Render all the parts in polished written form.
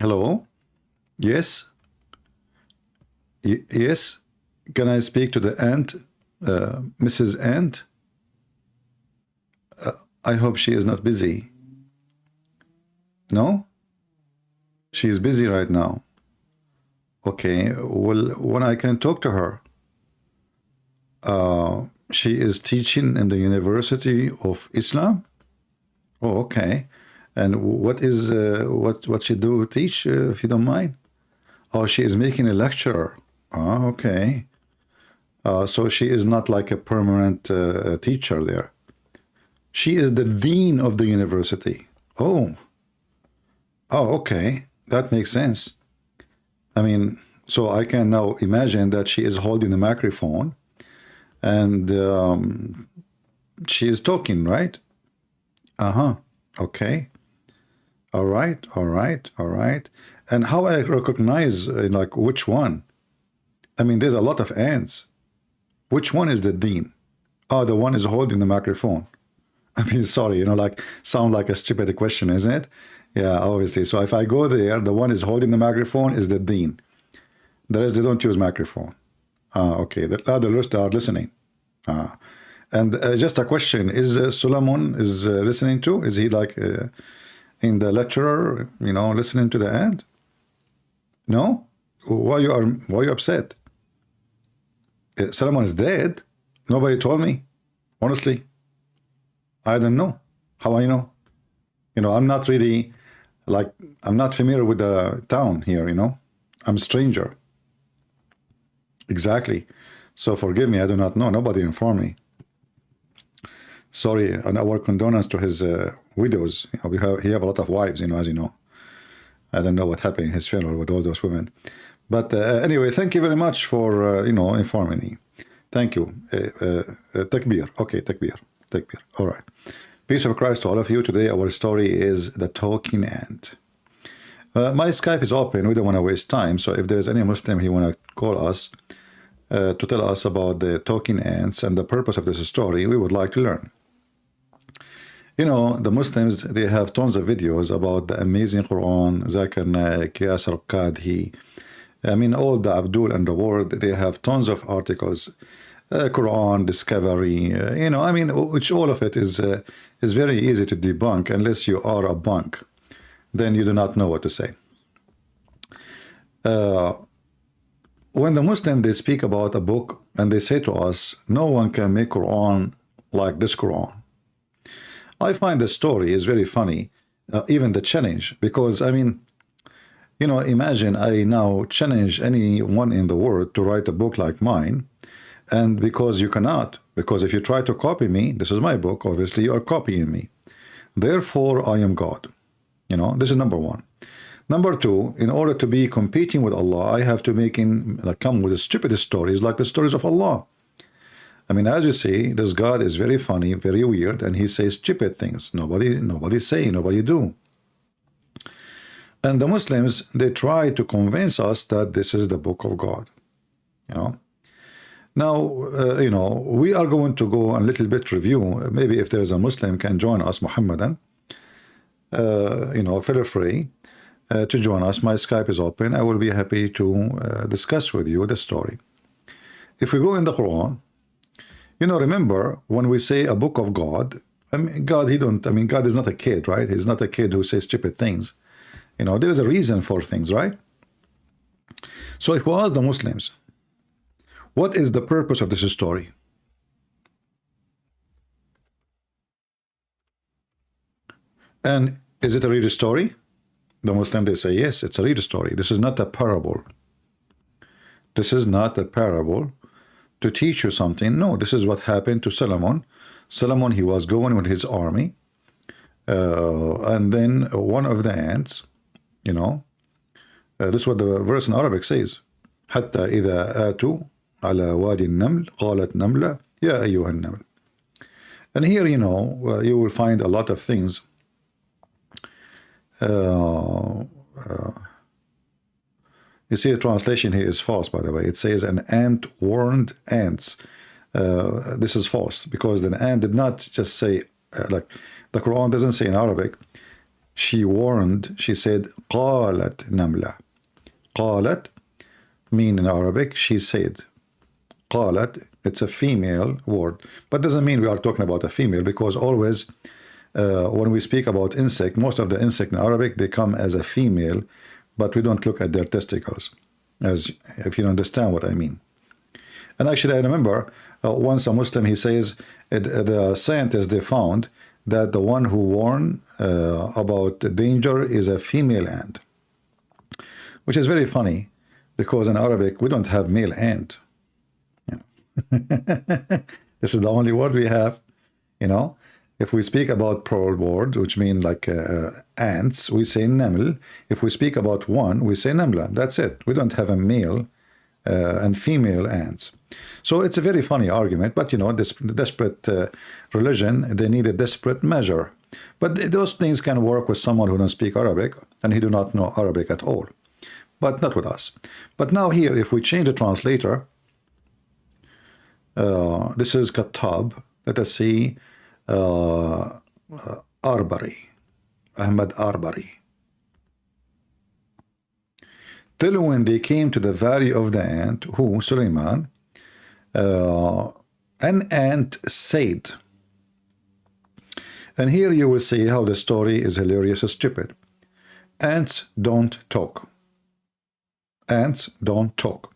Hello? Yes? Yes? Can I speak to the aunt, Mrs. Ant? I hope she is not busy. No? She is busy right now. Okay, well, when I can talk to her? She is teaching in the University of Islam? Oh, okay. And what is what she do teach, if you don't mind? Oh, she is making a lecturer. Oh, okay. So she is not like a permanent teacher there. She is the dean of the university. Oh. Oh, okay. That makes sense. I mean, so I can now imagine that she is holding a microphone and she is talking, right? Uh-huh. Okay. All right. All right. All right. And how I recognize like which one? I mean, there's a lot of ants. Which one is the dean? Oh, the one is holding the microphone. I mean, sorry, like sound like a stupid question, isn't it? Yeah, obviously. So if I go there, the one is holding the microphone is the dean. The rest, they don't use microphone. Okay, the other rest are listening. And just a question, is Solomon is listening to? Is he like in the lecturer, listening to the end? No? Why you upset? Solomon is dead? Nobody told me. Honestly, I don't know. How I know? I'm not really, like, I'm not familiar with the town here, I'm a stranger. Exactly. So forgive me, I do not know. Nobody informed me. Sorry, and our condolence to his widows. He have a lot of wives, as you know. I don't know what happened in his funeral with all those women. But anyway, thank you very much for, informing me. Thank you. Takbir. Okay, takbir. Takbir. All right. Peace of Christ to all of you. Today our story is the talking ant. My Skype is open. We don't want to waste time. So if there's any Muslim who want to call us to tell us about the talking ants and the purpose of this story, we would like to learn. The Muslims, they have tons of videos about the amazing Quran, Zakir, Naik, Qadhi. I mean, all the Abdul and the world, they have tons of articles, Quran, discovery, I mean, which all of it is very easy to debunk unless you are a bunk. Then you do not know what to say. When the Muslim, they speak about a book and they say to us, no one can make Quran like this Quran. I find the story is very funny, even the challenge, because I mean, imagine I now challenge anyone in the world to write a book like mine, and because you cannot, because if you try to copy me, this is my book, obviously you are copying me. Therefore, I am God. This is number one. Number two, in order to be competing with Allah, I have to come with the stupidest stories like the stories of Allah. I mean, as you see, this God is very funny, very weird, and he says stupid things. Nobody say, nobody do. And the Muslims, they try to convince us that this is the book of God. Now, we are going to go a little bit review. Maybe if there's a Muslim can join us, Muhammadan, feel free to join us. My Skype is open. I will be happy to discuss with you the story. If we go in the Quran, remember when we say a book of God, I mean, God is not a kid, right? He's not a kid who says stupid things. There is a reason for things, right? So if we ask the Muslims, what is the purpose of this story? And is it a real story? The Muslim, they say, yes, it's a real story. This is not a parable. This is not a parable to teach you something. No, this is what happened to Solomon. Solomon, he was going with his army. And then one of the ants, this is what the verse in Arabic says. حتى إذا آتوا على وادي النمل قالت نملة يا أيها النمل. And here, you will find a lot of things. You see, the translation here is false, by the way. It says an ant warned ants. This is false because the ant did not just say, like the Quran doesn't say in Arabic, she warned, she said, قالت نملة. قالت mean in Arabic, she said. قالت, it's a female word, but doesn't mean we are talking about a female, because always when we speak about insect, most of the insect in Arabic, they come as a female, but we don't look at their testicles, as if you understand what I mean. And actually, I remember once a Muslim, he says, the scientists, they found that the one who warned about the danger is a female ant, which is very funny, because in Arabic, we don't have male ant. Yeah. This is the only word we have, you know. If we speak about plural word, which mean like ants, we say naml. If we speak about one, we say namla. That's it. We don't have a male and female ants. So it's a very funny argument, but you know, this desperate religion, they need a desperate measure. But those things can work with someone who don't speak Arabic and he do not know Arabic at all. But not with us. But now here, if we change the translator, this is Katab. Let us see Arbari, Ahmed Arbari. Till when they came to the valley of the ant, who, Suleiman, an ant said. And here you will see how the story is hilarious and stupid. Ants don't talk. Ants don't talk.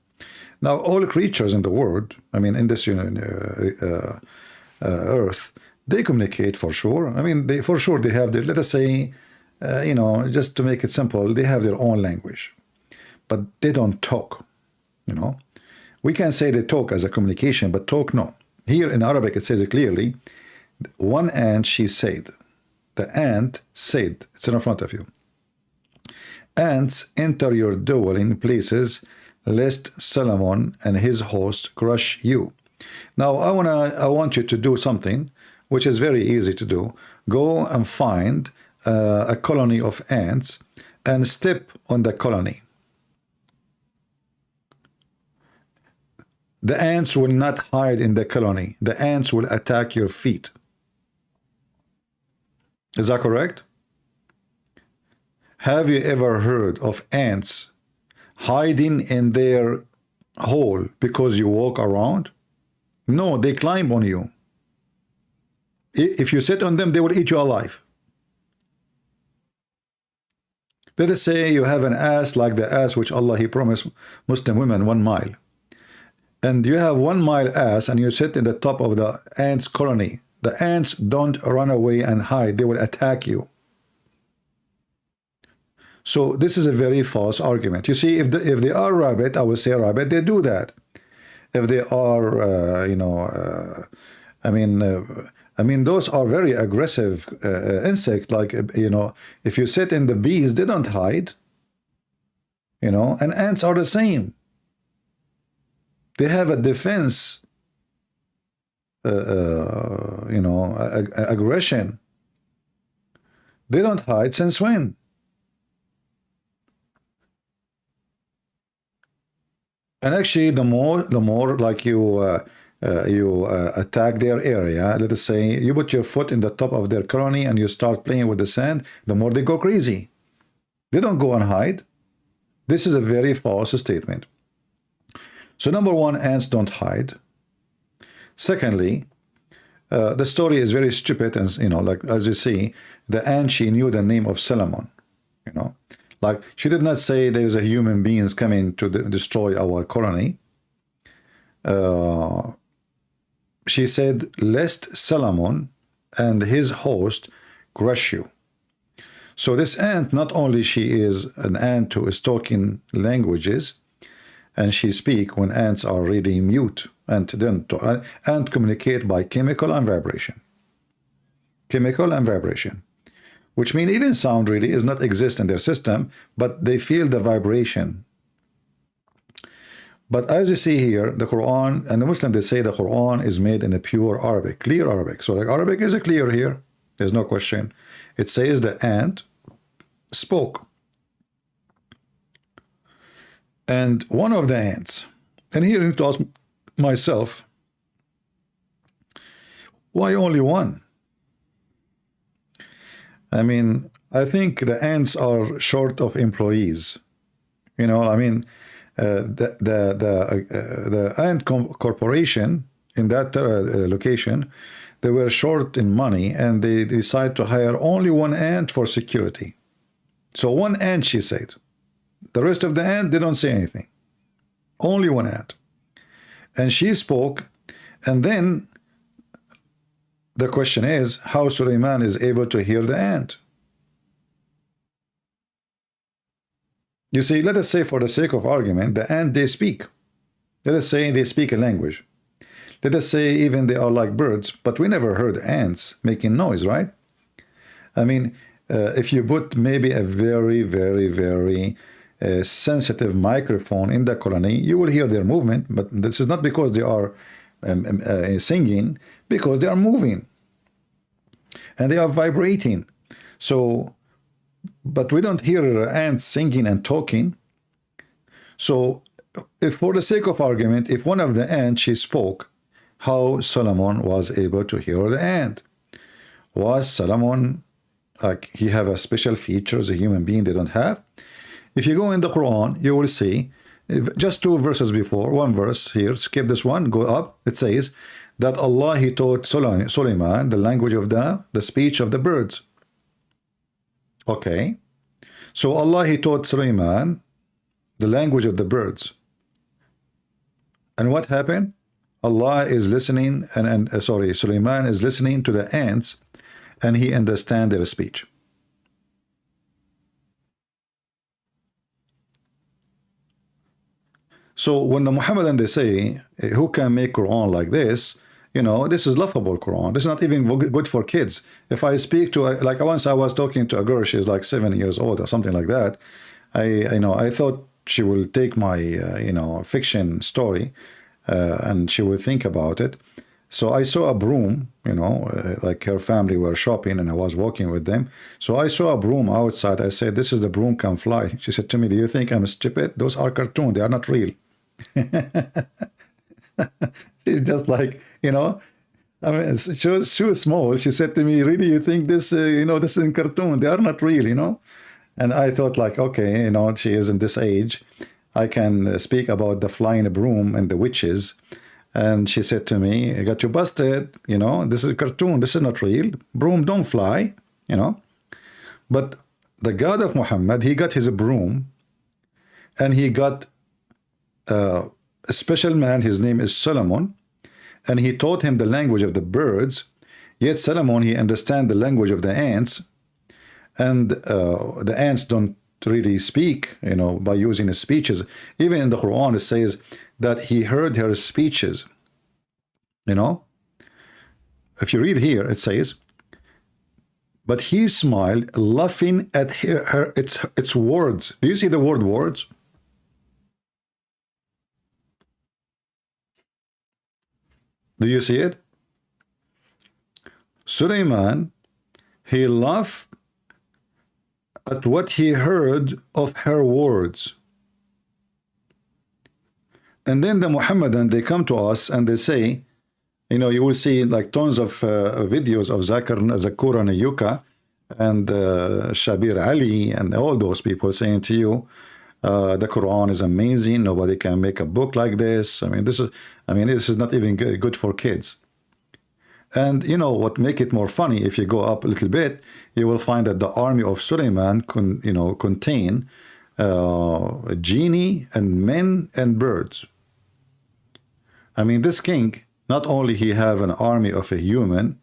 Now, all creatures in the world, I mean, in this earth, they communicate for sure. I mean, they for sure they have their, let us say, you know, just to make it simple, they have their own language, but they don't talk. You know, we can say they talk as a communication, but talk no. Here in Arabic, it says it clearly. One ant, she said. The ant said. It's in front of you. Ants enter your dwelling places, lest Solomon and his host crush you. Now, I want you to do something which is very easy to do. Go and find a colony of ants and step on the colony. The ants will not hide in the colony. The ants will attack your feet. Is that correct? Have you ever heard of ants hiding in their hole because you walk around? No, they climb on you. If you sit on them, they will eat you alive. Let us say you have an ass like the ass which Allah He promised Muslim women 1 mile. And you have 1 mile ass and you sit in the top of the ants colony. The ants don't run away and hide. They will attack you. So this is a very false argument. You see, if they are rabbit, I will say rabbit, they do that. If they are, you know, I mean, those are very aggressive insect. Like, you know, if you sit in the bees, they don't hide. You know, and ants are the same. They have a defense, you know, aggression. They don't hide since when? And actually, the more like you attack their area, let us say you put your foot in the top of their colony and you start playing with the sand, the more they go crazy. They don't go and hide. This is a very false statement. So number one, ants don't hide. Secondly, the story is very stupid, and you know, like as you see, the ant, she knew the name of Solomon. You know, like she did not say there is a human beings coming to destroy our colony. She said, lest Solomon and his host crush you. So this ant, not only she is an ant who is talking languages, and she speak when ants are really mute, and then ant communicate by chemical and vibration. Chemical and vibration, which mean even sound really is not exist in their system, but they feel the vibration. But as you see here, the Quran and the Muslim, they say the Quran is made in a pure Arabic, clear Arabic. So the Arabic is a clear here. There's no question. It says the ant spoke. And one of the ants, and here I need to ask myself, why only one? I mean, I think the ants are short of employees. You know, I mean, the ant corporation in that location, they were short in money, and they decided to hire only one ant for security. So one ant, she said. The rest of the ant, they don't say anything. Only one ant. And she spoke, and then the question is how Suleiman is able to hear the ant. You see, let us say for the sake of argument, the ant, they speak. Let us say they speak a language. Let us say even they are like birds, but we never heard ants making noise, right? I mean, if you put maybe a very, very, very sensitive microphone in the colony, you will hear their movement, but this is not because they are singing, because they are moving and they are vibrating. So, but we don't hear ants singing and talking. So, if for the sake of argument, if one of the ants, she spoke, how Solomon was able to hear the ant? Was Solomon, like, he have a special feature as a human being they don't have? If you go in the Quran, you will see, just 2 verses before, one verse here, skip this one, go up, it says that Allah, he taught Suleiman the language of the speech of the birds. Okay, so Allah, he taught Suleiman the language of the birds. And what happened? Allah is listening, sorry, Suleiman is listening to the ants, and he understands their speech. So when the Muhammadan, they say, who can make Quran like this? You know, this is laughable Quran. This is not even good for kids. If I speak to, like once I was talking to a girl, she's like 7 years old or something like that. I thought she will take my, fiction story, and she will think about it. So I saw a broom, like her family were shopping and I was walking with them. So I saw a broom outside. I said, this is the broom can fly. She said to me, do you think I'm stupid? Those are cartoons. They are not real. She's just like, I mean, she was small. She said to me, really, you think this, this is in cartoon? They are not real, And I thought like, okay, she is in this age. I can speak about the flying broom and the witches. And she said to me, I got you busted, this is a cartoon, this is not real. Broom don't fly, But the God of Muhammad, he got his broom, and he got a special man, his name is Solomon, and he taught him the language of the birds. Yet Solomon, he understands the language of the ants, and the ants don't really speak, by using his speeches. Even in the Quran, it says that he heard her speeches. If you read here, it says, but he smiled, laughing at its words. Do you see the word words? Do you see it? Suleiman, he laughed at what he heard of her words. And then the Muhammadan, they come to us and they say, you will see like tons of videos of Zakir and Yuka and Shabir Ali and all those people saying to you, the Quran is amazing. Nobody can make a book like this. This is not even good for kids. And what make it more funny, if you go up a little bit, you will find that the army of Suleiman contain genie and men and birds. This king, not only he have an army of a human,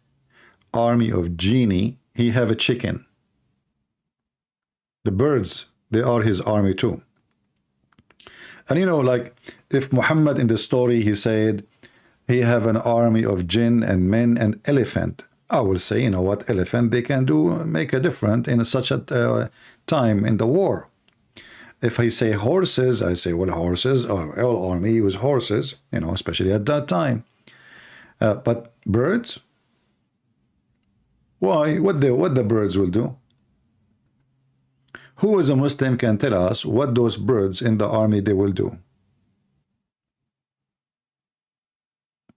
army of genie, he have a chicken. The birds, they are his army too. And like if Muhammad in the story, he said, he have an army of jinn and men and elephant. I will say, what elephant they can do, make a difference in such a time in the war. If I say horses, I say, well, horses, or all army use horses, especially at that time. But birds, why? What the birds will do? Who is a Muslim can tell us what those birds in the army they will do?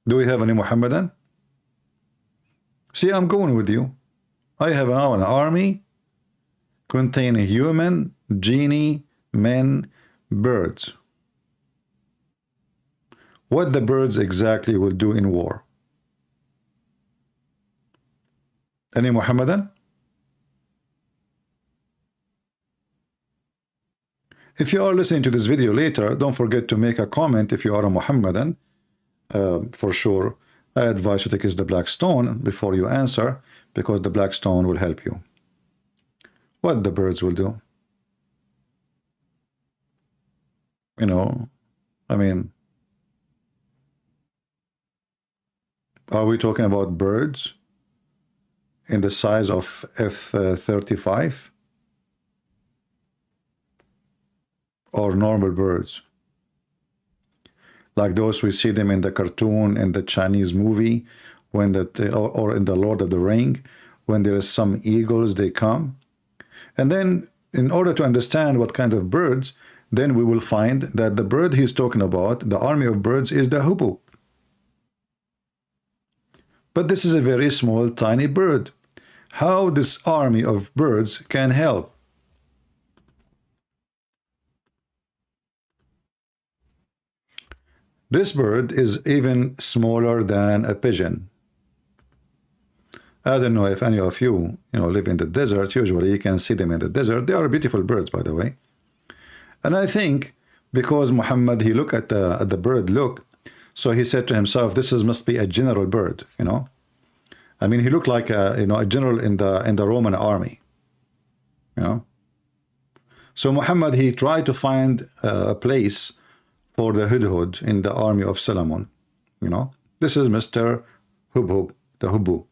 Do we have any Muhammadan? See, I'm going with you. I have an army contain human, genie, men, birds. What the birds exactly will do in war? Any Muhammadan? If you are listening to this video later, don't forget to make a comment if you are a Muhammadan. For sure, I advise you to kiss the black stone before you answer, because the black stone will help you. What the birds will do? You know, I mean, are we talking about birds in the size of F-35? Or normal birds? Like those we see them in the cartoon, in the Chinese movie, when or in the Lord of the Ring, when there is some eagles, they come. And then, in order to understand what kind of birds, then we will find that the bird he's talking about, the army of birds, is the hubub. But this is a very small, tiny bird. How this army of birds can help? This bird is even smaller than a pigeon. I don't know if any of you, live in the desert. Usually you can see them in the desert. They are beautiful birds, by the way. And I think because Muhammad, he looked at the bird, so he said to himself, this must be a general bird, I mean, he looked like a general in the Roman army, So Muhammad, he tried to find a place for the hudhud in the army of Solomon. This is Mr. Hubhub, the hubu,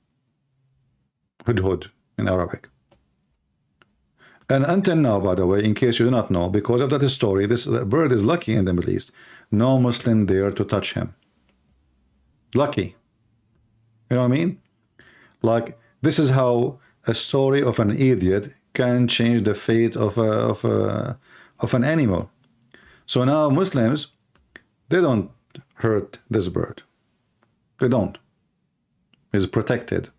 hudhud in Arabic. And until now, by the way, in case you do not know, because of that story, this bird is lucky in the Middle East. No Muslim dare to touch him. Lucky. You know what I mean? Like, this is how a story of an idiot can change the fate of an animal. So now Muslims, they don't hurt this bird. They don't. It's protected.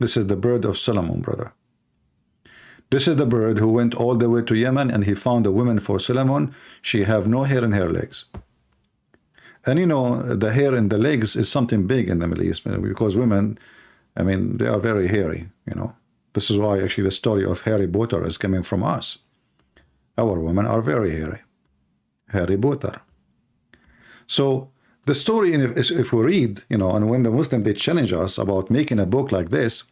This is the bird of Solomon, brother. This is the bird who went all the way to Yemen and he found a woman for Solomon. She have no hair in her legs. And the hair in the legs is something big in the Middle East, because women, I mean, they are very hairy, This is why actually the story of Harry Potter is coming from us. Our women are very hairy. Harry Potter. So the story, if we read, and when the Muslim, they challenge us about making a book like this,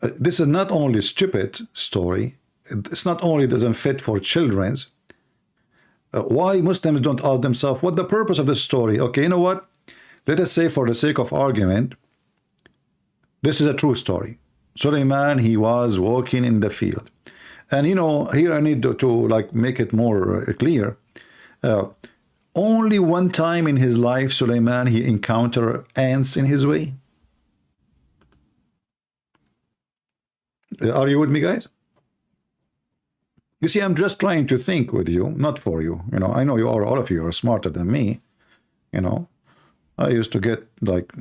this is not only stupid story, it's not only doesn't fit for children's. Why Muslims don't ask themselves what the purpose of this story? Okay, you know what? Let us say, for the sake of argument, this is a true story. Suleiman, he was walking in the field. And here I need to like make it more clear. Only one time in his life, Suleiman, he encountered ants in his way. Are you with me, guys? You see, I'm just trying to think with you, not for you. I know all of you are smarter than me. I used to get like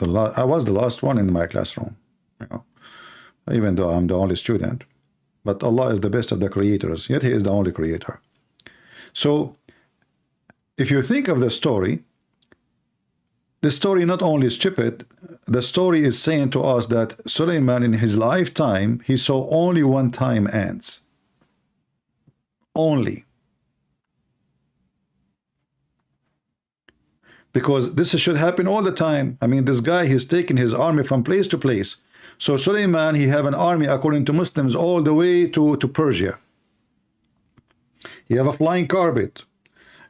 I was the last one in my classroom. Even though I'm the only student. But Allah is the best of the creators, yet He is the only creator. So, if you think of the story not only is stupid, the story is saying to us that Suleiman in his lifetime, he saw only one time ants. Only. Because this should happen all the time. I mean, this guy, he's taking his army from place to place. So Suleiman, he have an army, according to Muslims, all the way to Persia. He have a flying carpet.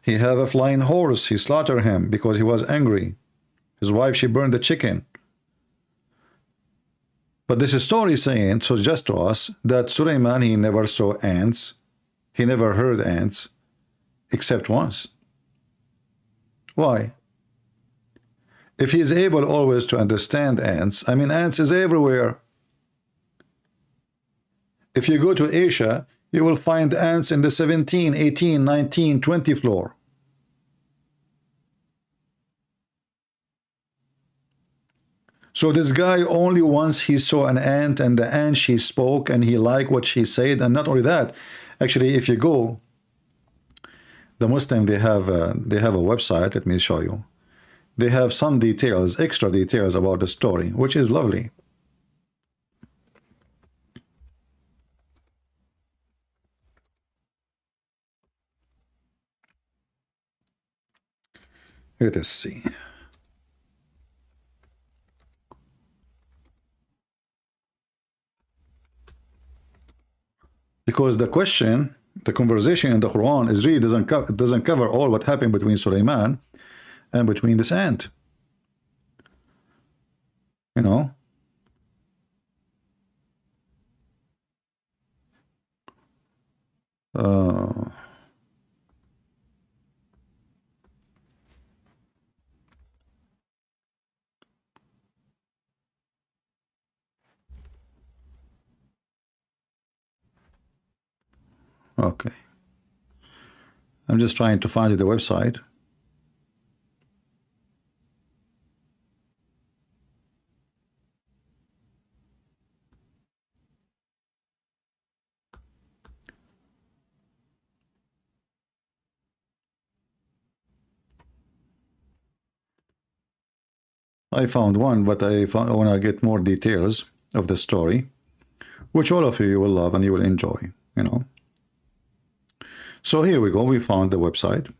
He have a flying horse. He slaughtered him because he was angry. His wife, she burned the chicken. But this story is saying, so just to us, that Suleiman, he never saw ants. He never heard ants, except once. Why? If he is able always to understand ants, I mean, ants is everywhere. If you go to Asia, you will find ants in the 17, 18, 19, 20 floor. So this guy only once he saw an ant, and the ant she spoke, and he liked what she said. And not only that, actually, if you go, the Muslim, they have a website. Let me show you. They have some details, extra details about the story, which is lovely. Let us see. Because the question, the conversation in the Quran is really doesn't cover all what happened between Sulaiman and between this ant. You know. Okay. I'm just trying to find the website. I found one, but I want to get more details of the story, which all of you will love and you will enjoy, you know. So here we go. We found the website.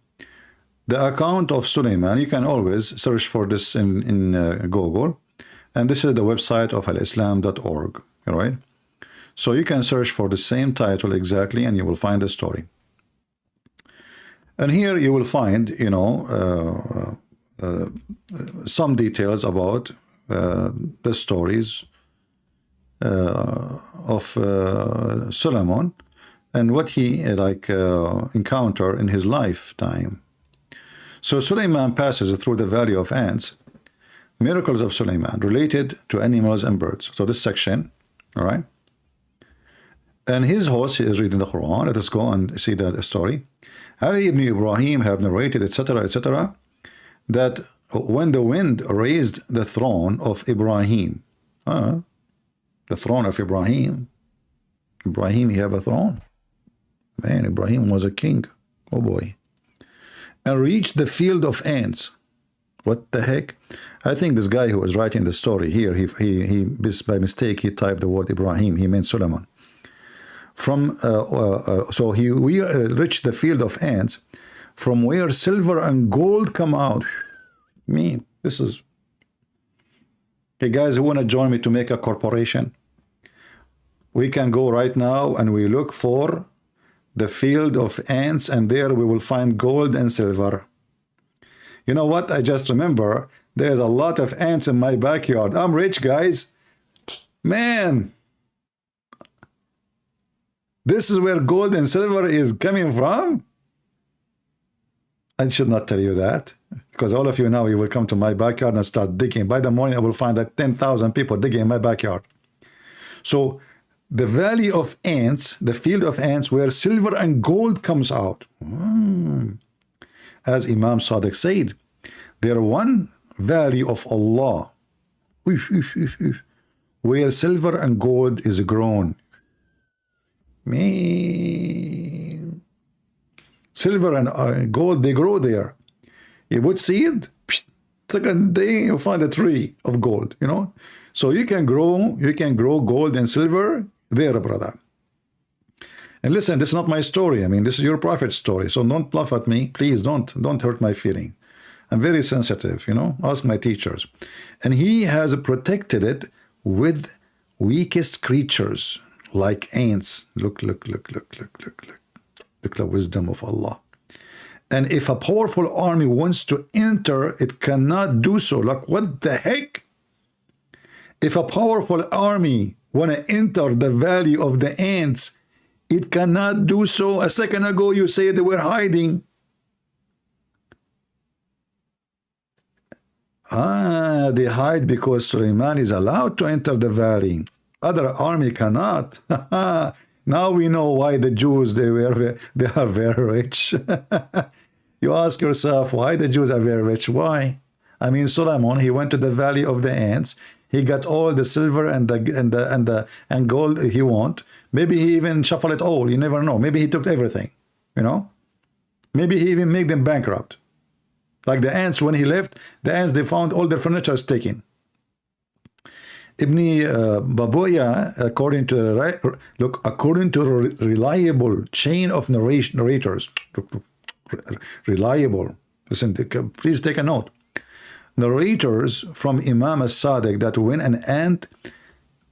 The account of Sulaiman, you can always search for this in Google. And this is the website of alislam.org, right? So you can search for the same title exactly, and you will find the story. And here you will find, you know, some details about the stories of Solomon and what he encountered in his lifetime. So Sulaiman passes through the valley of ants. Miracles of Sulaiman related to animals and birds. So this section, all right. And his host is reading the Quran. Let us go and see that story. Ali ibn Ibrahim have narrated, etc., etc., that when the wind raised the throne of Ibrahim, the throne of Ibrahim, he have a throne. Man, Ibrahim was a king. Oh boy. And reached the field of ants. What the heck? I think this guy who was writing the story here, he by mistake he typed the word Ibrahim. He meant Solomon. From so we reached the field of ants, from where silver and gold come out. Me, this is. Hey guys, who want to join me to make a corporation? We can go right now and we look for the field of ants, and there we will find gold and silver. You know what? I just remember there's a lot of ants in my backyard. I'm rich, guys. Man, this is where gold and silver is coming from. I should not tell you that, because all of you now, you will come to my backyard and start digging. By the morning, I will find that 10,000 people digging in my backyard. So the valley of ants, the field of ants, where silver and gold comes out. As Imam Sadiq said, there one valley of Allah, where silver and gold is grown. Man, silver and gold, they grow there. You would see it, second day you find a tree of gold, you know. So you can grow gold and silver there, brother. And listen, this is not my story. I mean, this is your prophet's story. So don't laugh at me, please. Don't hurt my feeling. I'm very sensitive, you know. Ask my teachers. And he has protected it with weakest creatures like ants. Look the wisdom of Allah. And if a powerful army wants to enter, it cannot do so. Like, what the heck? If a powerful army want to enter the valley of the ants, it cannot do so. A second ago, you said they were hiding. They hide because Sulaiman is allowed to enter the valley. Other army cannot. Now we know why the Jews, they are very rich. You ask yourself, why the Jews are very rich? Why? I mean, Solomon, he went to the valley of the ants. He got all the silver and gold he want. Maybe he even shuffled it all. You never know. Maybe he took everything. You know. Maybe he even made them bankrupt. Like the ants, when he left, the ants, they found all their furniture taken. Ibn Babuya, according to reliable chain of narrators, reliable. Listen, please take a note. Narrators from Imam as-Sadiq that when an ant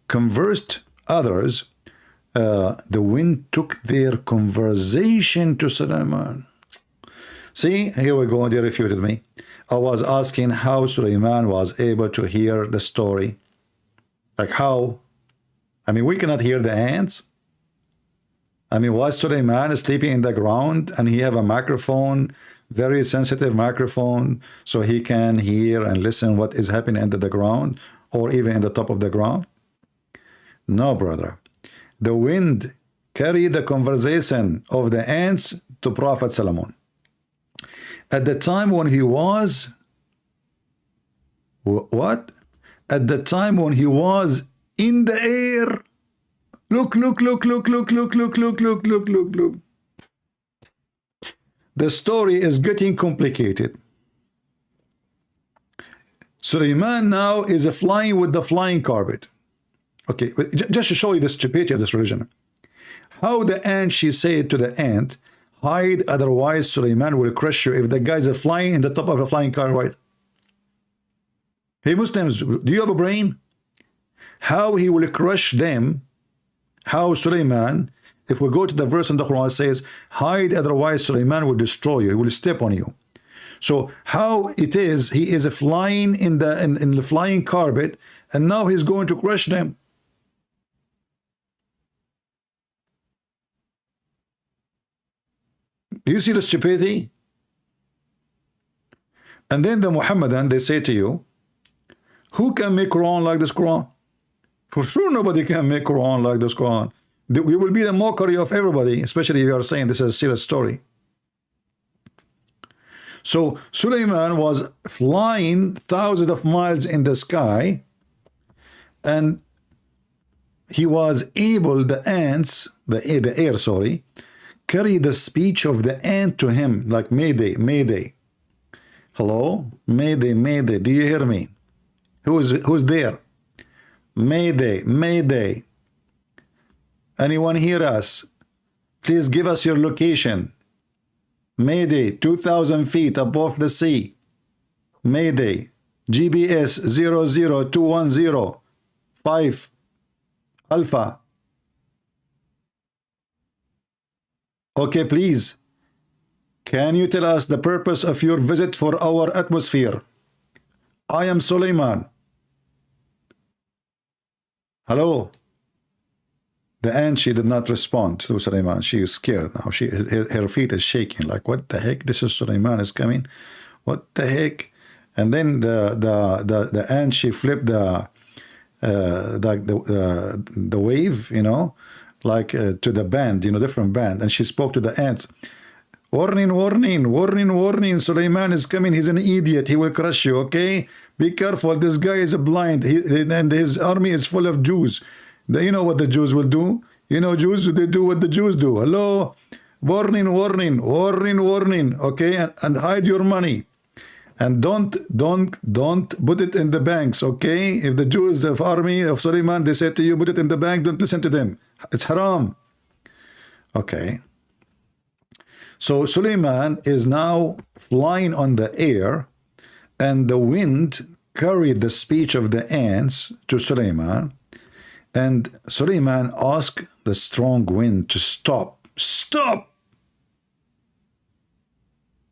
conversed others, the wind took their conversation to Sulaiman. See, here we go, they refuted me. I was asking how Sulaiman was able to hear the story. Like how? I mean, we cannot hear the ants. I mean, was Sulaiman sleeping in the ground and he have a microphone, very sensitive microphone, so he can hear and listen what is happening under the ground or even in the top of the ground? No, brother. The wind carried the conversation of the ants to Prophet Solomon. At the time when he was what? At the time when he was in the air. Look. The story is getting complicated. Sulaiman now is flying with the flying carpet. Okay, just to show you the stupidity of this religion. How the ant, she said to the ant, hide, otherwise Sulaiman will crush you. If the guys are flying in the top of a flying car, right? Hey Muslims, do you have a brain? How he will crush them? How Sulaiman, if we go to the verse in the Quran, says, hide, otherwise Sulaiman will destroy you. He will step on you. So how it is, he is flying in the flying carpet, and now he's going to crush them. Do you see the stupidity? And then the Muhammadan, they say to you, who can make Quran like this Quran? For sure nobody can make Quran like this Quran. We will be the mockery of everybody, especially if you are saying this is a serious story. So Sulaiman was flying thousands of miles in the sky, and he was able, the ants, the air, sorry, carry the speech of the ant to him, like Mayday, Mayday. Hello? Mayday, Mayday, do you hear me? Who's there? Mayday, Mayday. Anyone hear us? Please give us your location. Mayday, 2,000 feet above the sea. Mayday, GBS 00210 5 Alpha. Okay, please. Can you tell us the purpose of your visit for our atmosphere? I am Sulaiman. Hello. The ant, she did not respond to Sulaiman. She is scared now. Her feet is shaking. Like, what the heck? This is Sulaiman is coming. What the heck? And then the ant, she flipped the wave, you know, like to the band, you know, different band. And she spoke to the ants. Warning, warning, warning, warning. Sulaiman is coming. He's an idiot. He will crush you, okay? Be careful. This guy is blind. And his army is full of Jews. You know what the Jews will do? You know, Jews, they do what the Jews do. Hello? Warning, warning, warning, warning. Okay? And hide your money. And don't put it in the banks, okay? If the Jews, the army of Sulaiman, they say to you, put it in the bank, don't listen to them. It's haram. Okay. So Sulaiman is now flying on the air, and the wind carried the speech of the ants to Sulaiman. And Sulaiman asked the strong wind to stop. Stop!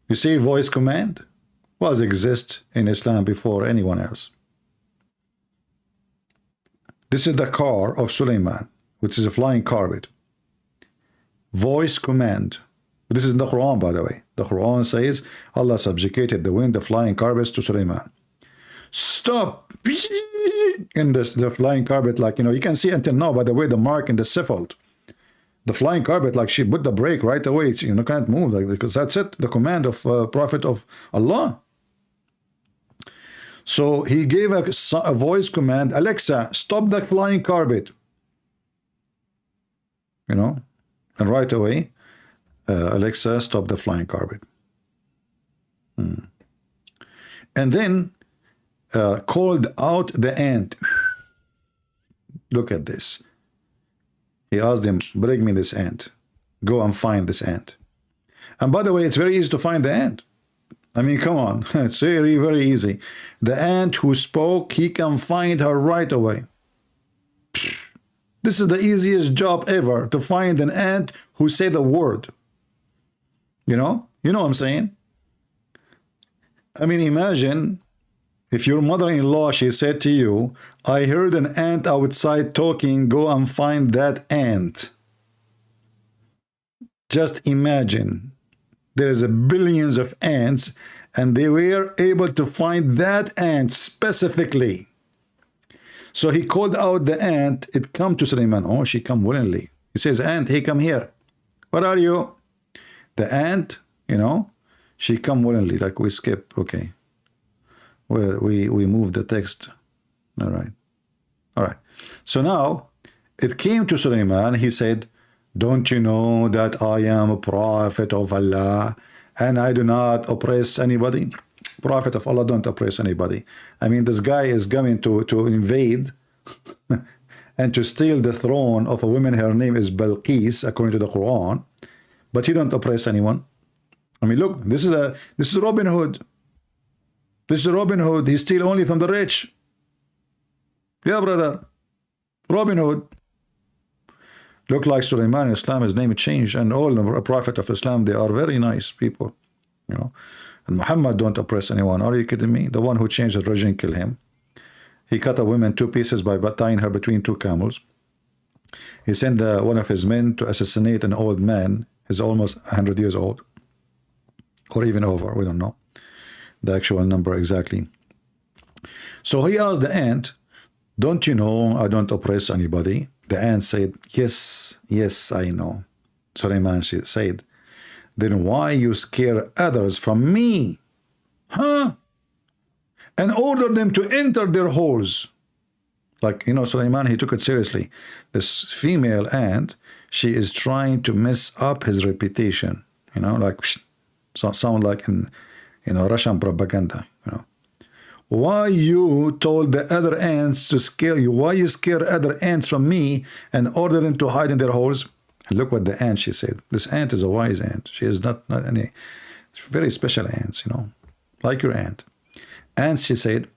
You see, voice command was exist in Islam before anyone else. This is the car of Sulaiman, which is a flying carpet. Voice command. This is in the Quran, by the way. The Quran says Allah subjugated the wind, the flying carpets to Sulaiman. Stop! In the flying carpet, like, you know, you can see until now, by the way, the mark in the scaffold. The flying carpet, like, she put the brake right away. She, you know, can't move, like, because that's it, the command of Prophet of Allah. So he gave a voice command, Alexa, stop the flying carpet. You know, and right away, Alexa, stop the flying carpet. And then called out the ant. Look at this. He asked him, bring me this ant. Go and find this ant. And by the way, it's very easy to find the ant. I mean, come on. It's very, very easy. The ant who spoke, he can find her right away. This is the easiest job ever, to find an ant who said a word. You know what I'm saying? I mean, imagine if your mother-in-law, she said to you, I heard an ant outside talking, go and find that ant. Just imagine. There's billions of ants, and they were able to find that ant specifically. So he called out the ant. It come to Sulaiman. Oh, she come willingly. He says, ant, hey, come here. What are you? The ant, you know, she come willingly. Like we skip. Okay. Well, we move the text. All right. All right. So now it came to Sulaiman. He said, don't you know that I am a prophet of Allah and I do not oppress anybody? Prophet of Allah don't oppress anybody. I mean, this guy is coming to invade and to steal the throne of a woman. Her name is Balqis, according to the Quran, but he don't oppress anyone. I mean, look, this is Robin Hood. This is Robin Hood. He steal only from the rich. Yeah, brother. Robin Hood. Look like Sulaiman in Islam, his name changed, and all the prophet of Islam, they are very nice people, you know. And Muhammad don't oppress anyone. Are you kidding me? The one who changed the religion, kill him. He cut a woman 2 pieces by tying her between 2 camels. He sent one of his men to assassinate an old man. He's almost 100 years old, or even over. We don't know the actual number exactly. So he asked the ant, don't you know I don't oppress anybody? The ant said, yes, yes, I know. Sulaiman said, then why you scare others from me? Huh? And order them to enter their holes. Like, you know, Sulaiman, he took it seriously. This female ant, she is trying to mess up his reputation. You know, like, sound like in, you know, Russian propaganda, you know. Why you told the other ants to scare you? Why you scare other ants from me and order them to hide in their holes? And look what the ant, she said. This ant is a wise ant. She is not any very special ants, you know, like your ant. And she said,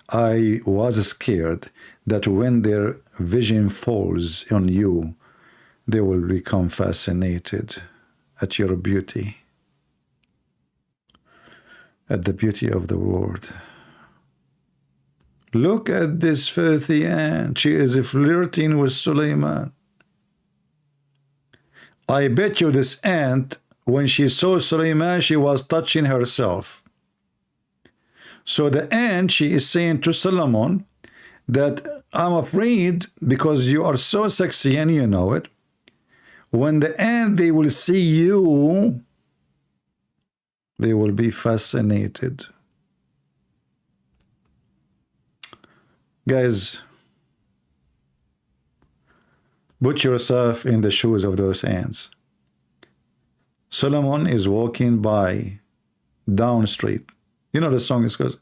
I was scared that when their vision falls on you, they will become fascinated at your beauty, at the beauty of the world. Look at this filthy ant. She is flirting with Sulaiman. I bet you this ant, when she saw Sulaiman, she was touching herself. So the ant, she is saying to Solomon that I'm afraid because you are so sexy and you know it. When the ant, they will see you, they will be fascinated. Guys, put yourself in the shoes of those ants. Solomon is walking by down street. You know the song is called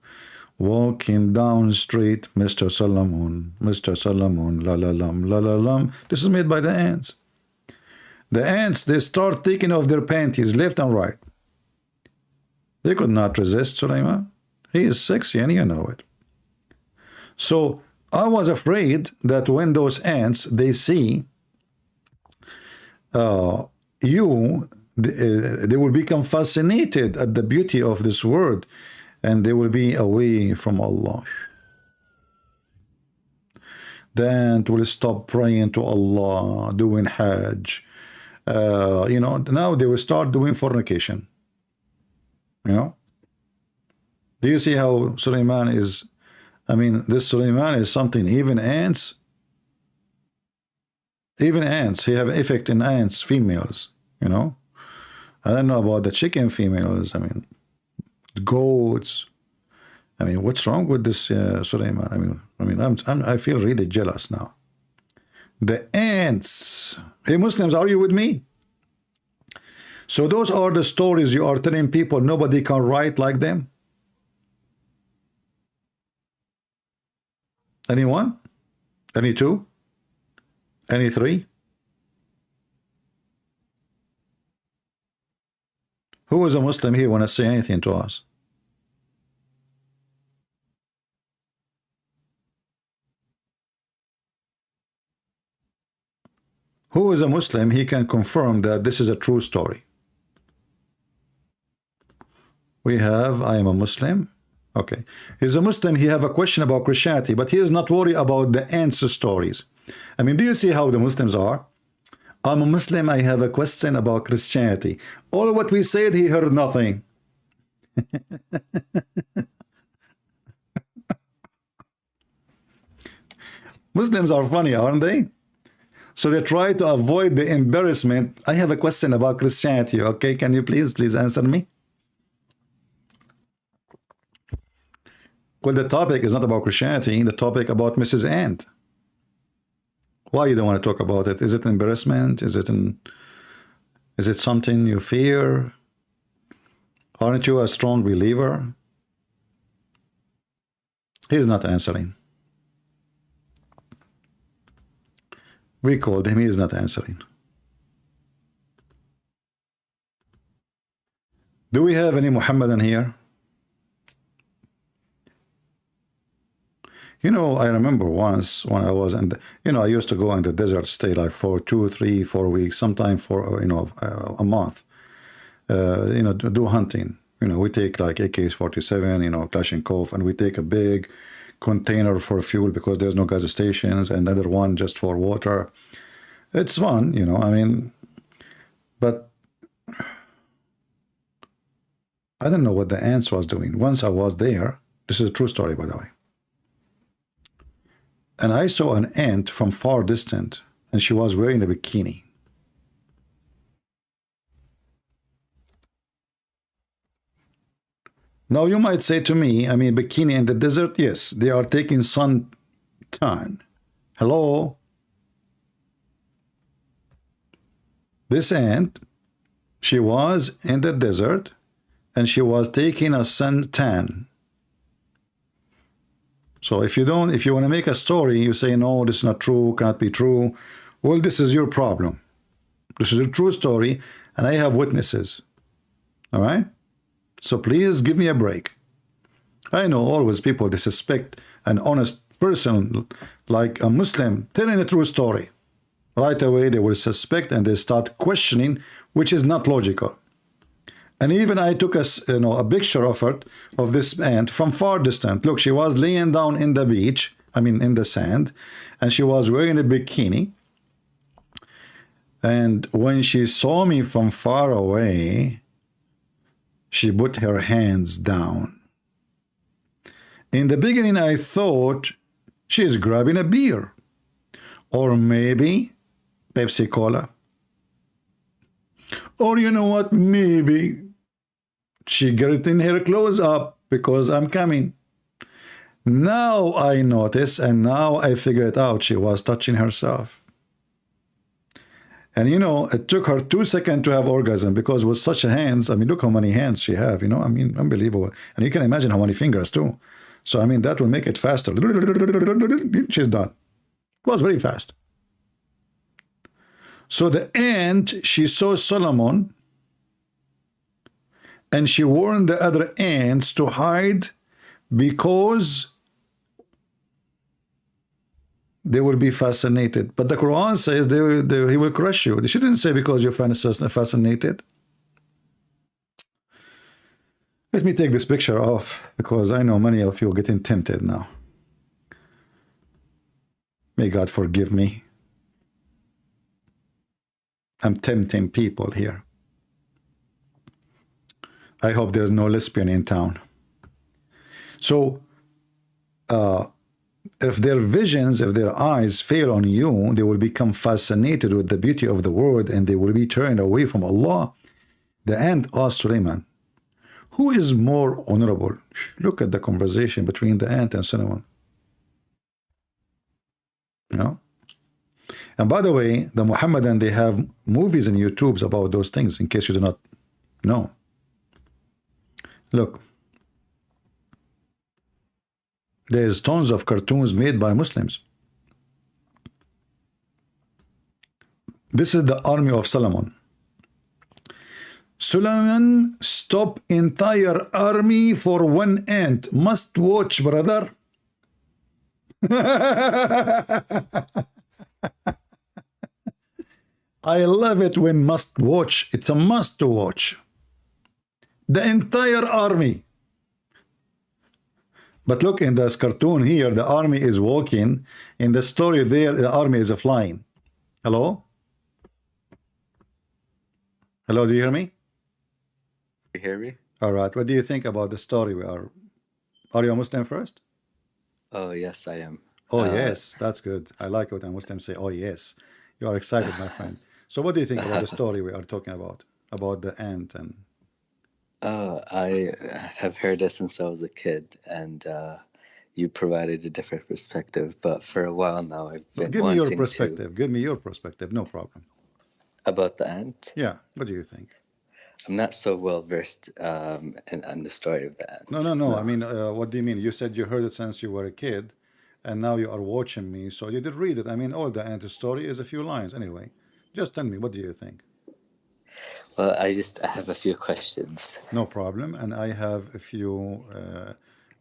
Walking Down Street, Mr. Solomon, la la lam, la la lam. This is made by the ants. The ants, they start taking off their panties left and right. They could not resist Sulaiman. He is sexy and you know it. So I was afraid that when those ants, they see you, they will become fascinated at the beauty of this world and they will be away from Allah. The ant will stop praying to Allah, doing Hajj. You know, now they will start doing fornication. You know? Do you see how Sulaiman is? I mean, this Sulaiman is something. Even ants, he have effect in ants, females, you know. I don't know about the chicken females. I mean, goats, I mean, what's wrong with this, Sulaiman? I feel really jealous now. The ants. Hey, Muslims, are you with me? So those are the stories you are telling people nobody can write like them? Anyone? Any two? Any three? Who is a Muslim here want to say anything to us? Who is a Muslim? He can confirm that this is a true story. We have, I am a Muslim. Okay. He's a Muslim. He have a question about Christianity, but he is not worried about the answer stories. I mean, do you see how the Muslims are? I'm a Muslim. I have a question about Christianity. All what we said, he heard nothing. Muslims are funny, aren't they? So they try to avoid the embarrassment. I have a question about Christianity. Okay, can you please answer me? Well, the topic is not about Christianity. The topic about Mrs. Ant. Why you don't want to talk about it? Is it embarrassment? Is it something you fear? Aren't you a strong believer? He's not answering. We called him, he is not answering. Do we have any Muhammadan here? You know, I remember once when I was in the, I used to go in the desert, stay like for 2, 3, 4 weeks, sometimes for, a month, do hunting. We take like AK-47, Kalashnikov, and we take a big container for fuel because there's no gas stations, and another one just for water. It's fun, but I don't know what the ants was doing. Once I was there, this is a true story, by the way, and I saw an ant from far distant, and she was wearing a bikini. Now you might say to me, bikini in the desert, yes, they are taking sun tan. Hello? This ant, she was in the desert and she was taking a sun tan. So if you want to make a story, you say, no, this is not true, cannot be true. Well, this is your problem. This is a true story and I have witnesses. All right? So please give me a break. I know always people disrespect an honest person like a Muslim telling a true story. Right away they will suspect and they start questioning, which is not logical. And even I took a picture of her, of this ant from far distant. Look, she was laying down in the beach, in the sand, and she was wearing a bikini. And when she saw me from far away, she put her hands down. In the beginning, I thought she's grabbing a beer. Or maybe Pepsi Cola. Or you know what? Maybe she getting her clothes up because I'm coming. Now I notice and now I figure it out. She was touching herself. And it took her 2 seconds to have orgasm because with such hands, look how many hands she have, unbelievable. And you can imagine how many fingers too. So, that will make it faster. She's done. It was very fast. So the ant, she saw Solomon and she warned the other ants to hide because they will be fascinated. But the Quran says he will crush you. They shouldn't say because you're fascinated. Let me take this picture off because I know many of you are getting tempted now. May God forgive me. I'm tempting people here. I hope there's no lesbian in town. So, if their visions, if their eyes fail on you, they will become fascinated with the beauty of the world and they will be turned away from Allah. The ant asked Sulaiman, Who is more honorable? Look at the conversation between the ant and Solomon. You know? And by the way, the Muhammadan, they have movies and YouTubes about those things, in case you do not know. Look. There's tons of cartoons made by Muslims. This is the army of Solomon. Solomon stop entire army for one ant. Must watch, brother. I love it when must watch. It's a must to watch. The entire army. But look, in this cartoon here, the army is walking. In the story there, the army is flying. Hello? Hello, do you hear me? You hear me? All right. What do you think about the story? Are you a Muslim first? Oh, yes, I am. Oh, yes. That's good. I like it when Muslims say, oh, yes. You are excited, my friend. So what do you think about the story we are talking about the ant? And I have heard it since I was a kid, and you provided a different perspective. But for a while now, I've been give me your wanting perspective. Give me your perspective. No problem. About the ant. Yeah. What do you think? I'm not so well versed in the story of the ant. No. I mean, what do you mean? You said you heard it since you were a kid, and now you are watching me, so you did read it. I mean, all the ant story is a few lines anyway. Just tell me, what do you think? Well, I have a few questions. No problem. And I have a few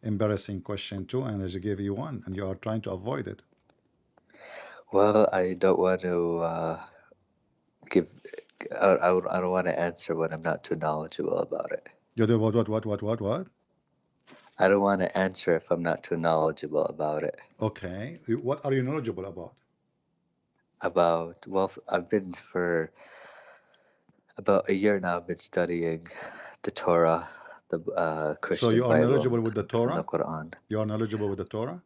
embarrassing questions too, and I just gave you one, and you are trying to avoid it. Well, I don't want to I don't want to answer when I'm not too knowledgeable about it. You do what? I don't want to answer if I'm not too knowledgeable about it. Okay. What are you knowledgeable about? Well, I've been for about a year now. I've been studying the Torah, the Christian So you are Bible, knowledgeable with the Torah? and the Quran. You are knowledgeable with the Torah?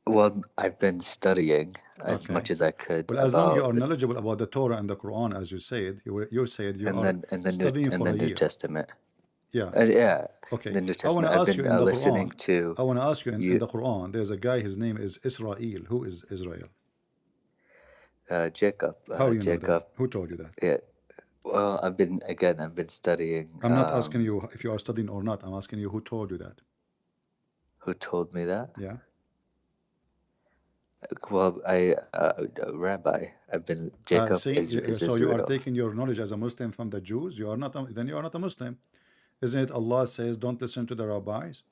Well, I've been studying as much as I could. Well, as long as you are knowledgeable about the Torah and the Quran, as you said, you said you are studying for a year. New Testament. Yeah. Yeah. Okay. The New I want Testament. to I've ask you been in the listening Quran. to. I want to ask you in the Quran. There's a guy. His name is Israel. Who is Israel? Jacob. How you Jacob. know that? Who told you that? Yeah. Well, I've been studying. I'm not asking you if you are studying or not. I'm asking you who told you that. Who told me that? Yeah. Well, a rabbi. I've been Jacob. So you are taking your knowledge as a Muslim from the Jews. You are not. Then you are not a Muslim. Isn't it? Allah says, "Don't listen to the rabbis."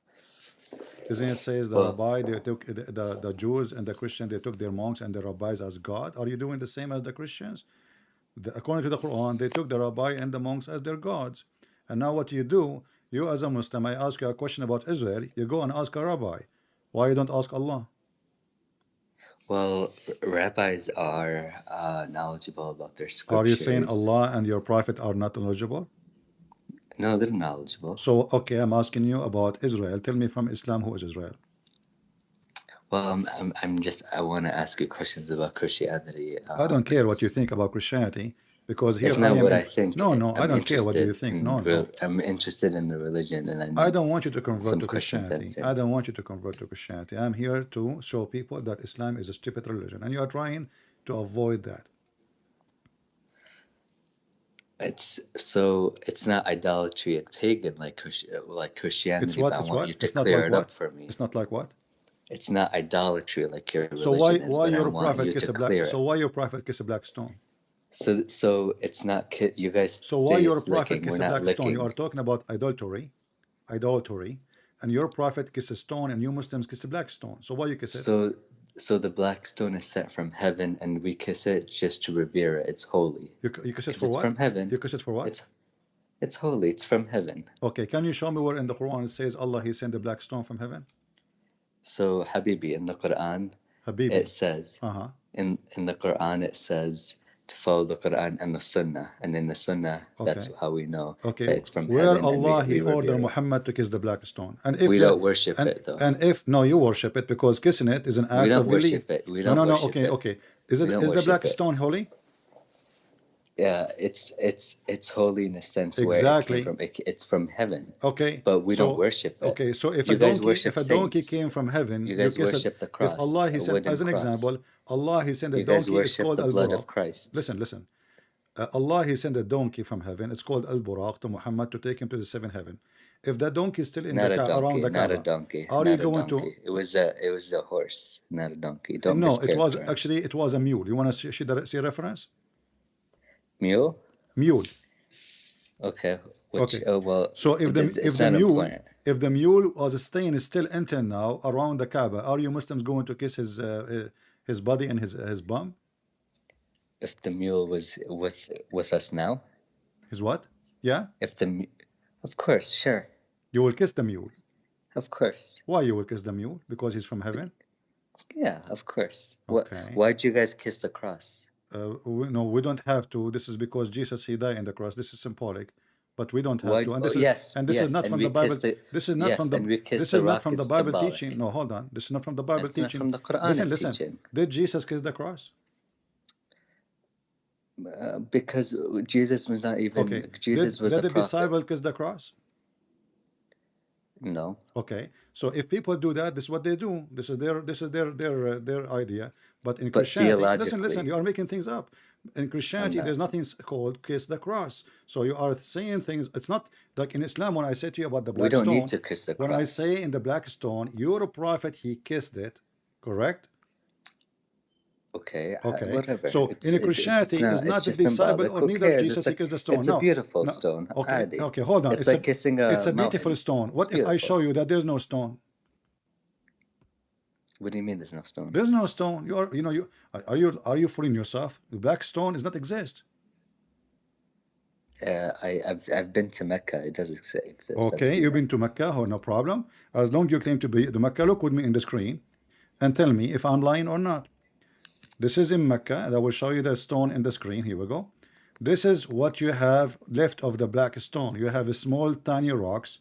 Isn't it says the rabbi, they took the Jews and the Christians, they took their monks and the rabbis as God? Are you doing the same as the Christians? According to the Quran, they took the rabbi and the monks as their gods. And now what you do, you as a Muslim, I ask you a question about Israel, you go and ask a rabbi. Why you don't ask Allah? Well, rabbis are knowledgeable about their scriptures. Are you saying Allah and your prophet are not knowledgeable? No, they're knowledgeable. So, okay, I'm asking you about Israel. Tell me from Islam, who is Israel? Well, I want to ask you questions about Christianity. I don't care what you think about Christianity, because here it's not what I think. No, I don't care what you think. No. I'm interested in the religion, and I don't want you to convert to Christianity. I don't want you to convert to Christianity. I'm here to show people that Islam is a stupid religion, and you are trying to avoid that. It's not idolatry and pagan like Christianity. It's what? I It's want what? you to It's not clear like it what? up for me. It's not like what? It's not idolatry like your religion. So why your prophet kiss a black? So why your prophet kiss a black stone? So it's not you guys. So why your prophet kiss a black stone? You are talking about idolatry, and your prophet kiss a stone, and you Muslims kiss a black stone. So why you kiss it? So the black stone is sent from heaven, and we kiss it just to revere it. It's holy. You kiss it for what? It's from heaven. You kiss it for what? It's holy. It's from heaven. Okay, can you show me where in the Quran it says Allah He sent a black stone from heaven? So Habibi, in the Quran, it says in the Quran it says to follow the Quran and the Sunnah, and in the Sunnah that's how we know that it's from where heaven. Allah He ordered Muhammad to kiss the black stone, and if we don't worship it though. And if you worship it, because kissing it is an act of belief. We don't worship it. Okay. Is the black stone holy? Yeah, it's holy in a sense where it came Exactly. from. It's from heaven. Okay. But we don't So worship it. okay. So if You a guys donkey, worship came saints. from heaven, You you guys kiss it. worship the If Allah cross, He a sent, wooden as an cross. example, Allah He sent a You guys donkey. It's worship called the Al blood Buraq. of Christ. Listen. Allah He sent a donkey from heaven. It's called Al Buraq to Muhammad to take him to the seventh heaven. If that donkey is still in Not the a around donkey, the not a Kaaba, donkey, are you not a going to? donkey. It was a horse, not a donkey. Don't No, it was mischaracterize. actually, it was a mule. You want to see reference? Mule? Mule. Okay. Which? Okay. Oh well. So if It's not important. the mule was staying is still until now around the Kaaba, are you Muslims going to kiss his body and his bum? If the mule was with us now. His what? Yeah. Of course, sure. You will kiss the mule. Of course. Why you will kiss the mule? Because he's from heaven? Yeah, of course. Okay. Why'd you guys kiss the cross? No, we don't have to. This is because Jesus, He died on the cross. This is symbolic, but we don't have to. And this is not from the Bible. This is not from the. This is not from the Bible teaching. No, hold on. This is not from the Bible teaching. Not from the Quran listen. Did Jesus kiss the cross? Because Jesus was not even. Okay. Jesus was a prophet. Did the disciple kiss the cross? No. Okay. So if people do that, this is what they do. This is their idea. But in Christianity, listen, you are making things up. In Christianity, there's nothing called kiss the cross. So you are saying things. It's not like in Islam when I say to you about the black stone. We don't need to kiss the cross. When I say in the black stone, your prophet, he kissed it, correct? Okay. Whatever. So in Christianity, it's not the disciple or neither Jesus he kissed the stone. It's a beautiful stone. Okay, hold on. It's like kissing a It's a beautiful stone. What if I show you that there's no stone? What do you mean there's no stone? There's no stone. Are you fooling yourself? The black stone does not exist. I've been to Mecca. It does exist. Okay, you've been to Mecca. Oh, no problem. As long as you claim to be to Mecca, look with me in the screen and tell me if I'm lying or not. This is in Mecca, and I will show you the stone in the screen. Here we go. This is what you have left of the black stone. You have a small, tiny rocks,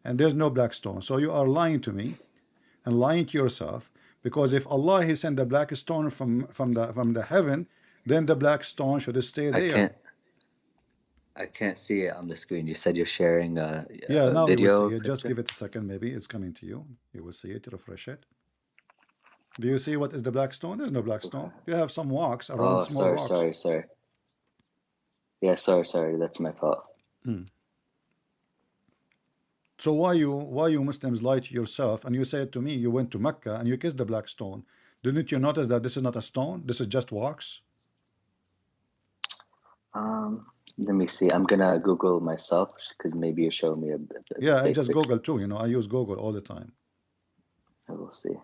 and there's no black stone. So you are lying to me and lying to yourself, because if Allah He sent the black stone from the heaven, then the black stone should stay there. I can't see it on the screen. You said you're sharing a now video. You will see it. Just give it a second. Maybe it's coming to you. You will see it. Refresh it. Do you see what is the black stone? There's no black stone. You have some rocks around small rocks. Sorry. Yeah, sorry. That's my fault. So why you Muslims lie to yourself and you said to me you went to Mecca and you kissed the black stone? Didn't you notice that this is not a stone? This is just rocks. Let me see. I'm gonna Google myself because maybe you show me a bit. Yeah, I just Google too. I use Google all the time. I will see.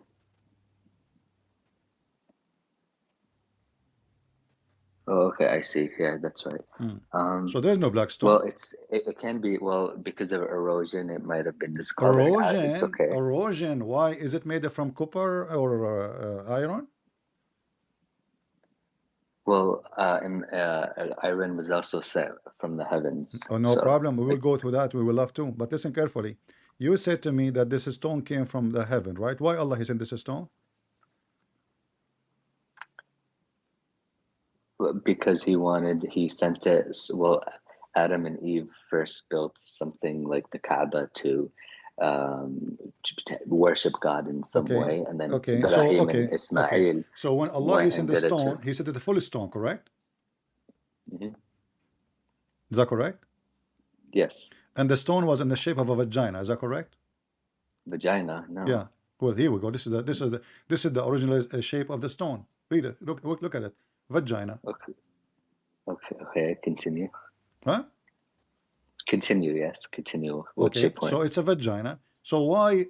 Oh, okay, I see. Yeah, that's right. So there's no black stone. Well, it can be, because of erosion, it might have been discolored. Erosion? It's okay. Erosion. Why? Is it made from copper or iron? Well, iron was also set from the heavens. Oh, no problem. We will go to that. We will love to. But listen carefully. You said to me that this stone came from the heaven, right? Why Allah He sent this stone? Because He sent it. Well, Adam and Eve first built something like the Kaaba to worship God in some way, and then Ibrahim and Ismail. So when Allah He sent the stone, He sent it a full stone, correct? Mm-hmm. Is that correct? Yes. And the stone was in the shape of a vagina. Is that correct? Vagina? No. Yeah. Well, here we go. This is the original shape of the stone. Read it. Look at it. Vagina. Okay. Continue. Huh? Continue. Yes. Continue. What's your point? So it's a vagina. So why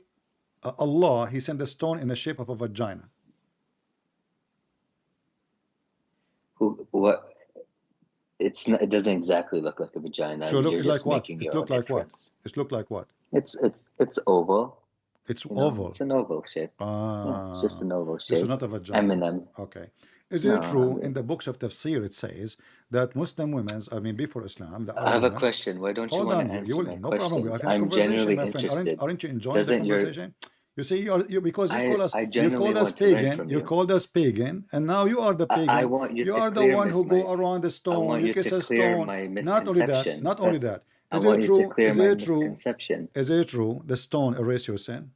Allah He sent the stone in the shape of a vagina? What? It's not. It doesn't exactly look like a vagina. So look like what? It look like what? It look like what? It's oval. It's oval. It's an oval shape. It's just an oval shape. This is not a vagina. Eminem. Okay. Is it true in the books of tafsir it says that Muslim women, before Islam, I have a question. Why don't you want to answer my questions? I'm genuinely interested. Aren't you enjoying the conversation? You see, because you call us, I genuinely want to learn pagan. from You called us pagan, and now you are the pagan. I want you to are the clear one who go my, around the I stone. want You you kiss to a clear stone. my Not only that. misconception. Not only that. I Is want it you true? to clear Is my it true? misconception. Is it true? The stone erase your sin.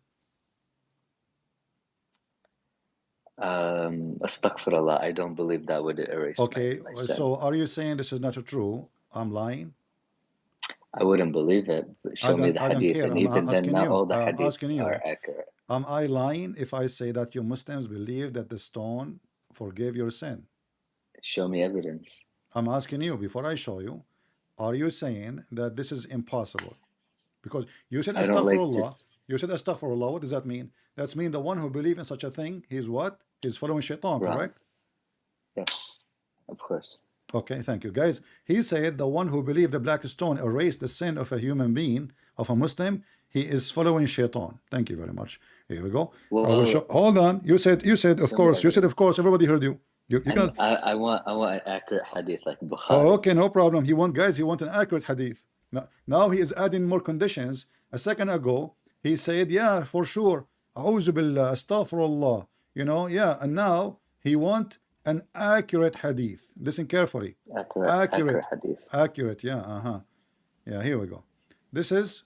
Astaghfirullah, I don't believe that would erase my sin. So are you saying this is not true? I'm lying? I wouldn't believe it. But show me the I don't hadith, care. and I'm even then, asking not you. all the I'm hadiths asking you. are accurate. Am I lying if I say that you Muslims believe that the stone forgave your sin? Show me evidence. I'm asking you, before I show you, are you saying that this is impossible? Because you said astaghfirullah. You said astaghfirullah. What does that mean? That means the one who believes in such a thing, he's what? He's following shaitan, correct? Yes, of course. Okay, thank you. Guys, he said the one who believed the black stone erased the sin of a human being, of a Muslim, he is following shaitan. Thank you very much. Here we go. I will show. Hold on. You said of course. You said of course. Everybody heard you. I want an accurate hadith like Bukhari. Oh, okay, no problem. He want an accurate hadith. Now he is adding more conditions. A second ago, he said, yeah, for sure. A'udhu billah, astaghfirullah. And now he want an accurate hadith. Listen carefully. Accurate hadith. Accurate, yeah, Yeah, here we go. This is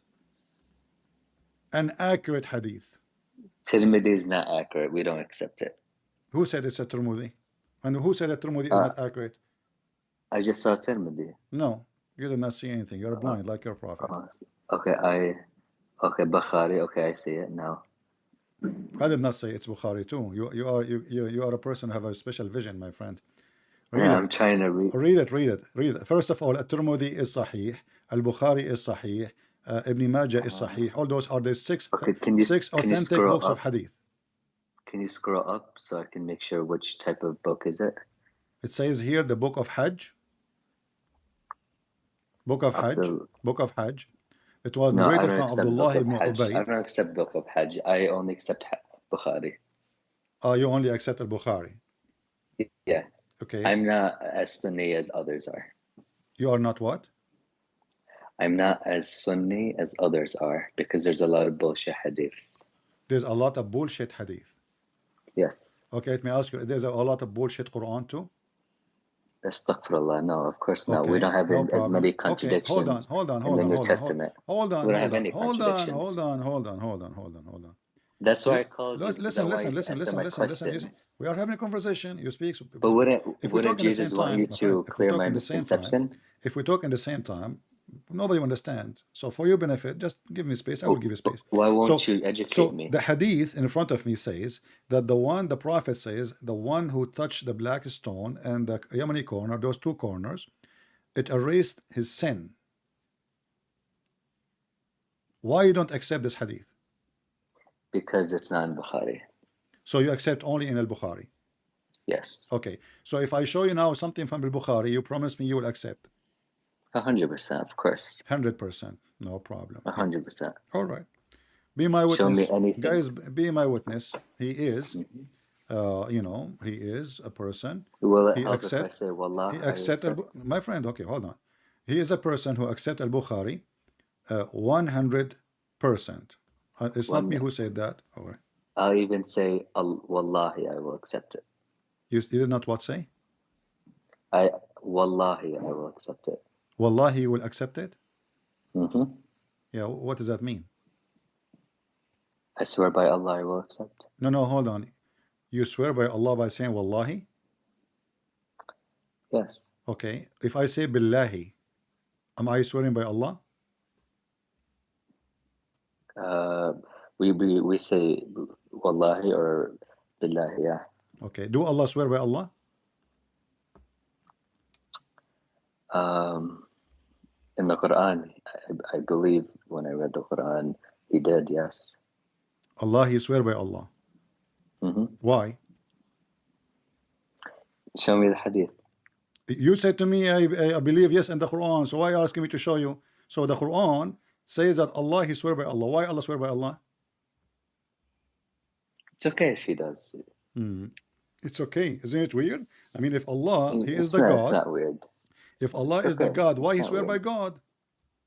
an accurate hadith. Tirmidhi is not accurate. We don't accept it. Who said it's a Tirmidhi? And who said that Tirmidhi is not accurate? I just saw Tirmidhi. No, you did not see anything. You're blind like your prophet. Okay, Bukhari. Okay, I see it now. I did not say it's Bukhari too. You are a person who have a special vision, my friend. I'm trying to read. Read it. First of all, At-Tirmidhi is Sahih. Al-Bukhari is Sahih. Ibn Majah is Sahih. All those are the six authentic books of hadith. Can you scroll up so I can make sure which type of book is it? It says here the book of Hajj. Book of Hajj. It was narrated from Abdullah ibn Ubayd. I don't accept book of Hajj. I only accept Bukhari. You only accept al-Bukhari? Yeah. Okay. I'm not as Sunni as others are. You are not what? I'm not as Sunni as others are because there's a lot of bullshit hadiths. There's a lot of bullshit hadith. Yes. Okay, let me ask you, there's a lot of bullshit Quran too? Astaghfirullah, no, of course not. We don't have as many contradictions hold on, in the New Testament. Hold on. We don't have any contradictions. Hold on. That's why I called you. Listen. We are having a conversation. You speak. But wouldn't Jesus want you to clear my misconception? If we talk in the same time, nobody will understand. So for your benefit, just give me space. I will give you space. Why won't you educate me? The hadith in front of me says that the prophet says, the one who touched the black stone and the Yemeni corner, those two corners, it erased his sin. Why you don't accept this hadith? Because it's not in Bukhari. So you accept only in al-Bukhari? Yes. Okay. So if I show you now something from al-Bukhari, you promise me you will accept? 100%, of course. 100%, no problem. 100%. All right. Be my witness. Show me anything. Guys, be my witness. He is, he is a person. Will it help if I say Wallah? My friend, okay, hold on. He is a person who accepts al-Bukhari 100%. It's not me who said that. All right. I'll even say Wallahi, I will accept it. You did not what say? Wallahi, I will accept it. Wallahi, you will accept it? Mm-hmm. Yeah, what does that mean? I swear by Allah, I will accept. No, hold on. You swear by Allah by saying Wallahi? Yes. Okay. If I say Billahi, am I swearing by Allah? We say Wallahi or Billahi, yeah. Okay. Do Allah swear by Allah? In the Quran, I believe when I read the Quran, he did, yes. Allah, he swear by Allah. Mm-hmm. Why? Show me the hadith. You said to me, I believe yes in the Quran, so why are you asking me to show you? So the Quran says that Allah, he swear by Allah. Why Allah swear by Allah? It's okay if he does. It's okay. Isn't it weird? I mean, if Allah, he is the God. It's not weird. If Allah is the God, why he swear by God?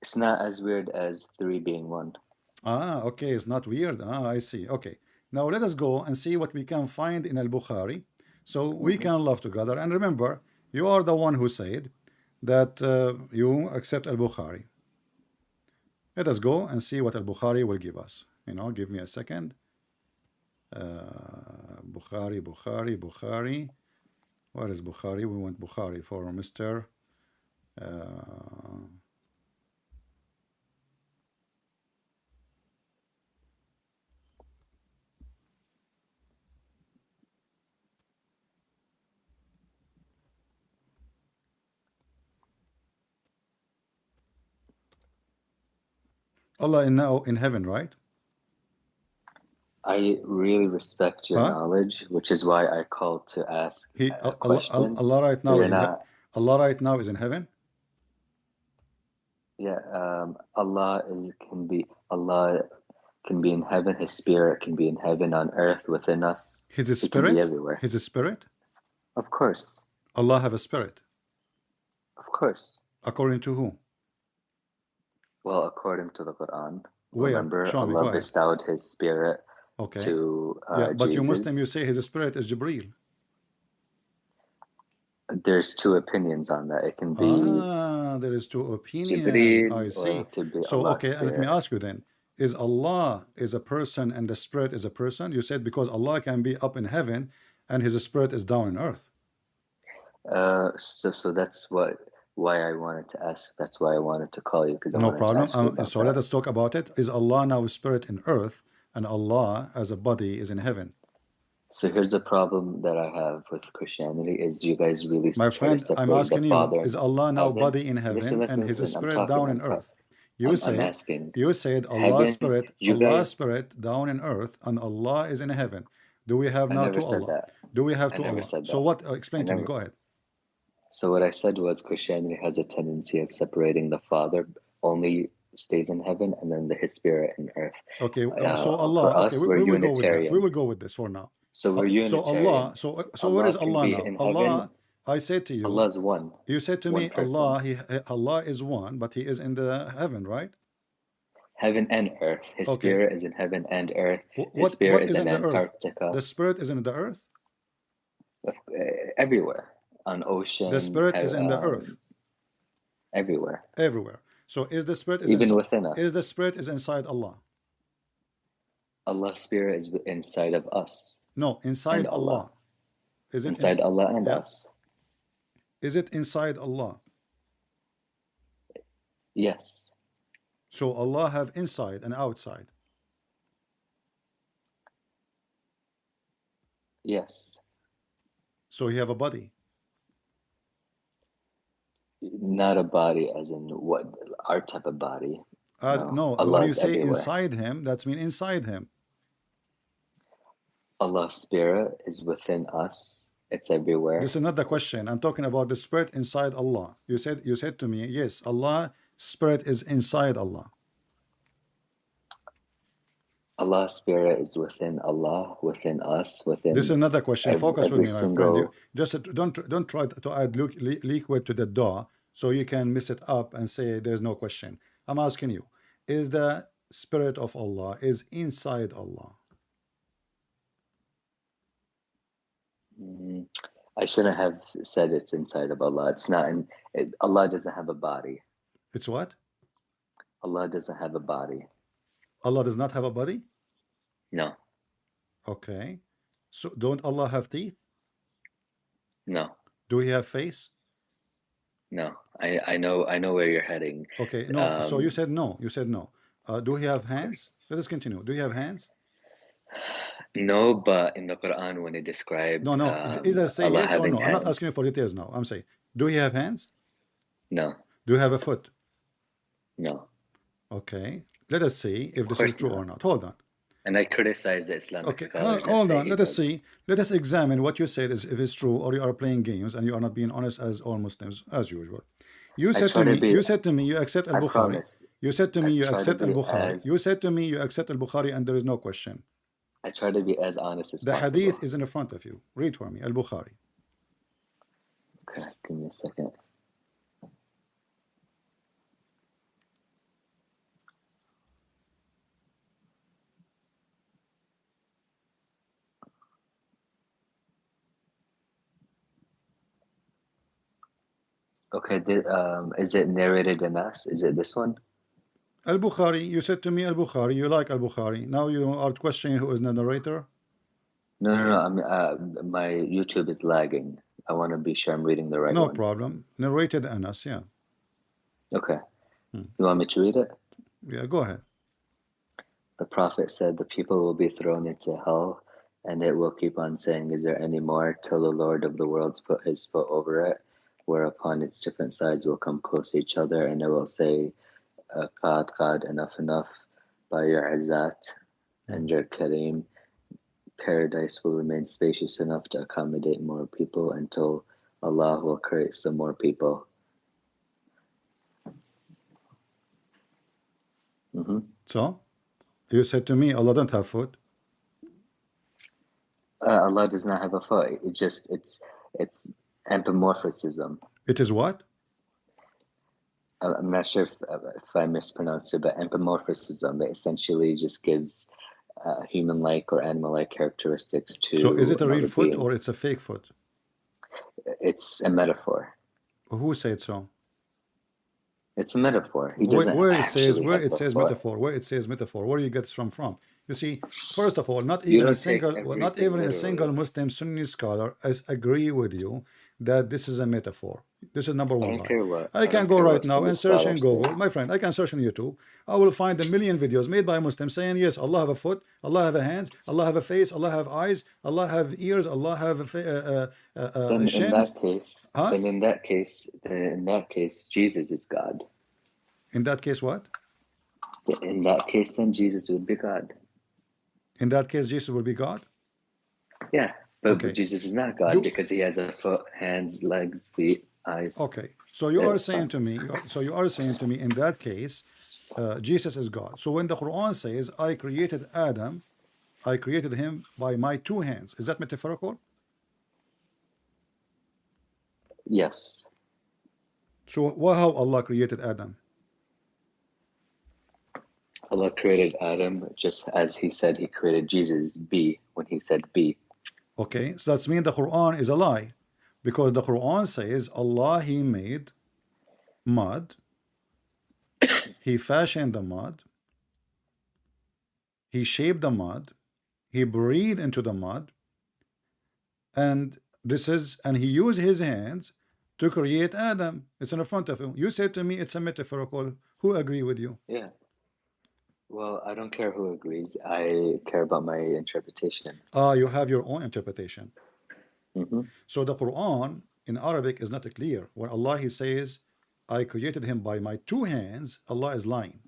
It's not as weird as three being one. Ah, okay, it's not weird. Ah, I see. Okay. Now let us go and see what we can find in Al-Bukhari. So we can love together. And remember, you are the one who said that you accept Al-Bukhari. Let us go and see what Al-Bukhari will give us. Give me a second. Bukhari. Where is Bukhari? We want Bukhari for Mr. Allah is now in heaven, right? I really respect your knowledge, which is why I called to ask questions. Allah right now is Allah right now is in heaven. Yeah, Allah can be in heaven. His spirit can be in heaven, on earth, within us. His spirit can be everywhere. His spirit. Of course. Allah have a spirit. Of course. According to who? Well, according to the Quran. Where? Remember, Show me, Allah bestowed His spirit to but Jesus. you Muslim, you say His spirit is Jibreel. There's two opinions on that. It can be there is two opinions. Jibreel, I see. or it could be So Allah's okay, spirit. and let me ask you then: is Allah is a person and the spirit is a person? You said because Allah can be up in heaven and His spirit is down on earth. So that's why I wanted to ask. That's why I wanted to call you, because no problem. So let us talk about it. Is Allah now a spirit in earth and Allah as a body is in heaven? So here's a problem that I have with Christianity is you guys really my friend, I'm asking you, is Allah now body in heaven and His spirit down in earth? You said Allah's spirit down in earth and Allah is in heaven. Do we have now to Allah? Do we have to Allah? So what? Explain to me. Go ahead. So what I said was Christianity has a tendency of separating the Father only stays in heaven and then His spirit in earth. Okay, so Allah. For us, we're Unitarian. We will go with this for now. So we're Unitarian. So Allah. So where is Allah now? Allah. I said to you, Allah is one. You said to me, Allah is one, but He is in the heaven, right? Heaven and earth. His spirit is in heaven and earth. His spirit is in Antarctica. The spirit is in the earth? Everywhere. On ocean. The spirit is in the earth. Everywhere. Everywhere. So is the spirit even within us? Is the spirit is inside Allah? Allah's spirit is inside of us. No, inside Allah. Is it inside Allah and us? Is it inside Allah? Yes. So Allah have inside and outside. Yes. So He have a body. Not a body as in what our type of body. No, when you say everywhere. Inside Him, that's mean inside Him. Allah's spirit is within us. It's everywhere. This is not the question. I'm talking about the spirit inside Allah. You said to me, yes, Allah spirit is inside Allah. Allah's spirit is within Allah, within us, within. This is another question. Focus with me, my friend. You just don't try to add liquid to the Dawah so you can mess it up and say there's no question. I'm asking you: is the spirit of Allah is inside Allah? I shouldn't have said it's inside of Allah. It's not. Allah doesn't have a body. It's what? Allah doesn't have a body. Allah does not have a body? No. Okay. So don't Allah have teeth? No. Do He have face? No. I know where you're heading. Okay. No. So you said no. You said no. Do He have hands? Let us continue. Do you have hands? No, but in the Quran when it described no. Either say Allah yes or no. hands. I'm not asking you for details now. I'm saying, do He have hands? No. Do you have a foot? No. Okay. Let us see if this is true or not. Hold on. And I criticize the Islamic scholars. Hold on. Let us see. Let us examine what you said is if it's true or you are playing games and you are not being honest as all Muslims as usual. You said to me you accept Al-Bukhari. You said to me you accept Al-Bukhari. You said to me you accept Al-Bukhari and there is no question. I try to be as honest as possible. The hadith is in front of you. Read for me. Al-Bukhari. Okay, give me a second. Okay, is it narrated in us? Is it this one? Al-Bukhari, you said to me Al-Bukhari, you like Al-Bukhari. Now you are questioning who is the narrator? No, no, no. My YouTube is lagging. I want to be sure I'm reading the right No one. problem. Narrated Anas, yeah. Okay. You want me to read it? Yeah, go ahead. The Prophet said, the people will be thrown into hell, and it will keep on saying, is there any more, till the Lord of the worlds put his foot over it, whereupon its different sides will come close to each other, and it will say, Qad, enough, enough, by your Izzat and your Kareem. Paradise will remain spacious enough to accommodate more people until Allah will create some more people. So, you said to me, Allah don't have foot. Allah does not have a foot. It's anthropomorphism. It is what? I'm not sure if I mispronounced it, but anthropomorphism, it essentially just gives human-like or animal-like characteristics to. So is it a real foot being. or it's a fake foot? It's a metaphor. Who said so? It's a metaphor. He doesn't where it actually says where have it the says foot. metaphor, where it says metaphor, where do you get this from? You see, first of all, not even a single Muslim Sunni scholar agree with you that this is a metaphor. This is number one lie. I can go right now and search in Google, my friend. I can search on YouTube. I will find a million videos made by Muslims saying, yes, Allah have a foot, Allah have a hands, Allah have a face, Allah have eyes, Allah have ears, Allah have a shin. In that case, Jesus is God. In that case, what? In that case, then Jesus would be God. In that case, Jesus will be God? Yeah, but Jesus is not God because he has a foot, hands, legs, feet, eyes. Okay, so you are saying to me, in that case, Jesus is God. So when the Quran says, I created Adam, I created him by my two hands, is that metaphorical? Yes. So how Allah created Adam? Allah created Adam just as he said he created Jesus, be, when he said be. Okay, so that's mean the Quran is a lie, because the Quran says Allah, he made mud, he fashioned the mud, he shaped the mud, he breathed into the mud, and he used his hands to create Adam. It's in front of him. You said to me it's a metaphorical. Who agree with you? Yeah. Well, I don't care who agrees. I care about my interpretation. You have your own interpretation. So the Quran in Arabic is not clear. When Allah, he says, I created him by my two hands, Allah is lying.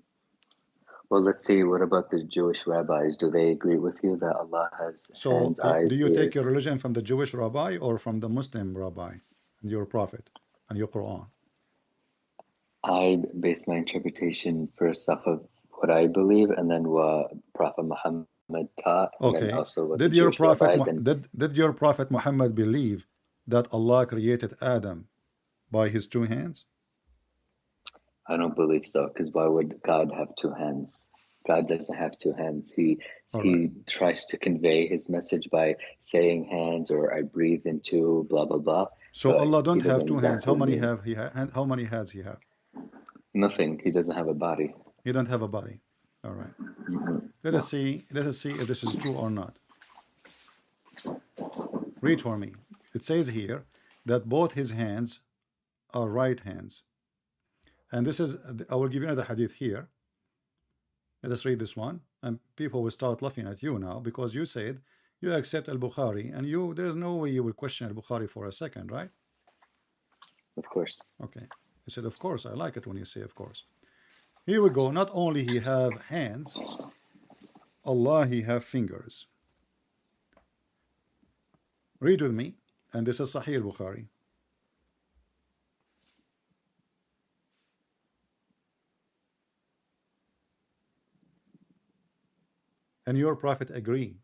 Well, let's see. What about the Jewish rabbis? Do they agree with you that Allah has hands, eyes, do you ears? take your religion from the Jewish rabbi or from the Muslim rabbi and your prophet and your Quran? I base my interpretation first off of what I believe, and then what Prophet Muhammad taught. Okay. And then also what Did your prophet Muhammad believe that Allah created Adam by his two hands? I don't believe so, because why would God have two hands? God doesn't have two hands. He tries to convey his message by saying hands, or I breathe into blah blah blah. So Allah don't have two hands. How many how many hands he have? Nothing. He doesn't have a body. He don't have a body. All right. Let us see if this is true or not. Read for me. It says here that both his hands are right hands. And this is, I will give you another hadith here. Let us read this one. And people will start laughing at you now, because you said you accept Al-Bukhari, and there's no way you will question Al-Bukhari for a second, right? Of course. Okay. You said, of course. I like it when you say of course. Here we go. Not only he have hands, Allah, he have fingers. Read with me. And this is Sahih al-Bukhari. And your prophet agree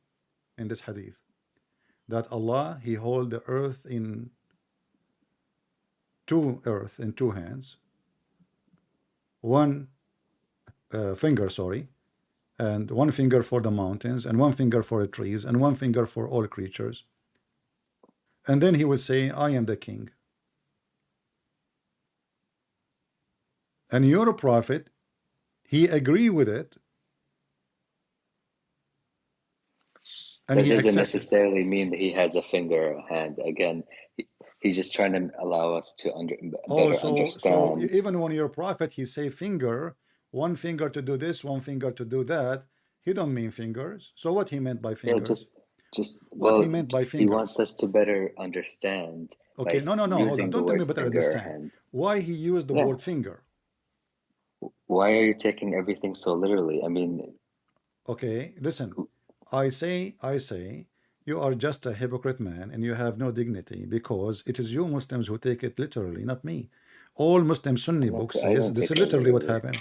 in this hadith that Allah, he hold the earth in two hands, one finger, and one finger for the mountains, and one finger for the trees, and one finger for all creatures. And then he would say, I am the king. And your prophet, he agree with it, and that he doesn't accepted. necessarily mean that he has a finger or a hand. Again, he's just trying to allow us to better understand. So even when your prophet, he say finger, one finger to do this, one finger to do that, he don't mean fingers. So what he meant by fingers? What he meant by fingers? He wants us to better understand. Okay, no, hold on. Don't tell me better understand. Why he used the word finger? Why are you taking everything so literally? I mean, okay, listen. I say, you are just a hypocrite man, and you have no dignity, because it is you Muslims who take it literally, not me. All Muslim Sunni books says this is literally what happened.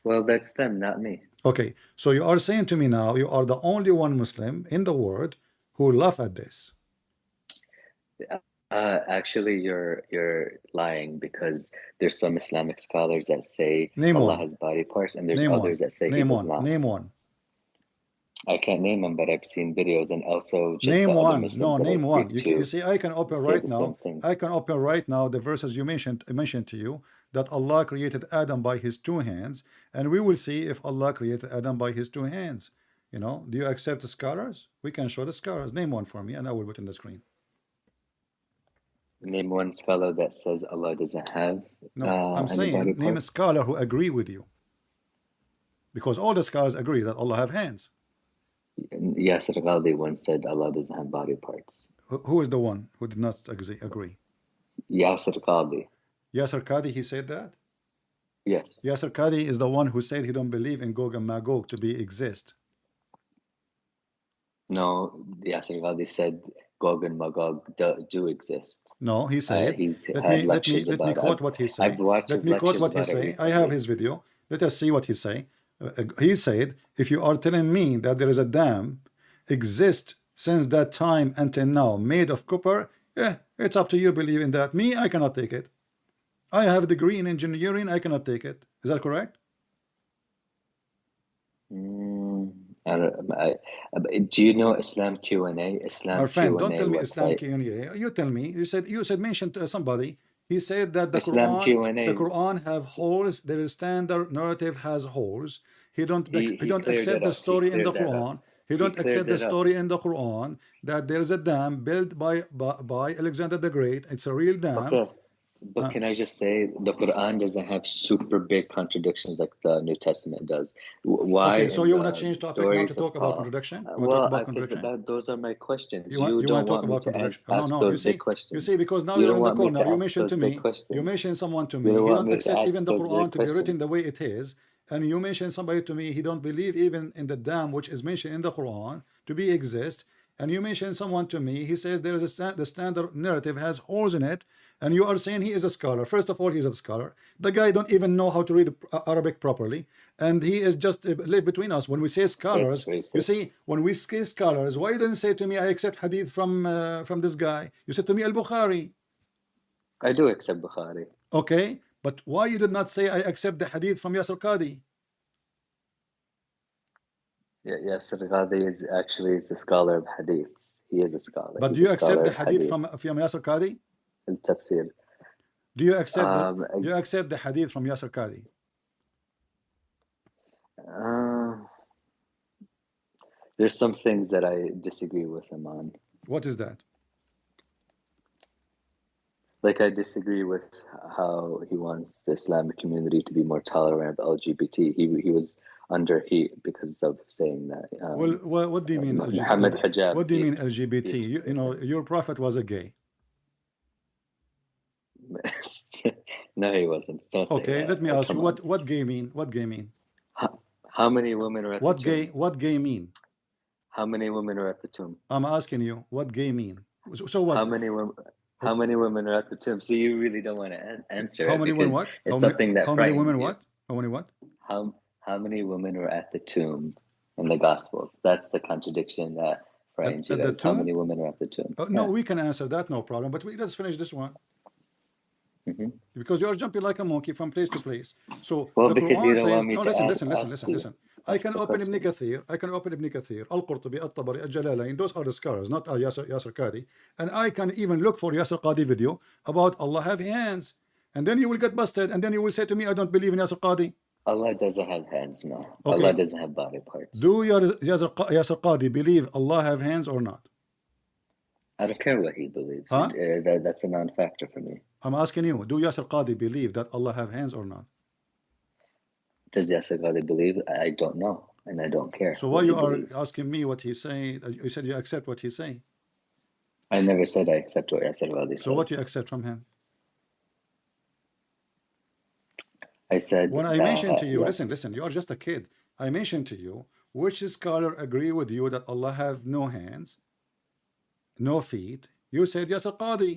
Well, that's them, not me. Okay, so you are saying to me now, you are the only one Muslim in the world who laugh at this. Actually, you're lying, because there's some Islamic scholars that say name Allah one. has body parts, and there's others that say he does not. Name one. I can't name them, but I've seen videos, and also just name the one. other Muslims No, name one. You see, I can open right now. I can open right now the verses you mentioned to you, that Allah created Adam by his two hands, and we will see if Allah created Adam by his two hands. You know, do you accept the scholars? We can show the scholars. Name one for me, and I will put in the screen. Name one scholar that says Allah doesn't have. No, I'm saying name a scholar who agree with you, because all the scholars agree that Allah have hands. Yasir Qadhi once said Allah doesn't have body parts. Who is the one who did not agree? Yasir Qadhi. Yasir Qadhi, he said that? Yes. Yasir Qadhi is the one who said he don't believe in Gog and Magog to be exist. No, Yasir Qadhi said Gog and Magog do exist. No, he said. Let me quote what he said. Let me quote what he said. I have his video. Let us see what he say. He said, if you are telling me that there is a dam exist since that time until now made of copper, it's up to you believe in that. Me, I cannot take it. I have a degree in engineering, I cannot take it. Is that correct? Do you know Islam Q&A? My friend, don't tell me Islam Q&A. You tell me. You said mention to somebody. He said that the Quran have holes. The standard narrative has holes. He don't accept the story in the Quran. He don't accept the story in the Quran that there is a dam built by Alexander the Great. It's a real dam. Okay. But can I just say, the Quran doesn't have super big contradictions like the New Testament does. Why? Okay, so you want to change topic now to talk about contradiction? Those are my questions. You want to talk about contradiction? No, those big questions. You see, because now you're in the corner. You mentioned to me. You mentioned someone to me. He don't accept even the Quran to be written the way it is. And you mentioned somebody to me. He don't believe even in the dam which is mentioned in the Quran to be exist. And you mentioned someone to me, he says there is the standard narrative has holes in it, and you are saying he is a scholar. First of all, he's a scholar. The guy don't even know how to read Arabic properly, and he is just live between us. When we say scholars, you see, when we say scholars, why you didn't say to me, I accept hadith from this guy? You said to me, Al-Bukhari. I do accept Bukhari. Okay, but why you did not say I accept the hadith from Yasir Qadhi? Yasir Qadhi is a scholar of hadiths. He is a scholar. But do you accept the hadith from Yasir Qadhi? Tafsir. Do you accept the hadith from Yasir Qadhi? There's some things that I disagree with him on. What is that? Like, I disagree with how he wants the Islamic community to be more tolerant of LGBT. He was under heat because of saying that. Well, what do you mean LGBT? Muhammad Hijab. What do you mean LGBT? You know, your prophet was a gay. No, he wasn't. Okay, let me ask you, what gay mean? What gay mean? How many women are at the tomb? What gay mean? How many women are at the tomb? I'm asking you, what gay mean? So what? How many women are at the tomb? So you really don't want to answer. How many women what? It's something that frightens you. How many women what? How many what? How many women were at the tomb in the Gospels? That's the contradiction that frightens you guys. How many women are at the tomb? No, we can answer that, no problem. But let's finish this one. Because you are jumping like a monkey from place to place. So the Quran says, no, listen. I can open Ibn Kathir, Al-Qurtubi, Al-Tabari, Al-Jalalain. Those are the scholars, not Yasir Qadhi. And I can even look for Yasir Qadhi video about Allah have hands. and then you will get busted, and then you will say to me, I don't believe in Yasir Qadhi. Allah doesn't have hands, no. Okay. Allah doesn't have body parts. Do Yasir Qadhi believe Allah have hands or not? I don't care what he believes. Huh? That's a non-factor for me. I'm asking you, do Yasir Qadhi believe that Allah have hands or not? Does Yasir Qadhi believe? I don't know, and I don't care. So why you are asking me what he's saying? You said you accept what he's saying. I never said I accept what Yasir Qadhi says. So what you accept from him? I said when I mentioned to you, yes. listen, you are just a kid. I mentioned to you, which scholar agree with you that Allah have no hands, no feet? You said Yasir Qadhi.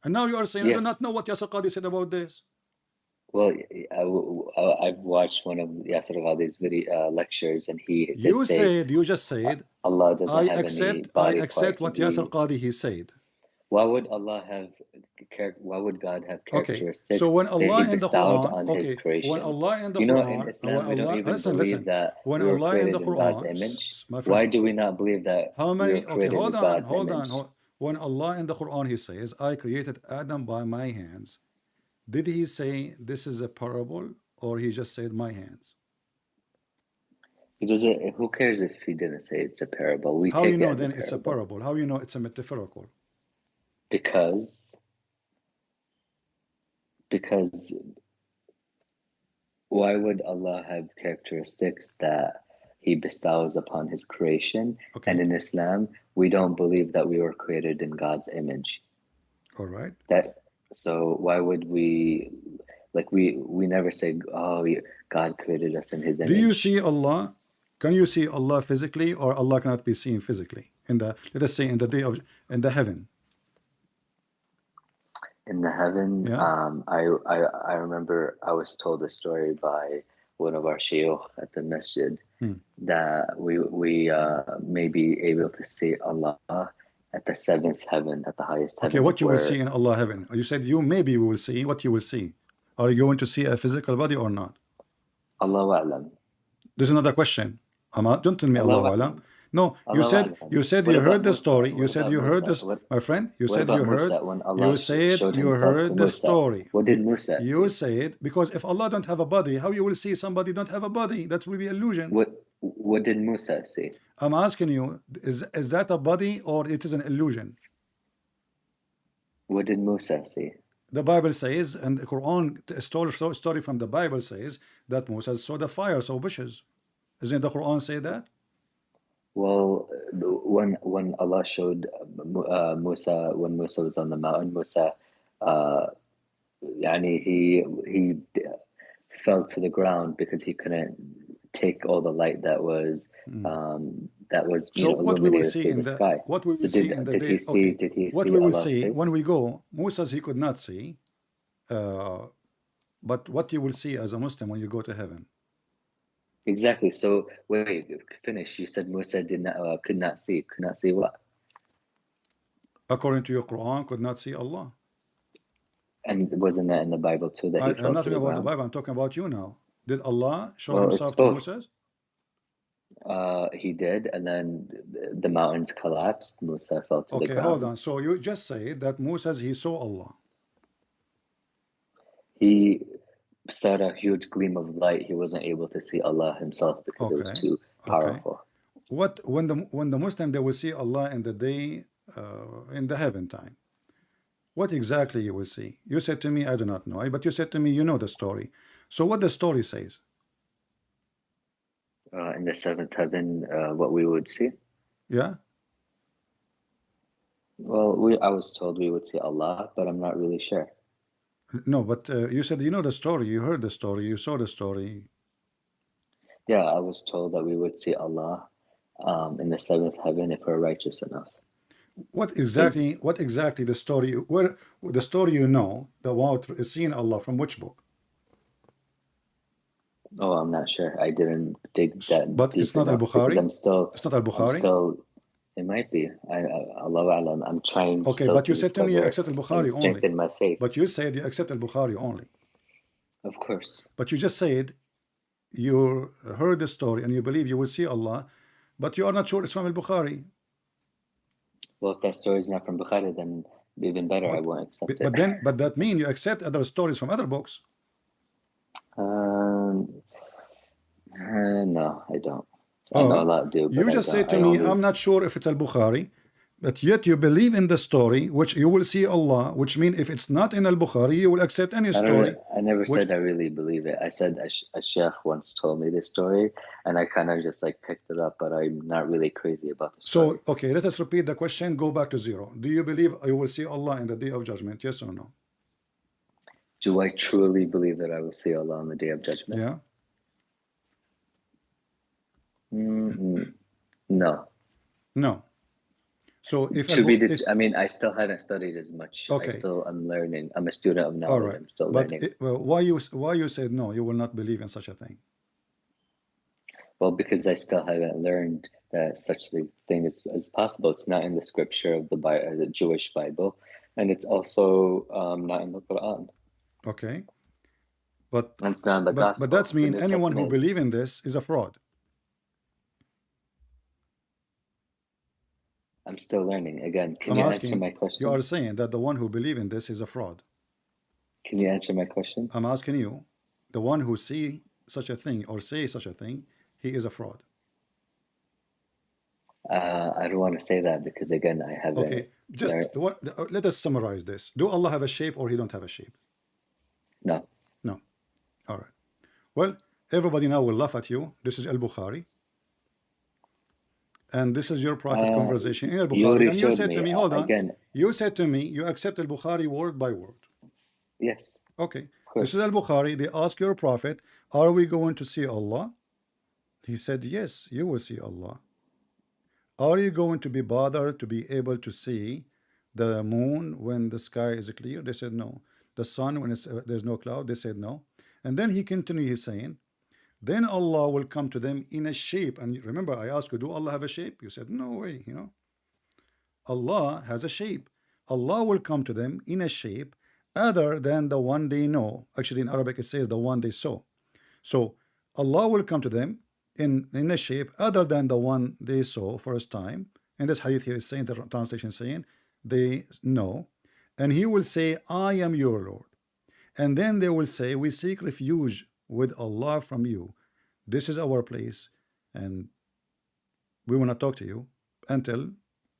And now you are saying, yes. I do not know what Yasir Qadhi said about this. Well, I've watched one of Yasir Qadhi's video lectures, and he did you just said, Allah doesn't have any body I accept what Yasir Qadhi he said. Why would Allah have? Why would God have characteristics? Okay. So when Allah in the Quran, on His creation, when Allah in the Quran, in Islam, we don't even believe that when we were Allah in the created Quran, God's image. Why do we not believe that? How many? We were created hold in on, God's hold image? on. When Allah in the Quran he says, "I created Adam by my hands," did he say this is a parable, or he just said my hands? He doesn't. Who cares if he didn't say it's a parable? We How take you know it as then a it's a parable? How you know it's a metaphorical? Because why would Allah have characteristics that He bestows upon His creation? Okay. And in Islam, we don't believe that we were created in God's image. All right. So why would we, like we never say, oh, God created us in His image. Do you see Allah? Can you see Allah physically, or Allah cannot be seen physically? Let us say in the heaven. In the heaven, yeah. I remember I was told a story by one of our shayukh at the masjid that we may be able to see Allah at the seventh heaven, at the highest heaven. Okay, what you will see in Allah heaven? You said you maybe will see. What you will see? Are you going to see a physical body or not? Allahu a'lam. This is another question. Don't tell me Allahu a'lam. No, you said you heard the story. You said you heard this, my friend. You said you heard. You said you heard the story. What did Musa say? You said, because if Allah don't have a body, how you will see somebody don't have a body? That will be illusion. What did Musa say? I'm asking you, is that a body or it is an illusion? What did Musa say? The Bible says, and the Quran story from the Bible says that Musa saw the fire, saw bushes. Isn't the Quran say that? Well, when Allah showed Musa, when Musa was on the mountain, Musa, he fell to the ground because he couldn't take all the light that was so what we will see in the sky. What we will see in the day? Okay. Did he what see we will Allah's see face? when we go, Musa's he could not see, but what you will see as a Muslim when you go to heaven. Exactly. So wait, finish. You said Musa could not see. Could not see what? According to your Quran, could not see Allah. And wasn't that in the Bible too? That I'm not talking about the Bible. I'm talking about you now. Did Allah show Himself to Musa? He did, and then the mountains collapsed. Musa fell to the ground. Okay, hold on. So you just say that Musa he saw Allah. He saw a huge gleam of light. He wasn't able to see Allah himself because it was too powerful. What when the Muslim they will see Allah in the day in the heaven time? What exactly you will see? You said to me, I do not know, but you said to me, you know the story. So what the story says? In the seventh heaven, what we would see? Yeah. Well, I was told we would see Allah, but I'm not really sure. No, but you said you know the story, you heard the story, you saw the story. Yeah, I was told that we would see Allah in the seventh heaven if we're righteous enough. What exactly the story? Where the story you know about seeing Allah from which book? Oh, I'm not sure. I didn't dig that. But it's not Al-Bukhari. It's not Al-Bukhari. It might be. Allahu A'lam. I'm trying. Okay, but you said to me you accept Al-Bukhari only. Strengthen my faith. But you said you accept Al-Bukhari only. Of course. But you just said you heard the story and you believe you will see Allah, but you are not sure it's from Al-Bukhari. Well, if that story is not from Bukhari, then even better, I won't accept it. But that means you accept other stories from other books. No, I don't. I know a lot do. But you just say to me, I'm not sure if it's Al-Bukhari, but yet you believe in the story, which you will see Allah, which means if it's not in Al-Bukhari, you will accept any story. I never said I really believe it. I said a sheikh once told me this story, and I kind of just like picked it up, but I'm not really crazy about the story. So, okay, let us repeat the question, go back to zero. Do you believe you will see Allah in the Day of Judgment, yes or no? Do I truly believe that I will see Allah on the Day of Judgment? Yeah. No. No. So if I mean, I still haven't studied as much. Okay. I'm learning. I'm a student of knowledge. All right. I'm still learning. Why you said no? You will not believe in such a thing. Well, because I still haven't learned that such a thing is possible. It's not in the scripture of the Jewish Bible, and it's also not in the Quran. Okay. But it's not in the Gospel. But that's mean anyone who believes in this is a fraud. I'm still learning. Again, can you answer my question? You are saying that the one who believes in this is a fraud. Can you answer my question? I'm asking you, the one who see such a thing or say such a thing, he is a fraud. I don't want to say that because again, I haven't. Okay, just let us summarize this. Do Allah have a shape or he don't have a shape? No. No. All right. Well, everybody now will laugh at you. This is Al-Bukhari. And this is your private conversation in Al-Bukhari. And you said to me, hold on. Again. You said to me, you accept Al-Bukhari word by word. Yes. Okay. This is Al-Bukhari. They ask your prophet, are we going to see Allah? He said, yes, you will see Allah. Are you going to be bothered to be able to see the moon when the sky is clear? They said, no. The sun when there's no cloud? They said, no. And then he continued, he's saying, then Allah will come to them in a shape. And remember, I asked you, do Allah have a shape? You said, no way, you know. Allah has a shape. Allah will come to them in a shape other than the one they know. Actually, in Arabic, it says the one they saw. So Allah will come to them in a shape other than the one they saw first time. And this hadith here is saying, the translation is saying, they know. And he will say, I am your Lord. And then they will say, we seek refuge with Allah from you. This is our place, and we want to talk to you until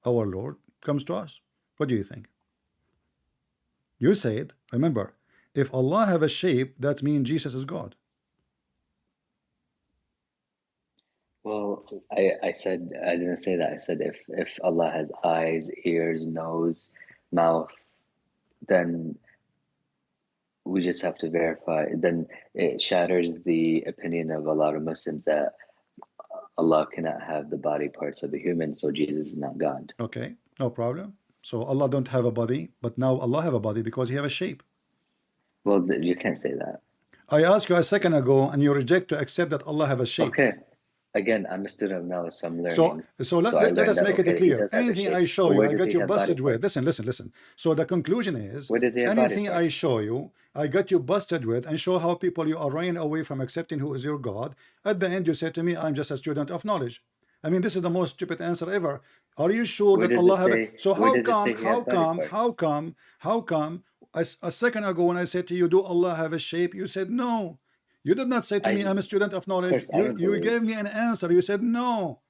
our Lord comes to us. What do you think? You said, remember, if Allah have a shape, that means Jesus is God. Well, I said, I didn't say that. I said if Allah has eyes, ears, nose, mouth, then we just have to verify. Then it shatters the opinion of a lot of Muslims that Allah cannot have the body parts of a human, so Jesus is not God. Okay, no problem. So Allah don't have a body, but now Allah have a body because he have a shape. Well, you can't say that. I asked you a second ago, and you reject to accept that Allah have a shape. Okay. Again, I'm a student of knowledge, so I'm learning. So let us make it clear. Anything I show you, I got you busted with. Listen. So the conclusion is, anything I show you, I got you busted with, and show how people you are running away from accepting who is your God. At the end, you say to me, I'm just a student of knowledge. I mean, this is the most stupid answer ever. Are you sure that Allah have it? So how come a second ago when I said to you, do Allah have a shape? You said no. You did not say to me, I'm a student of knowledge. You gave me an answer. You said no.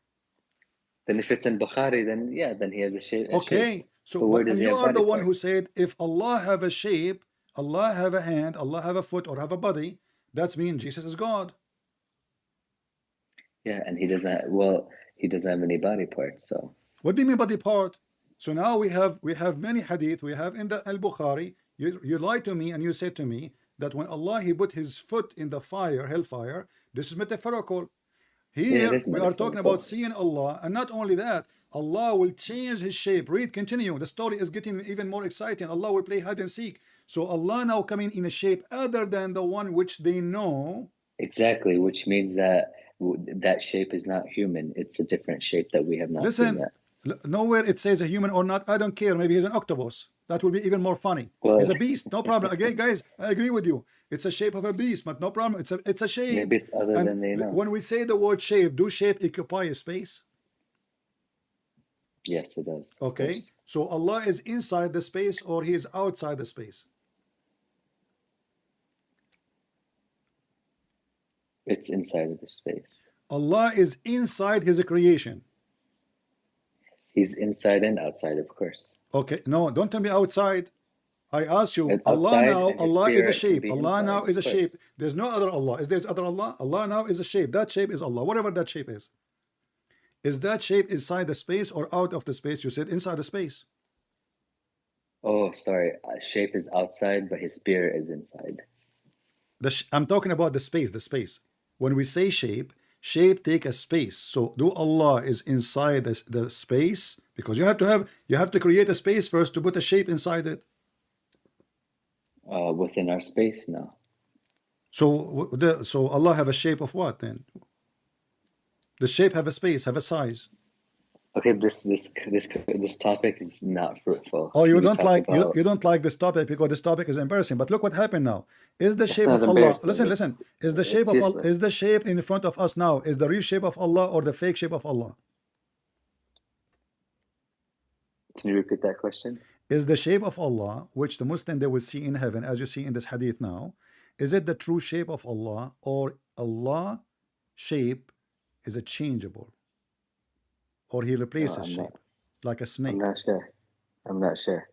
Then if it's in Bukhari, then yeah, then he has a shape. Okay. So and you are the one who said, if Allah have a shape, Allah have a hand, Allah have a foot, or have a body, that's mean Jesus is God. Yeah, and he doesn't have any body parts. So what do you mean body part? So now we have many hadith. We have in the Al-Bukhari. You lied to me and you said to me that when Allah he put his foot in the fire, hellfire, this is metaphorical. Here we are talking about seeing Allah, and not only that, Allah will change his shape. Read, continue. The story is getting even more exciting. Allah will play hide and seek. So Allah now coming in a shape other than the one which they know. Exactly, which means that that shape is not human. It's a different shape that we have not seen yet. Nowhere it says a human or not. I don't care. Maybe he's an octopus. That would be even more funny. Well, he's a beast. No problem. Again, guys, I agree with you. It's a shape of a beast, but no problem. It's a shape. Maybe it's other than they know. When we say the word shape, do shape occupy a space? Yes, it does. Okay, so Allah is inside the space or He is outside the space? It's inside of the space. Allah is inside His creation. He's inside and outside, of course. Okay, no, don't tell me outside. I ask you, Allah now, Allah is a shape. Allah now is a shape. There's no other Allah. Is there other Allah? Allah now is a shape. That shape is Allah, whatever that shape is. Is that shape inside the space or out of the space? You said inside the space. Oh, sorry. Shape is outside, but his spirit is inside. I'm talking about the space, the space. When we say shape, shape take a space. So do Allah is inside the space? Because you have to create a space first to put a shape inside it. Within our space now. So Allah have a shape of what then? The shape have a space, have a size. Okay, this topic is not fruitful. Oh, you don't like this topic because this topic is embarrassing. But look what happened now. Is the shape of Allah? Listen. Is the shape of Allah? Is the shape in front of us now? Is the real shape of Allah or the fake shape of Allah? Can you repeat that question? Is the shape of Allah, which the Muslim they will see in heaven, as you see in this hadith now, is it the true shape of Allah, or Allah shape is a changeable, or He replaces shape like a snake? I'm not sure.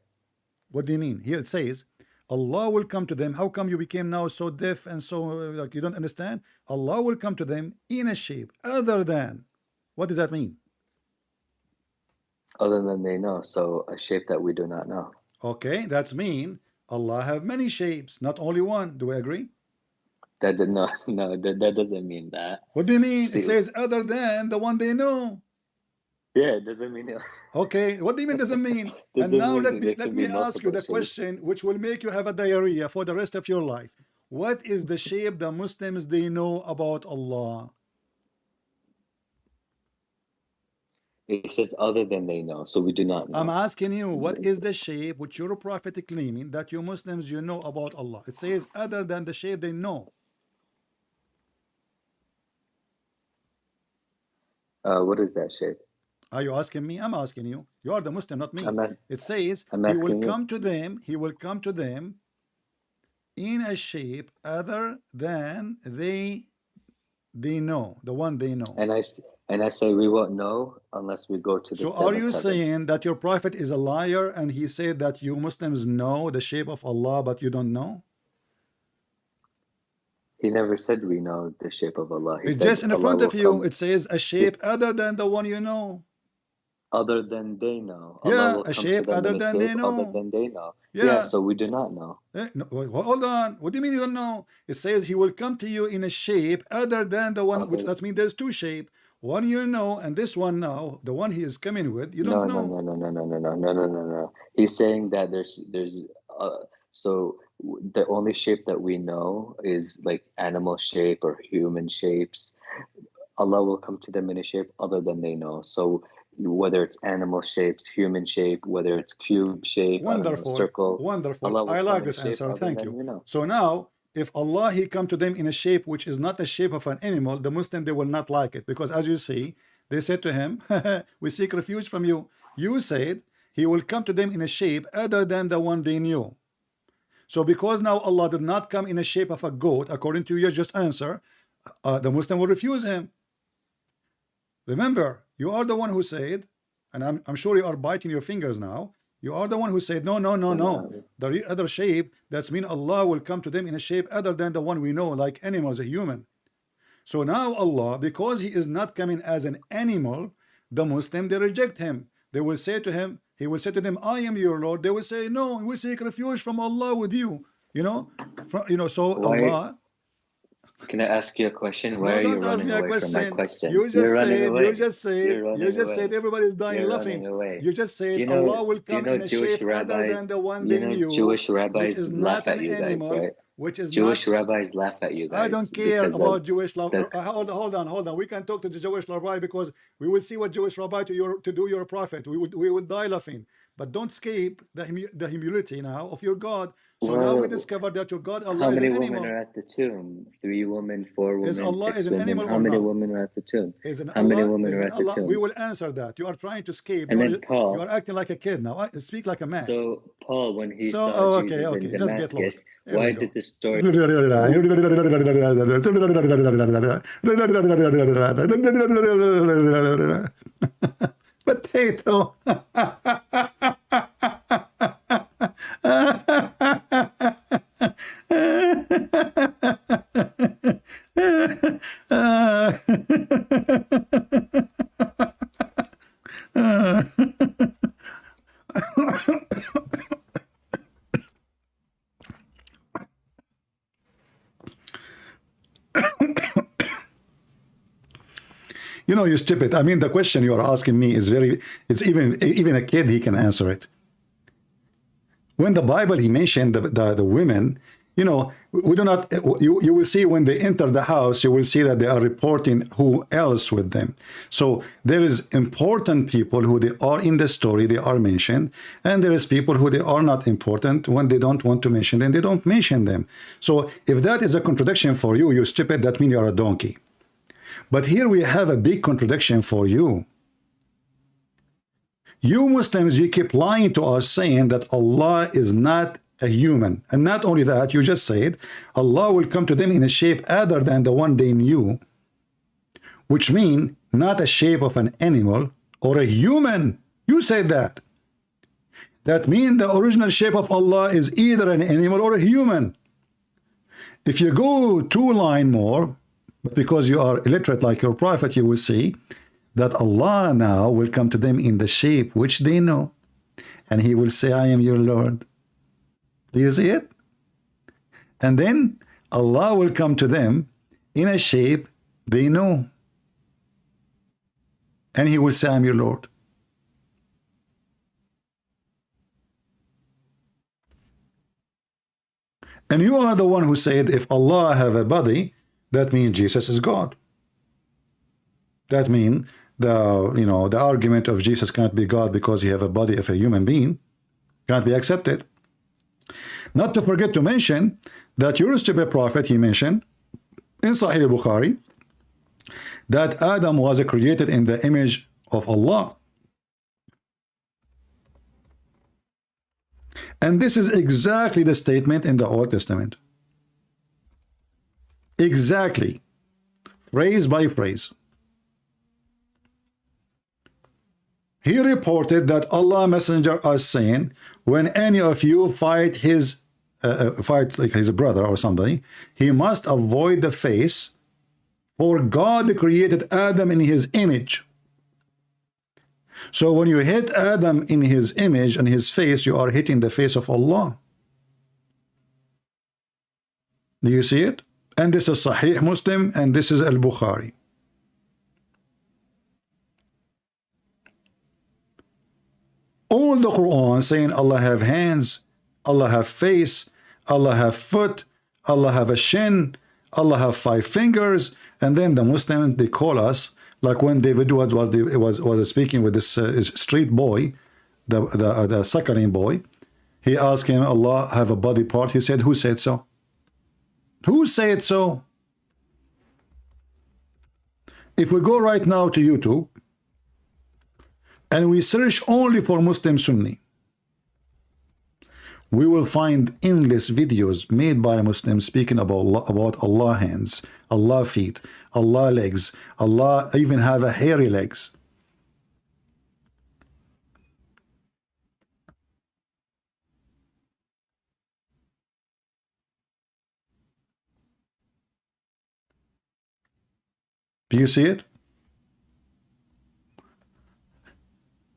What do you mean? Here it says Allah will come to them. How come you became now so deaf and so like you don't understand? Allah will come to them in a shape other than. What does that mean? Other than they know, so a shape that we do not know. Okay, that's mean Allah have many shapes, not only one. Do we agree? That doesn't mean that. What do you mean? It says other than the one they know. Yeah, it doesn't mean it. Okay, what do you mean doesn't mean? And now let me ask you the question which will make you have a diarrhea for the rest of your life. What is the shape the Muslims they know about Allah? It says other than they know, so we do not know. I'm asking you, what is the shape which your prophet claiming that you Muslims you know about Allah? It says other than the shape they know. What is that shape? Are you asking me? I'm asking you. You are the Muslim, not me. It says He will come to them. He will come to them in a shape other than they know, the one they know. And I say we won't know unless we go to the. So are you saying that your prophet is a liar and he said that you Muslims know the shape of Allah but you don't know? He never said we know the shape of Allah. It's just in front of you. It says a shape other than the one you know. Other than they know. Yeah, a shape other than they know. Other than they know. Yeah, so we do not know. No, hold on. What do you mean you don't know? It says He will come to you in a shape other than the one, which that means there's two shapes. One you know, and this one now, the one He is coming with, you don't know. No. He's saying that there's so the only shape that we know is like animal shape or human shapes. Allah will come to them in a shape other than they know. So whether it's animal shapes, human shape, whether it's cube shape, wonderful, circle, wonderful. I like this answer. Thank you. So now, if Allah He come to them in a shape which is not the shape of an animal, the Muslim they will not like it, because as you see, they said to Him, "We seek refuge from you." You said He will come to them in a shape other than the one they knew. So because now Allah did not come in a shape of a goat, according to your just answer, the Muslim will refuse Him. Remember, you are the one who said, and I'm sure you are biting your fingers now. You are the one who said, no. The other shape, that's mean Allah will come to them in a shape other than the one we know, like animals, a human. So now Allah, because He is not coming as an animal, the Muslim, they reject Him. They will say to Him, He will say to them, I am your Lord. They will say, no, we seek refuge from Allah with you. So why, Allah. Can I ask you a question? Why are you running away from my question? You just said everybody's dying laughing. You just said Allah will come in a shape other than the one they knew. Jewish rabbis laugh at you guys, right? Which is Jewish rabbis laugh at you guys. I don't care about Jewish rabbi. Hold on. We can talk to the Jewish rabbi because we will see what Jewish rabbi to do your prophet. We will die laughing. but don't escape the humility now of your God. So now we discover that your God, Allah, is an animal. How many women are at the tomb? 3 women, 4 women, Is Allah 6 is an women. animal How or many not? women are at the tomb? How many women are at the tomb? We will answer that. You are trying to escape. And then Paul, you are acting like a kid now. Speak like a man. So Paul, when he saw Jesus in Damascus, why did the story? Potato. You know, you stupid. I mean, the question you are asking me is even a kid, he can answer it. When the Bible, he mentioned the women, you know, we do not, you will see when they enter the house, you will see that they are reporting who else with them. So there is important people who they are in the story, they are mentioned, and there is people who they are not important. When they don't want to mention them, they don't mention them. So if that is a contradiction for you, you stupid, that means you are a donkey. But here we have a big contradiction for you. You Muslims, you keep lying to us saying that Allah is not a human. And not only that, you just said Allah will come to them in a shape other than the one they knew, which means not a shape of an animal or a human. You said that. That means the original shape of Allah is either an animal or a human. If you go 2 lines more, but because you are illiterate like your prophet, you will see that Allah now will come to them in the shape which they know. And he will say, I am your Lord. Do you see it? And then Allah will come to them in a shape they know. And he will say, I am your Lord. And you are the one who said, if Allah have a body, that means Jesus is God. That means the argument of Jesus cannot be God because he have a body of a human being can't be accepted. Not to forget to mention that your stupid prophet, he mentioned in Sahih Bukhari that Adam was created in the image of Allah. And this is exactly the statement in the Old Testament. Exactly. Phrase by phrase. He reported that Allah Messenger is saying, when any of you fight like his brother or somebody, he must avoid the face, for God created Adam in his image. So when you hit Adam in his image and his face, you are hitting the face of Allah. Do you see it? And this is Sahih Muslim, and this is Al-Bukhari. All the Quran saying Allah have hands, Allah have face, Allah have foot, Allah have a shin, Allah have 5 fingers, and then the Muslims, they call us, like when David was speaking with this street boy, the suckering boy, he asked him, Allah have a body part. He said, who said so? Who said so? If we go right now to YouTube and we search only for Muslim Sunni, we will find endless videos made by Muslims speaking about Allah hands, Allah feet, Allah legs, Allah even have a hairy legs. Do you see it?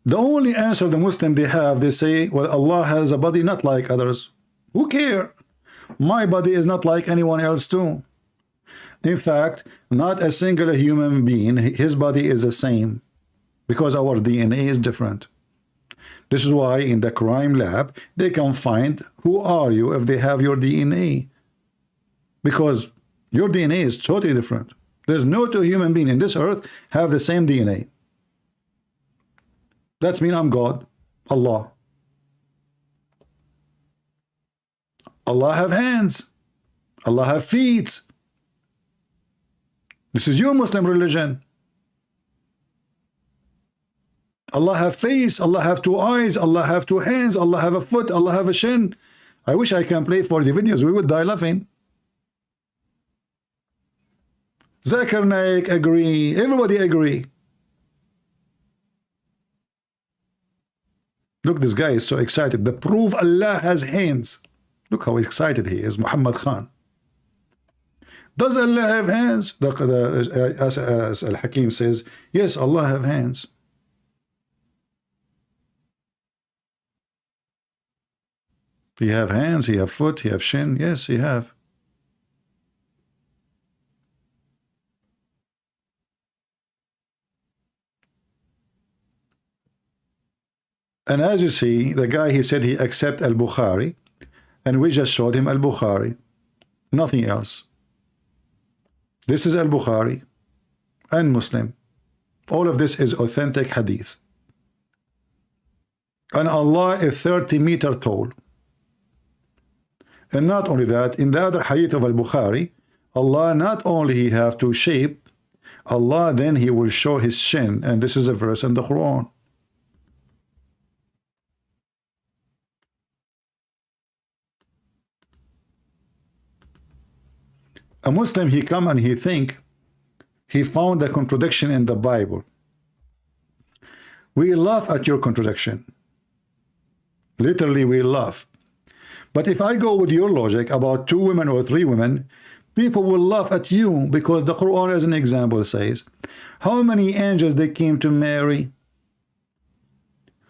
The only answer the Muslim they have, they say, well, Allah has a body not like others. Who care? My body is not like anyone else too. In fact, not a single human being, his body is the same, because our DNA is different. This is why in the crime lab, they can find who are you if they have your DNA. Because your DNA is totally different. There's no 2 human beings in this earth have the same DNA. That's mean I'm God, Allah. Allah have hands. Allah have feet. This is your Muslim religion. Allah have face, Allah have two eyes, Allah have two hands, Allah have a foot, Allah have a shin. I wish I can play for the videos. We would die laughing. Zakir, Naik agree. Everybody agree. Look, this guy is so excited. The proof Allah has hands. Look how excited he is, Muhammad Khan. Does Allah have hands? As Al-Hakim says, yes, Allah have hands. He have hands, he have foot, he have shin. Yes, he have. And as you see, the guy, he said he accept Al-Bukhari, and we just showed him Al-Bukhari, nothing else. This is Al-Bukhari and Muslim. All of this is authentic hadith. And Allah is 30 meters tall. And not only that, in the other hadith of Al-Bukhari, Allah not only he have to shape, Allah then he will show his shin, and this is a verse in the Quran. A Muslim, he come and he think he found a contradiction in the Bible. We laugh at your contradiction. Literally, we laugh. But if I go with your logic about 2 women or 3 women, people will laugh at you, because the Quran, as an example, says, how many angels they came to Mary?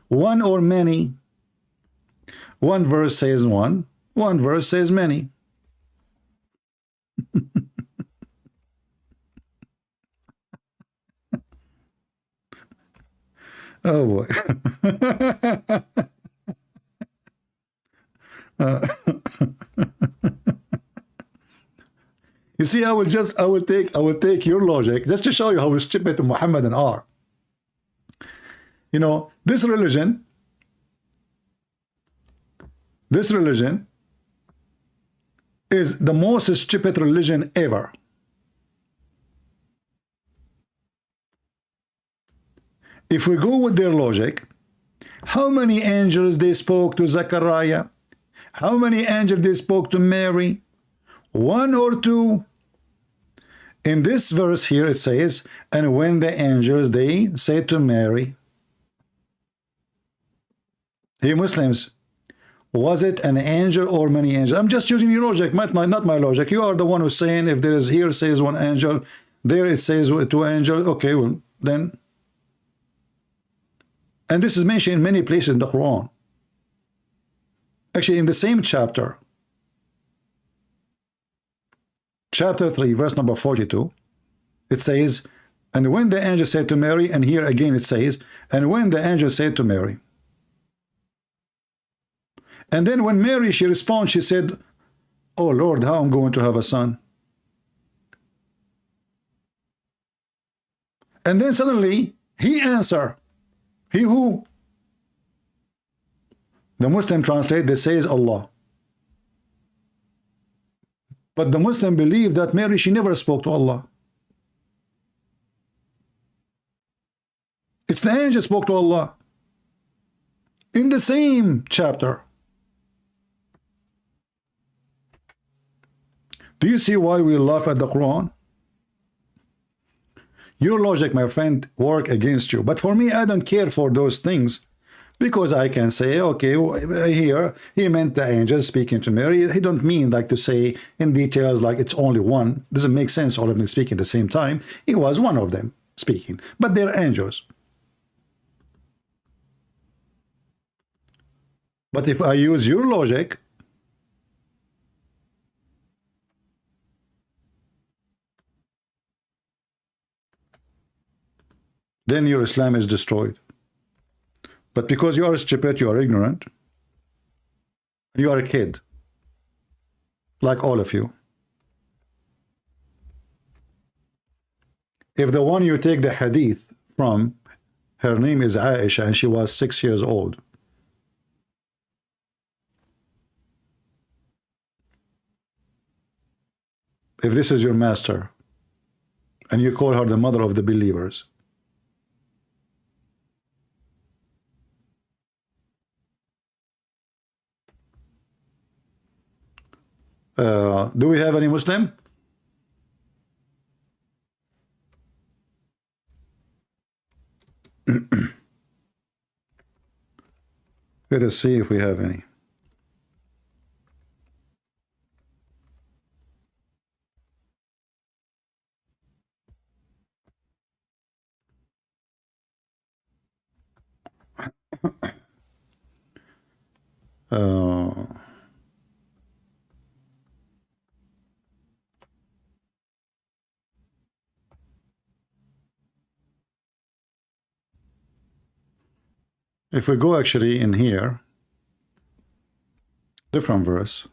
1 or many? One verse says 1, one verse says many. Oh boy. You see, I will take your logic just to show you how stupid Muhammadan are. You know, this religion is the most stupid religion ever. If we go with their logic, how many angels they spoke to Zechariah? How many angels they spoke to Mary? 1 or 2? In this verse here it says, and when the angels they said to Mary. Hey Muslims, was it an angel or many angels? I'm just using your logic, not my logic. You are the one who's saying if there is here says 1 angel, there it says 2 angels. Okay, well then. And this is mentioned in many places in the Quran. Actually, in the same chapter, chapter 3, verse number 42, it says, and when the angel said to Mary, and here again it says, and when the angel said to Mary. And then when Mary, she responds, she said, oh Lord, how I'm going to have a son? And then suddenly, he answered. He who? The Muslim translate, they says Allah. But the Muslim believe that Mary, she never spoke to Allah. It's the angel spoke to Allah. In the same chapter. Do you see why we laugh at the Quran? Your logic, my friend, work against you. But for me, I don't care for those things, because I can say, okay, here he meant the angel speaking to Mary. He don't mean like to say in details like it's only 1. Doesn't make sense all of them speaking at the same time. It was 1 of them speaking, but they're angels. But if I use your logic, then your Islam is destroyed. But because you are stupid, you are ignorant, you are a kid, like all of you. If the one you take the hadith from, her name is Aisha, and she was 6 years old. if this is your master and you call her the mother of the believers? Do we have any Muslim? Let us see if we have any. If we go actually in here, different verse.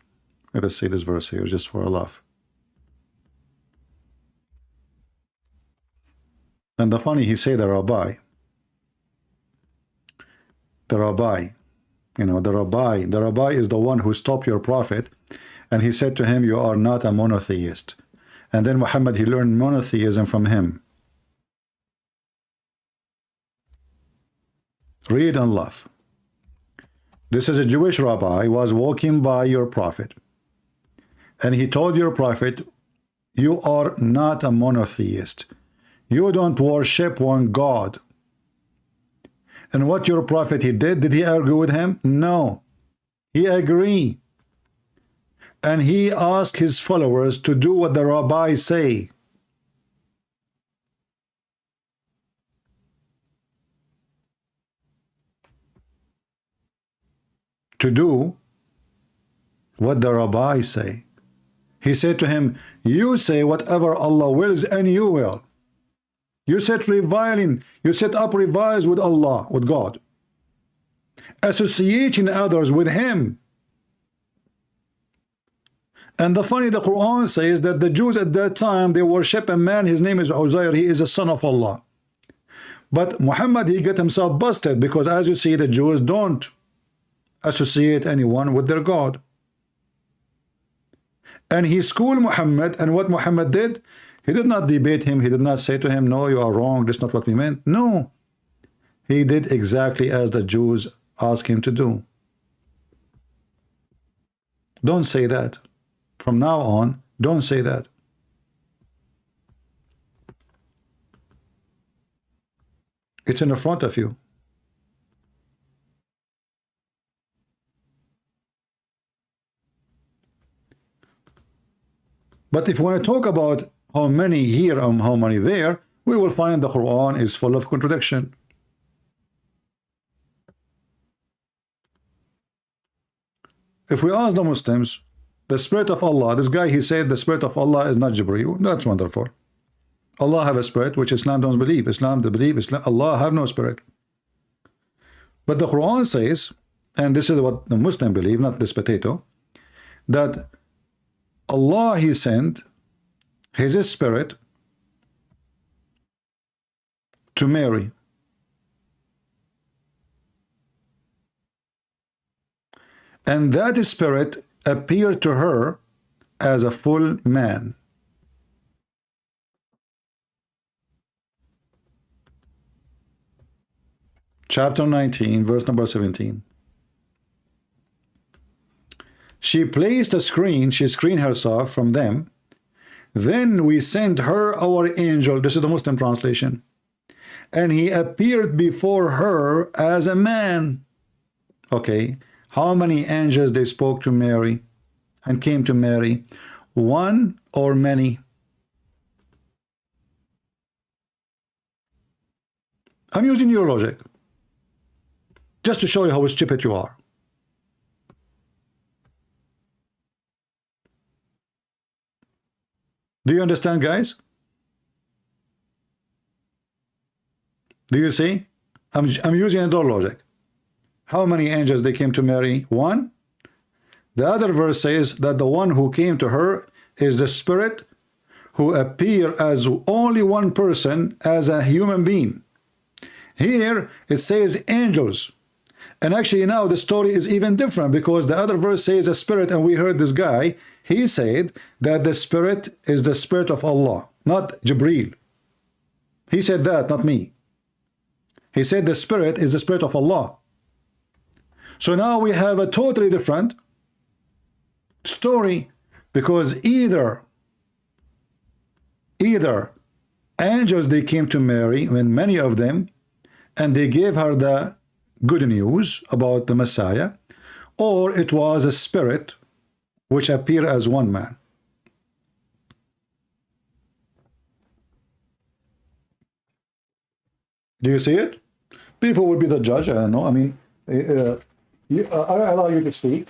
Let us see this verse here just for a laugh. And the funny, he said the rabbi. The rabbi, you know, the rabbi is the one who stopped your prophet, and he said to him, you are not a monotheist. And then Muhammad, he learned monotheism from him. Read and laugh. This is a Jewish rabbi was walking by your prophet, and he told your prophet, you are not a monotheist. You don't worship one God. And what your prophet he did he argue with him? No. He agreed. And he asked his followers to do what the rabbi say. To do what the rabbi say. He said to him, you say whatever Allah wills and you will. You set reviling, you set up revise with Allah, with God. Associating others with him. And the funny, the Quran says that the Jews at that time, they worship a man, his name is Uzayr, he is a son of Allah. But Muhammad, he got himself busted, because as you see, the Jews don't associate anyone with their God. And he schooled Muhammad, and what Muhammad did, he did not debate him, he did not say to him, no, you are wrong, that's not what we meant. No. He did exactly as the Jews asked him to do. Don't say that. From now on, don't say that. It's in the front of you. But if we want to talk about how many here and how many there, we will find the Quran is full of contradiction. If we ask the Muslims, the spirit of Allah, this guy, he said the spirit of Allah is not Jibreel. That's wonderful. Allah have a spirit, which Islam don't believe. Islam, they believe Islam, Allah have no spirit. But the Quran says, and this is what the Muslim believe, not this potato, that Allah, he sent his spirit to Mary. And that spirit appeared to her as a full man. Chapter 19, verse number 17. She placed a screen, she screened herself from them. Then we sent her our angel. This is the Muslim translation. And he appeared before her as a man. Okay. How many angels they spoke to Mary and came to Mary? One or many? I'm using your logic just to show you how stupid you are. Do you understand, guys? Do you see? I'm using your logic. How many angels they came to Mary? One. The other verse says that the one who came to her is the spirit who appear as only one person, as a human being. Here it says angels. And actually now the story is even different, because the other verse says a spirit, and we heard this guy, he said that the spirit is the spirit of Allah, not Jibreel. He said that, not me. He said the spirit is the spirit of Allah. So now we have a totally different story, because either angels, they came to Mary, when many of them, and they gave her the good news about the Messiah, or it was a spirit which appeared as one man. Do you see it? People will be the judge. I don't know. I mean, I allow you to speak,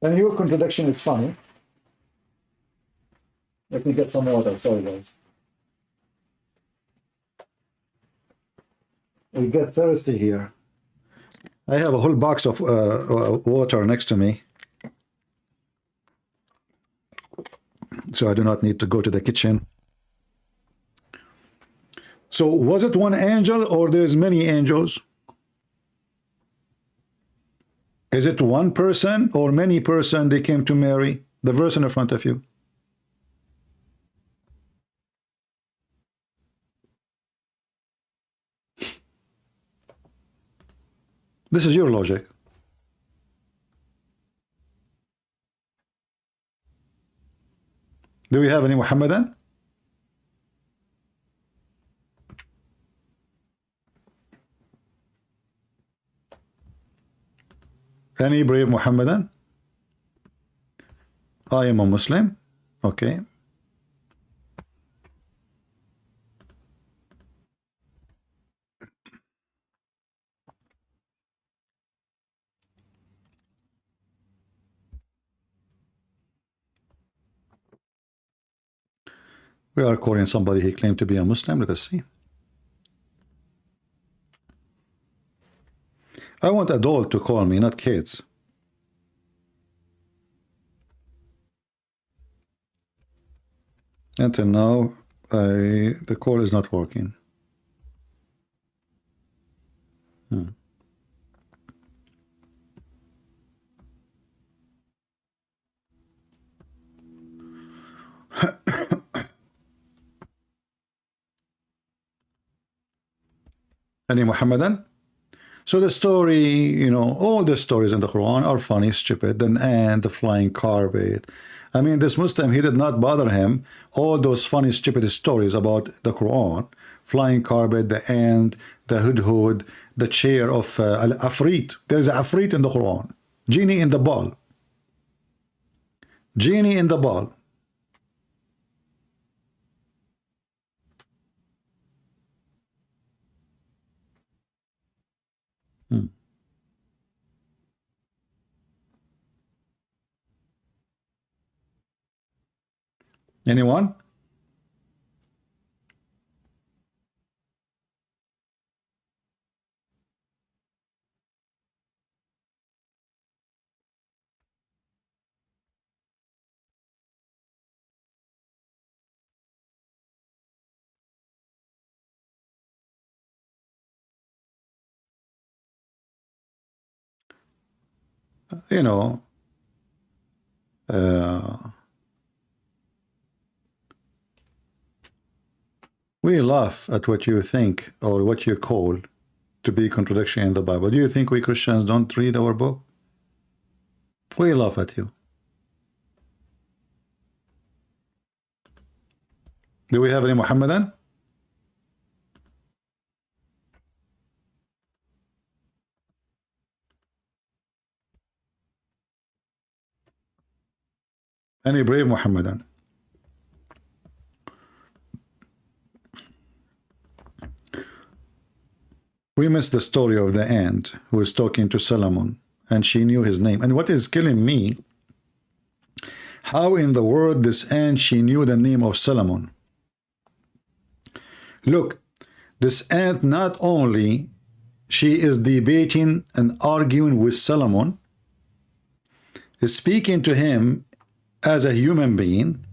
and your contradiction is funny. Let me get some water. Sorry, guys. We get thirsty here. I have a whole box of water next to me, so I do not need to go to the kitchen. So was it one angel, or there's many angels? Is it one person or many person they came to Mary? The verse in front of you. This is your logic. Do we have any Muhammadan? Any brave Muhammadan? I am a Muslim. Okay. We are calling somebody he claimed to be a Muslim. Let us see. I want adult to call me, not kids. Until now, the call is not working. Any Muhammadan? So the story, you know, all the stories in the Quran are funny, stupid, an ant, the flying carpet. I mean, this Muslim, he did not bother him all those funny, stupid stories about the Quran. Flying carpet, the ant, the hudhud, the chair of al-afrit. There is an afrit in the Quran. Genie in the ball. Genie in the ball. Anyone? You know, we laugh at what you think or what you call to be contradiction in the Bible. Do you think we Christians don't read our book? We laugh at you. Do we have any Muhammadan? Any brave Muhammadan? We missed the story of the ant who was talking to Solomon, and she knew his name. And what is killing me, how in the world this ant, she knew the name of Solomon? Look, this ant, not only she is debating and arguing with Solomon, is speaking to him as a human being.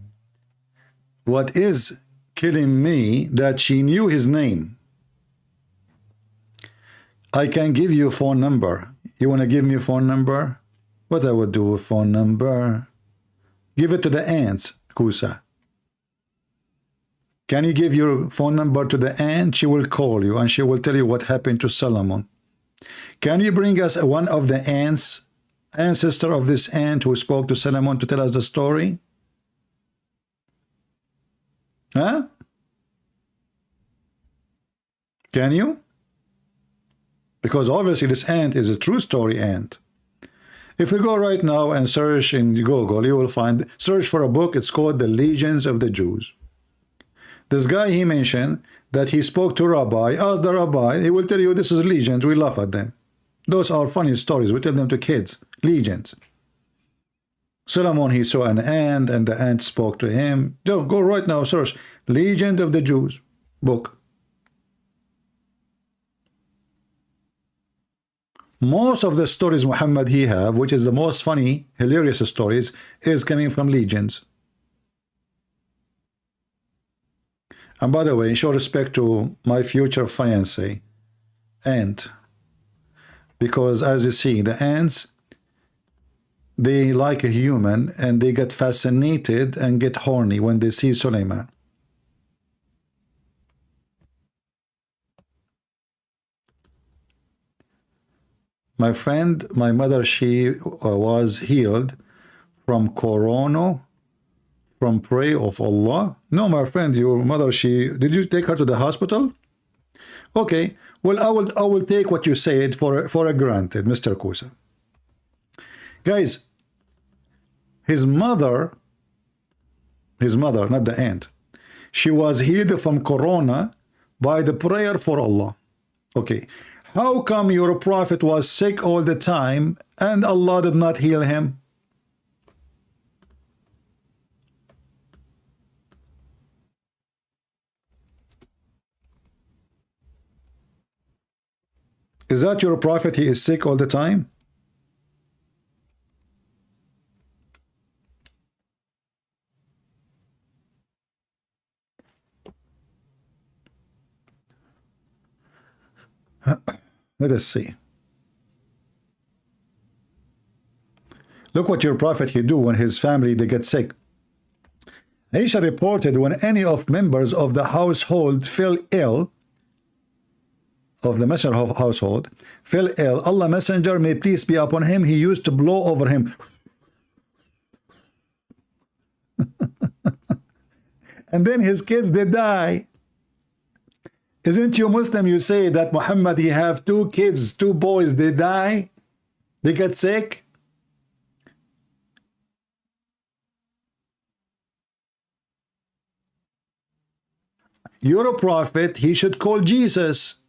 What is killing me, that she knew his name. I can give you a phone number. You want to give me a phone number? What I would do with phone number? Give it to the ants, Kusa. Can you give your phone number to the ant? She will call you and she will tell you what happened to Solomon. Can you bring us one of the ants, ancestor of this ant who spoke to Solomon to tell us the story? Huh? Can you? Because obviously this ant is a true story ant. If we go right now and search in Google, you will find, search for a book, it's called The Legions of the Jews. This guy, he mentioned that he spoke to Rabbi, asked the Rabbi, he will tell you this is legends, we laugh at them. Those are funny stories, we tell them to kids, legends. Solomon, he saw an ant and the ant spoke to him. Go right now, search Legend of the Jews book. Most of the stories Muhammad he have, which is the most funny, hilarious stories, is coming from legends. And by the way, show respect to my future fiance, ant. Because as you see, the ants, they like a human and they get fascinated and get horny when they see Suleiman. My friend, my mother, she was healed from corona, from prayer of Allah. No, my friend, your mother, did you take her to the hospital? Okay, well, I will take what you said for a granted, Mr. Kusa. Guys, his mother, not the ant, she was healed from corona by the prayer for Allah. Okay. How come your prophet was sick all the time and Allah did not heal him? Is that your prophet? He is sick all the time? Let us see. Look what your prophet he do when his family they get sick. Aisha reported when any of members of the household fell ill, of the messenger of household fell ill, Allah messenger may peace be upon him, he used to blow over him. And then his kids they die. Isn't you Muslim? You say that Muhammad he have 2 kids, 2 boys, they die, they get sick. You're a prophet, he should call Jesus.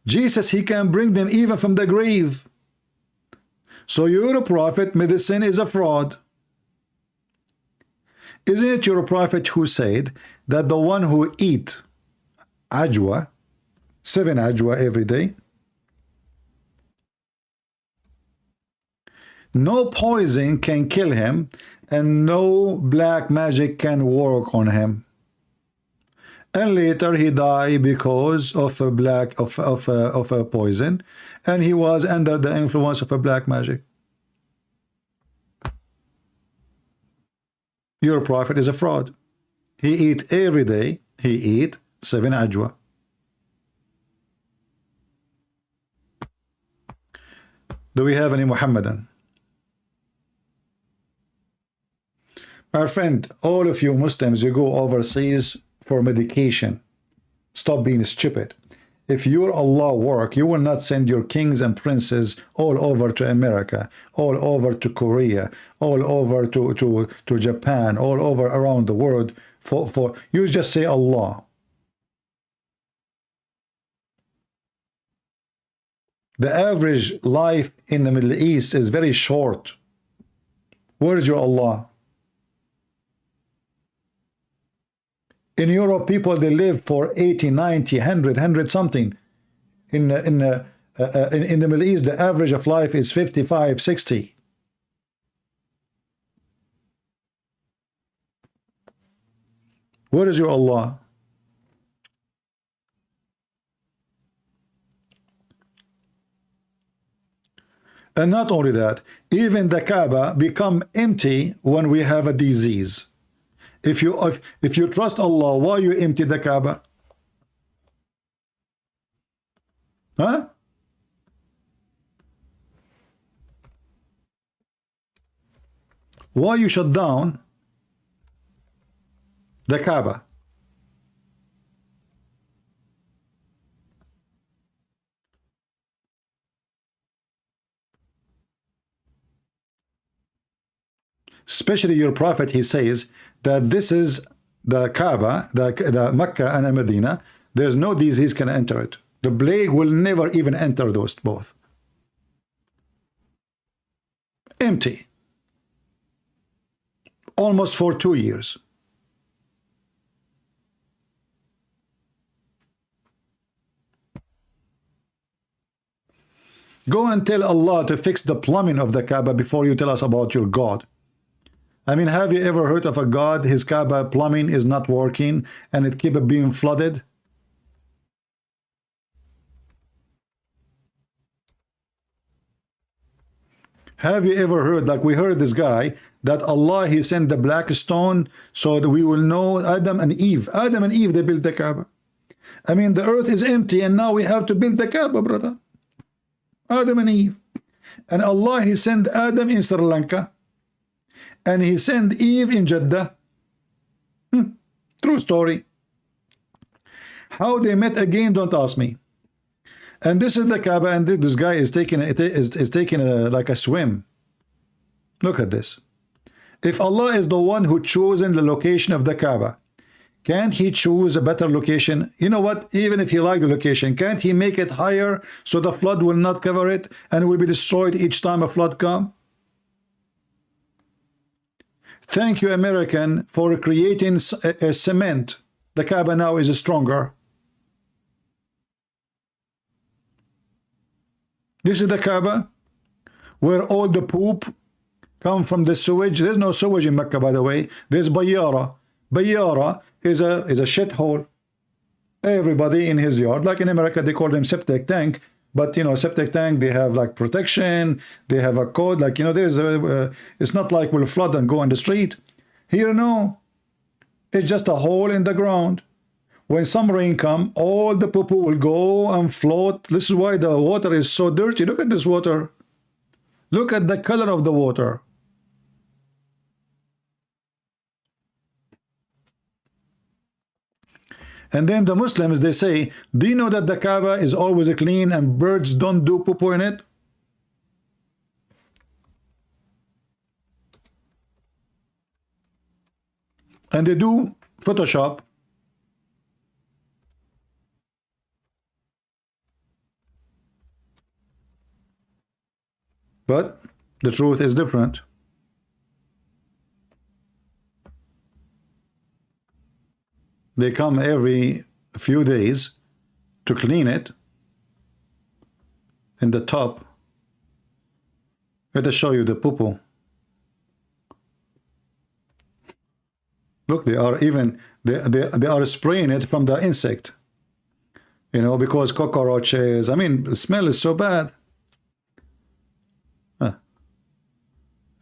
Jesus, he can bring them even from the grave. So you're a prophet, medicine is a fraud. Isn't it your prophet who said that the one who eat ajwa, 7 ajwa every day, no poison can kill him and no black magic can work on him? And later he died because of a poison, and he was under the influence of a black magic. Your prophet is a fraud. He eat every day, he eat 7 ajwa. Do we have any Muhammadan? My friend, all of you Muslims, you go overseas for medication. Stop being stupid. If your Allah work, you will not send your kings and princes all over to America, all over to Korea, all over to Japan, all over around the world. For you just say Allah. The average life in the Middle East is very short. Where is your Allah? In Europe, people they live for 80, 90, 100 something. In the Middle East, the average of life is 55, 60. Where is your Allah? And not only that, even the Kaaba become empty when we have a disease. If you trust Allah, why you empty the Kaaba? Huh? Why you shut down the Kaaba? Especially your prophet, he says that this is the Kaaba, the Mecca and Medina. There's no disease can enter it. The plague will never even enter those both. Empty. Almost for 2 years. Go and tell Allah to fix the plumbing of the Kaaba before you tell us about your God. I mean, have you ever heard of a God, his Kaaba plumbing is not working and it keeps being flooded? Have you ever heard, like we heard this guy, that Allah, he sent the black stone so that we will know Adam and Eve. Adam and Eve, they built the Kaaba. I mean, the earth is empty and now we have to build the Kaaba, brother. Adam and Eve. And Allah, he sent Adam in Sri Lanka. And he sent Eve in Jeddah. True story. How they met again, don't ask me. And this is the Kaaba, and this guy is taking like a swim. Look at this. If Allah is the one who chosen the location of the Kaaba, can't he choose a better location? You know what? Even if he liked the location, can't he make it higher so the flood will not cover it and will be destroyed each time a flood comes? Thank you, American, for creating a cement. The Kaaba now is stronger. This is the Kaaba, where all the poop come from the sewage. There's no sewage in Mecca, by the way. There's Bayyara. Bayyara is a shithole. Everybody in his yard, like in America, they call them septic tank. But you know, septic tank, they have like protection, they have a code, like, you know, there's it's not like we'll flood and go on the street. Here, no, it's just a hole in the ground. When some rain come, all the poo-poo will go and float. This is why the water is so dirty. Look at this water. Look at the color of the water. And then the Muslims, they say, do you know that the Kaaba is always clean and birds don't do poo-poo in it? And they do Photoshop. But the truth is different. They come every few days to clean it in the top. Let us show you the poo-poo. Look, they are spraying it from the insect. You know, because cockroaches, I mean, the smell is so bad.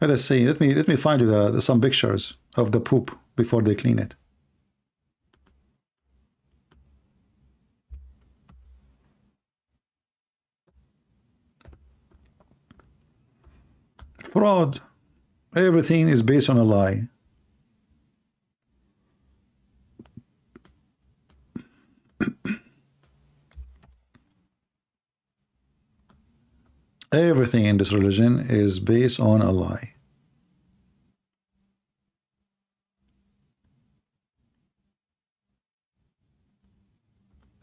Let us see. Let me find you some pictures of the poop before they clean it. Fraud. Everything is based on a lie. Everything in this religion is based on a lie.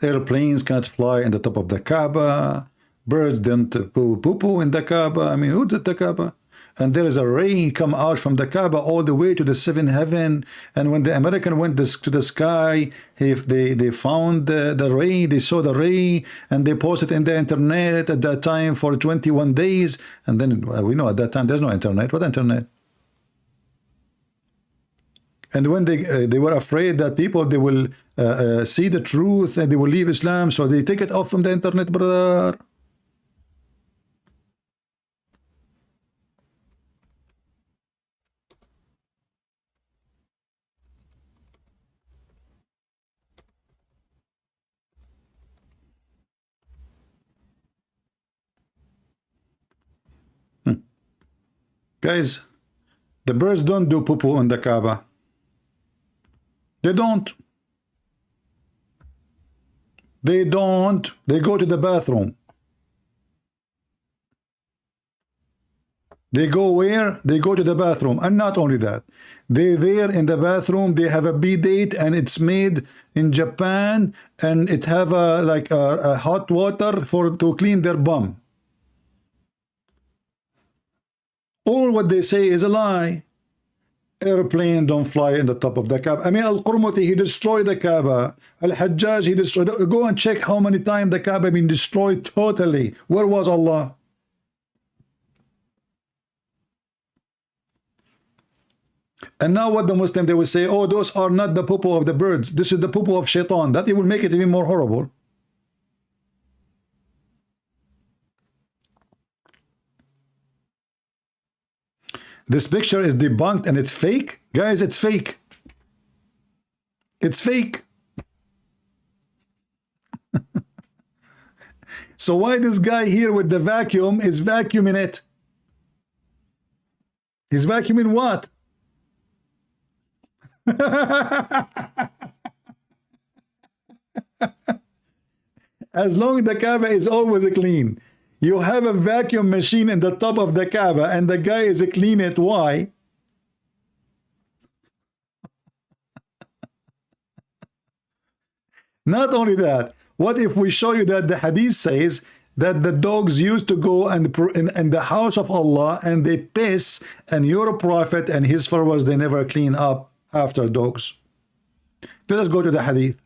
Airplanes cannot fly in the top of the Kaaba. Birds don't poo-poo in the Kaaba. I mean, who did the Kaaba? And there is a ray come out from the Kaaba all the way to the seventh heaven. And when the American went to the sky, they found the ray, they saw the ray, and they posted in the internet at that time for 21 days. And then we know at that time there's no internet. What internet? And when they were afraid that people, they will see the truth and they will leave Islam, so they take it off from the internet, brother. Guys, the birds don't do poo-poo in the Kaaba. They don't. They don't. They go to the bathroom. They go where? They go to the bathroom. And not only that, they there in the bathroom, they have a bidet, and it's made in Japan, and it have a like a hot water for to clean their bum. All what they say is a lie. Airplane don't fly in the top of the Kaaba. I mean, Al-Qurmuti, he destroyed the Kaaba. Al-Hajjaj, he destroyed. Go and check how many times the Kaaba been destroyed totally. Where was Allah? And now what the Muslim, they will say, oh, those are not the poo-poo of the birds. This is the poo-poo of shaitan. That it will make it even more horrible. This picture is debunked and it's fake. Guys, it's fake. It's fake. So why this guy here with the vacuum is vacuuming it? He's vacuuming what? As long as the Kaaba is always clean. You have a vacuum machine in the top of the Kaaba and the guy is clean it. Why? Not only that, what if we show you that the hadith says that the dogs used to go and in the house of Allah and they piss, and your prophet and his followers, they never clean up after dogs. Let us go to the hadith.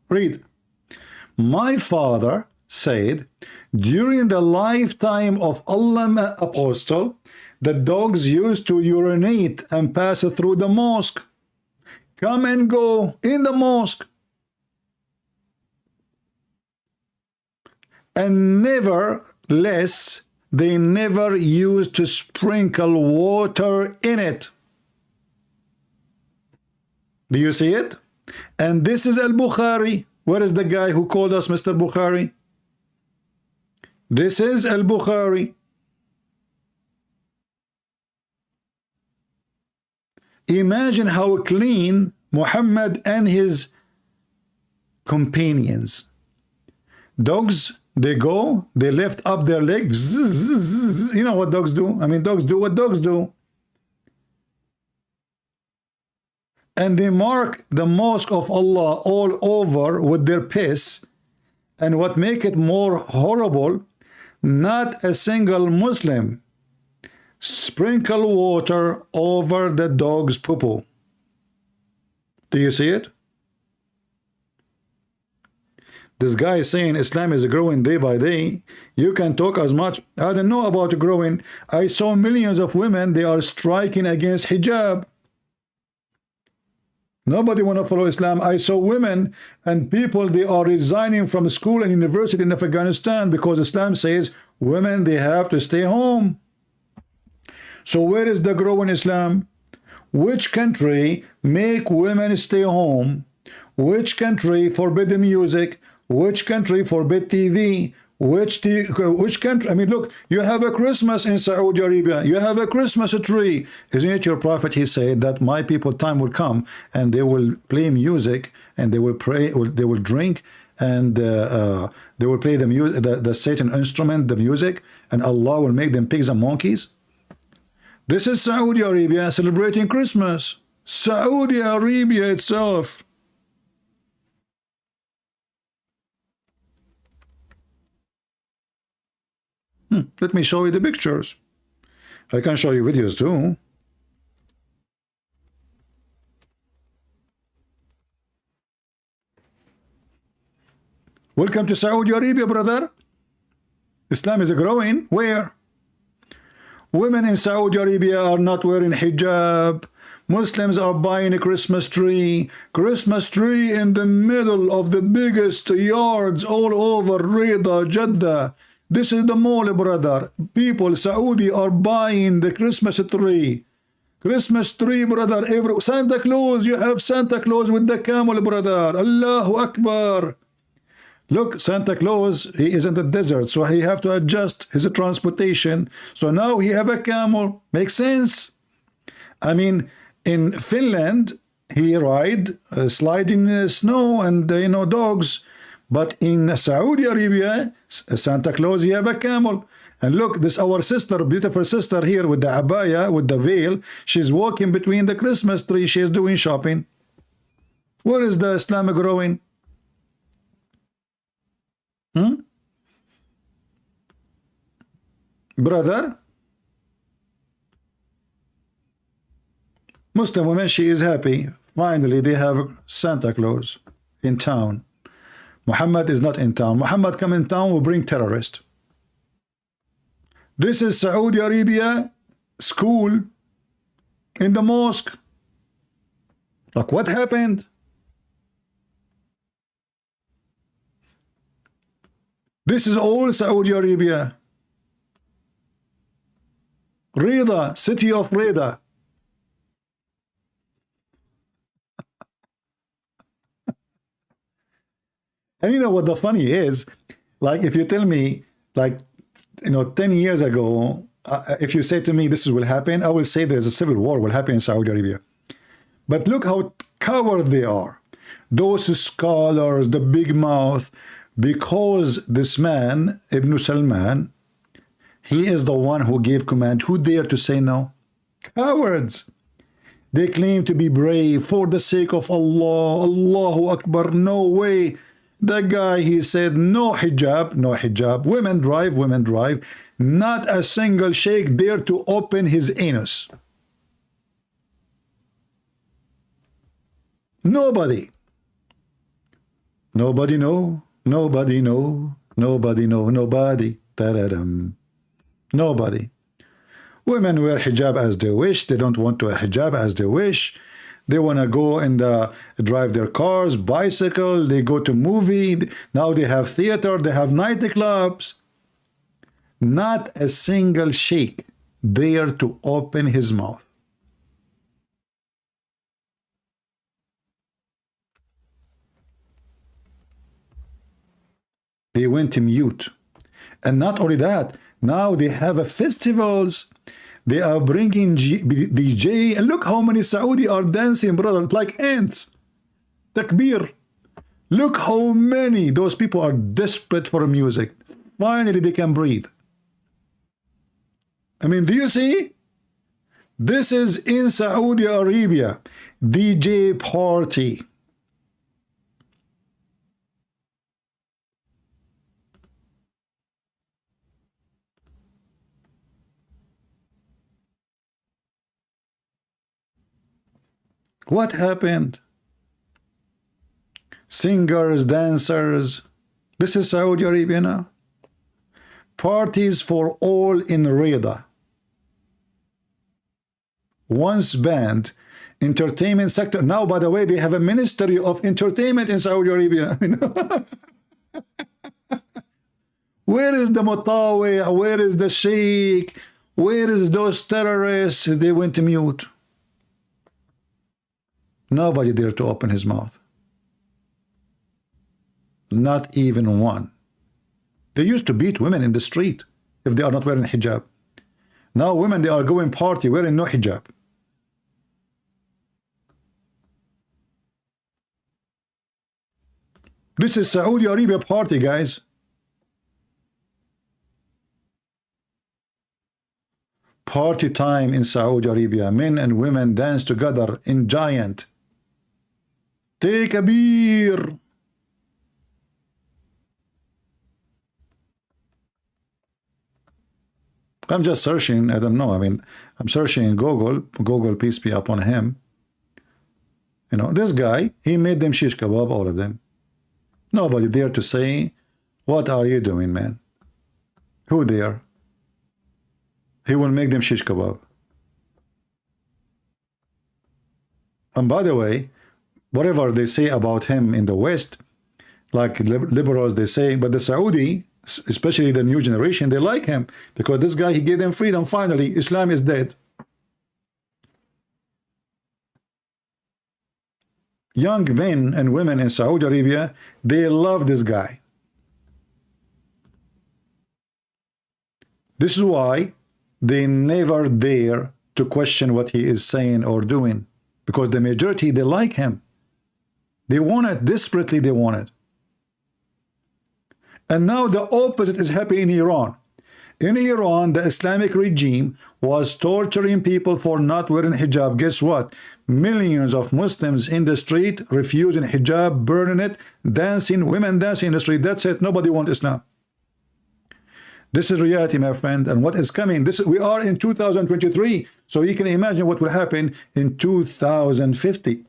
Read. My father said, during the lifetime of Allah Apostle, the dogs used to urinate and pass through the mosque, come and go in the mosque, and nevertheless they never used to sprinkle water in it. Do you see it? And this is Al-Bukhari. Where is the guy who called us Mr. Bukhari? This is Al-Bukhari. Imagine how clean Muhammad and his companions. Dogs, they go, they lift up their legs. You know what dogs do? I mean, dogs do what dogs do. And they mark the mosque of Allah all over with their piss. And what make it more horrible, not a single Muslim sprinkle water over the dog's poo-poo. Do you see it? This guy is saying Islam is growing day by day. You can talk as much. I don't know about growing. I saw millions of women, they are striking against hijab. Nobody want to follow Islam. I saw women and people, they are resigning from school and university in Afghanistan because Islam says women, they have to stay home. So where is the growing Islam? Which country make women stay home? Which country forbid the music? Which country forbid TV? Which country? I mean, look, you have a Christmas in Saudi Arabia. You have a Christmas tree. Isn't it your prophet? He said that my people time will come and they will play music and they will pray, they will drink, and they will play the music, the Satan instrument, the music, and Allah will make them pigs and monkeys. This is Saudi Arabia celebrating Christmas. Saudi Arabia itself. Let me show you the pictures. I can show you videos too. Welcome to Saudi Arabia, brother. Islam is growing. Where? Women in Saudi Arabia are not wearing hijab. Muslims are buying a Christmas tree in the middle of the biggest yards all over Riyadh, Jeddah. This is the mall, brother. People, Saudi, are buying the Christmas tree. Christmas tree, brother. Every Santa Claus, you have Santa Claus with the camel, brother. Allahu Akbar. Look, Santa Claus, he is in the desert, so he have to adjust his transportation. So now he have a camel. Makes sense? I mean, in Finland, he ride sliding snow and dogs. But in Saudi Arabia, Santa Claus, he have a camel. And look, this our sister, beautiful sister here with the abaya, with the veil. She's walking between the Christmas tree. She's doing shopping. Where is the Islam growing? Brother? Muslim women, she is happy. Finally, they have Santa Claus in town. Muhammad is not in town. Muhammad come in town will bring terrorists. This is Saudi Arabia school in the mosque. Look what happened. This is all Saudi Arabia. Rida, city of Rida. And you know what the funny is? Like if you tell me, like, 10 years ago, if you say to me this will happen, I will say there's a civil war will happen in Saudi Arabia. But look how coward they are. Those scholars, the big mouth, because this man, Ibn Salman, he is the one who gave command. Who dare to say no? Cowards. They claim to be brave for the sake of Allah. Allahu Akbar. No way. The guy, he said, no hijab, no hijab. Women drive, women drive. Not a single sheikh dare to open his anus. Nobody. Nobody know. Nobody know. Nobody know. Nobody. Ta-da-dum. Nobody. Women wear hijab as they wish. They don't want to wear hijab as they wish. They want to go and drive their cars, bicycle. They go to movie. Now they have theater. They have nightclubs. Not a single sheikh dare to open his mouth. They went mute. And not only that, now they have festivals. They are bringing DJ, and look how many Saudi are dancing, brother, like ants. Takbir. Look how many. Those people are desperate for music. Finally, they can breathe. I mean, do you see? This is in Saudi Arabia. DJ party. What happened? Singers, dancers. This is Saudi Arabia now. Parties for all in Riyadh. Once banned, entertainment sector. Now, by the way, they have a ministry of entertainment in Saudi Arabia. Where is the Mutawi? Where is the Sheikh? Where is those terrorists? They went mute. Nobody dared to open his mouth. Not even one. They used to beat women in the street if they are not wearing hijab. Now women, they are going party wearing no hijab. This is Saudi Arabia party, guys. Party time in Saudi Arabia. Men and women dance together in giant. Take a beer. I'm just searching. I don't know. I mean, I'm searching in Google. Google, peace be upon him. This guy, he made them shish kebab, all of them. Nobody dare to say, what are you doing, man? Who dare? He will make them shish kebab. And by the way, whatever they say about him in the West, like liberals, they say, but the Saudi, especially the new generation, they like him because this guy, he gave them freedom. Finally, Islam is dead. young men and women in Saudi Arabia, they love this guy. This is why they never dare to question what he is saying or doing, because the majority, they like him. They want it, desperately they want it. And now the opposite is happening in Iran. In Iran, the Islamic regime was torturing people for not wearing hijab. Guess what? Millions of Muslims in the street refusing hijab, burning it, dancing, women dancing in the street. That's it. Nobody wants Islam. This is reality, my friend. And what is coming? We are in 2023. So you can imagine what will happen in 2050.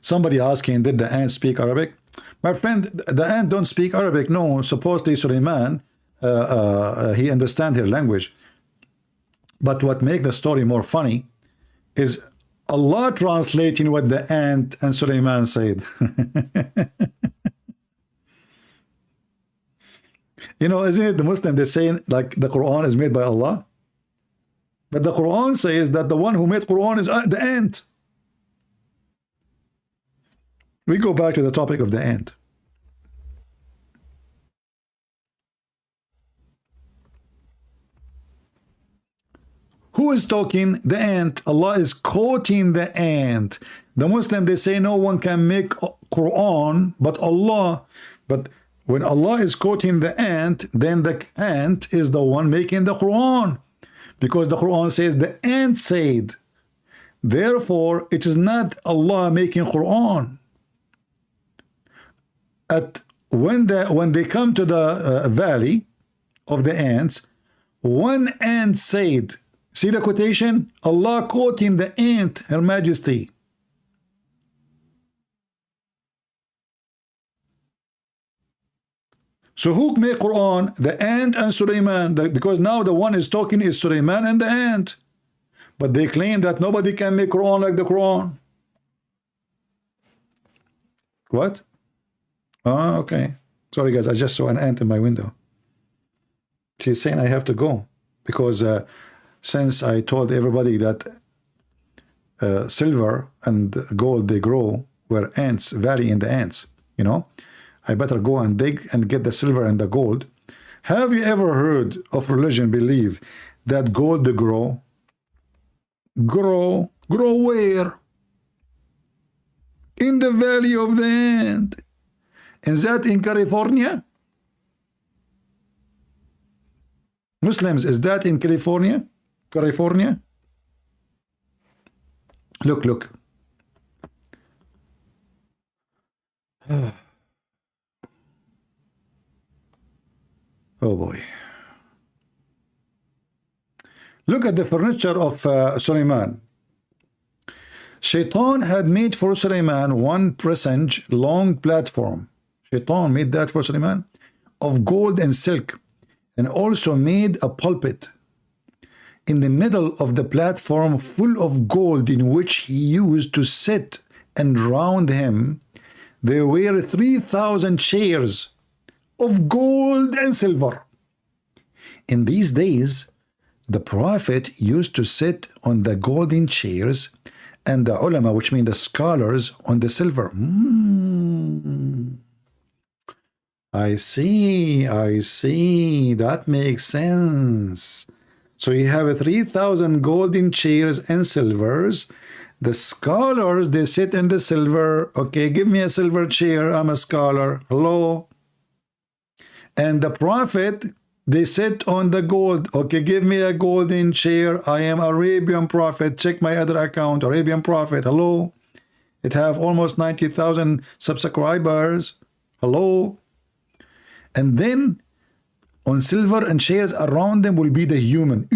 Somebody asking, did the ant speak Arabic? My friend, the ant don't speak Arabic. No, supposedly Suleiman, he understands her language. But what makes the story more funny is Allah translating what the ant and Suleiman said. You know, isn't it the Muslim, they're saying like the Quran is made by Allah? But the Quran says that the one who made Quran is the ant. We go back to the topic of the ant. Who is talking? The ant. Allah is quoting the ant. The Muslim, they say no one can make Quran but Allah. But when Allah is quoting the ant, then the ant is the one making the Quran. Because the Quran says the ant said. Therefore, it is not Allah making Quran. When they come to the valley of the ants, one ant said, see the quotation? Allah quoting the ant, Her Majesty. So who made Quran? The ant and Suleiman, because now the one is talking is Suleiman and the ant. But they claim that nobody can make Quran like the Quran. What? Oh, okay. Sorry, guys. I just saw an ant in my window. She's saying I have to go because since I told everybody that silver and gold, they grow where ants vary in the ants, you know, I better go and dig and get the silver and the gold. Have you ever heard of religion believe that gold to grow? Grow where? In the valley of the ant. Is that in California? Muslims, is that in California? California? Look. Oh boy. Look at the furniture of Suleiman. Shaitan had made for Suleiman one presage long platform. Shaitan made that for Suleiman of gold and silk, and also made a pulpit in the middle of the platform full of gold, in which he used to sit, and round him there were 3,000 chairs of gold and silver. In these days, the Prophet used to sit on the golden chairs, and the ulama, which mean the scholars, on the silver. I see. That makes sense. So you have 3,000 golden chairs and silvers. The scholars, they sit in the silver. Okay, give me a silver chair. I'm a scholar. Hello. And the Prophet, they sit on the gold. Okay, give me a golden chair. I am Arabian Prophet. Check my other account. Arabian Prophet. Hello. It have almost 90,000 subscribers. Hello. And then on silver and chairs around them will be the human.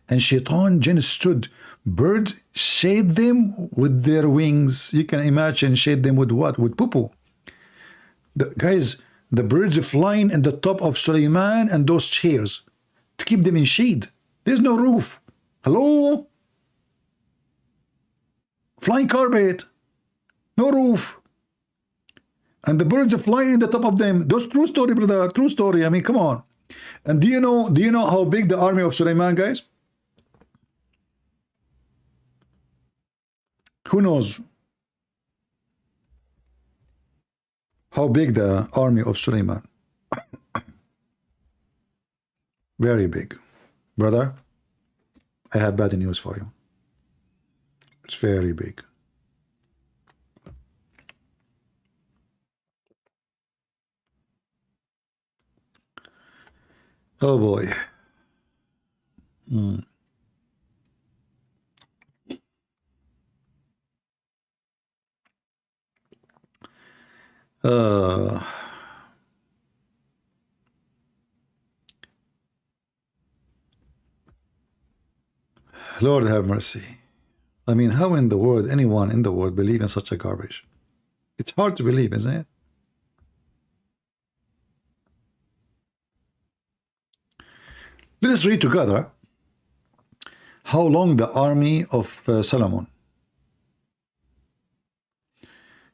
And Shaitan jinn stood. Birds shade them with their wings. You can imagine shade them with what? With poo-poo. Guys, the birds are flying in the top of Suleiman and those chairs to keep them in shade. There's no roof. Hello? Flying carpet. No roof. And the birds are flying in the top of them. Those true story, brother. True story. I mean, come on. And do you know how big the army of Suleiman, guys? Who knows how big the army of Suleiman? Very big. Brother, I have bad news for you. It's very big. Oh boy. Lord have mercy. I mean, how in the world anyone in the world believe in such a garbage? It's hard to believe, isn't it? Let us read together how long the army of Solomon.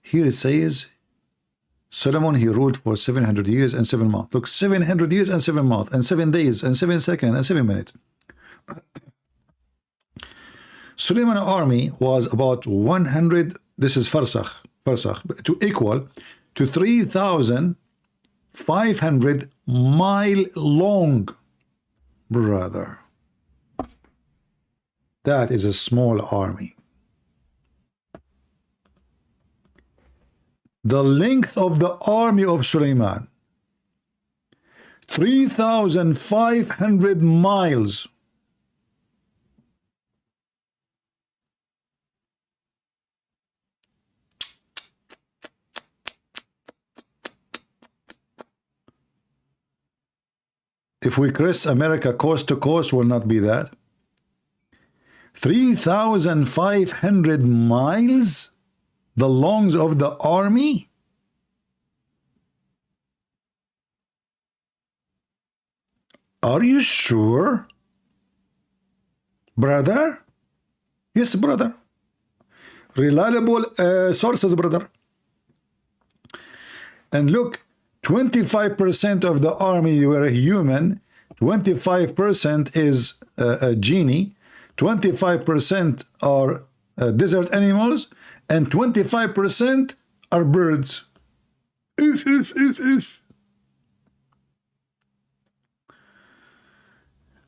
Here it says, Solomon, he ruled for 700 years and 7 months. Look, 700 years and 7 months, and 7 days, and 7 seconds, and 7 minutes. Suleiman's army was about 100, this is farsakh, to equal to 3,500 mile long. Brother, that is a small army. The length of the army of Suleiman, 3,500 miles. If we cross America coast to coast, will not be that. 3,500 miles, the length of the army. Are you sure, brother? Yes, brother. Reliable sources, brother. And look, 25% of the army were human, 25% is a genie, 25% are desert animals, and 25% are birds.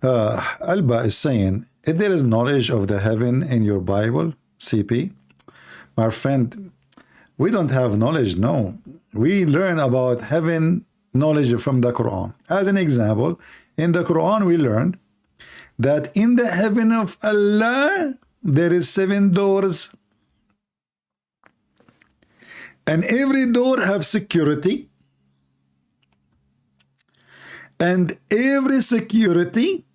Alba is saying, if there is knowledge of the heaven in your Bible, CP, my friend, we don't have knowledge, no. We learn about heaven knowledge from the Quran. As an example, in the Quran we learned that in the heaven of Allah there is 7 doors, and every door have security, and every security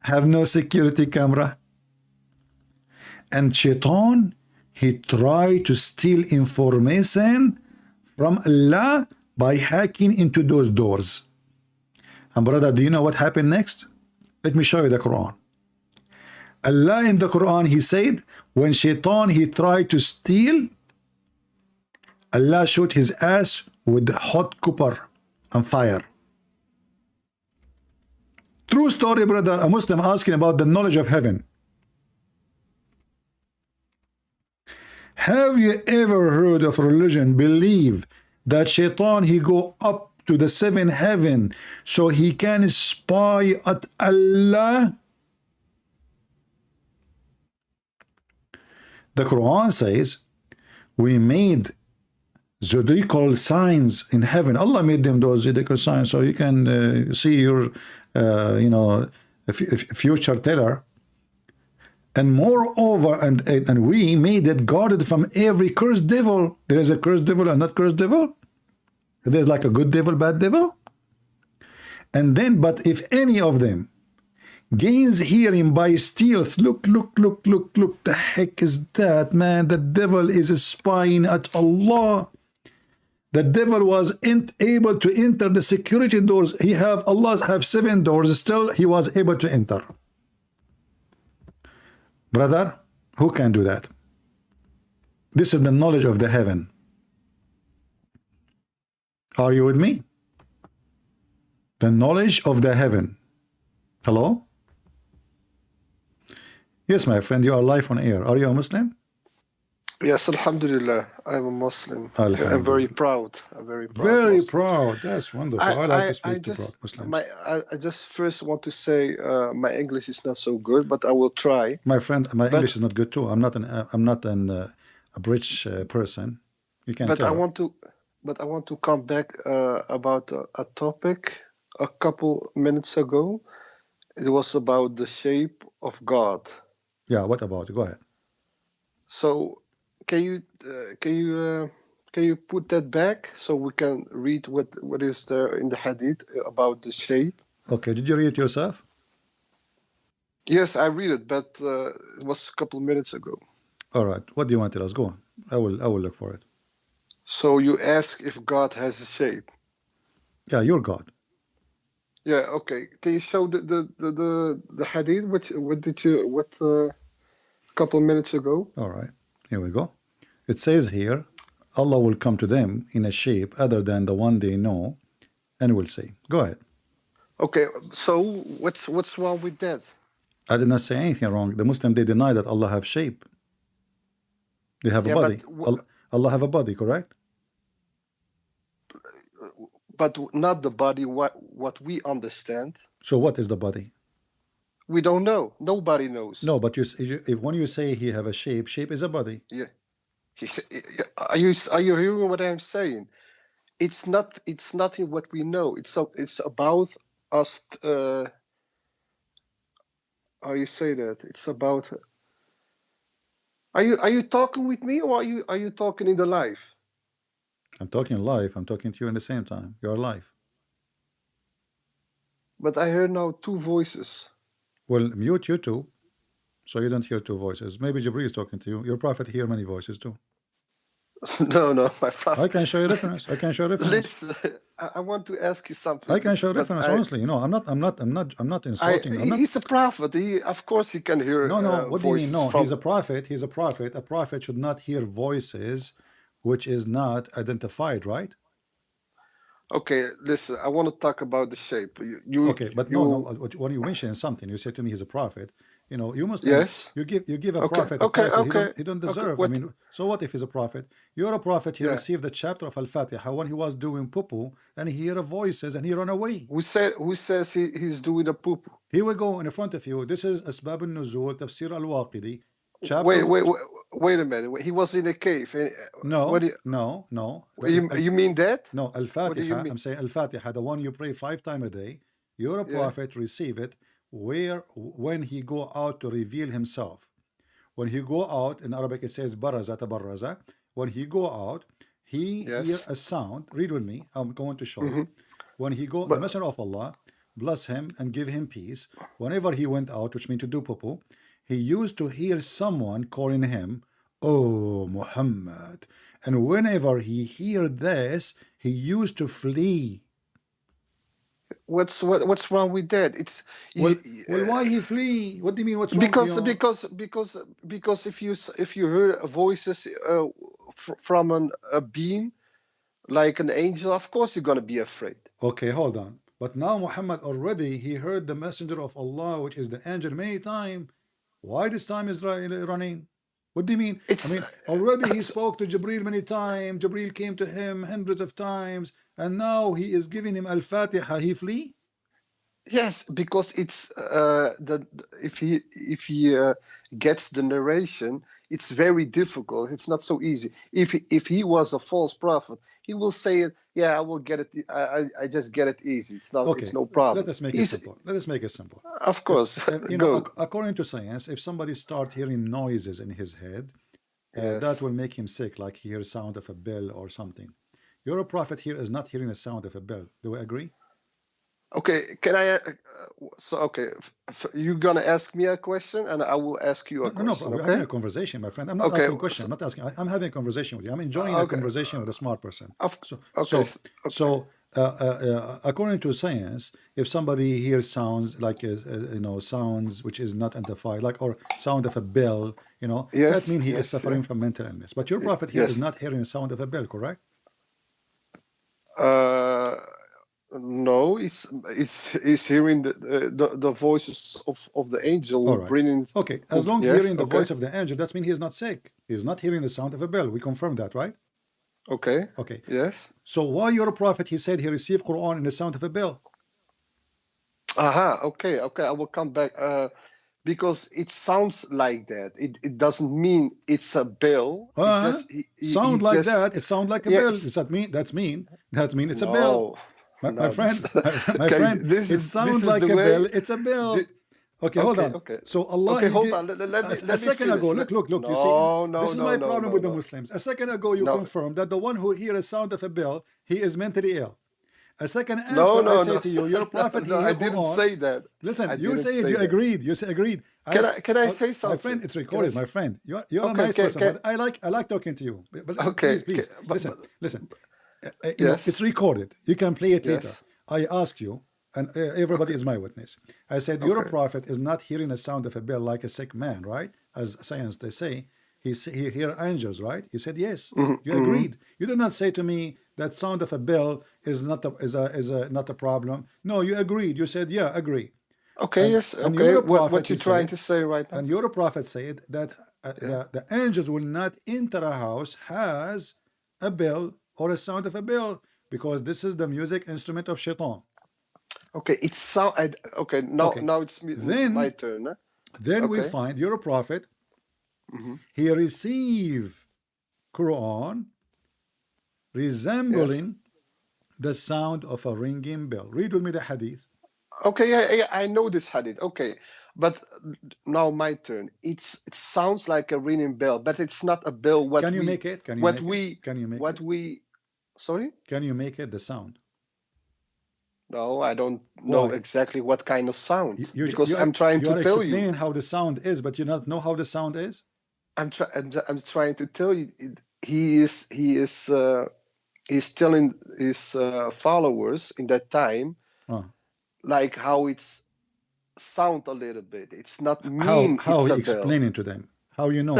have no security camera. And Shaitan, he tried to steal information from Allah by hacking into those doors. And brother, do you know what happened next? Let me show you the Quran. Allah in the Quran, he said, when Shaitan, he tried to steal, Allah shot his ass with hot copper and fire. True story, brother. A Muslim asking about the knowledge of heaven. Have you ever heard of religion believe that Shaitan, he go up to the 7th heaven so he can spy at Allah? The Quran says, we made zodiacal signs in heaven. Allah made them those zodiacal signs so you can see your, future teller. And moreover, and we made it guarded from every cursed devil. There is a cursed devil and not cursed devil. There's like a good devil, bad devil. And then, but if any of them gains hearing by stealth, look, the heck is that, man? The devil is spying at Allah. The devil was able to enter the security doors. Allah have 7 doors, still he was able to enter. Brother, who can do that? This is the knowledge of the heaven. Are you with me? The knowledge of the heaven. Hello? Yes, my friend, you are live on air. Are you a Muslim? Yes, Alhamdulillah, I'm a Muslim. I'm very proud. I'm very proud. Very Muslim. proud. That's wonderful. I like to speak to proud Muslims. I just first want to say my English is not so good, but I will try. My friend, my English is not good too. I'm not a British person. You can tell. I want to come back about a topic a couple minutes ago. It was about the shape of God. Yeah. What about it? Go ahead. So, can you put that back so we can read what is there in the hadith about the shape? Okay. Did you read it yourself? Yes, I read it, but it was a couple minutes ago. All right. What do you want to tell us? Go on. I will look for it. So you ask if God has a shape. Yeah, you're God. Yeah. Okay. Can you show the hadith? What couple minutes ago? All right. Here we go. It says here, Allah will come to them in a shape other than the one they know, and will say, go ahead. Okay, so what's wrong with that? I did not say anything wrong. The Muslim, they deny that Allah have shape. They have a body. Allah have a body, correct? But not the body what we understand. So what is the body? We don't know. Nobody knows. No, but when you say he have a shape, shape is a body. Yeah. Are you hearing what I'm saying? It's nothing what we know. It's about us. How you say that? It's about. Are you talking with me, or are you talking in the live? I'm talking live. I'm talking to you in the same time. You're live. But I heard now two voices. Well, mute YouTube, so you don't hear two voices. Maybe Jibril is talking to you. Your prophet hear many voices too. No, my prophet. I can show you reference. I can show reference. Listen, I want to ask you something. I can show reference. Honestly, I'm not insulting. He's a prophet. Of course, he can hear. No. What do you mean? No, he's a prophet. He's a prophet. A prophet should not hear voices which is not identified, right? Okay, listen. I want to talk about the shape. Okay, but no. When you mention something, you say to me he's a prophet. You Muslims, yes. you give a prophet a title he don't deserve. I mean, so what if he's a prophet? You're a prophet. He received the chapter of Al-Fatiha when he was doing poo-poo, and he heard voices and he ran away. Who says he's doing a poo-poo? Here we go in front of you. This is Asbab al-Nuzul, Tafsir al-Waqidi. Wait a minute. He was in a cave. No. You mean that? No, Al-Fatiha. I'm saying Al-Fatiha, the one you pray 5 times a day. You're a prophet. Receive it. When he go out to reveal himself, when he go out, in Arabic it says baraza tabarraza. When he go out, he hear a sound. Read with me. I'm going to show you. When he go, the Messenger of Allah bless him and give him peace. Whenever he went out, which means to do poo, he used to hear someone calling him, "Oh Muhammad," and whenever he hear this, he used to flee. What's wrong with that? It's well, why he flee? What do you mean? What's wrong? Because if you hear voices from a being like an angel, of course you're gonna be afraid. Okay, hold on. But now Muhammad already he heard the messenger of Allah, which is the angel, many times. Why this time is running? What do you mean? Already he spoke to Jibril many times. Jibril came to him hundreds of times, and now he is giving him Al-Fatiha. He flee? Yes, because it's if he gets the narration, it's very difficult. It's not so easy. If he was a false prophet, he will say it. Yeah, I will get it. I just get it easy. It's not. Okay. It's no problem. Let us make it simple. Let us make it simple. Of course. According to science, if somebody start hearing noises in his head, that will make him sick, like he hears sound of a bell or something. Your prophet here is not hearing the sound of a bell. Do we agree? Okay, can I? You're gonna ask me a question, and I will ask you a question. No, we're having a conversation, my friend. I'm not asking a question. I'm not asking. I'm having a conversation with you. I'm enjoying a conversation with a smart person. According to science, if somebody hears sounds like sounds which is not identified, like or sound of a bell, that means he is suffering from mental illness. But your prophet here is not hearing the sound of a bell, correct? No, it's hearing the voices of the angel. All right. Bringing. Okay, as long as hearing the voice of the angel, that means he is not sick. He is not hearing the sound of a bell. We confirm that, right? Okay. Okay. Yes. So why your prophet, he said he received Quran in the sound of a bell? Aha. Okay. I will come back. Because it sounds like that. It doesn't mean it's a bell. Sound like that. It sounds like a bell. Does that mean that's mean? That mean it's a bell. My friend, my friend, it sounds like a bell. It's a bell. Okay, hold on. Okay. So Allah. Okay, hold on. A second ago, look. You see, this is my problem with the Muslims. A second ago, you confirmed that the one who hears a sound of a bell, he is mentally ill. A second after I say to you, your prophet. No, I didn't say that. Listen, you say it. You agreed. You say agreed. Can I say something? My friend, it's recorded. My friend, you're a nice person. But I like talking to you. But please. Listen. You know, it's recorded. You can play it later. I ask you, and everybody is my witness. I said your prophet is not hearing the sound of a bell like a sick man, right? As science they say. He hear angels, right? You said yes. You agreed. You did not say to me that sound of a bell is not a problem. No, you agreed. You said yeah, agree. Okay, yes. Okay. What you're trying to say right now? And your prophet said that the angels will not enter a house has a bell or a sound of a bell because this is the music instrument of shaitan. Okay, it's sound. Okay, now it's my turn. Huh? Then we find your prophet. He received Quran resembling the sound of a ringing bell. Read with me the hadith. Okay, yeah, I know this hadith. Okay, but now my turn. It sounds like a ringing bell, but it's not a bell. Can you make it? Sorry? Can you make it the sound? No, I don't know exactly what kind of sound. Because I'm trying to tell you. You're explaining how the sound is, but you don't know how the sound is? I'm trying to tell you. He is telling his followers in that time, like how it's sound a little bit. It's not mean. How he explaining to them? How you know?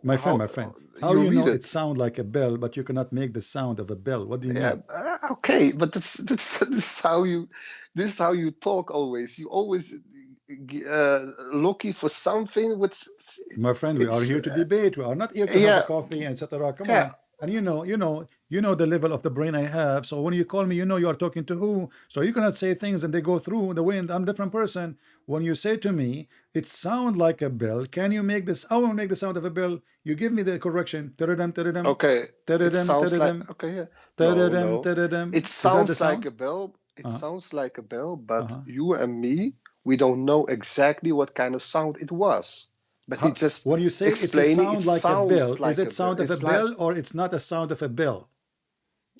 My friend. How you know it sound like a bell, but you cannot make the sound of a bell? What do you mean? Okay, but this is how you talk always. You always looking for something. My friend, we are here to debate. We are not here to have a coffee, etc. Come on. And you know the level of the brain I have. So when you call me, you are talking to who. So you cannot say things and they go through the wind. I'm a different person. When you say to me, it sounds like a bell. Can you make this? I will make the sound of a bell. You give me the correction. Okay. It sounds like okay. No. It sounds like a bell. It sounds like a bell, but you and me, we don't know exactly what kind of sound it was. But he just when you say it sounds like a bell, is it sound of a bell or it's not a sound of a bell?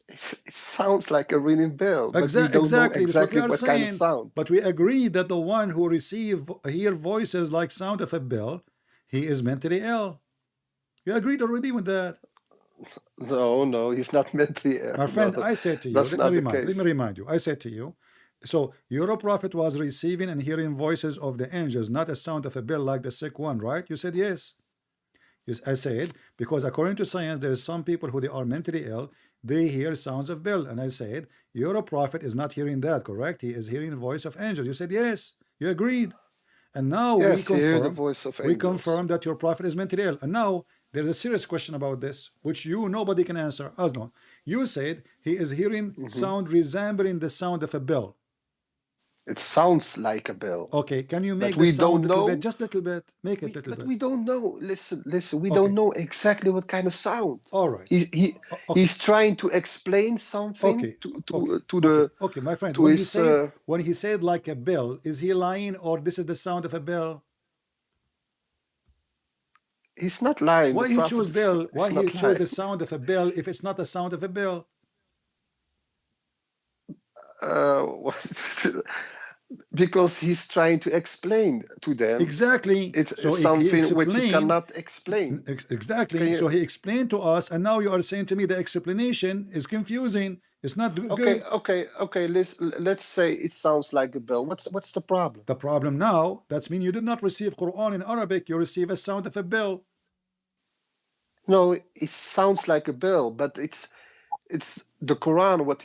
It sounds like a ringing bell, but exactly. we don't know exactly what kind of sound. But we agree that the one who hear voices like sound of a bell, he is mentally ill. You agreed already with that? No, he's not mentally ill. My friend, I said to you, let me remind you, I said to you, so your prophet was receiving and hearing voices of the angels, not a sound of a bell like the sick one, right? You said yes. Yes, I said, because according to science, there is some people who they are mentally ill, they hear sounds of bell. And I said, your prophet is not hearing that, correct? He is hearing the voice of angels. You said yes. You agreed. And now we confirm that your prophet is mentally ill. And now there's a serious question about this, which nobody can answer. No. You said he is hearing sound resembling the sound of a bell. It sounds like a bell. Okay, can you make the sound a little bit? Just a little bit. Make it a little bit. But we don't know. Listen. We don't know exactly what kind of sound. All right. He's trying to explain something to the. Okay, my friend. To when he said like a bell, is he lying or this is the sound of a bell? He's not lying. Why he chose bell? Why he chose the sound of a bell if it's not the sound of a bell? Because he's trying to explain to them. Exactly. It's something which he cannot explain. Exactly. So he explained to us, and now you are saying to me the explanation is confusing. It's not good. Okay. Let's say it sounds like a bell. What's the problem? The problem now, that means you did not receive Quran in Arabic. You receive a sound of a bell. No, it sounds like a bell, but it's it's the Quran what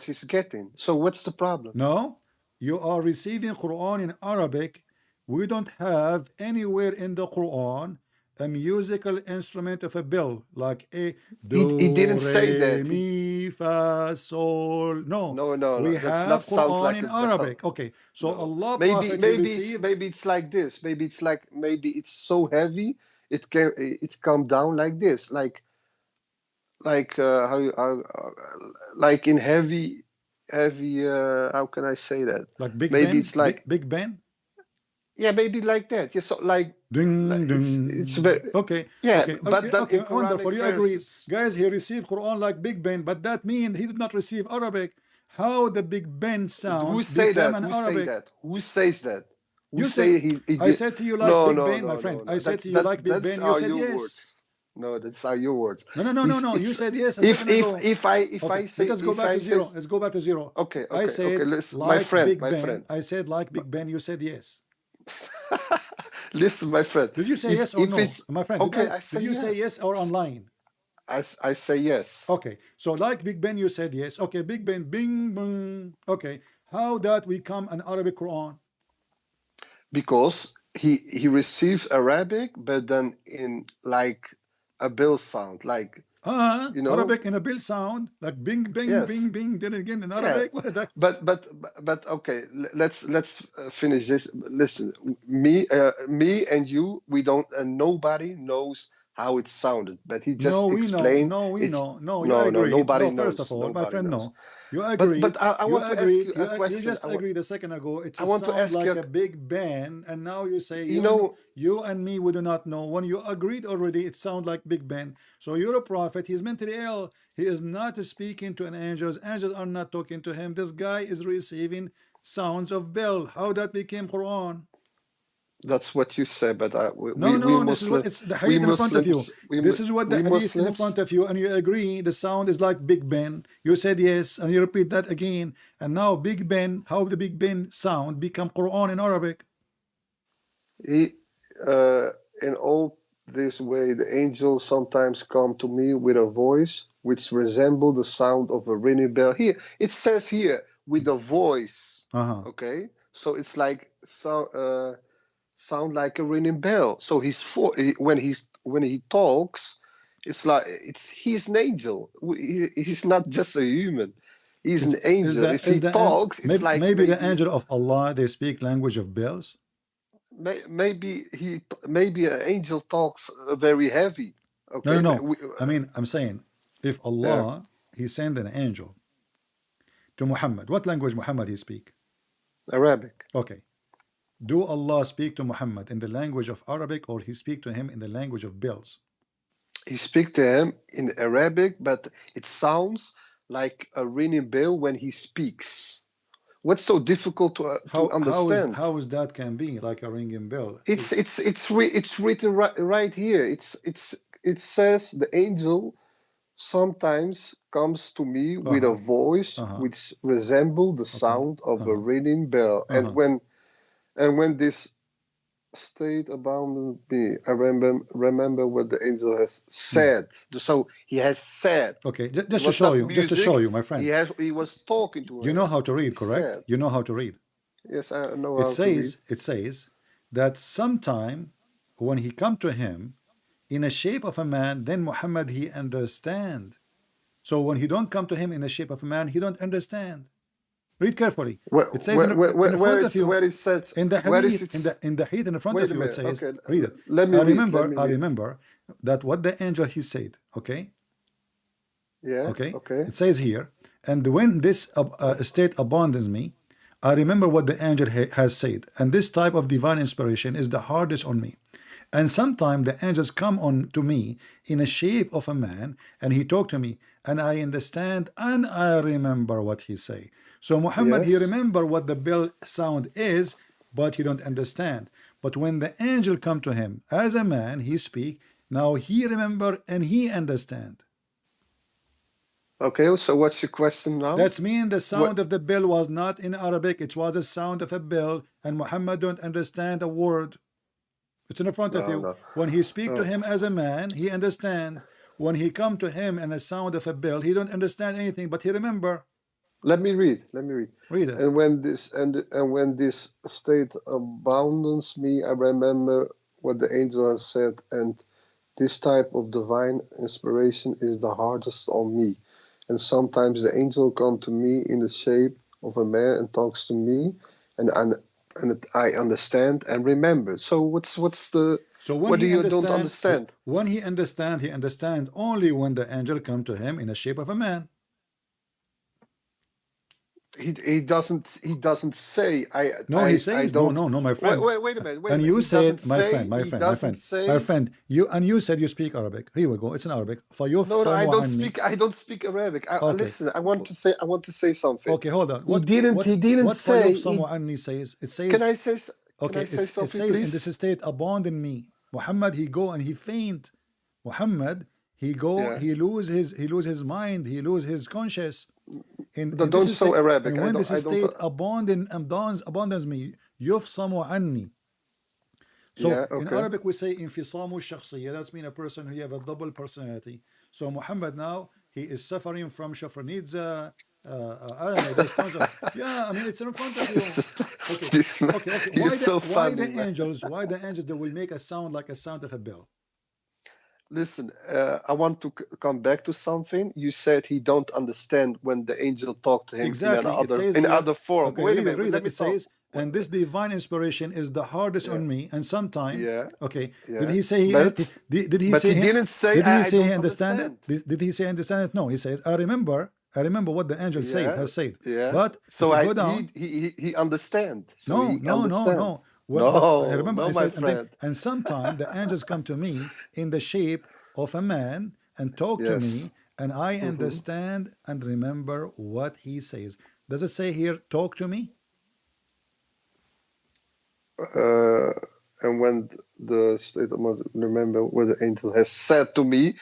he's getting. So what's the problem? No, you are receiving Quran in Arabic. We don't have anywhere in the Quran a musical instrument of a bell like a do, He didn't say that. mi, fa, sol. No, we that's have not sound Quran like in a bell. Arabic. Okay, so No. Allah Maybe Prophet maybe it's like this. Maybe it's so heavy it come down like this, like like in heavy how can I say that? like Big Maybe Ben, it's like Big Ben. yeah, maybe like that. Yeah, so like Ding, ding. it's very Okay, yeah, okay, but okay, then okay. in Quranic Wonderful. You agreed, verses, guys. He received Quran like Big Ben, but that means he did not receive Arabic. How the Big Ben sound who say became that? an Who Arabic? say that? Who says that? Who You say say, he I did? said to you like Big Ben, my friend. No. I said to you like Big That's Ben. You how said your yes. words. No, that's how your words. No. You said yes a If second ago. if Okay, I say let us go if back I to zero. say Let's go back to zero. okay, I said listen, like Big my Ben. friend. I said like Big Ben. You said yes. Listen, my friend. Did you say yes or no, it's my friend? okay, Did you say yes or online? I say yes. Okay, so like Big Ben, you said yes. Okay, Big Ben, bing, bing. Okay, how that become an Arabic Quran? Because he receives Arabic, but then in like a bill sound, like you know, Arabic in a bill sound, like bing, bing, yes, bing, bing. Then again in yeah. Arabic. What is that? But okay, let's finish this. Listen, me and you, we don't, and nobody knows how it sounded, but he just No, we know. explained. No, we It's know. No, you agreed. nobody No, first of knows. all, my Nobody friend, knows. no. You agreed. But I You want to ask agreed. you a You question. just agreed a second ago. It's I a want to sound ask like you. a Big Ben, and now you say You know, you and me, we do not know. When you agreed already, it sounds like Big Ben. So you're a prophet. He's mentally ill. He is not speaking to an angels. Angels are not talking to him. This guy is receiving sounds of bell. How that became Quran? that's what you said, but No, we this is what Muslim, it's the we hadith in front of you. Muslims, This is what the we hadith in the Muslims. front of you, and you agree the sound is like Big Ben. You said yes, and you repeat that again. And now Big Ben, how the Big Ben sound become Quran in Arabic? He, in all this way, the angels sometimes come to me with a voice which resemble the sound of a ringing bell. Here, it says here with a voice. Okay, so it's like sound like a ringing bell. So when he talks, it's like he's an angel. He's not just a human. He's an angel. If he talks, it's like maybe the angel of Allah. They speak language of bells. Maybe an angel talks very heavy. Okay. No. I mean, I'm saying if Allah he sent an angel to Muhammad, what language Muhammad he speak? Arabic. Okay. Do Allah speak to Muhammad in the language of Arabic, or he speak to him in the language of bells? He speak to him in Arabic, but it sounds like a ringing bell when he speaks. What's so difficult to understand? How is that can be like a ringing bell? It's written right here. It says the angel sometimes comes to me with a voice which resemble the sound of a ringing bell. And when this state abounded me, I remember what the angel has said. So he has said. Okay, just to show you, my friend. He was talking to him. You know how to read, correct? You know how to read. Yes, I know how to read. It says that sometime when he come to him in a shape of a man, then Muhammad he understand. So when he don't come to him in the shape of a man, he don't understand. Read carefully. It says in front of you. Where it says in the hadith, in the hadith in front of you, it says. Okay, read it. I remember that what the angel he said. Okay. Yeah. Okay. It says here, and when this state abandons me, I remember what the angel has said, and this type of divine inspiration is the hardest on me. And sometimes the angels come on to me in a shape of a man, and he talked to me, and I understand and I remember what he say. So Muhammad, he remember what the bell sound is, but he don't understand. But when the angel come to him as a man, he speak. Now he remember and he understand. Okay, so what's your question now? That's mean the sound of the bell was not in Arabic. It was a sound of a bell, and Muhammad don't understand a word. It's in the front of you. When he speak to him as a man, he understand. when he come to him and a sound of a bell, he don't understand anything, but he remember. Let me read. Read it. And when this state abounds me, I remember what the angel has said, and this type of divine inspiration is the hardest on me. And sometimes the angel come to me in the shape of a man and talks to me, and I understand and remember. So what's the what do you don't understand? When he understand only when the angel come to him in the shape of a man. He doesn't say he says no, my friend. Wait a minute. And you said, my friend, you said you speak Arabic. Here we go. It's in Arabic. No, I don't speak Arabic. Listen, I want to say something. Okay, hold on. He didn't say. Says it says. Can I say? Okay, it says please? In this state, abandon me. Muhammad, he go and he faint. Muhammad, he lose his mind. He lose his conscience. Don't show Arabic. And when this state abandons me, يفصم عني. So in Arabic we say انفصام الشخصية. That's mean a person who have a double personality. So Muhammad now, he is suffering from Shafranidza. I don't know, yeah, I mean it's in front of you. Okay. Why the angels they will make a sound like a sound of a bell? Listen, I want to come back to something. You said he don't understand when the angel talked to him in other form. Okay, wait a minute. Let me says, and this divine inspiration is the hardest on me. And sometimes, did he say? Did he say? He didn't say. Did he say he understand it? Did he say understand it? No. He says, I remember what the angel has said. Yeah. But so he understand. So no. Well, I remember I said, and sometimes the angels come to me in the shape of a man and talk to me, and I understand and remember what he says. Does it say here, talk to me? And when the state of remember what the angel has said to me,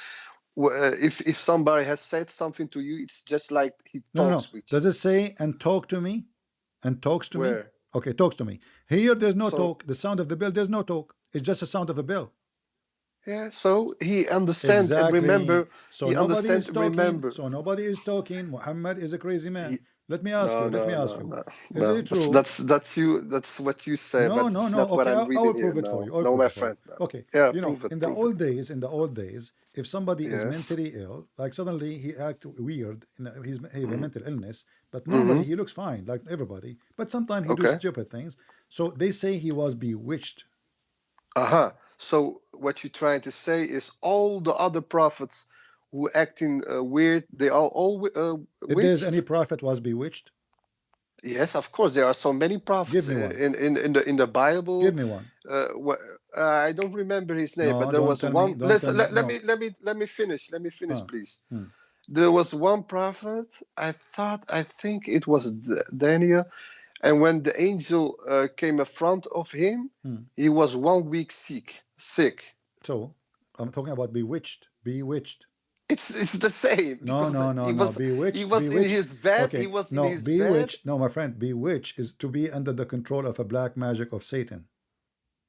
if somebody has said something to you, it's just like he talks with you. Does it say and talk to me? And talks to me? Okay, talks to me. Here, there's no talk. The sound of the bell, there's no talk. It's just a sound of a bell. Yeah, so he understands and remember. So he understands and remember. So nobody is talking. Muhammad is a crazy man. Let me ask you. Is it true? That's you. That's what you say. No. Okay, I will prove it for you. No, my friend. Okay. Yeah, in the old days, if somebody is mentally ill, like suddenly he act weird, he has a mental illness, but normally he looks fine, like everybody. But sometimes he does stupid things. So they say he was bewitched. So what you're trying to say is all the other prophets who acting weird, they are all witched? If there's any prophet was bewitched? Yes, of course. There are so many prophets in the Bible. Give me one. I don't remember his name, but there was one. Let me finish. Let me finish, please. There was one prophet. I think it was Daniel. And when the angel came in front of him, he was 1 week sick. So I'm talking about bewitched. It's the same. No. Bewitched. He was in his bed. Okay. He was in his bewitched. bed. No, my friend. Bewitched is to be under the control of a black magic of Satan.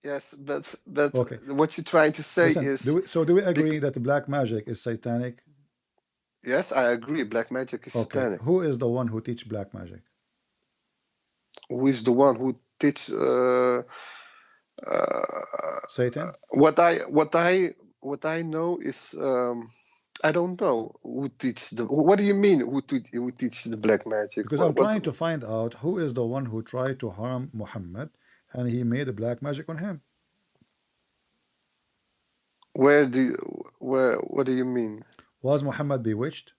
Yes, but what you're trying to say is. Do we agree that the black magic is satanic? Yes, I agree. Black magic is satanic. Who is the one who teach black magic? Who is the one who teach Satan? What I know is I don't know who teach the. What do you mean who teach the black magic? Because I'm trying to find out who is the one who tried to harm Muhammad, and he made a black magic on him. What do you mean? Was Muhammad bewitched?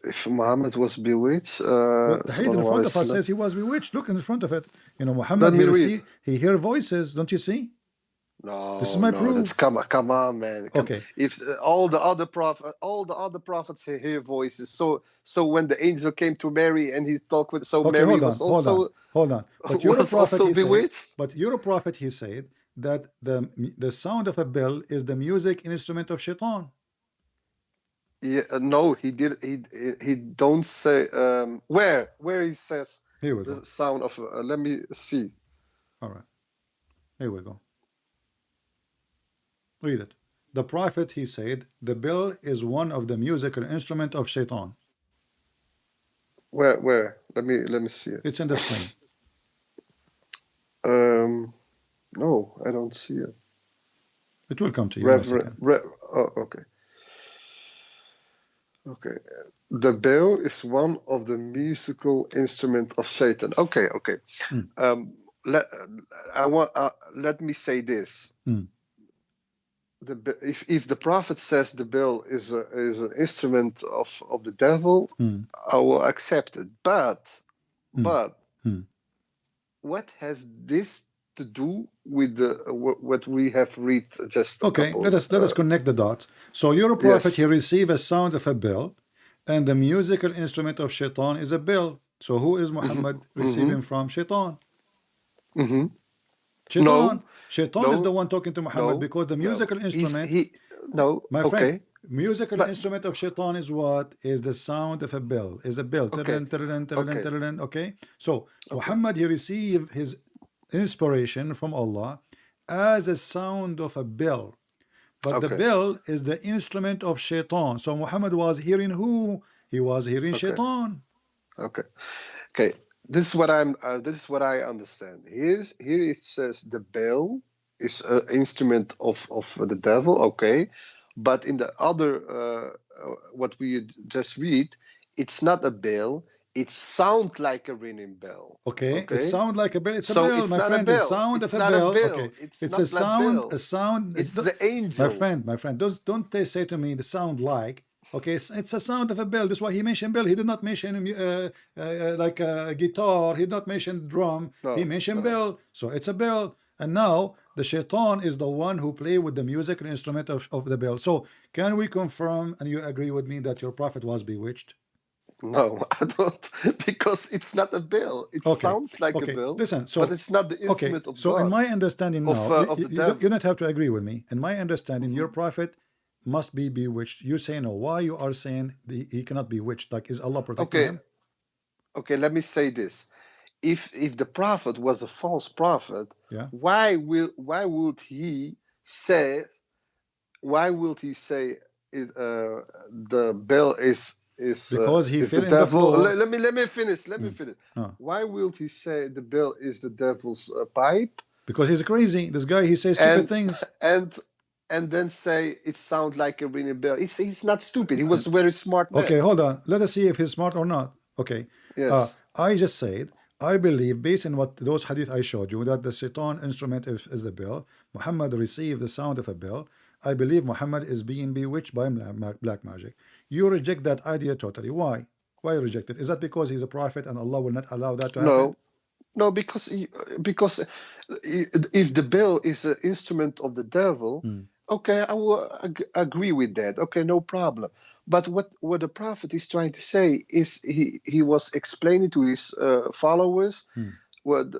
If Muhammad was bewitched, the hadith in front of us says he was bewitched. Look in front of it. Muhammad, he hear voices. Don't you see? No, this is my proof. That's, come on, man. If all the other prophets hear voices, so when the angel came to Mary and he talked with, Mary was also hold on. But you're a prophet. Also bewitched. But you're a prophet. He said that the sound of a bell is the music instrument of Shaitan. Yeah, no, he did. He don't say where he says here we go. The sound of. Let me see. All right, here we go. Read it. The Prophet, he said, the bell is one of the musical instrument of shaitan. Where? Let me see it. It's in the screen. No, I don't see it. It will come to you in a second. Oh, okay. Okay. The bell is one of the musical instrument of Satan. Okay. Let me say this. If the Prophet says the bell is an instrument of the devil, I will accept it. But what has this to do with what we have read just a okay, couple, let us connect the dots. So your Prophet, he received a sound of a bell, and the musical instrument of shaitan is a bell. So who is Muhammad receiving from? Shaitan. Shaitan. Shaitan is the one talking to Muhammad, because the musical instrument, my friend, musical instrument of shaitan is what? Is the sound of a bell. Is a bell. Okay. So Muhammad, he received his inspiration from Allah as a sound of a bell, but the bell is the instrument of shaitan. So Muhammad was hearing who? He was hearing shaitan. Okay. This is what I understand. Here it says the bell is an instrument of the devil. Okay, but in the other what we just read, it's not a bell. It sounds like a ringing bell. Okay. It sounds like a bell. It's a bell, my friend. The sound of a bell. Okay. It's a sound. A sound. It's the angel. My friend. Don't they say to me the sound like? Okay, it's a sound of a bell. That's why he mentioned bell. He did not mention like a guitar. He did not mention drum. He mentioned bell. So it's a bell. And now the shaitan is the one who play with the musical instrument of the bell. So can we confirm, and you agree with me, that your Prophet was bewitched? No, I don't, because it's not a bell. It sounds like a bell. Listen, but it's not the instrument of God. In my understanding now, you don't have to agree with me. In my understanding, your Prophet must be bewitched. You say no. Why you are saying he cannot be bewitched? Like, is Allah protecting him? Okay, let me say this. If the Prophet was a false prophet, why would he say the bell is because he is the devil? Let me finish. Why will he say the bell is the devil's pipe? Because he's crazy. This guy, he says stupid things. And then say it sounds like a ringing bell. He's not stupid. He was a very smart man. Okay, hold on. Let us see if he's smart or not. Okay. Yes. I just said, I believe, based on what those hadith I showed you, that the shaitan instrument is the bell. Muhammad received the sound of a bell. I believe Muhammad is being bewitched by black magic. You reject that idea totally. Why? Why reject it? Is that because he's a prophet and Allah will not allow that to happen? No, because if the bell is an instrument of the devil, okay, I will agree with that. Okay, no problem. But what the Prophet is trying to say is he was explaining to his followers when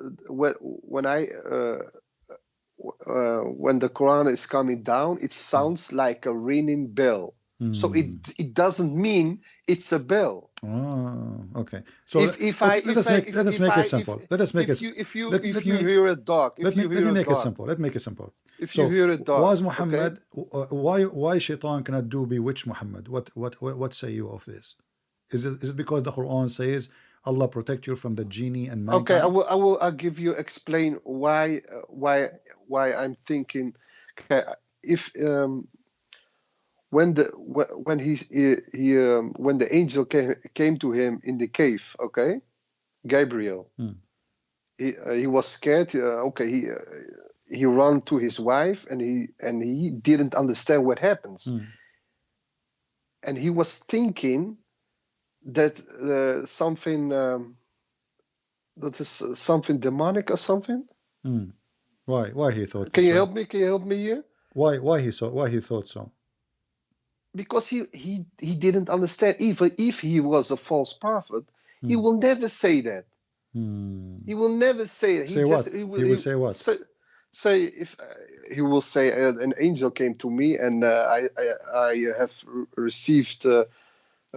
the Quran is coming down, it sounds like a ringing bell. So it doesn't mean it's a bell. Oh, okay. So let us make it simple. Let us make it. If you hear a dog, let me make it simple. Let me make it simple. If you hear a dog, was Muhammad? Why shaitan cannot do bewitch Muhammad? What say you of this? Is it because the Quran says Allah protect you from the genie and mankind? Okay, I'll give you explain why I'm thinking. Okay, if when the angel came to him in the cave, okay, Gabriel, he was scared. He ran to his wife and he didn't understand what happens, and he was thinking that something that is something demonic or something. Why he thought? Can you help me? Can you help me here? Why he thought so? Because he didn't understand. Even if he was a false prophet, he will never say that. He will never say that. He will say what? Say if he will say an angel came to me and I have received. He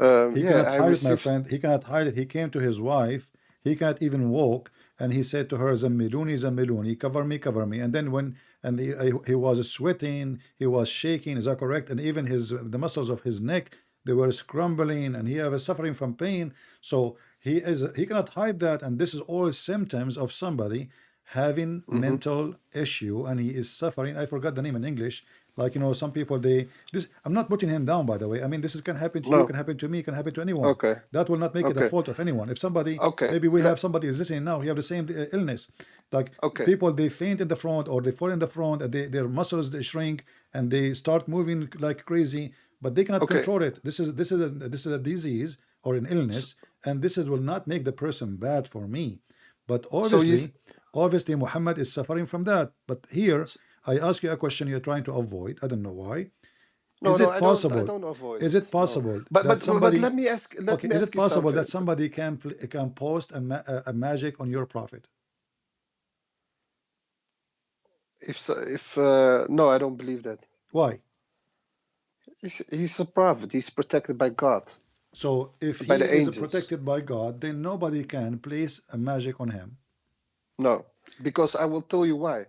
cannot hide it, my friend. He cannot hide it. He came to his wife. He cannot even walk, and he said to her, "Zammiluni, zammiluni, cover me, cover me." And then when and he was sweating, he was shaking. Is that correct? And even the muscles of his neck, they were scrambling, and he was suffering from pain. So he cannot hide that, and this is all symptoms of somebody having mental issue, and he is suffering. I forgot the name in English. Like, you know, some people, I'm not putting him down, by the way. I mean, this can happen to you, can happen to me, can happen to anyone. Okay. That will not make it a fault of anyone. If somebody, maybe we have somebody is listening now, he have the same illness. Like people, they faint in the front, or they fall in the front, and their muscles, they shrink, and they start moving like crazy, but they cannot control it. This is a disease or an illness, and will not make the person bad for me. But obviously, Muhammad is suffering from that. But here, I ask you a question you're trying to avoid. I don't know why. Is it possible? I don't avoid. Is it possible? But let me ask. Is it possible that somebody can post a magic on your prophet? No, I don't believe that. Why? He's a prophet. He's protected by God. So if he is protected by God, then nobody can place a magic on him. No, because I will tell you why.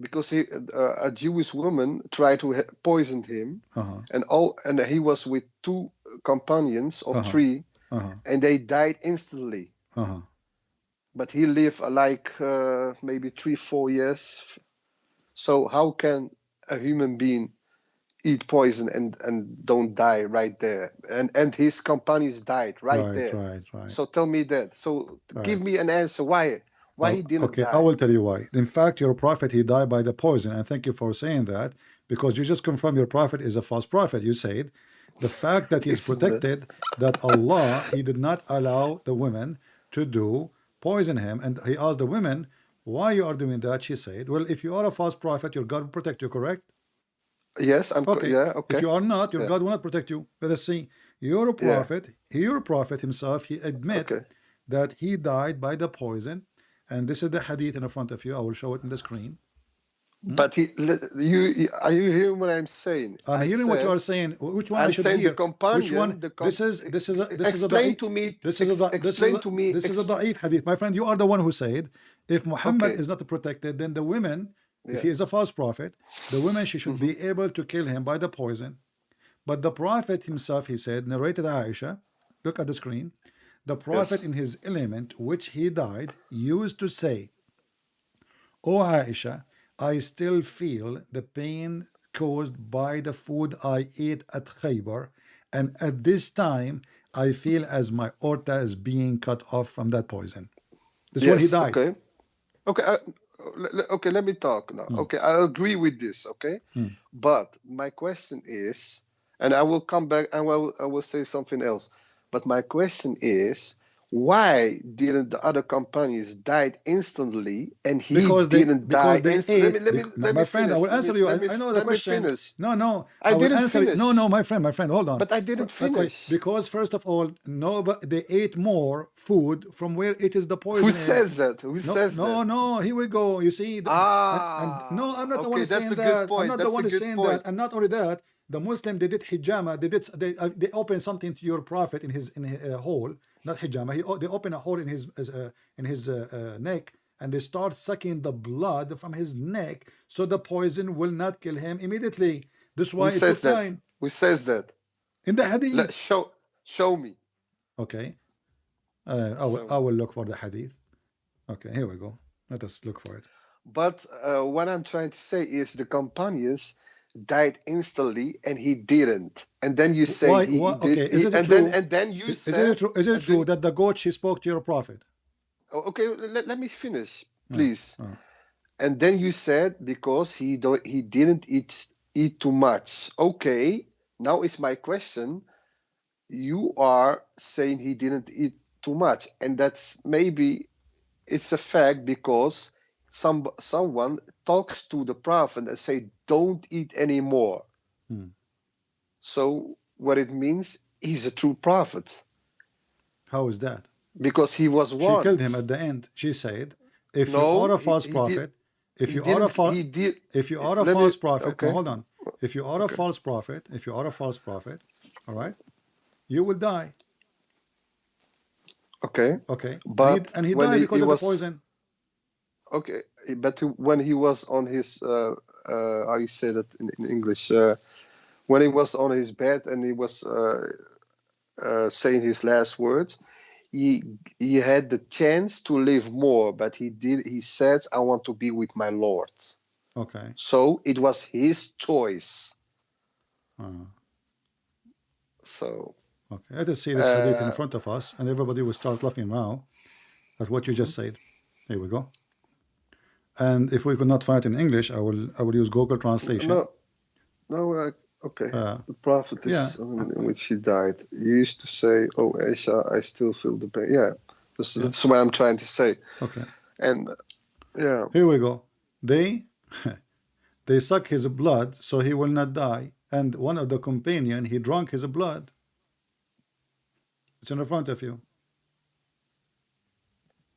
Because a Jewish woman tried to poison him, and he was with two companions of three, and they died instantly. But he lived like maybe 3-4 years. So how can a human being eat poison and don't die right there? And his companions died right there. Right. So tell me that. So give me an answer why he didn't die. I will tell you why. In fact, your prophet, he died by the poison, and thank you for saying that, because you just confirmed your prophet is a false prophet. You said the fact that he's protected, that Allah, he did not allow the women to poison him, and he asked the women, why you are doing that? She said, well, if you are a false prophet, your God will protect you, correct? Yes, I'm okay. If you are not, your God will not protect you. Let us see. Your prophet himself, he admit that he died by the poison. And this is the hadith in front of you. I will show it in the screen. But are you hearing what I'm saying? I'm hearing what you are saying. Which one I'm I should saying hear? the companion. Which one? This is explain to me. This is a da'if hadith. My friend, you are the one who said if Muhammad is not protected, then the women, if he is a false prophet, the women, she should be able to kill him by the poison. But the prophet himself, he said, narrated Aisha, look at the screen, the prophet in his element, which he died, used to say, "O Aisha, I still feel the pain caused by the food I ate at Khaybar, and at this time I feel as my aorta is being cut off from that poison." This is when he died. Okay, let me talk now. Okay, I agree with this, okay? But my question is, and I will come back and I will say something else. But my question is, why didn't the other companions die instantly and he didn't die instantly? My friend, I will answer you. I know the question. No, I didn't finish. No, my friend, hold on. But I didn't finish. Because first of all, they ate more food from where it is the poison. Who says that? Who says that? No, here we go. You see? No, I'm not the one saying that. I'm not the one saying that. And not only that, the Muslim, they did hijama. They opened something to your prophet in his hole, not hijama. They open a hole in his neck, and they start sucking the blood from his neck, so the poison will not kill him immediately. This is why it took time. Who says that? In the hadith. Show me. Okay. I will look for the hadith. Okay, here we go. Let us look for it. But what I'm trying to say is the companions died instantly and he didn't, and then you say he did. Okay, is it true? And then you said, is it true that the goat, she spoke to your prophet? Okay, let me finish, please. And then you said because he didn't eat too much. Okay, now is my question. You are saying he didn't eat too much, and that's maybe it's a fact because someone talks to the prophet and say, don't eat anymore. So what it means, he's a true prophet. How is that? Because he was warned. She killed him at the end. She said, if you are a false prophet, if you are a false prophet, hold on. If you are a false prophet, all right, you will die. Okay. But and he died because of the poison. Okay, but when he was on his how you say that in English, when he was on his bed and he was saying his last words, he had the chance to live more, but he said, I want to be with my Lord. Okay. So it was his choice. So okay, let us see this hadith in front of us, and everybody will start laughing now at what you just said. Here we go. And if we could not find it in English, I will use Google translation. Okay. The Prophet is in which he died. He used to say, "Oh, Aisha, I still feel the pain." Yeah, that's what I'm trying to say. Okay. And yeah, here we go. They suck his blood so he will not die. And one of the companion, he drank his blood. It's in front of you.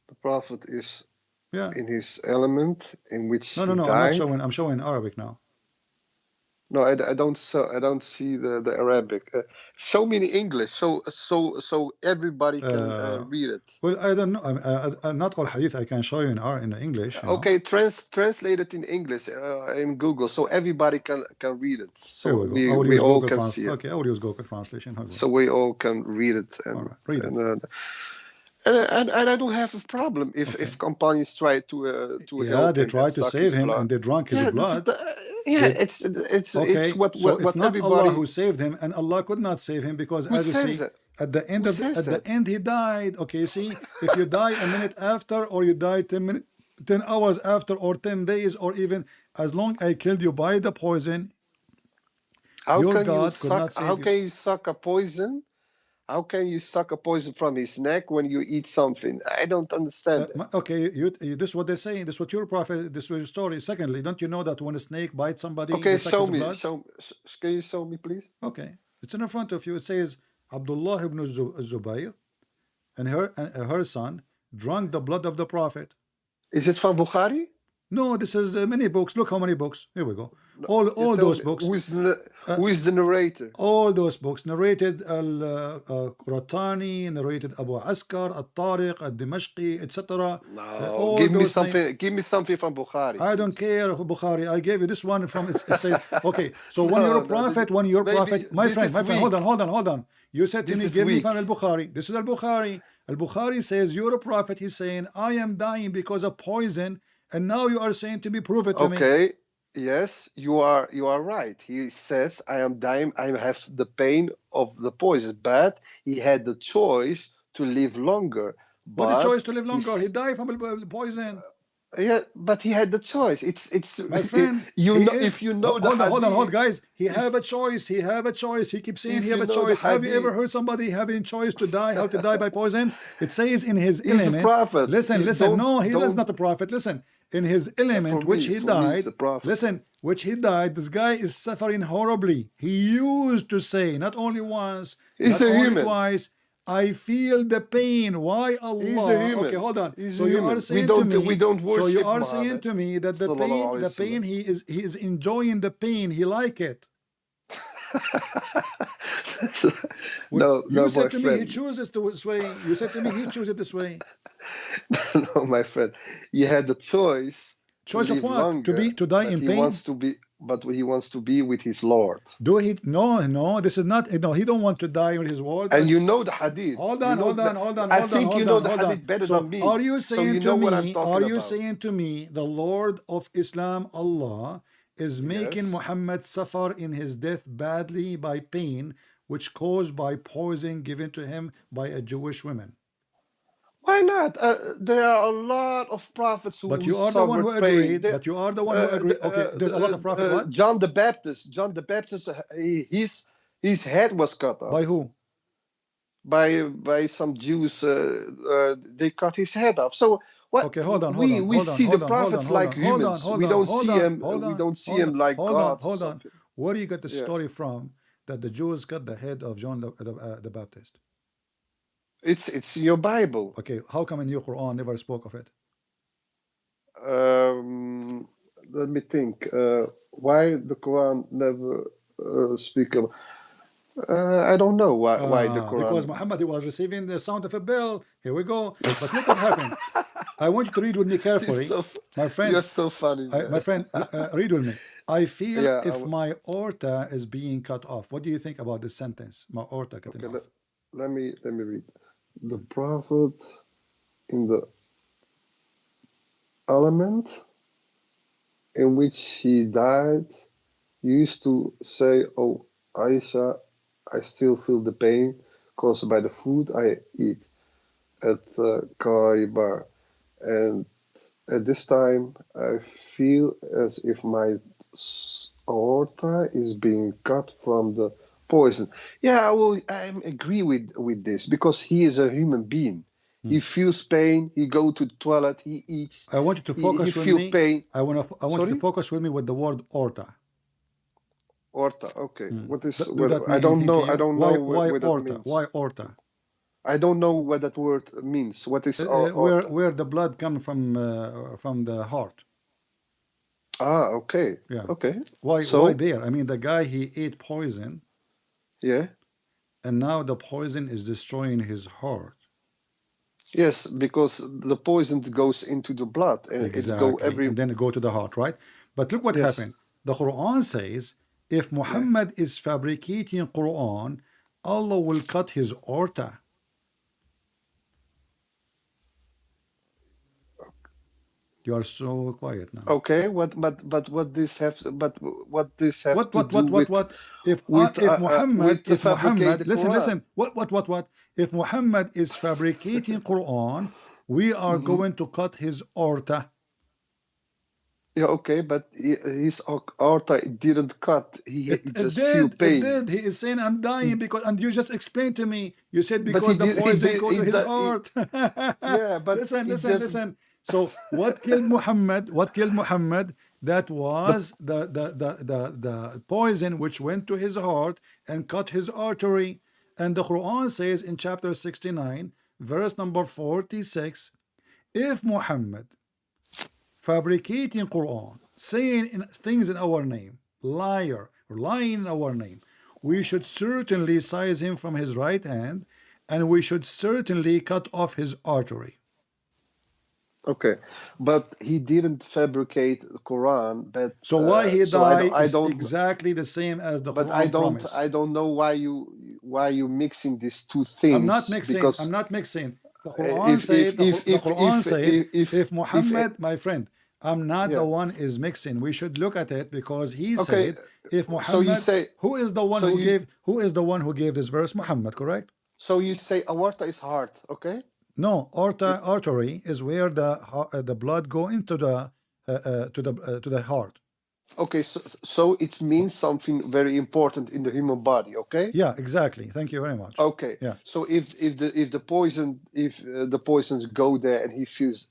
The Prophet is in his element in which he died. I'm not showing. I'm showing Arabic now. No, I don't see the Arabic. Show me in English, so everybody can read it. Well, I don't know. Not all hadith I can show you in English. Okay, translate it in English in Google, so everybody can read it. So we all can see it. Okay, I will use Google translation. So we all can read it. And, read it. And I don't have a problem if companions try to help they him try to save him and they drank his blood. It's what it's not everybody... Allah who saved him, and Allah could not save him because as you see at the end he died. Okay, see, if you die a minute after, or you die 10 hours after, or 10 days, or even as long I killed you by the poison, how can you suck a poison? How can you suck a poison from his neck when you eat something? I don't understand. Okay, this is what they say. This is what your prophet. This is your story. Secondly, don't you know that when a snake bites somebody? Okay, show me. Can you show me, please? Okay, it's in front of you. It says Abdullah ibn Zubayr and her son drank the blood of the prophet. Is it from Bukhari? No, this is many books. Look how many books. Here we go. All those books. Who is the narrator? All those books narrated Al-Qurtani, narrated Abu Askar, Al-Tariq, Al-Dimashqi, etc. No, give me something. Give me something from Bukhari. I don't care Bukhari. I gave you this one from. It says, okay. So when you're a prophet, my friend, hold on. You said to me, give me from Al-Bukhari. This is Al-Bukhari. Al-Bukhari says you're a prophet. He's saying I am dying because of poison. And now you are saying to me, prove it to me. Okay, yes, you are right. He says, I am dying, I have the pain of the poison, but he had the choice to live longer. What the choice to live longer? He died from poison. Yeah, but he had the choice. My friend. If you know the hold on, guys. He have a choice. He keeps saying he have a choice. Have you ever heard somebody having choice to die? How to die by poison? It says in his element. Prophet. Listen. No, he is not a prophet. Listen. In his element, which he died. Listen, which he died. This guy is suffering horribly. He used to say not only once, not only twice. I feel the pain. Why Allah? Okay, hold on. So you are saying to me, that the pain he is enjoying the pain. He like it. You said to me he chooses this way. You said to me he chooses it this way. No, my friend. He had the choice. Choice of what? Longer, to die in pain. But he wants to be with his Lord. No, this is not. No, he don't want to die with his Lord. And you know the hadith. Hold on. I think you know the hadith better than me. Are you saying to me, the Lord of Islam, Allah, is making Muhammad suffer in his death badly by pain, which caused by poison given to him by a Jewish woman? Why not? There are a lot of prophets who. But you are the one who agreed. Okay, there's a lot of prophets. What? John the Baptist. His head was cut off. By who? By some Jews. They cut his head off. So what? Okay, hold on. We see the prophets like humans. We don't see him. We don't see him like God. Hold on. Where do you get the story from that the Jews cut the head of John the Baptist? It's in your Bible. Okay, how come in your Quran never spoke of it? Let me think. Why the Quran never speak of? I don't know why the Quran. Because Muhammad was receiving the sound of a bell. Here we go. But look what happened. I want you to read with me carefully. My friend, you're so funny, man. my friend, read with me. I feel Yeah, if my aorta is being cut off. What do you think about this sentence? My aorta cutting okay, off. let me read. The Prophet in the element in which he died used to say, "Oh, Aisha, I still feel the pain caused by the food I eat at Kaibar, and at this time I feel as if my aorta is being cut from the poison." Yeah, I agree with this because he is a human being. He feels pain. He go to the toilet. He eats. I want you to focus he with feel me. pain. I want you to focus with me with the word aorta. Aorta. Okay. What is? Do that mean I don't anything know. to you? I don't Why, know why what that aorta? means. Why aorta? I don't know what that word means. What is aorta? Where the blood comes from the heart. Ah, okay. Yeah. Okay. Why there? I mean, the guy, he ate poison. Yeah. And now the poison is destroying his heart. Yes, because the poison goes into the blood and exactly. And then it go to the heart, right? But look what happened. The Quran says, if Muhammad is fabricating Quran, Allah will cut his aorta. You are so quiet now. Okay, what this have to do with if Muhammad listen if Muhammad is fabricating Quran, we are going to cut his aorta. Yeah, okay, but his aorta didn't cut. He just feel pain. It did. He is saying, I'm dying because, and you just explained to me. You said because the poison go to his heart. Yeah, but listen. So what killed Muhammad? What killed Muhammad? That was the poison which went to his heart and cut his artery. And the Quran says in chapter 69, verse number 46, if Muhammad fabricating Quran, saying things in our name, lying in our name, we should certainly seize him from his right hand, and we should certainly cut off his artery. Okay, but he didn't fabricate the Quran. But so why he died is exactly the same as the Quran promise. I don't know why you mixing these two things. I'm not mixing. The Quran said if Muhammad, my friend, I'm not the one is mixing. We should look at it because he said if Muhammad, who is the one who gave this verse? Muhammad, correct? So you say aorta is heart, okay? No, artery is where the blood go into the to the heart. Okay, so it means something very important in the human body, okay? Yeah, exactly. Thank you very much. Okay. Yeah. So if the poisons go there and he feels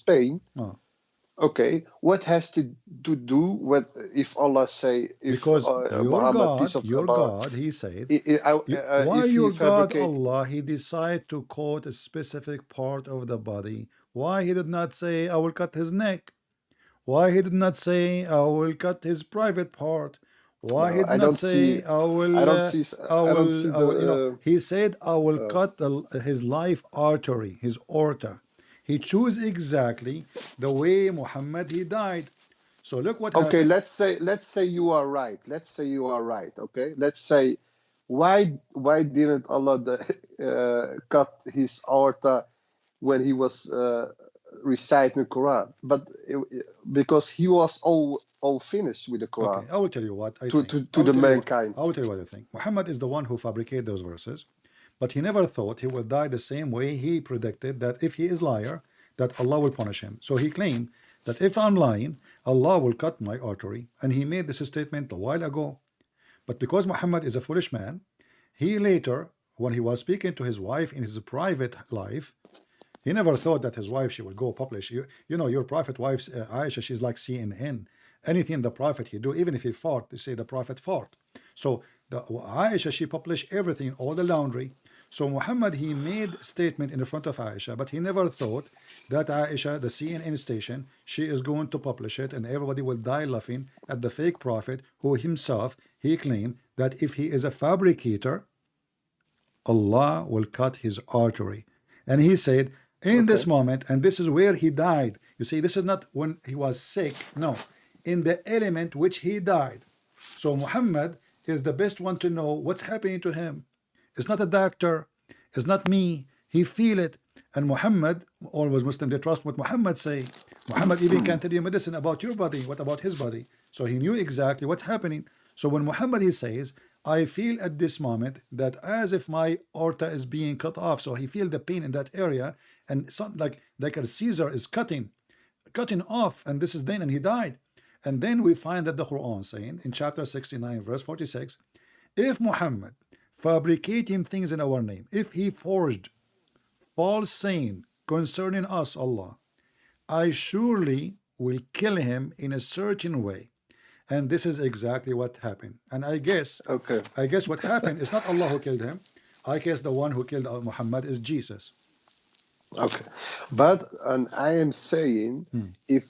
pain. Oh. Okay, what has to do with if Allah say because your God, he said, why your God Allah, he decided to quote a specific part of the body? Why he did not say I will cut his neck? Why he did not say I will cut his private part? Why he did not say I will? He said I will cut his life artery, his aorta. He chose exactly the way Muhammad he died. So look what happened. Okay, let's say you are right. Okay, let's say why didn't Allah cut his aorta when he was reciting the Quran? But because he was all finished with the Quran. Okay, I will tell you what I think. To the mankind. I will tell you what I think. Muhammad is the one who fabricated those verses. But he never thought he would die the same way he predicted that if he is liar, that Allah will punish him. So he claimed that if I'm lying, Allah will cut my artery. And he made this statement a while ago. But because Muhammad is a foolish man, he later, when he was speaking to his wife in his private life, he never thought that his wife, she will go publish. You know, your prophet wife's Aisha, she's like CNN. Anything the prophet he do, even if he fought, they say the prophet fought. So the Aisha, she published everything, all the laundry. So Muhammad, he made a statement in the front of Aisha, but he never thought that Aisha, the CNN station, she is going to publish it and everybody will die laughing at the fake prophet who himself, he claimed that if he is a fabricator, Allah will cut his artery. And he said, In this moment, and this is where he died. You see, this is not when he was sick. No, in the element which he died. So Muhammad is the best one to know what's happening to him. It's not a doctor. It's not me. He feel it. And Muhammad, always Muslim, they trust what Muhammad say. Muhammad even can tell you medicine about your body. What about his body? So he knew exactly what's happening. So when Muhammad, he says, I feel at this moment that as if my aorta is being cut off. So he feel the pain in that area, and some, like a Caesar is cutting off, and this is then, and he died. And then we find that the Quran saying in chapter 69 verse 46, if Muhammad fabricating things in our name, if he forged false saying concerning us, Allah, I surely will kill him in a certain way. And this is exactly what happened. And I guess what happened is not Allah who killed him. I guess the one who killed Muhammad is Jesus. Okay, but and I am saying, if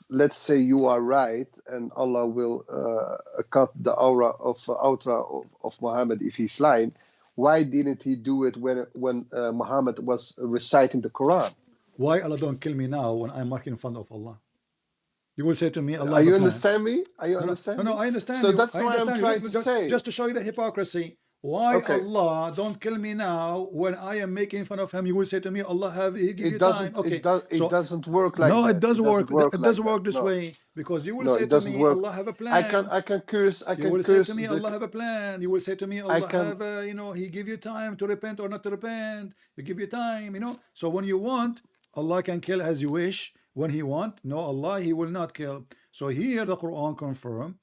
let's say you are right, and Allah will cut the aura of Muhammad if he's lying, why didn't he do it when Muhammad was reciting the Quran? Why Allah don't kill me now when I'm making fun of Allah? You will say to me, Allah. Are you understand me? Are you understand? No, I understand. So that's why I'm trying to say. Just to show you the hypocrisy. Why Allah don't kill me now when I am making fun of him? You will say to me, Allah he give you time. Okay, it doesn't work like that. No, it does work. It does work this way, because you will say to me, Allah have a plan. I can curse. You will say to me, Allah have a plan. You will say to me, Allah have He give you time to repent or not to repent. He give you time. So when you want, Allah can kill as you wish. When He want, no, Allah He will not kill. So here the Quran confirm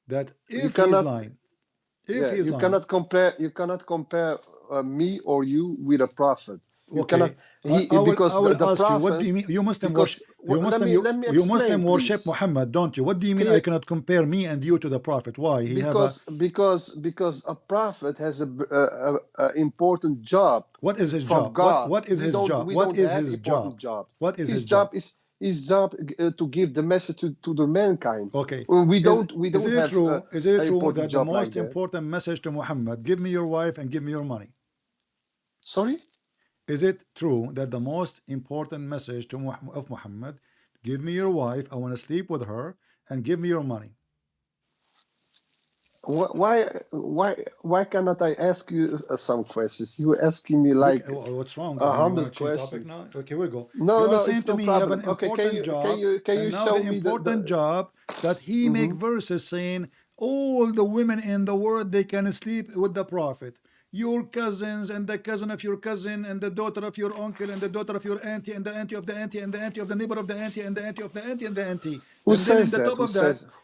that if He is lying. You cannot compare me or you with a prophet. You cannot. I will ask you, what do you mean? You Muslim worship Muhammad, don't you? What do you mean I cannot compare me and you to the prophet? Why? Because a prophet has a important job. What is his job? What is his job? What is his job? What is his job? His job to give the message to the mankind. Okay. We don't is it have true? Is it true that the most like important message to Muhammad, give me your wife and give me your money? Sorry? Is it true that the most important message of Muhammad, give me your wife, I want to sleep with her, and give me your money? Why cannot I ask you some questions? You're asking me like what's wrong? 100 questions. Now? Okay, we go. No, saying to me, you have an important job. Can you show me the important job that he make verses saying all the women in the world they can sleep with the prophet. Your cousins and the cousin of your cousin and the daughter of your uncle and the daughter of your auntie and the auntie of the auntie and the auntie of the neighbor of the auntie and the auntie of the auntie and the auntie. Who and says then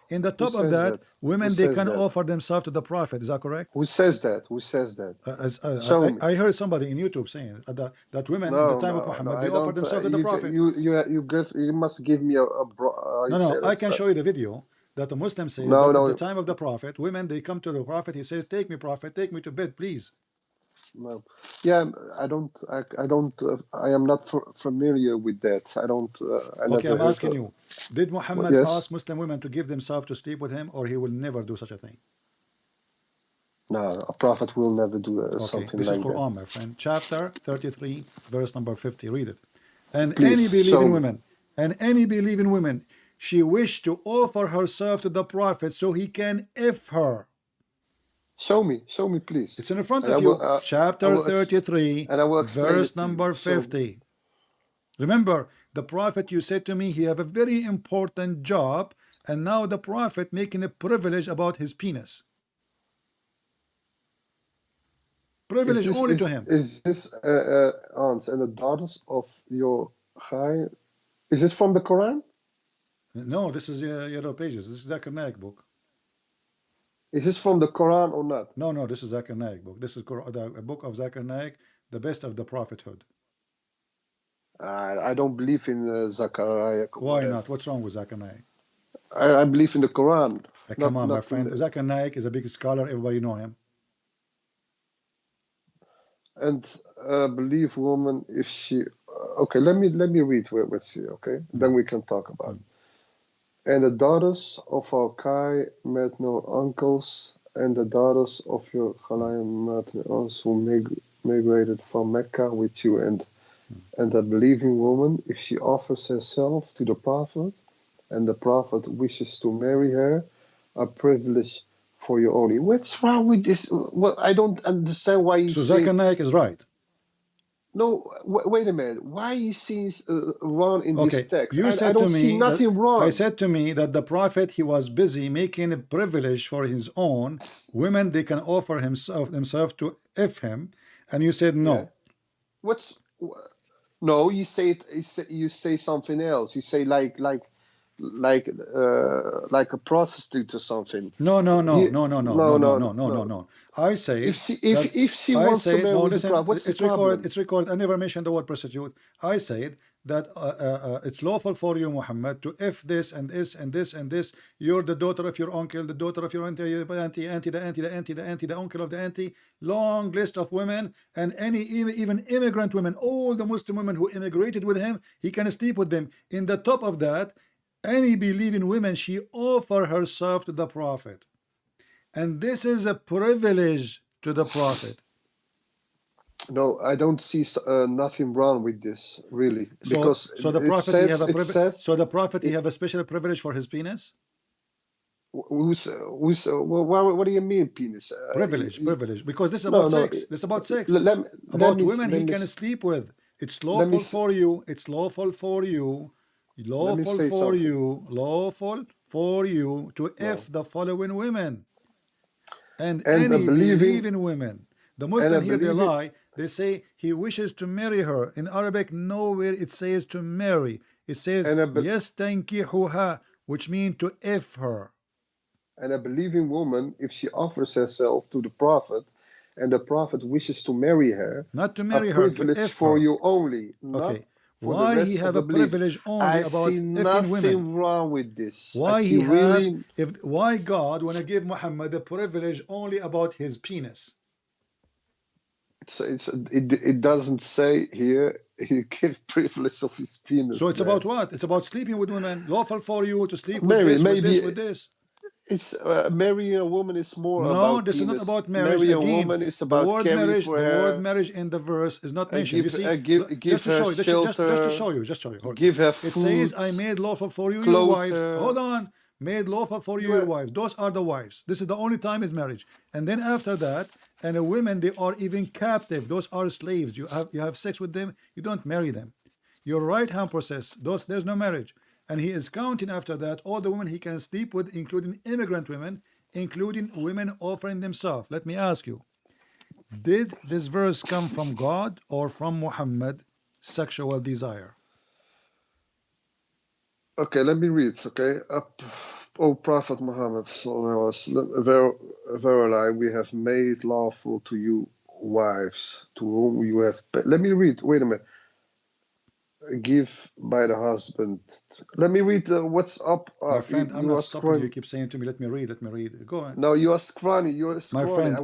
in the top of that, women they can offer themselves to the prophet. Is that correct? Who says that? Who says that? I heard somebody in YouTube saying that women at the time of Muhammad they offer themselves to the prophet. You must give me a no, I can show you the video. That the Muslim says that at the time of the prophet, women they come to the prophet. He says, "Take me, prophet, take me to bed, please." No, yeah, I am not familiar with that. I don't. Okay, I'm asking you: did Muhammad ask Muslim women to give themselves to sleep with him, or he will never do such a thing? No, a prophet will never do something like that. This is Quran, my friend, chapter 33, verse number 50. Read it. And Please, any believing women. She wished to offer herself to the prophet so he can if her. Show me, please. It's in front of you. Chapter 33, verse number 50. Remember, the prophet, you said to me, he have a very important job, and now the prophet making a privilege about his penis. Privilege only to him. Is this aunts and the daughters of your high? Is it from the Quran? No, this is Yellow Pages. This is Zakir Naik book. Is this from the Quran or not? No, this is Zakir Naik book. This is a book of Zakir Naik, the best of the prophethood. I don't believe in Zakir. Why not? What's wrong with Zakir Naik? I believe in the Quran. Come on, my friend. Zakir Naik is a big scholar. Everybody know him. And believe woman if she. Okay, let me read what's here. Okay, then we can talk about it. And the daughters of our Kai maternal uncles, and the daughters of your Khalai maternal aunts who migrated from Mecca with you, and And a believing woman, if she offers herself to the Prophet, and the Prophet wishes to marry her, a privilege for you only. What's wrong with this? Well, I don't understand why you So say... Zakir Naik is right. No, wait a minute. Why he sees wrong in this Okay, text? you I said don't to see me that nothing wrong. I said to me that the Prophet, he was busy making a privilege for his own women. They can offer themselves to if him, and you said no. Yeah. No? You say it. You say something else. You say like a prostitute or something. No. No. I said If she wants to marry the Prophet, what's the problem? It's recorded. I never mentioned the word prostitute. I said that it's lawful for you, Muhammad, to if this and this and this and this. You're the daughter of your uncle, the daughter of your auntie, the uncle of the auntie. Long list of women, and even immigrant women, all the Muslim women who immigrated with him, he can sleep with them. In the top of that, any believing woman, she offer herself to the Prophet, and this is a privilege to the Prophet. No, I don't see nothing wrong with this, really. Because so the Prophet the Prophet he have a special privilege for his penis. What do you mean, penis? Privilege. Because this is about sex. This is about sex. About women he can sleep with. It's lawful for you. It's lawful for you. Lawful for you to if the following women, and any believing women. The Muslim here, they lie. They say he wishes to marry her. In Arabic, nowhere it says to marry. It says yastankihuha, which means to if her. And a believing woman, if she offers herself to the Prophet, and the Prophet wishes to marry her, not to marry her, to if for her. you only. Okay. Why he have a privilege only about effing women? I see nothing wrong with this. Why God wanna give Muhammad a privilege only about his penis? It doesn't say here he gives privilege of his penis. So it's about what? It's about sleeping with women. Lawful for you to sleep with with this. It's marrying a woman is more about No, this penis. is not about marriage. Marrying Again, a woman is about the word caring marriage. for The her. word marriage in the verse is not mentioned. You see, give her shelter. Just to show you. Give her food. It says, "I made lawful for you your wives." Hold on, made lawful for you your wives. Those are the wives. This is the only time is marriage. And then after that, and the women, they are even captive. Those are slaves. You have sex with them. You don't marry them. Your right hand process. There's no marriage. And he is counting after that all the women he can sleep with, including immigrant women, including women offering themselves. Let me ask you, did this verse come from God or from Muhammad sexual desire? Okay, let me read. Okay, O Prophet Muhammad, verily we have made lawful to you wives to whom you have. Let me read. Wait a minute. Give by the husband. Let me read what's up. My friend, I'm not stopping you. You keep saying to me, let me read. Go on. No, you are scrawny. My friend,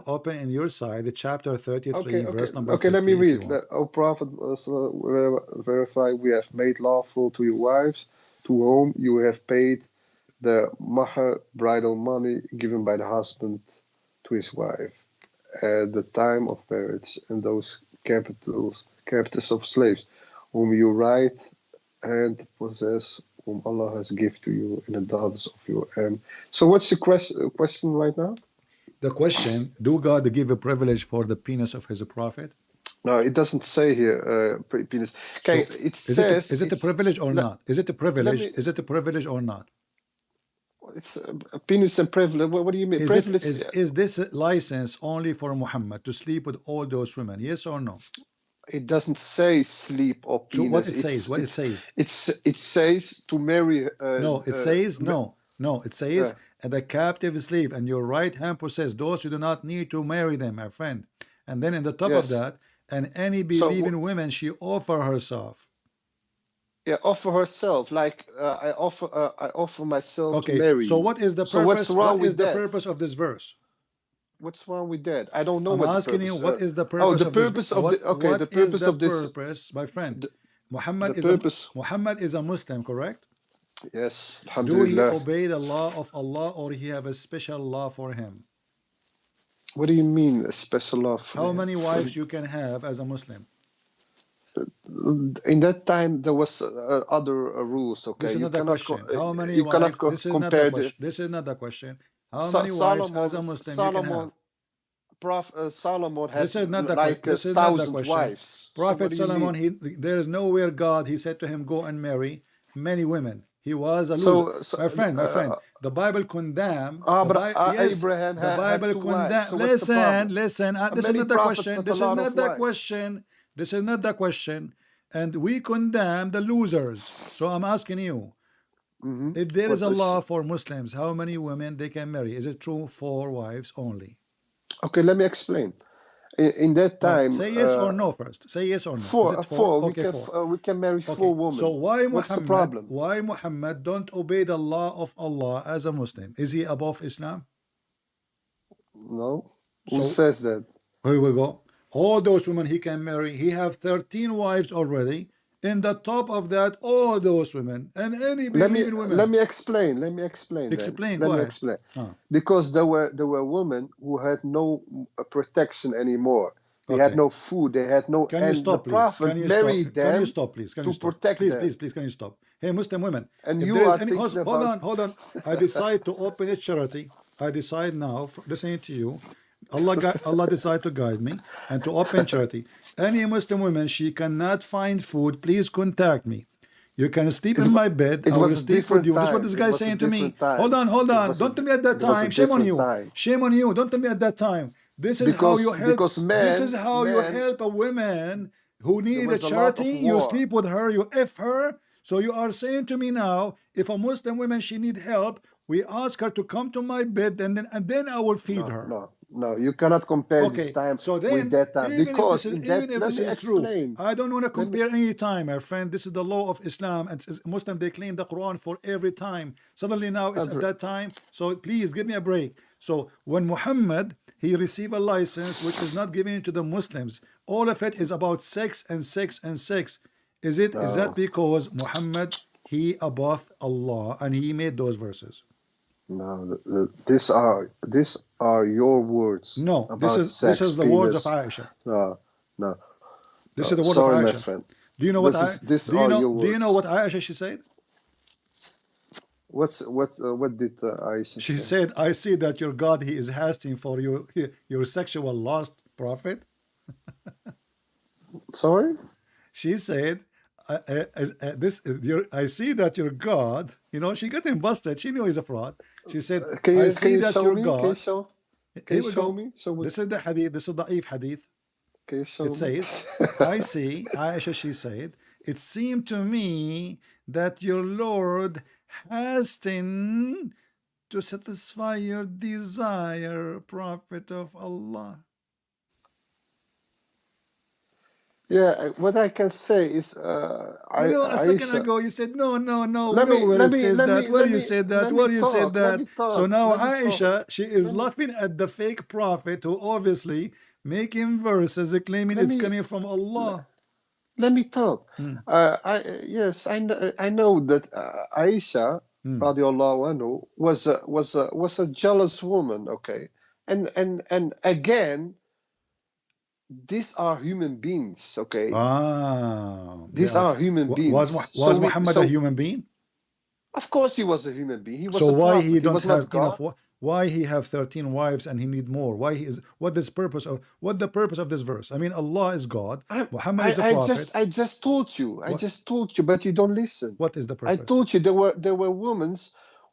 open in your side, the chapter 33, verse number 50. Okay, let me read. O Prophet, verify we have made lawful to your wives to whom you have paid the mahar, bridal money given by the husband to his wife at the time of marriage, and those captives of slaves whom you right hand possess, whom Allah has given to you in the daughters of your So what's the question right now? The question, do God give a privilege for the penis of his prophet? No, it doesn't say here penis. Okay, so it says... Is it a privilege or not? Is it a privilege? Is it a privilege or not? It's a penis and privilege. What do you mean? Is this license only for Muhammad to sleep with all those women? Yes or no? It doesn't say sleep or penis. So what it says? It says to marry. It says the captive slave, and your right hand possess those you do not need to marry them, my friend. And then in the top of that, and any believing women, she offer herself. Yeah, offer herself. Like I offer myself to marry. So what is the purpose? So what's wrong with the purpose of this verse? What's wrong with that? I don't know. I'm asking you, what is the purpose? The purpose of this? Okay, the purpose of this. Purpose, my friend. Muhammad is a Muslim, correct? Yes. Do he obey the law of Allah, or he have a special law for him? What do you mean a special law for him? How many wives you can have as a Muslim? in that time there was other rules. Okay, This is you not the cannot question. How many you cannot wives? This is not the compare question. This is not the question. How many wives as a Muslim you can have? Solomon had This is not the like this is not the 1,000 question. wives. So what Prophet do you Solomon, mean? there is nowhere God, he said to him, go and marry many women. He was a loser. So My friend, the Bible condemn, yes, Abraham the had Bible 2 wives. So condemn. what's the problem? Listen, this is Many not the prophets question. had a This is lot not of the wives. question. This is not the question. And we condemn the losers. So I'm asking you, if there is a law for Muslims, how many women they can marry? Is it true 4 wives only? Okay, let me explain. In that time, say yes or no first. Say yes or no. Is it 4? four. Okay, 4. We can marry 4 women. So why What's the Muhammad? problem? Why Muhammad don't obey the law of Allah as a Muslim? Is he above Islam? No. Who says that? Here we go. All those women he can marry. He have 13 wives already. In the top of that, all those women and any believing women. Let me explain. Explain. Let me explain. Because there were women who had no protection anymore. They had no food. They had no. Can you stop, the please? Prophet married them. Can you stop, please? Can you stop? Protect them. Please, can you stop? Hey, Muslim women. And if you there is are any, thinking about. Hold on. I decide to open a charity. I decide now, listening to you. Allah decided to guide me and to open charity. Any Muslim woman, she cannot find food, please contact me. You can sleep in my bed. I will sleep with you. This is what this guy is saying to me. Hold on. Don't tell me at that time. Shame on you. Shame on you. Don't tell me at that time. This is how you help. This is how you help a woman who need a charity. You sleep with her. You F her. So you are saying to me now, if a Muslim woman she need help, we ask her to come to my bed, and then I will feed her. No, you cannot compare this time with that time. Because let me explain. I don't want to compare any time, my friend. This is the law of Islam, and Muslim they claim the Quran for every time. Suddenly now it's at that time. So please give me a break. So when Muhammad he received a license which is not given to the Muslims, all of it is about sex and sex and sex. Is that because Muhammad he above Allah and he made those verses? No, these are your words. No, this is the words of Aisha. No. This is the word Sorry, of Aisha. my friend. Do you know what Do you know what Aisha she said? What did Aisha say? She said, I see that your God he is hasting for your sexual lust, Prophet. Sorry? She said, I see that your God, she got him busted. She knew he's a fraud. She said, I see that your God. Can you show me? This is the hadith. This is the da'if hadith. It says, I see, Aisha, she said, it seemed to me that your Lord hastened to satisfy your desire, Prophet of Allah. Yeah, what I can say is, a second ago you said no. Where you said that? So now Aisha, she is laughing at the fake prophet who obviously making verses claiming it's coming from Allah. Let me talk. Yes, I know that Aisha, radiallahu anhu, was a jealous woman. Okay, and again. These are human beings, okay? These are human beings. Was Muhammad a human being? Of course he was a human being. He was so why prophet. He don't have enough? Why he have 13 wives and he need more? Why he is? What the purpose of this verse? I mean, Allah is God. Muhammad is a prophet. I just told you. I just told you, but you don't listen. What is the purpose? I told you there were women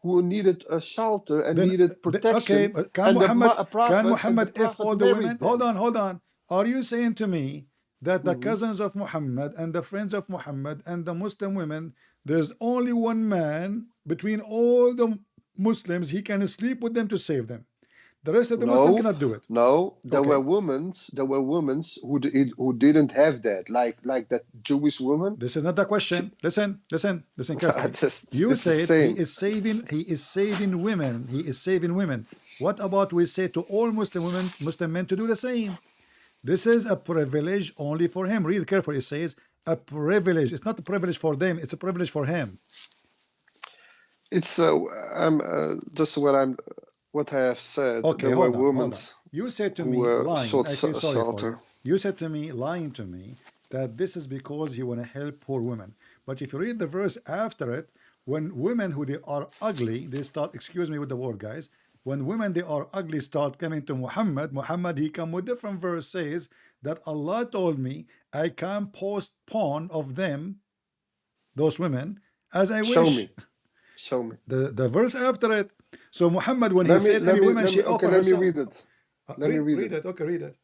who needed a shelter and needed protection. Okay, can Muhammad if all the women? Hold on. Are you saying to me that the cousins of Muhammad and the friends of Muhammad and the Muslim women, there's only one man between all the Muslims, he can sleep with them to save them? The rest of the Muslims cannot do it. No, there were women who didn't have that, like that Jewish woman. This is not the question. Listen carefully. You said he is saving women. He is saving women. What about we say to all Muslim men to do the same? This is a privilege only for him. Read carefully. It says a privilege. It's not a privilege for them. It's a privilege for him. It's just what I have said. Okay, there were women. You said to me lying. You said to me lying to me that this is because he want to help poor women. But if you read the verse after it, when women who they are ugly, they start, excuse me with the word, guys, when women they are ugly start coming to Muhammad, he come with different verse, says that Allah told me I can post porn of them, those women, as I Show wish. me. Show me. The verse after it. So Muhammad, when he said any women, she offered let me herself. read it. Let me read it. Okay, read it.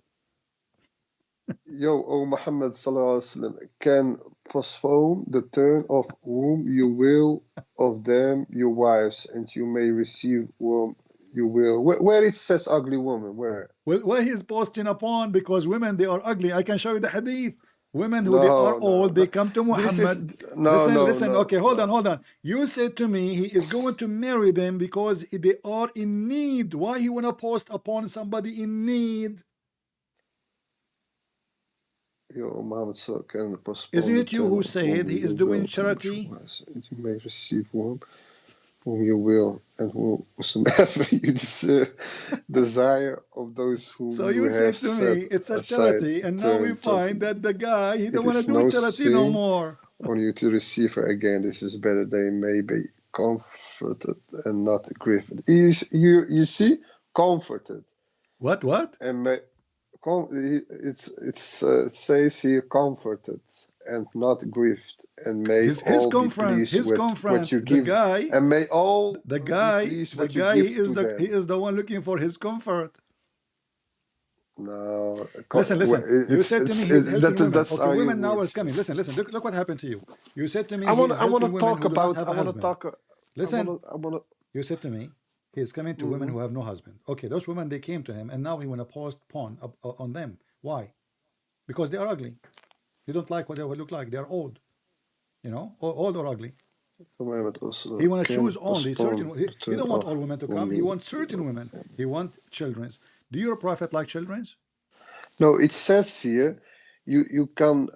Yo, O Muhammad sallallahu alaihi wasallam, can postpone the turn of whom you will of them your wives, and you may receive whom you will. Where it says ugly woman, where? Well, why he's posting upon? Because women, they are ugly. I can show you the hadith. Women who they are old, they come to Muhammad. Listen. Okay, hold on. You said to me he is going to marry them because they are in need. Why he want to post upon somebody in need? Yo, Muhammad can postpone. Isn't it you who said he is doing charity? You may receive whom you will, and whosoever you desire of those who so you said to me it's a charity, and now we find that the guy, he don't want to do charity no more. On you to receive her again, this is better. They may be comforted and not grieved. You see, comforted. What? And may, it says here comforted and not grieved, and may all be pleased with what you give. And may all the guy he is the one looking for his comfort. No. Listen. You said to me he's helping women. Okay, women now is coming. Listen. Look what happened to you. You said to me I want to talk about. Listen. You said to me he's coming to women who have no husband. Okay, those women, they came to him, and now he want to post porn on them. Why? Because they are ugly. You don't like what they look like. They are old. You know, old or ugly. He want to choose only certain. He don't want all women to come. He wants certain women. He wants children's. Do your prophet like children's? No, it says here, you can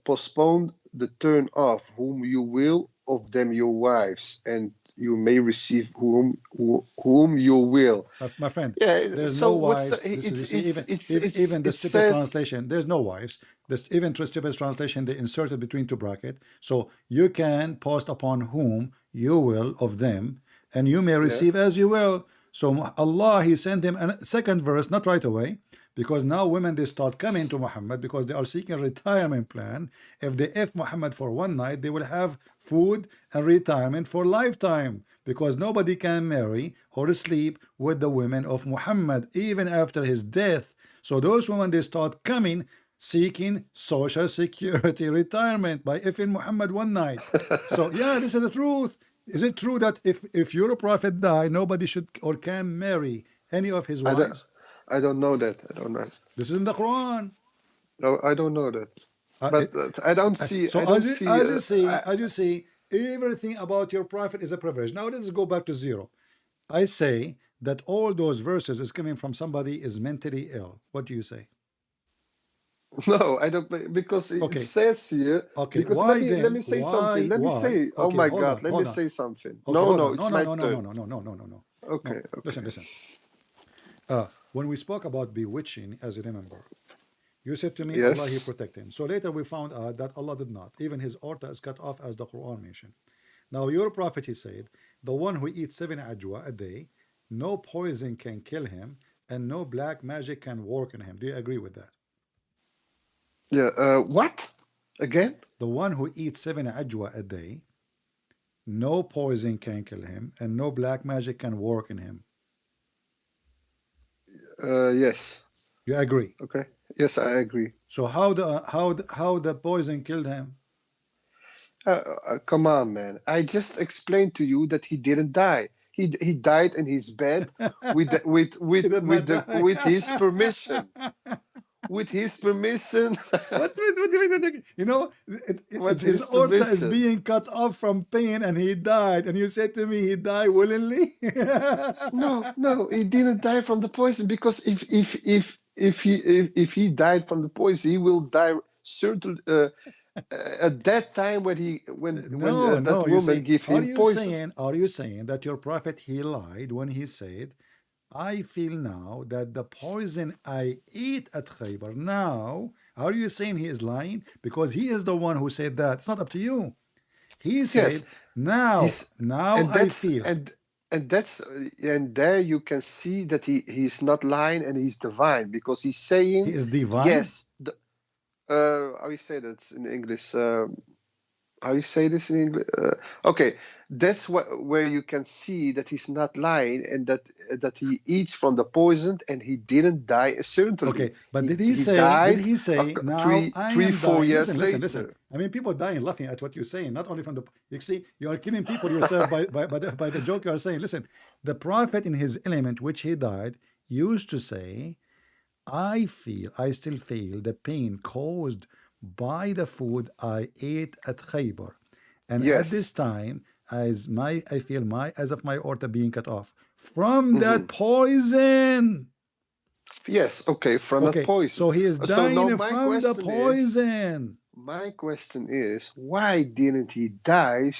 postpone the turn off whom you will of them your wives, and you may receive whom you will. My friend, yeah, there's no wives. Even the stupid translation, there's no wives. Even stupid translation, they inserted between two brackets. So you can post upon whom you will of them, and you may receive as you will. So Allah, he sent him a second verse, not right away, because now women, they start coming to Muhammad because they are seeking a retirement plan. If they F Muhammad for one night, they will have food and retirement for lifetime, because nobody can marry or sleep with the women of Muhammad even after his death. So those women, they start coming seeking social security retirement by F Muhammad one night. So yeah, this is the truth. Is it true that if your prophet die, nobody should or can marry any of his wives? I don't know that. This is in the Quran. No, I don't know that. But I don't see. So as you see, everything about your prophet is a privilege. Now let's go back to zero. I say that all those verses is coming from somebody is mentally ill. What do you say? No, I don't, because it says here. Okay, because let me say something. Let me say. Oh my God, let me say something. No, it's my turn. No. Okay. Listen. When we spoke about bewitching, as you remember, you said to me, yes, Allah, he protect him. So later we found out that Allah did not. Even his aorta is cut off, as the Quran mentioned. Now your prophet, he said, the one who eats 7 ajwa a day, no poison can kill him, and no black magic can work on him. Do you agree with that? Yeah. What? Again? The one who eats 7 ajwa a day, no poison can kill him, and no black magic can work in him. Yes. You agree? Okay. Yes, I agree. So how the poison killed him? Come on, man. I just explained to you that he didn't die. He died in his bed with his permission. With his permission. What? You know, his aorta is being cut off from pain, and he died. And you said to me he died willingly? No, he didn't die from the poison, because if he died from the poison, he will die certainly at that time when that woman gave him poison. Are you saying that your prophet, he lied when he said I feel now that the poison I ate at Khaybar, now, are you saying he is lying? Because he is the one who said that. It's not up to you. He said, Yes, now, he's now and I that's feel. and that's and there you can see that he's not lying and he's divine because he's He saying is divine? yes. How you say that in English? How you say this in English? Okay, that's where you can see that he's not lying and that he eats from the poison and he didn't die certainly. Okay, but He did died he say, now I three am four dying? Listen, years listen, listen. later. I mean, people dying laughing at what you're saying, not only from the, you see, you are killing people yourself by the joke you are saying. Listen, the prophet in his element, which he died, used to say, I still feel the pain caused by the food I ate at Khaybar. And at this Yes. time, I feel as of my aorta being cut off from Hmm. that poison. Yes. Okay. From that Okay, poison. so he is So now dying my from the question is. poison My question is, why didn't he die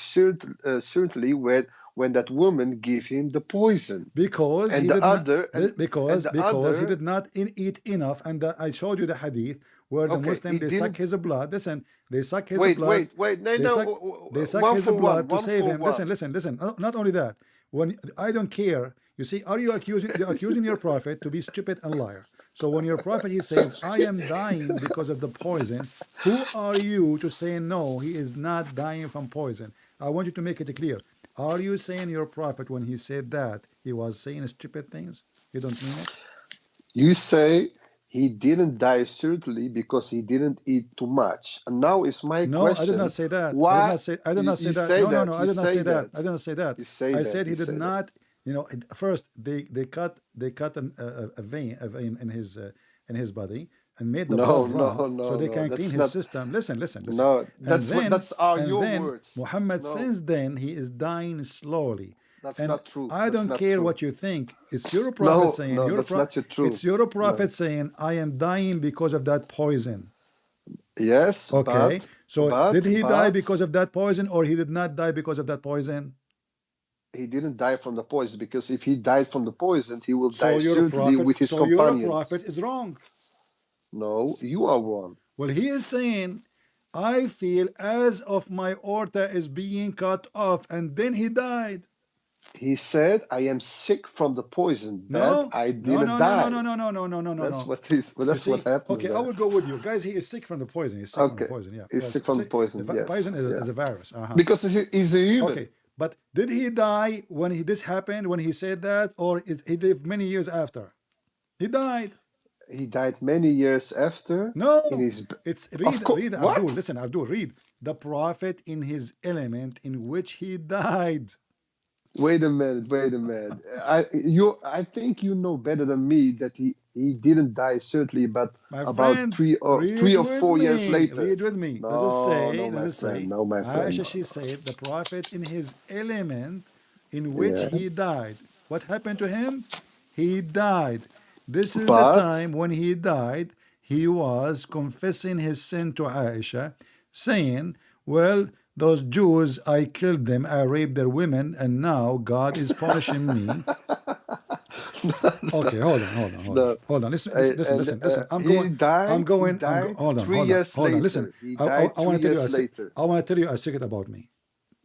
certainly when that woman gave him the poison? because And he the did not other and the because he other, did not eat enough. And I showed you the hadith where the okay, Muslim, he they suck didn't. his blood. Listen, they suck his Wait, blood. wait, wait. No, They no. suck they suck One his for one. blood to One save for him. Listen, one. listen, listen. Not only that, when I don't care. You see, are you accusing you're accusing your prophet to be stupid and liar? So when your prophet he says, I am dying because of the poison, who are you to say no, he is not dying from poison? I want you to make it clear. Are you saying your prophet when he said that he was saying stupid things? You don't mean it? You say he didn't die certainly because he didn't eat too much. And now is my No, I did not question: say that. why I did not say you that. say No, no, that? no, I You did not say say that. that? I did not say that. You say I that? said You he did say that? not, first they cut a vein in his body and made the No, blood no, run so no, they no. can clean That's his not. system. Listen, listen, listen. No, And that's what. then That's are and your then words. Muhammad, No, since then he is dying slowly. that's And not true. I That's don't not care true. what you think. It's your prophet No, saying no, that's not your true. it's your No. prophet saying I am dying because of that poison. Yes, Okay, so did he die but because of that poison or he did not die because of that poison? he didn't die from the poison because if he died from the poison, he will die certainly with his So your prophet companions. is wrong. No, you are wrong. Well, he is saying, I feel as of my aorta is being cut off, and then he died. He said, "I am sick from the poison, but No, I no, didn't no, no, no, die." no, no, no, no, no, no, no, That's no. what is. You That's what see, happens okay, I there. will go with you. Guys, he is sick from the poison. He's sick from the Okay, poison. Yeah, he's yes. sick from the The poison. poison Yes, is yeah, a virus. because he's a human. Okay, but did he die when this happened, when he said that, or he lived many years after? He died. He died many years after. In No, his, it's of course. read Abdul. What? Listen, Abdul, read the prophet in his element in which he died. Wait a minute, wait a minute. I think you know better than me that he didn't die certainly, but My about friend, three read or with 4 years me. later. Read with me. No, no, Does my it friend. say, No, my friend. Aisha, No, she no. said, the prophet in his element in which Yeah, he died. What happened to him? He died. This is the but time when he died. He was confessing his sin to Aisha, saying, well, those Jews, I killed them, I raped their women, and now God is punishing me. Okay, hold on, hold on, hold on, no. hold on. Listen. He died. He died Hold on, three hold on, years hold on. Listen, later. He died I want three to tell you years later. I want to tell you a secret about me.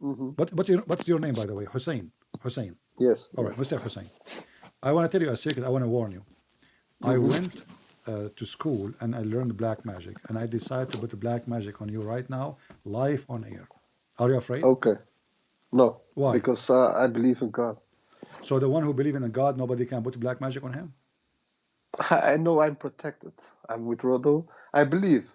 Hmm. What's your name, by the way? Hussein. Hussein. Yes, All yes. right, Mr. Hussein. I want to tell you a secret. I want to warn you. I Hmm. went to school and I learned black magic, and I decided to put black magic on you right now, live on air. Are you afraid? Okay. No, Why? because I believe in God. So the one who believes in a God, nobody can put black magic on him? I know I'm protected. I'm with Rodo. I believe.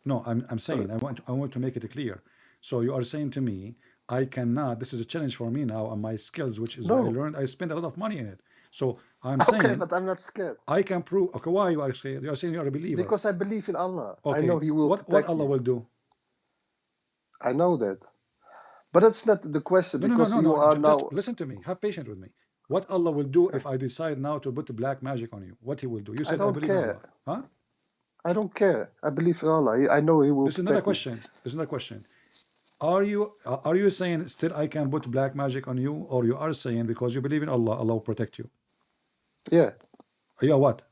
No, I'm Sorry. saying I want to make it clear. So you are saying to me, I cannot. This is a challenge for me now, and my skills, which is I No. learned. I spent a lot of money in it. So I'm Okay, saying but I'm not scared I can prove. Okay, why you are scared? You are saying you are a believer. because I believe in Allah. I know Okay, He will what protect Allah me. will do? I know that. But that's not the question No, no, no, because no, you no. are Just now. listen to me. Have patience with me. What Allah will do if I decide now to put the black magic on you? What He will do? You I said I don't believe in care. Allah, huh? I don't care. I believe in Allah. I know He will This is not a protect me. question. This is not a question. are you saying still I can put black magic on you, or you are saying because you believe in Allah, Allah will protect you? Yeah. Yeah, what?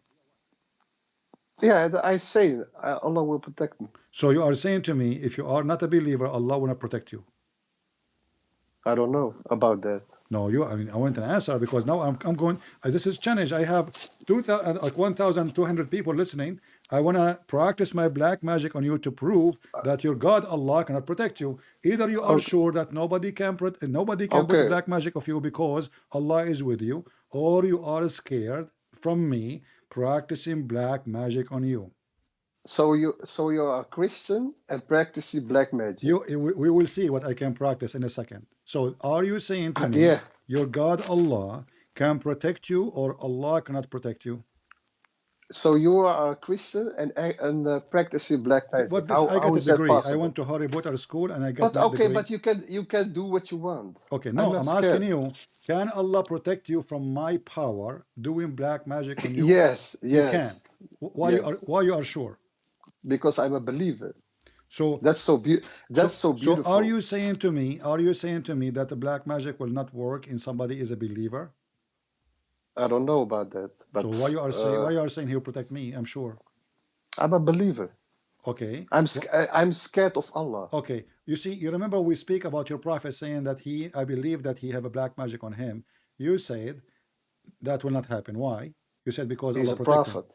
Yeah, I say Allah will protect me. So you are saying to me, if you are not a believer, Allah will not protect you. I don't know about that. No, I mean, I want an answer, because now I'm going. This is challenge. I have 1,200 people listening. I want to practice my black magic on you to prove that your God Allah cannot protect you. Either you are sure that nobody can put black magic of you because Allah is with you, or you are scared from me practicing black magic on you. So you're a Christian and practicing black magic. We will see what I can practice in a second. So are you saying to me, your God Allah can protect you, or Allah cannot protect you? So you are a Christian and practicing black magic. But I got a degree. I went to Harry Potter school and I got that degree. But you can do what you want. Okay, no, I'm asking you, can Allah protect you from my power doing black magic on you? Yes. He can. Why you are sure? Because I'm a believer. So that's so beautiful. So are you saying to me that the black magic will not work in somebody is a believer? I don't know about that. But so why you are saying he'll protect me? I'm sure. I'm a believer. Okay. I'm scared of Allah. Okay. You see, you remember we speak about your prophet saying that I believe that he have a black magic on him. You said that will not happen. Why? You said because he's Allah a protect prophet. him.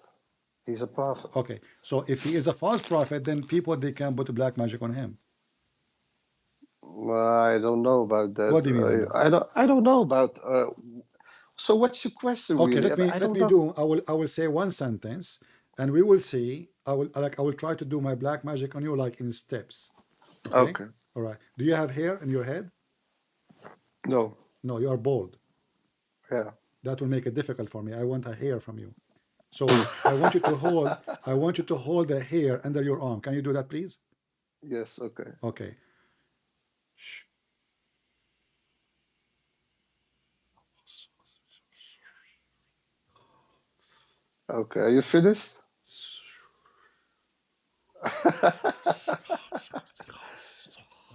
He's a prophet. Okay. So if he is a false prophet, then people they can put black magic on him. I don't know about that. What do you mean? I don't know about. So what's your question? Okay, really? let me do. I will say one sentence, and we will see. I will try to do my black magic on you like in steps. Okay. All right. Do you have hair in your head? No. No, you are bald. Yeah. That will make it difficult for me. I want a hair from you. So I want you to hold. I want you to hold the hair under your arm. Can you do that, please? Yes. Okay. Okay. Shh. Okay. Are you finished?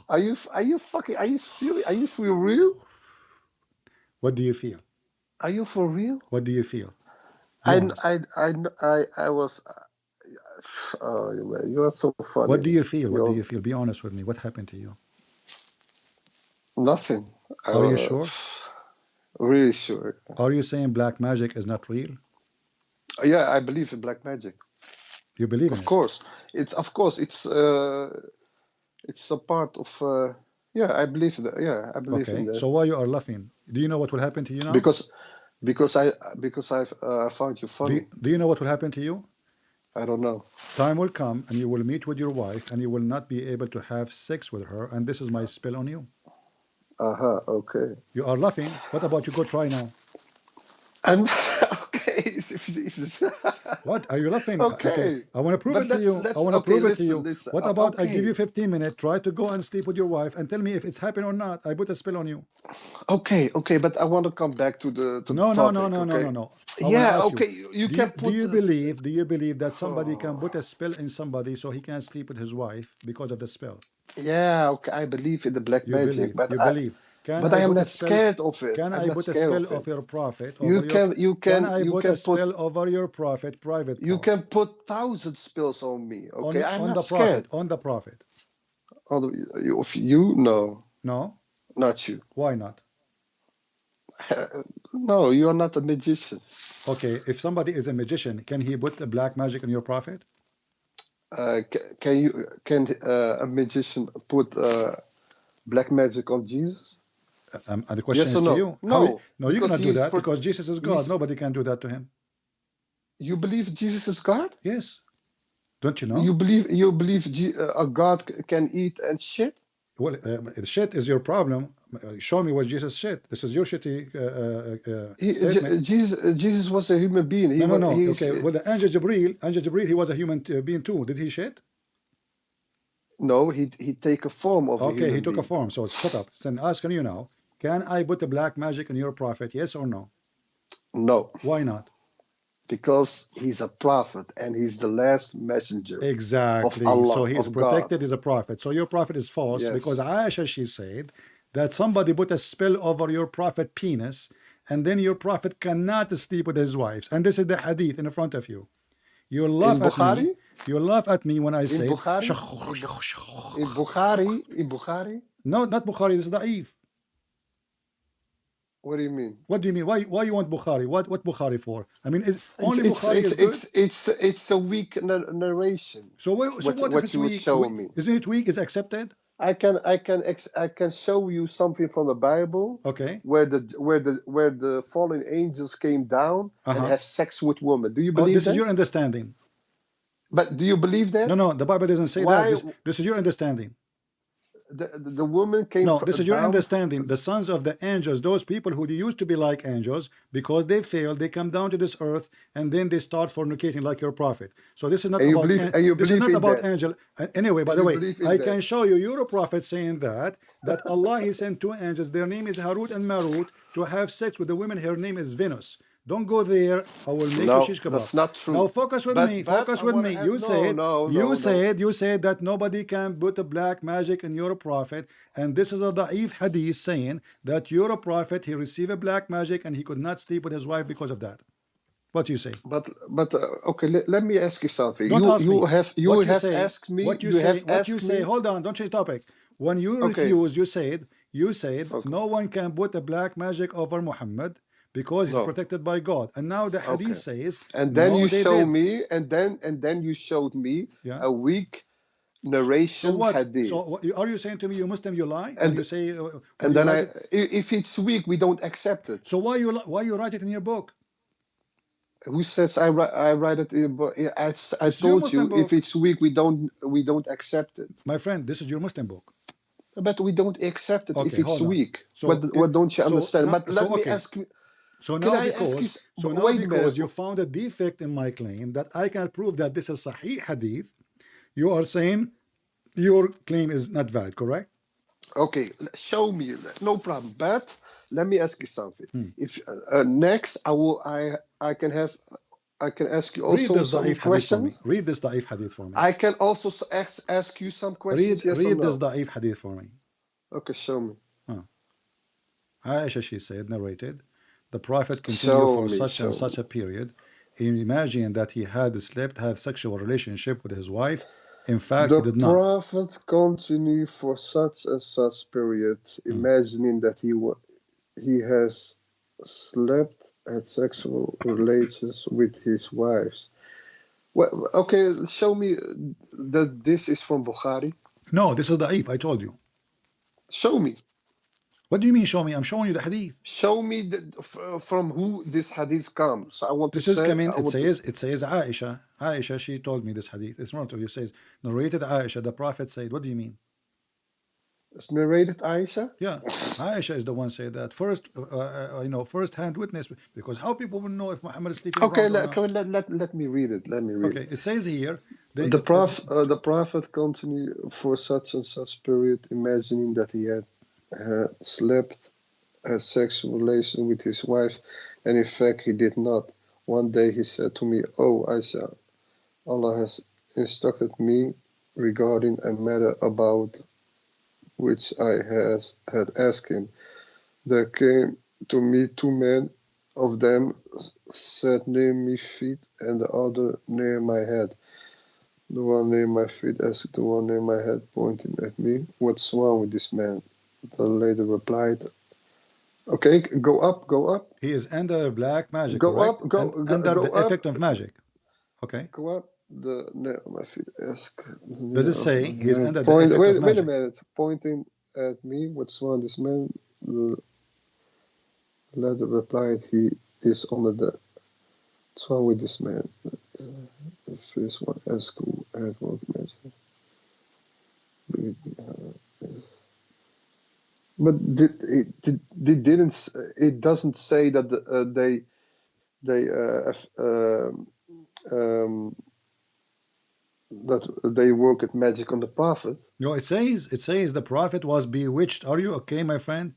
Are you serious? Are you for real? What do you feel? Are you for real? What do you feel? I was. Oh, you are so funny. What do you feel? What do you feel? Be honest with me. What happened to you? Nothing. Are you sure? Really sure. Are you saying black magic is not real? Yeah, I believe in black magic. You believe in it? Of course. It's a part of. Yeah, I believe in that. Yeah, I believe in that. So why you are laughing? Do you know what will happen to you now? Because I found you funny. Do you know what will happen to you? I don't know. Time will come and you will meet with your wife and you will not be able to have sex with her, and this is my spell on you. Okay. You are laughing. What about you go try now? I'm okay. What are you laughing? Okay. I want to prove it to you. I want to prove it to you. What about I give you 15 minutes, try to go and sleep with your wife and tell me if it's happened or not. I put a spell on you. Okay, but I want to come back to the topic. No. Yeah, okay. You can put. Do you believe that somebody can put a spell in somebody so he can't sleep with his wife because of the spell? Yeah, okay. I believe in the black magic, but you believe. But I am not scared of it. Can I put a spell of your prophet? Can I put a spell over your prophet private? You can put 1,000 spells on me. Okay, I'm not scared. On the prophet. You? No. No? Not you. Why not? No, you are not a magician. Okay, if somebody is a magician, can he put a black magic on your prophet? Can a magician put black magic on Jesus? And the question is to you. No, you cannot do that because Jesus is God. Nobody can do that to him. You believe Jesus is God? Yes. Don't you know? You believe a God can eat and shit? Well, shit is your problem. Show me what Jesus shit. This is your shitty statement. Jesus was a human being. No. Okay. Well, the Angel Jibreel, he was a human being too. Did he shit? No, he take a form of a human being. Okay, he took a form. So shut up. So I'm asking you now, can I put the black magic on your prophet? Yes or no? No. Why not? because he's a prophet and he's the last messenger Exactly. of Allah, So he is of protected God. as a prophet. So your prophet is false because Yes. Aisha, she said that somebody put a spell over your prophet penis, and then your prophet cannot sleep with his wives. And this is the hadith in front of you. You laugh In at me. Bukhari? You laugh at me when I In say Bukhari? In Bukhari? In Bukhari? no, not Bukhari. This is da'if. What do you mean? What do you mean? Why you want Bukhari? What Bukhari for? I mean, is only Bukhari is good? It's a weak narration. So what if What it's you would weak? show me? Isn't it weak? Is accepted? I can show you something from the Bible. Okay. Where the fallen angels came down and have sex with women. Do you believe this that? is your understanding. But do you believe that? No, the Bible doesn't say that. This is your understanding. The woman came. No, this is your understanding. The sons of the angels, those people who used to be like angels, because they failed, they come down to this earth, and then they start fornicating like your prophet. So this is not about. This is not about angel. Anyway, by the way, I can show you your prophet saying that Allah he sent two angels. Their name is Harut and Marut to have sex with the women. Her name is Venus. Don't go there. I will make you shish kebab. That's not true. Now focus with me. Focus with me. You said that nobody can put a black magic in your prophet, and this is a da'if hadith saying that your prophet he received a black magic and he could not sleep with his wife because of that. What do you say? But okay. Let me ask you something. Don't ask me. You have asked me. What you say? Hold on. Don't change topic. When you refused, you said no one can put a black magic over Muhammad, because he's protected by God. And now the hadith says, and then you show me, and then you showed me a weak narration hadith. So are you saying to me, you Muslim, you lie? And you say, and then if it's weak, we don't accept it. So why you write it in your book? Who says I write it in a book? I told you, if it's weak, we don't accept it. My friend, this is your Muslim book. But we don't accept it if it's weak. So what don't you understand? But let me ask you. So now because you found a defect in my claim that I can prove that this is Sahih Hadith, you are saying your claim is not valid, correct? Okay, show me. No problem. But let me ask you something. If next I can ask you also some questions. Read this da'if hadith for me. I can also ask you some questions. Read this da'if hadith for me. Okay, show me. Aisha, she said, narrated, the Prophet continued for such a period. Imagine that he had sexual relationship with his wife. In fact, he did not. The Prophet continued for such period, imagining that he has slept, had sexual relations with his wives. Well, okay, show me that this is from Bukhari. No, this is da'if, I told you. Show me. What do you mean show me? I'm showing you the hadith. Show me from who this hadith comes. So I want this to say... It says Aisha. Aisha, she told me this hadith. It's not. It says, narrated Aisha, the Prophet said. What do you mean? It's narrated Aisha? Yeah. Aisha is the one said that. First-hand witness. Because how people will know if Muhammad is sleeping okay, around or not? let me read it. Okay, it says here... The Prophet continued for such period, imagining that he had slept, had sexual relation with his wife, and in fact he did not. One day he said to me, "Oh Aisha, Allah has instructed me regarding a matter about which I had asked him. There came to me two men, of them sat near my feet and the other near my head. The one near my feet asked the one near my head, pointing at me, 'What's wrong with this man?' The lady replied, okay, go up. He is under black magic. Go correct? up, under go the up. effect of magic. Okay. Go up. The near my feet asked. Does it say he's under the effect of magic? Wait a minute. Pointing at me, what's wrong with this man? The lady replied, he is under the... What's wrong with this man? The first one asked who had worked magic. But it doesn't say that that they work at magic on the Prophet. No, it says the Prophet was bewitched. Are you okay, my friend?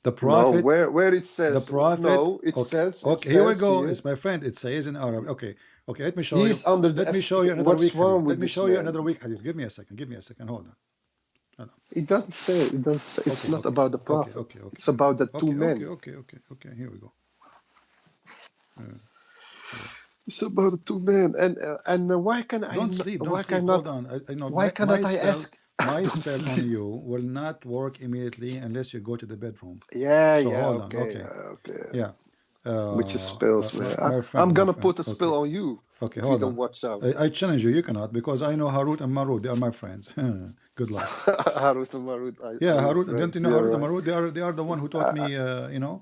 The prophet. No, where it says the prophet. No, it Okay, says. okay, It here we says go. here, It's my friend. It says in Arabic. Okay, okay. Let me show he's you. under the. Let me show you another What's weak wrong hadith. with Let me this show you man? another weak hadith. Give me a second. Give me a second. Hold on. Hold on. It doesn't say. It doesn't say. It's Okay, not okay, about the okay, prophet. okay, okay. It's about the two men. Okay. Here we go. It's about the two men. And why can I? Don't sleep. Don't Why sleep. cannot? Hold on. I know Why cannot I ask? my Don't spell on sleep. you will not work immediately unless you go to the bedroom. Yeah, So yeah, hold on. okay, Okay. Yeah. Which is spells, man. My friend. I'm gonna friend. put a Okay. spell on you Okay, if you hold don't on. watch out. I challenge you. You cannot because I know Harut and Marut. They are my friends. Good luck. Harut and Marut. Yeah, Harut. Right, Don't you know you're Harut and right. Marut? They are the one who taught me. You know.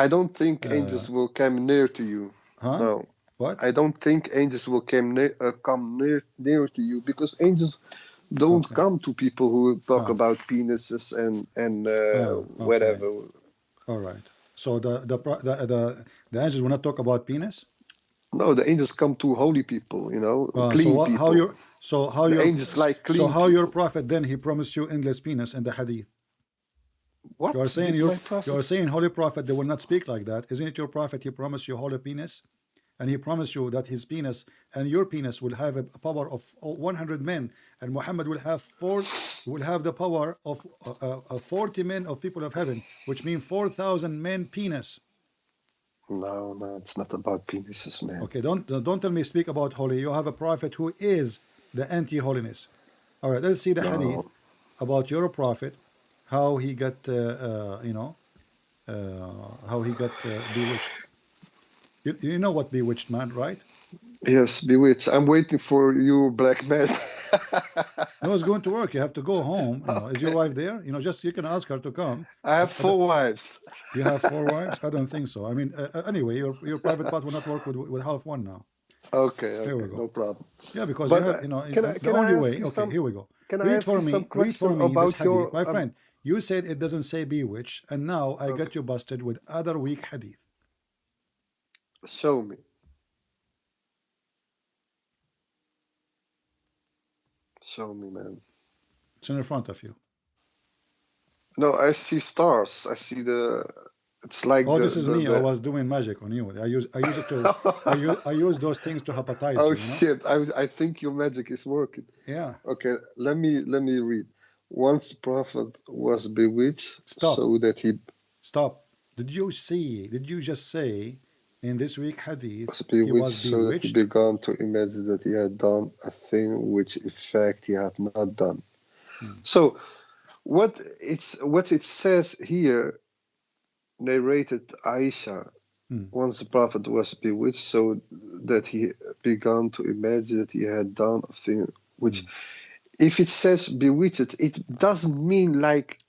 I don't think angels will come near to you. Huh? No. What? I don't think angels will come near to you because angels don't come to people who talk about penises and whatever. All right. So the angels will not talk about penis. No, the angels come to holy people, you know, clean so people. How angels like clean so how your people. prophet then he promised you endless penis in the hadith? What? You are saying prophet? you are saying holy prophet they will not speak like that. Isn't it your prophet he promised you holy penis? And he promised you that his penis and your penis will have a power of 100 men, and Muhammad will have the power of 40 men of people of heaven, which means 4,000 men penis. No, it's not about penises, man. Okay, don't tell me speak about holy. You have a prophet who is the anti-holiness. All right, let's see the hadith about your prophet, how he got how he got bewitched. You know what bewitched, man, right? Yes, bewitched. I'm waiting for you, black mass. No, it's going to work. You have to go home. You know, is your wife there? You know, just you can ask her to come. I have 4 wives. You have 4 wives? I don't think so. I mean, anyway, your private part will not work with half one now. Okay, here we go. No problem. Yeah, because but, the only way. Okay, here we go. Read for me this hadith, my friend. You said it doesn't say bewitched, and now I got you busted with other weak hadith. Show me. Show me, man. It's in front of you. No, I see stars. I see it's like this is me. I was doing magic on you. I use it to I use those things to hypnotize you. Oh shit. I think your magic is working. Yeah. Okay, let me read. Once the prophet was bewitched, so that he Stop. Did you just say in this week hadith he was so that he began to imagine that he had done a thing which in fact he had not done. So what it says here, narrated Aisha, once the prophet was bewitched, so that he began to imagine that he had done a thing which, if it says bewitched, it doesn't mean like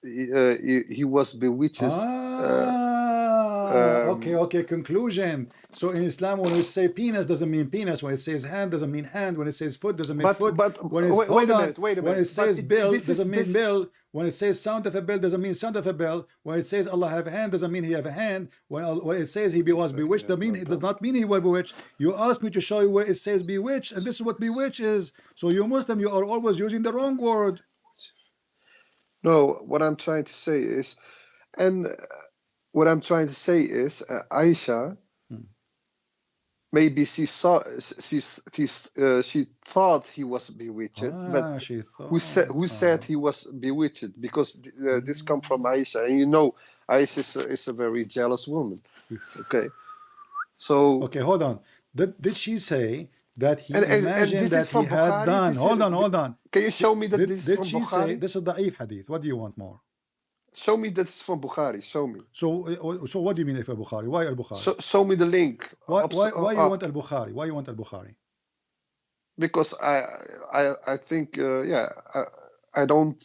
he was bewitched. Okay. Conclusion. So in Islam, when it say penis, doesn't mean penis. When it says hand, doesn't mean hand. When it says foot, doesn't mean foot. But when it's, wait a minute. When it says bill, doesn't mean bill. When it says sound of a bell, doesn't mean sound of a bell. When it says Allah have a hand, doesn't mean he have a hand. When it says he was bewitched, it does not mean he was bewitched. You asked me to show you where it says bewitched, and this is what bewitched is. So you Muslim, you are always using the wrong word. No, what I'm trying to say is, Aisha, maybe she thought he was bewitched, but who said he was bewitched? Because this comes from Aisha, and you know Aisha is a very jealous woman. Okay, so hold on. Did she say that he imagined that he had done? Hold on. Can you show me that this is from Bukhari? Did she say this is da'if hadith? What do you want more? Show me that it's from Bukhari. Show me. So what do you mean if al-Bukhari? Why al-Bukhari? Show me the link. Why you want al-Bukhari? Why you want al-Bukhari? Because I think I don't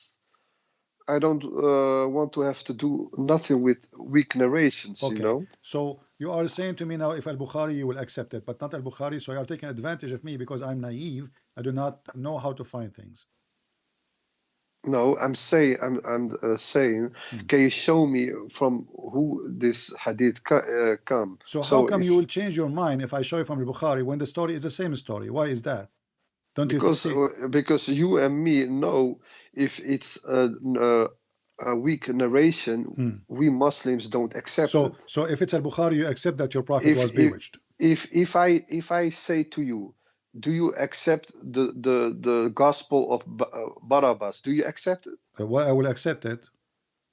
want to have to do nothing with weak narrations. Okay. You know. So you are saying to me now, if al-Bukhari you will accept it, but not al-Bukhari. So you are taking advantage of me because I'm naive. I do not know how to find things. No, I'm saying, can you show me from who this hadith come? So how come you will change your mind if I show you from al-Bukhari when the story is the same story? Why is that? Don't you think? Because you and me know if it's a weak narration, we Muslims don't accept it. So if it's al-Bukhari, you accept that your prophet was bewitched. If I say to you, do you accept the gospel of Barabbas? Do you accept it? Why I will accept it?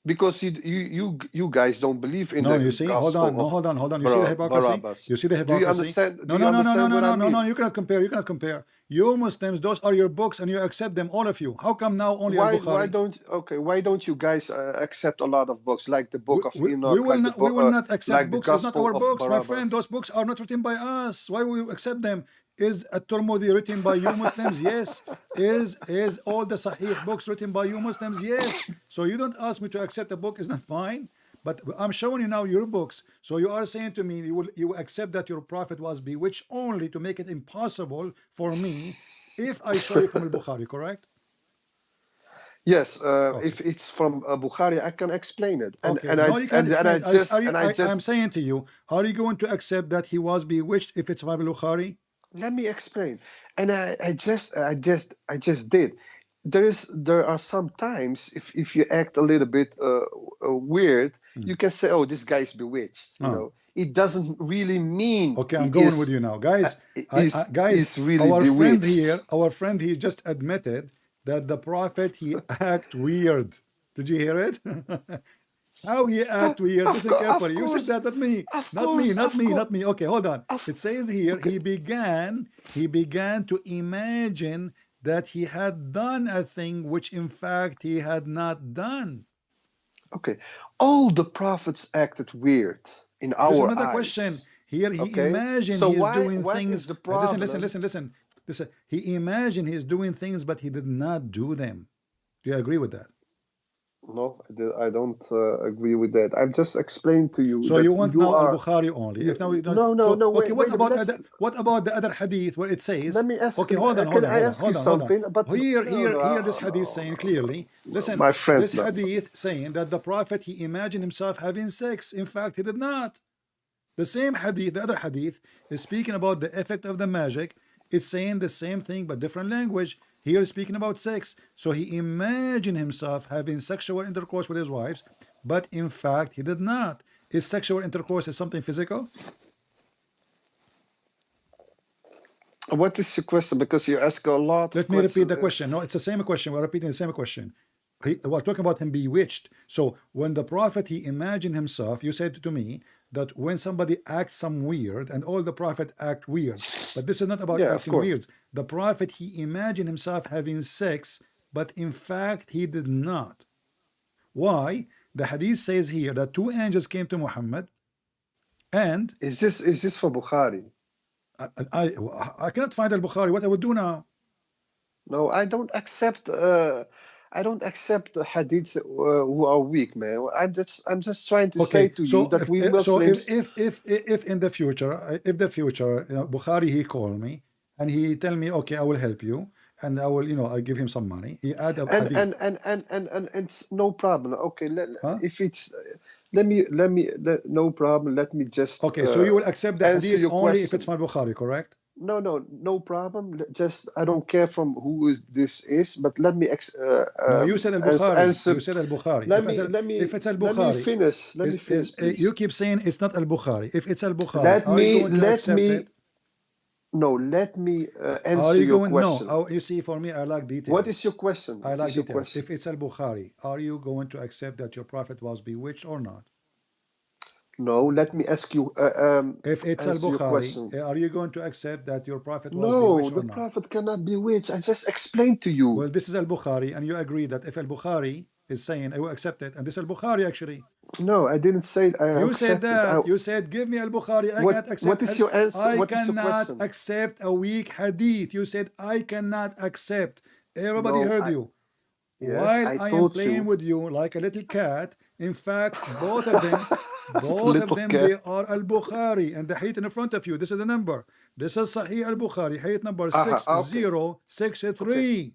Because you guys don't believe in the you see, gospel. hold on. You see the hypocrisy? Barabbas. You see the hypocrisy? Do you understand? No. You cannot compare. You Muslims, those are your books, and you accept them, all of you. How come now only al-Bukhari? Why don't you guys accept a lot of books like the book of Enoch? We will not accept like books. the It's not our books, my Barabbas. friend. Those books are not written by us. Why will you accept them? Is at-Tirmidhi written by you Muslims? Yes. Is all the Sahih books written by you Muslims? Yes. So you don't ask me to accept a book is not mine, but I'm showing you now your books. So you are saying to me you will accept that your prophet was bewitched only to make it impossible for me if I show you from al-Bukhari, correct? Yes, if it's from Bukhari, I can explain it. I'm saying to you, are you going to accept that he was bewitched if it's from al-Bukhari? Let me explain. And I just did. There are some times if you act a little bit weird, you can say, "Oh, this guy is bewitched." You know, it doesn't really mean. Okay, I'm going with you now, guys. Guys, really bewitched. Our friend here just admitted that the prophet he act weird. Did you hear it? How he act weird? Listen carefully. You said that, not me. Okay, hold on. It says here he began to imagine that he had done a thing which in fact he had not done. Okay, all the prophets acted weird in our eyes. There's another question. Here he imagined so he's doing what things. Is the problem? Listen. He imagined he's doing things, but he did not do them. Do you agree with that? No, I don't agree with that. I've just explained to you. So you want now al-Bukhari only? If now we don't, no. Okay, what about the other hadith where it says? Let me ask. Okay, hold on. Here, this hadith saying clearly. Listen, my friend. This hadith saying that the prophet he imagined himself having sex. In fact, he did not. The same hadith, the other hadith, is speaking about the effect of the magic. It's saying the same thing but different language. Here is speaking about sex. So he imagined himself having sexual intercourse with his wives, but in fact he did not. Is sexual intercourse something physical? What is your question? Because you ask a lot. Let me repeat the question. No, it's the same question. We're repeating the same question. We're talking about him bewitched. So when the prophet he imagined himself, you said to me that when somebody acts some weird, and all the prophet act weird, but this is not about acting weird. The prophet he imagined himself having sex, but in fact he did not. Why? The hadith says here that two angels came to Muhammad, and is this for Bukhari? I cannot find al-Bukhari. What I would do now? No, I don't accept. I don't accept the hadiths who are weak, man. I'm just trying to say to you that we Muslims. So if in the future, Bukhari he call me and he tell me, okay, I will help you, and I will, I give him some money. He add a hadith. And it's no problem. Okay, if it's no problem. Let me just. Okay, so you will accept the hadith only if it's from Bukhari, correct? No problem. Just I don't care from who this is, but let me. No, you said al-Bukhari. You said al-Bukhari. If it's al-Bukhari, let me finish. Please. You keep saying it's not al-Bukhari. If it's al-Bukhari, let me answer your question. No, you see, for me, I like details. What is your question? I like details. If it's al-Bukhari, are you going to accept that your prophet was bewitched or not? No, let me ask you. If it's al-Bukhari, are you going to accept that your prophet was bewitched or not? No, the prophet cannot be bewitched. I just explained to you. Well, this is al-Bukhari, and you agree that if al-Bukhari is saying, I will accept it, and this is al-Bukhari actually. No, I didn't say it. You said that. You said, give me al-Bukhari. I cannot accept. What is your answer? I cannot accept a weak hadith. You said, I cannot accept. Everybody heard you. Yes, While I am playing with you like a little cat, in fact, both of them, they are al-Bukhari, and the hadith in front of you. This is the number. This is Sahih al-Bukhari, hadith number 6063.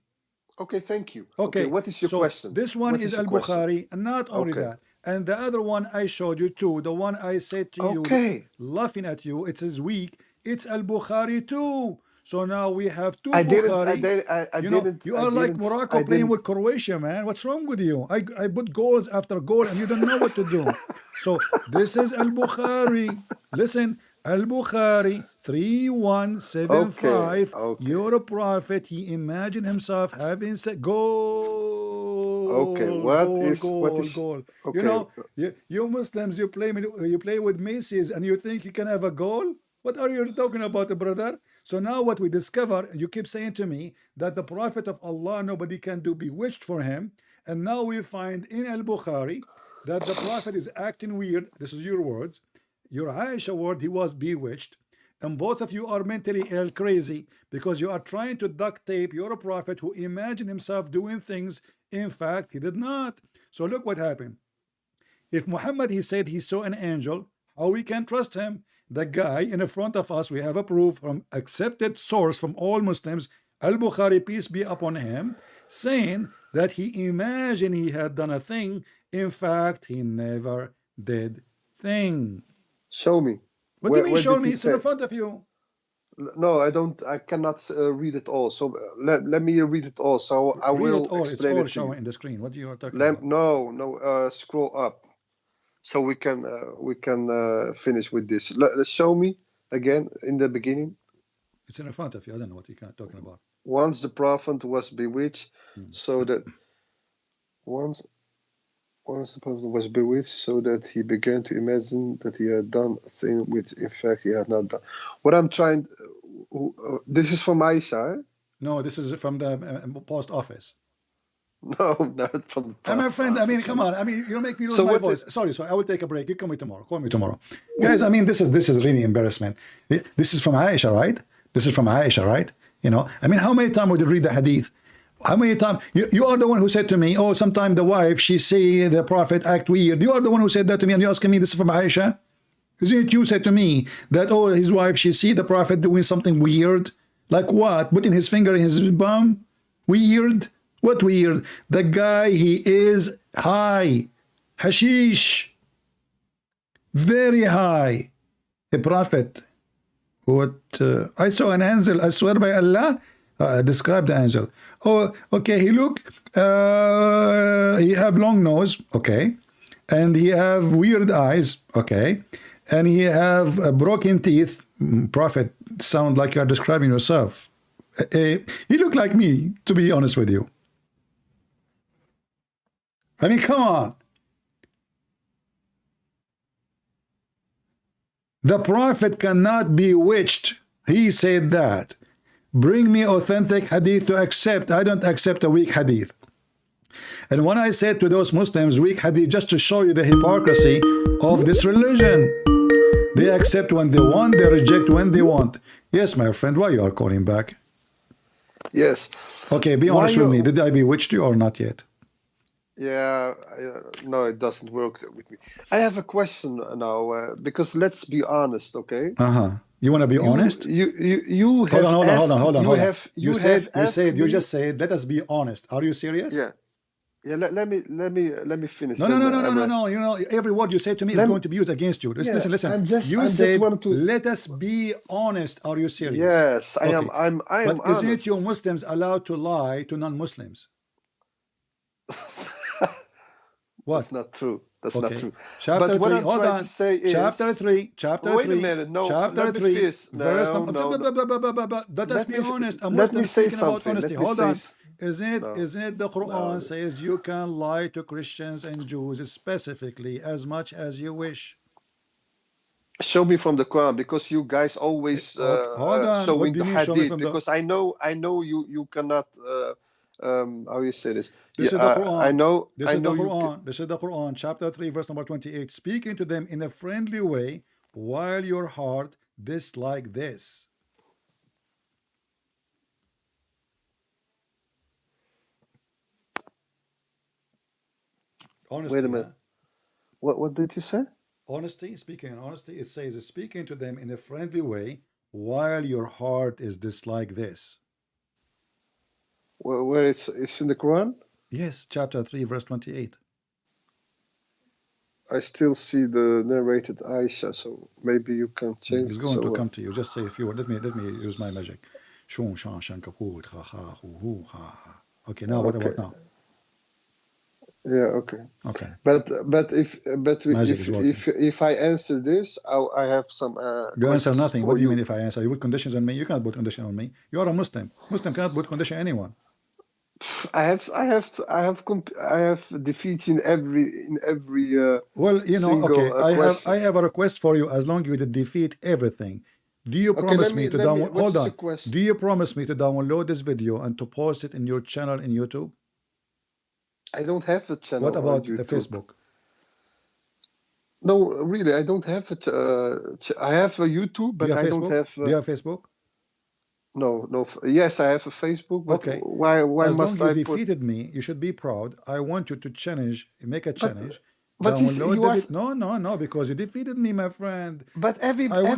Okay, thank you. Okay, what is your question? This one is al-Bukhari, and not only that. And the other one I showed you too, the one I said to you, laughing at you, it is weak. It's al-Bukhari too. So now we have two I Bukhari. didn't. You are like Morocco playing with Croatia, man. What's wrong with you? I put goals after goal and you don't know what to do. So this is Al-Bukhari. Listen, Al-Bukhari 3175. Okay. Your prophet, he imagined himself having said goal. Okay. Goal. Okay. You Muslims, you play with Macy's and you think you can have a goal? What are you talking about, brother? So now what we discover, you keep saying to me that the Prophet of Allah, nobody can do bewitched for him. And now we find in Al-Bukhari that the Prophet is acting weird. This is your words. Your Aisha word, he was bewitched. And both of you are mentally ill, crazy, because you are trying to duct tape your Prophet who imagined himself doing things. In fact, he did not. So look what happened. If Muhammad, he said he saw an angel, how we can trust him? The guy in front of us, we have a proof from accepted source from all Muslims, Al-Bukhari, peace be upon him, saying that he imagined he had done a thing. In fact, he never did thing. Show me. What do you mean show me? It's in front of you. No, I don't. I cannot read it all. So let me read it all. So I will explain it. It's all showing in the screen. What are you talking about? No. Scroll up. So we can finish with this. Let's show me again in the beginning. It's in front of you. I don't know what you're talking about. Once the prophet was bewitched, so that once the prophet was bewitched, so that he began to imagine that he had done a thing which in fact he had not done. What I'm trying, this is from Aisha. Eh? No, this is from the post office. No, not from the post. My friend, I mean, come on. I mean, you make me lose my voice. Sorry. I will take a break. You call me tomorrow. Guys, I mean, this is really embarrassment. This is from Aisha, right? I mean, how many times would you read the hadith? How many times? You are the one who said to me, oh, sometime the wife, she see the prophet act weird. You are the one who said that to me, and you're asking me this is from Aisha? Isn't it you said to me that, oh, his wife, she see the prophet doing something weird? Like what? Putting his finger in his bum? Weird? What weird? The guy, he is high. Hashish. Very high. A prophet. What? I saw an angel. I swear by Allah. Describe the angel. Oh, okay. He look. He have long nose. Okay. And he have weird eyes. Okay. And he have broken teeth. Prophet, sound like you are describing yourself. He look like me, to be honest with you. I mean, come on. The prophet cannot be bewitched. He said that. Bring me authentic hadith to accept. I don't accept a weak hadith. And when I said to those Muslims, weak hadith, just to show you the hypocrisy of this religion. They accept when they want, they reject when they want. Yes, my friend, why you are calling back? Yes. Okay, be honest with me. Did I bewitch you or not yet? Yeah, no, it doesn't work with me. I have a question now, because let's be honest, okay? You want to be honest? You have hold on. You just said, let us be honest. Are you serious? Yeah. Let me finish. No. You know, every word you say to me is going to be used against you. Listen. You said, let us be honest. Are you serious? Yes, I am. I am. But isn't you Muslims allowed to lie to non-Muslims? What? That's not true. That's not true. Chapter 3. Hold on. Chapter 3. Wait a minute. No. Chapter 3. Verse number. Let us be honest. A Muslim speaking about honesty. Hold on. Isn't it the Quran says you can lie to Christians and Jews specifically as much as you wish? Show me from the Quran, because you guys always showing the hadith. Because I know you cannot. How you say this? This is the Quran. This is the Quran, chapter 3, verse number 28. Speaking to them in a friendly way, while your heart dislike this. Honesty, wait a minute. What did you say? Honesty, speaking honesty. It says speaking to them in a friendly way, while your heart is dislike this. Where it's in the Quran? Yes, chapter 3, verse 28. I still see the narrated Aisha, so maybe you can change. It's going to come to you. Just say a few words. Let me use my magic. Shun, shan, shan, kaput, ha, ha, hu, hu, ha. Okay, now what about now? Yeah, okay. Okay. But Magic is working. if I answer this, I have some You answer nothing. What do you you. mean if I answer? You put conditions on me? You cannot put condition on me. You are a Muslim. Muslim cannot put condition on anyone. I have defeat in every well, you know, single, okay, I have a request for you. As long as you defeat everything, do you promise me to download? Hold on. Do you promise me to download this video and to post it in your channel in YouTube? I don't have a channel. What about on YouTube. Facebook? No, really, I don't have it. I have a YouTube, but I don't have. Do you have Facebook? No. Yes, I have a Facebook, but okay. Why as must long I as you defeated me, you should be proud. I want you to make a challenge. But no, because you defeated me, my friend. But everything I what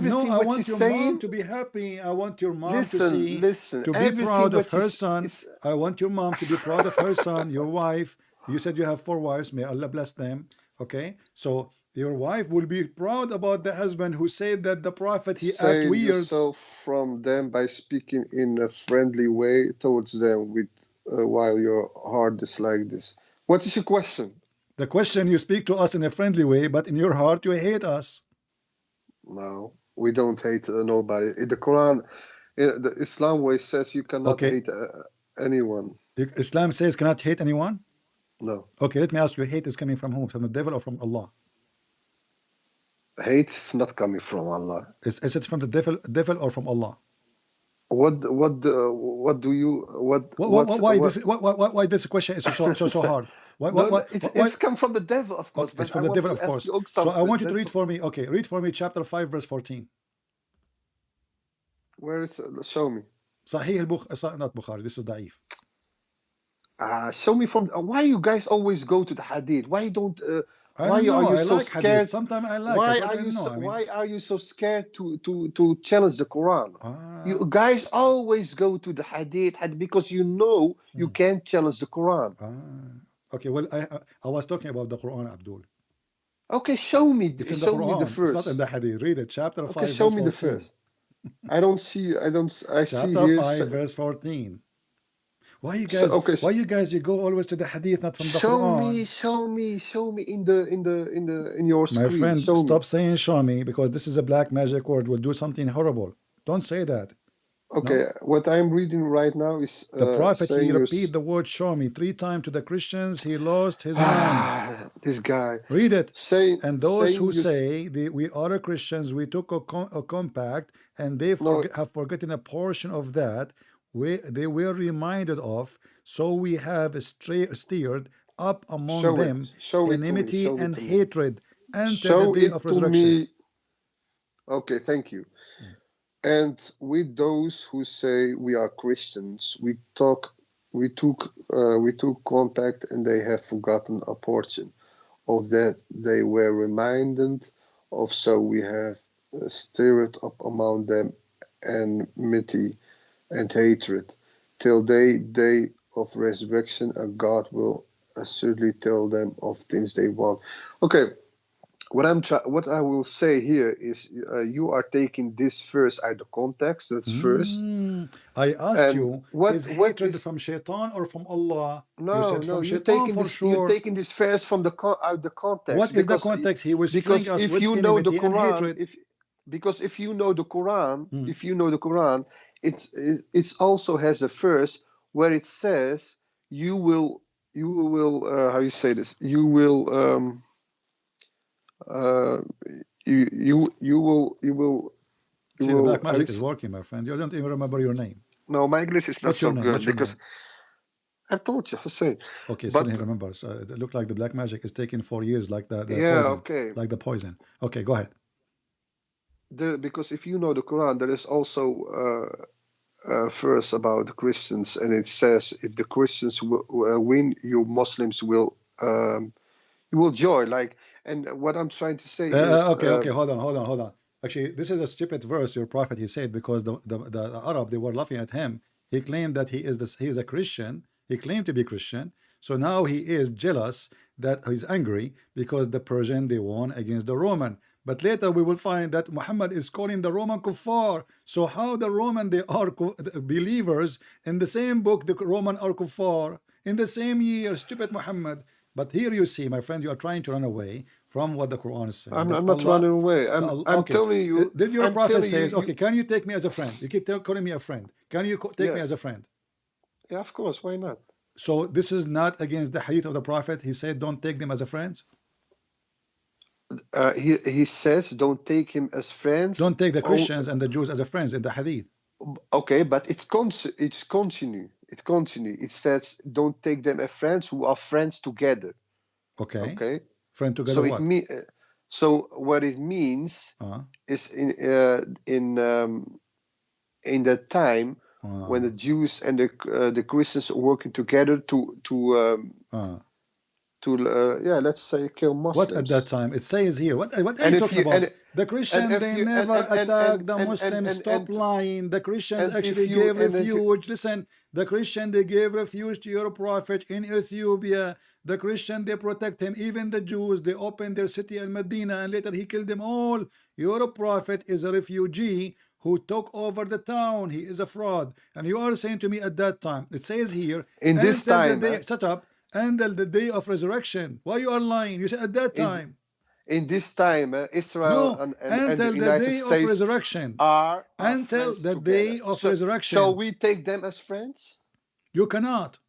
want you're your saying, mom to be happy. I want your mom listen, to be proud of her son. I want your mom to be proud of her son, your wife. You said you have 4 wives. May Allah bless them. Okay, so your wife will be proud about the husband who said that the prophet he act weird. Yourself from them by speaking in a friendly way towards them with while your heart is like this. What is your question? The question, you speak to us in a friendly way, but in your heart you hate us. No, we don't hate nobody. In the Quran, the Islam way says you cannot hate anyone. Islam says cannot hate anyone? No. Okay, let me ask you, hate is coming from whom? From the devil or from Allah? Hate is not coming from Allah. Is it from the devil or from Allah? Why this question is so hard? It's come from the devil, of course. It's from the devil, of course. So I want you to read for me. Okay, read for me chapter 5, verse 14. Where is it? Show me. Sahih al-Bukhari, not Bukhari. This is Da'if. Show me from. Why you guys always go to the Hadith? Why don't? Why are you so scared? Sometimes I like. Why are you so scared to challenge the Quran? You guys always go to the Hadith because you know you can't challenge the Quran. Okay, well, I was talking about the Quran, Abdul. Okay, show me. Show me the verse. It's not in the Hadith. Read it, chapter 5. Show me the verse. I see here. Chapter 5, verse 14. Why you guys? You go always to the Hadith, not from the Quran. Show me in your screen. My friend, stop saying "show me" because this is a black magic word. Will do something horrible. Don't say that. Okay, no? What I'm reading right now is the prophet. He repeat the word "show me" 3 times to the Christians. He lost his mind. This guy. Read it. And those who say we are Christians, we took a compact, and they have forgotten a portion of that. They were reminded of, so we have steered up among them enmity and hatred until the day of resurrection. Okay, thank you. And with those who say we are Christians, we took compact, and they have forgotten a portion of that they were reminded of, so we have stirred up among them enmity and hatred till the day of resurrection, and God will assuredly tell them of things they want. Okay, what I will say here is you are taking this verse out of context. That's first. I asked you, is hatred from Shaitan or from Allah? No, you're taking this verse from out the context. What is the context? He was because if you know the Quran, if you know the Quran, it also has a verse where it says you will how you say this, you will see, the black magic is working, my friend. You don't even remember your name. No, my English is not so good because I told you, Hussein. Okay, still he remembers. It looked like the black magic is taking 4 years, like the poison. Like the poison. Okay, go ahead. Because if you know the Quran, there is also a verse about the Christians, and it says if the Christians win, you Muslims will joy. Like, and what I'm trying to say is okay, hold on. Actually, this is a stupid verse. Your prophet, he said, because the Arab, they were laughing at him. He claimed that he is a Christian. He claimed to be Christian. So now he is jealous, that he's angry because the Persian, they won against the Roman. But later we will find that Muhammad is calling the Roman kuffar. So how the Roman they are believers in the same book, the Roman are kuffar in the same year, stupid Muhammad. But here you see, my friend, you are trying to run away from what the Quran is saying. I'm not running away. I'm okay. telling you. Did your I'm prophet telling says, you, okay, can you take me as a friend? You keep calling me a friend. Can you take me as a friend? Yeah, of course. Why not? So this is not against the hadith of the prophet. He said, don't take them as a friends. He says, don't take him as friends. Don't take the Christians and the Jews as a friends in the hadith. Okay, but it's continue. It continue. It says, don't take them as friends who are friends together. Okay. Okay. Friend together. So so what it means is in that time when the Jews and the Christians are working together let's say kill Muslims. What at that time? It says here. What are you talking about? The Christians, they never attacked the Muslims. Stop lying. The Christians actually gave refuge. Listen, the Christian, they gave refuge to your prophet in Ethiopia. The Christian, they protect him. Even the Jews, they opened their city in Medina, and later he killed them all. Your prophet is a refugee who took over the town. He is a fraud. And you are saying to me at that time, it says here, in this time, shut up, until the day of resurrection. Why you are lying? You said at that time. In this time, Israel and the United States of resurrection are until the day of resurrection. Shall we take them as friends? You cannot.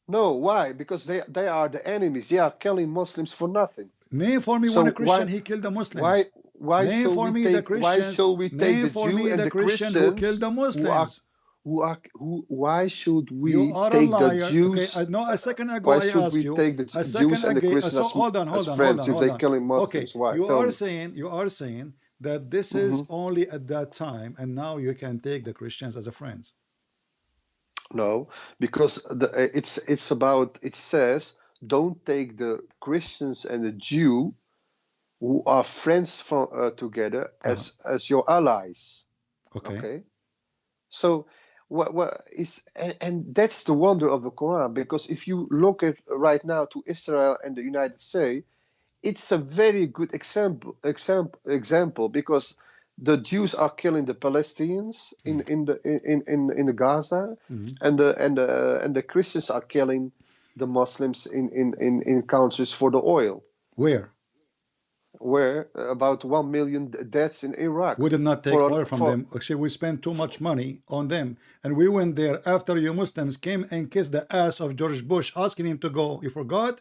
No, why? Because they are the enemies. They are killing Muslims for nothing. Name for me one Christian he killed the Muslims. Why shall we take the Jew and the Christians who killed the Muslims? Why should we take the Jews? Okay, no, a second ago I asked you. Take the Jews and the Christians hold on. if they're killing Muslims? Okay, why? you are saying that this is only at that time, and now you can take the Christians as a friends. No, because it's about, it says, don't take the Christians and the Jew who are friends from together as your allies. Okay. So what is, and that's the wonder of the Quran, because if you look at right now to Israel and the United States, it's a very good example because the Jews are killing the Palestinians in the Gaza, and the Christians are killing the Muslims in countries for the oil. Where about 1 million deaths in Iraq. We did not take oil from them. Actually, we spent too much money on them, and we went there after you Muslims came and kissed the ass of George Bush, asking him to go. You forgot?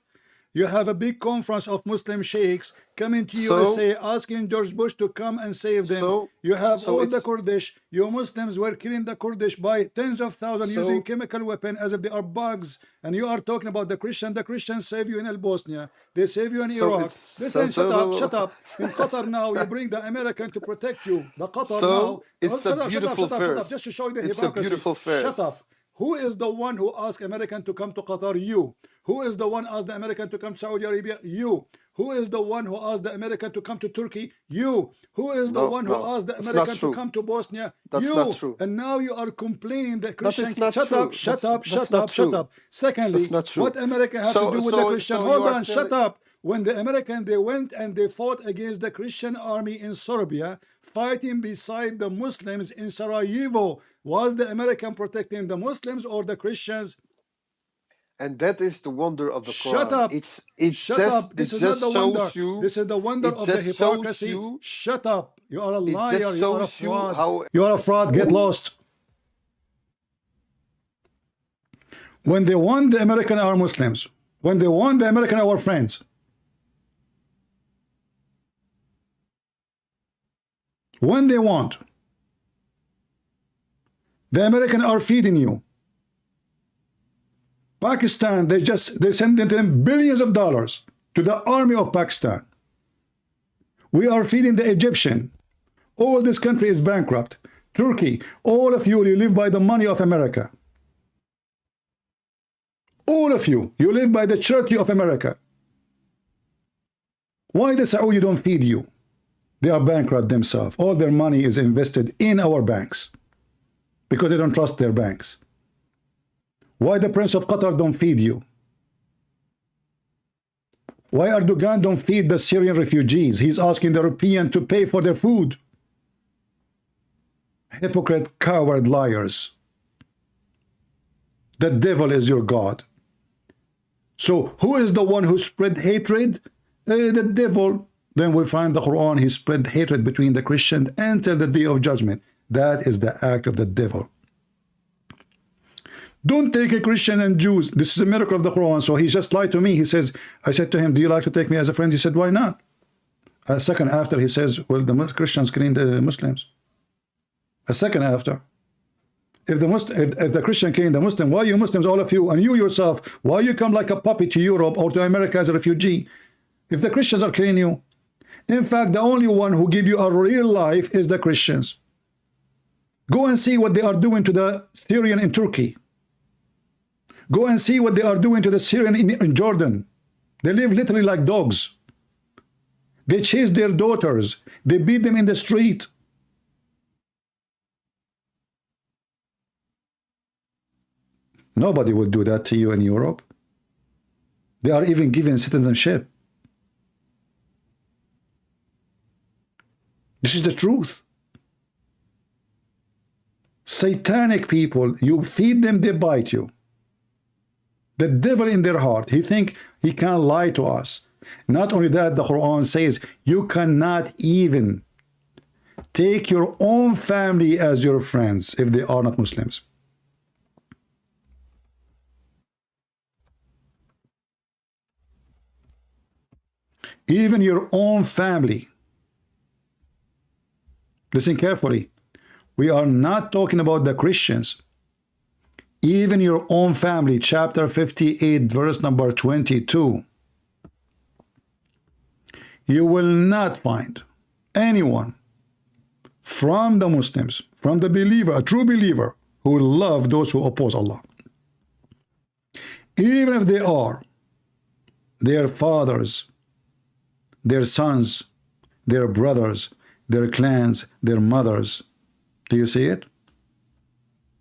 You have a big conference of Muslim sheikhs coming to USA asking George Bush to come and save them. You have all the Kurdish. You Muslims were killing the Kurdish by tens of thousands using chemical weapons as if they are bugs. And you are talking about the Christian. The Christians save you in El Bosnia. They save you in Iraq. Listen, shut up. In Qatar now, you bring the American to protect you. The Qatar now. It's a beautiful verse. Just to show you the hypocrisy. Shut up. Who is the one who asked American to come to Qatar? You. Who is the one who asked the American to come to Saudi Arabia? You. Who is the one who asked the American to come to Turkey? You. Who is the one who asked the American to come to Bosnia? That's you. Not true. And now you are complaining that Christian. Shut up. Secondly, what America have to do with the Christian? Hold on, shut up. When the American, they went and they fought against the Christian army in Serbia, fighting beside the Muslims in Sarajevo, was the American protecting the Muslims or the Christians? And that is the wonder of the Quran. Shut up. Shut up. This is not the wonder. This is the wonder of the hypocrisy. Shut up. You are a liar. You are a fraud. You are a fraud. Get lost. When they won, the American are Muslims. When they won, the American are our friends. When they want, the American are feeding you. Pakistan, they send them billions of dollars to the army of Pakistan. We are feeding the Egyptian. All this country is bankrupt. Turkey, all of you live by the money of America. All of you live by the charity of America. Why the Saudi don't feed you? They are bankrupt themselves. All their money is invested in our banks because they don't trust their banks. Why the Prince of Qatar don't feed you? Why Erdogan don't feed the Syrian refugees? He's asking the European to pay for their food. Hypocrite, coward, liars. The devil is your God. So who is the one who spread hatred? The devil. Then we find the Quran, he spread hatred between the Christians until the day of judgment. That is the act of the devil. Don't take a Christian and Jews. This is a miracle of the Quran. So he just lied to me. He says, I said to him, do you like to take me as a friend? He said, why not? A second after, he says, well, the Christians killing the Muslims. A second after. If the Christian killing the Muslim, why you Muslims, all of you, and you yourself, why you come like a puppy to Europe or to America as a refugee? If the Christians are killing you. In fact, the only one who give you a real life is the Christians. Go and see what they are doing to the Syrian in Turkey. Go and see what they are doing to the Syrian in Jordan. They live literally like dogs. They chase their daughters. They beat them in the street. Nobody will do that to you in Europe. They are even given citizenship. This is the truth. Satanic people, you feed them, they bite you. The devil in their heart, he think he can lie to us. Not only that, the Quran says you cannot even take your own family as your friends if they are not Muslims. Even your own family. Listen carefully. We are not talking about the Christians. Even your own family, chapter 58, verse number 22. You will not find anyone from the Muslims, from the believer, a true believer, who will love those who oppose Allah. Even if they are their fathers, their sons, their brothers, their clans, their mothers. Do you see it?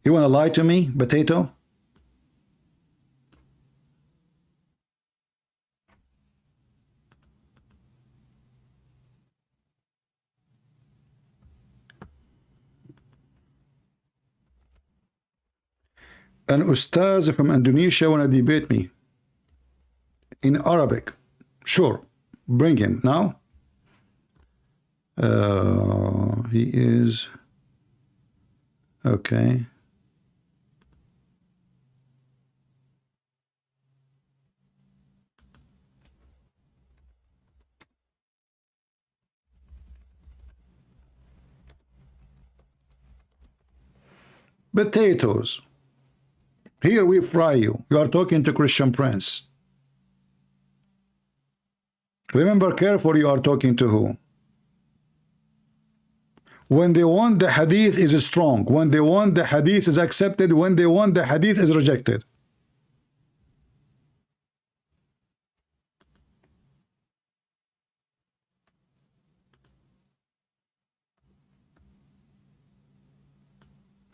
You want to lie to me, potato? An ustaz from Indonesia want to debate me in Arabic. Sure, bring him now. He is okay. Potatoes. Here we fry you. You are talking to Christian Prince. Remember carefully, you are talking to who? When they want, the hadith is strong. When they want, the hadith is accepted. When they want, the hadith is rejected.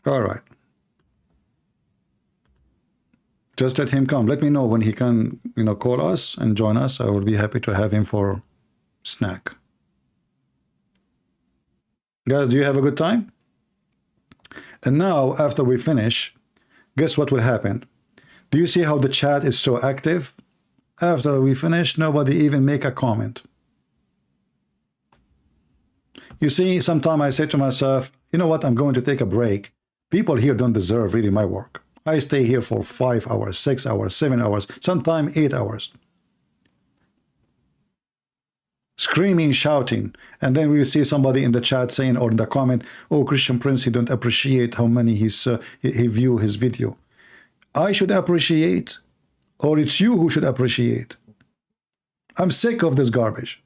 All right. Just let him come. Let me know when he can, call us and join us. I will be happy to have him for snack. Guys, do you have a good time? And now, after we finish, guess what will happen? Do you see how the chat is so active? After we finish, nobody even make a comment. You see, sometimes I say to myself, you know what, I'm going to take a break. People here don't deserve really my work. I stay here for 5 hours, 6 hours, 7 hours, sometimes 8 hours. Screaming, shouting, and then we see somebody in the chat saying, or in the comment, oh, Christian Prince, he don't appreciate how many he view his video. I should appreciate, or it's you who should appreciate. I'm sick of this garbage.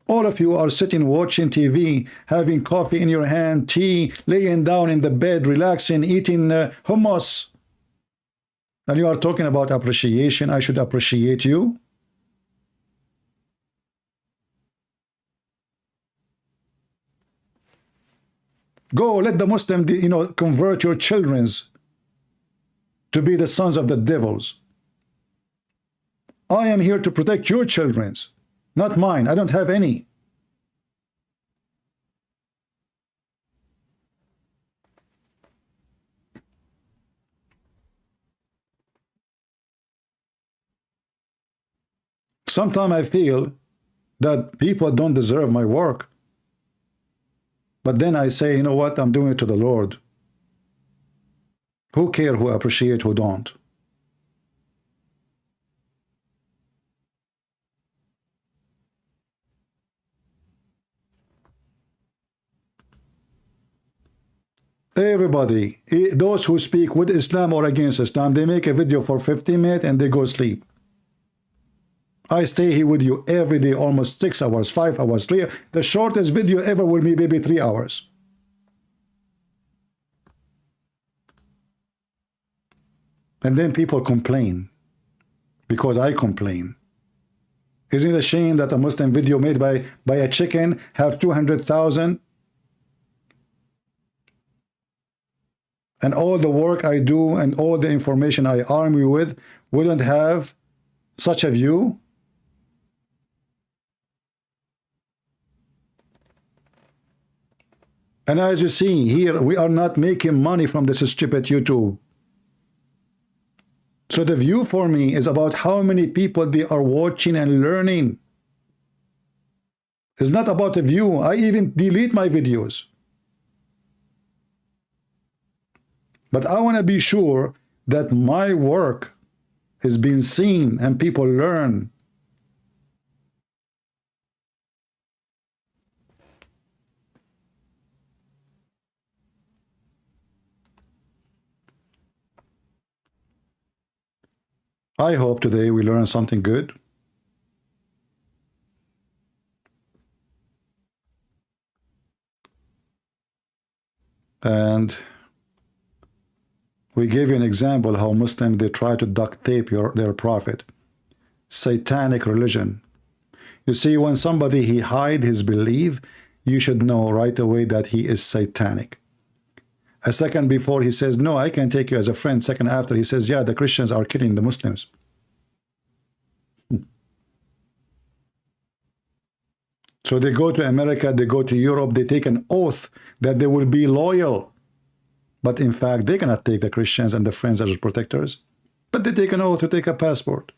All of you are sitting watching TV, having coffee in your hand, tea, laying down in the bed, relaxing, eating hummus. And you are talking about appreciation. I should appreciate you. Go, let the Muslim, convert your children to be the sons of the devils. I am here to protect your children's, not mine. I don't have any. Sometimes I feel that people don't deserve my work. But then I say, you know what? I'm doing it to the Lord. Who care who appreciate, who don't? Everybody, those who speak with Islam or against Islam, they make a video for 15 minutes and they go sleep. I stay here with you every day, almost 6 hours, 5 hours, 3 hours. The shortest video ever will be maybe 3 hours. And then people complain because I complain. Isn't it a shame that a Muslim video made by a chicken have 200,000? And all the work I do and all the information I arm you with wouldn't have such a view? And as you see here, we are not making money from this stupid YouTube. So the view for me is about how many people they are watching and learning. It's not about the view. I even delete my videos. But I want to be sure that my work is being seen and people learn. I hope today we learn something good. And we gave you an example how Muslims, they try to duct tape their prophet. Satanic religion. You see, when somebody, he hide his belief, you should know right away that he is satanic. A second before he says, no, I can take you as a friend. Second after he says, yeah, the Christians are killing the Muslims. So they go to America, they go to Europe, they take an oath that they will be loyal. But in fact, they cannot take the Christians and the friends as protectors. But they take an oath to take a passport.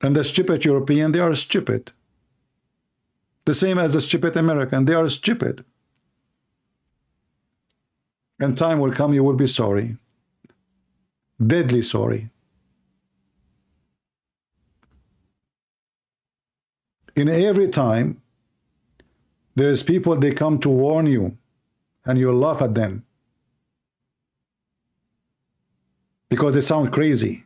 And the stupid European, they are stupid. The same as the stupid American, they are stupid. And time will come, you will be sorry. Deadly sorry. In every time, there is people, they come to warn you, and you laugh at them. Because they sound crazy.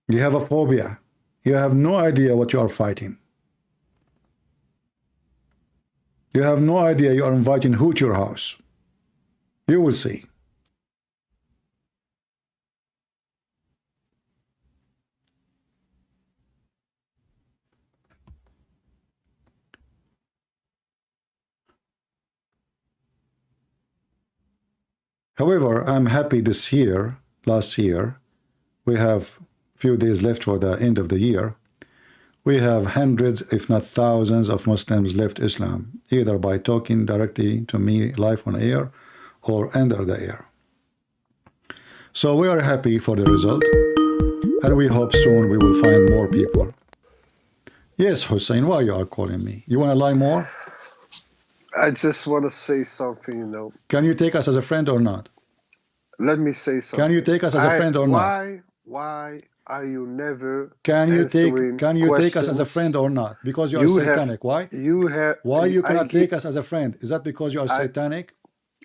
You have a phobia. You have no idea what you are fighting. You have no idea you are inviting who to your house. You will see. However, I'm happy this year, last year, we have few days left for the end of the year. We have hundreds, if not thousands, of Muslims left Islam, either by talking directly to me live on air or under the air. So we are happy for the result, and we hope soon we will find more people. Yes, Hussein, why you are calling me? You want to lie more? I just want to say something, you know. Can you take us as a friend or not? Let me say something. Can you take us as a friend or not? Why are you never Can you take us as a friend or not? Because you are satanic. Why? Why you cannot take us as a friend? Is that because you are satanic?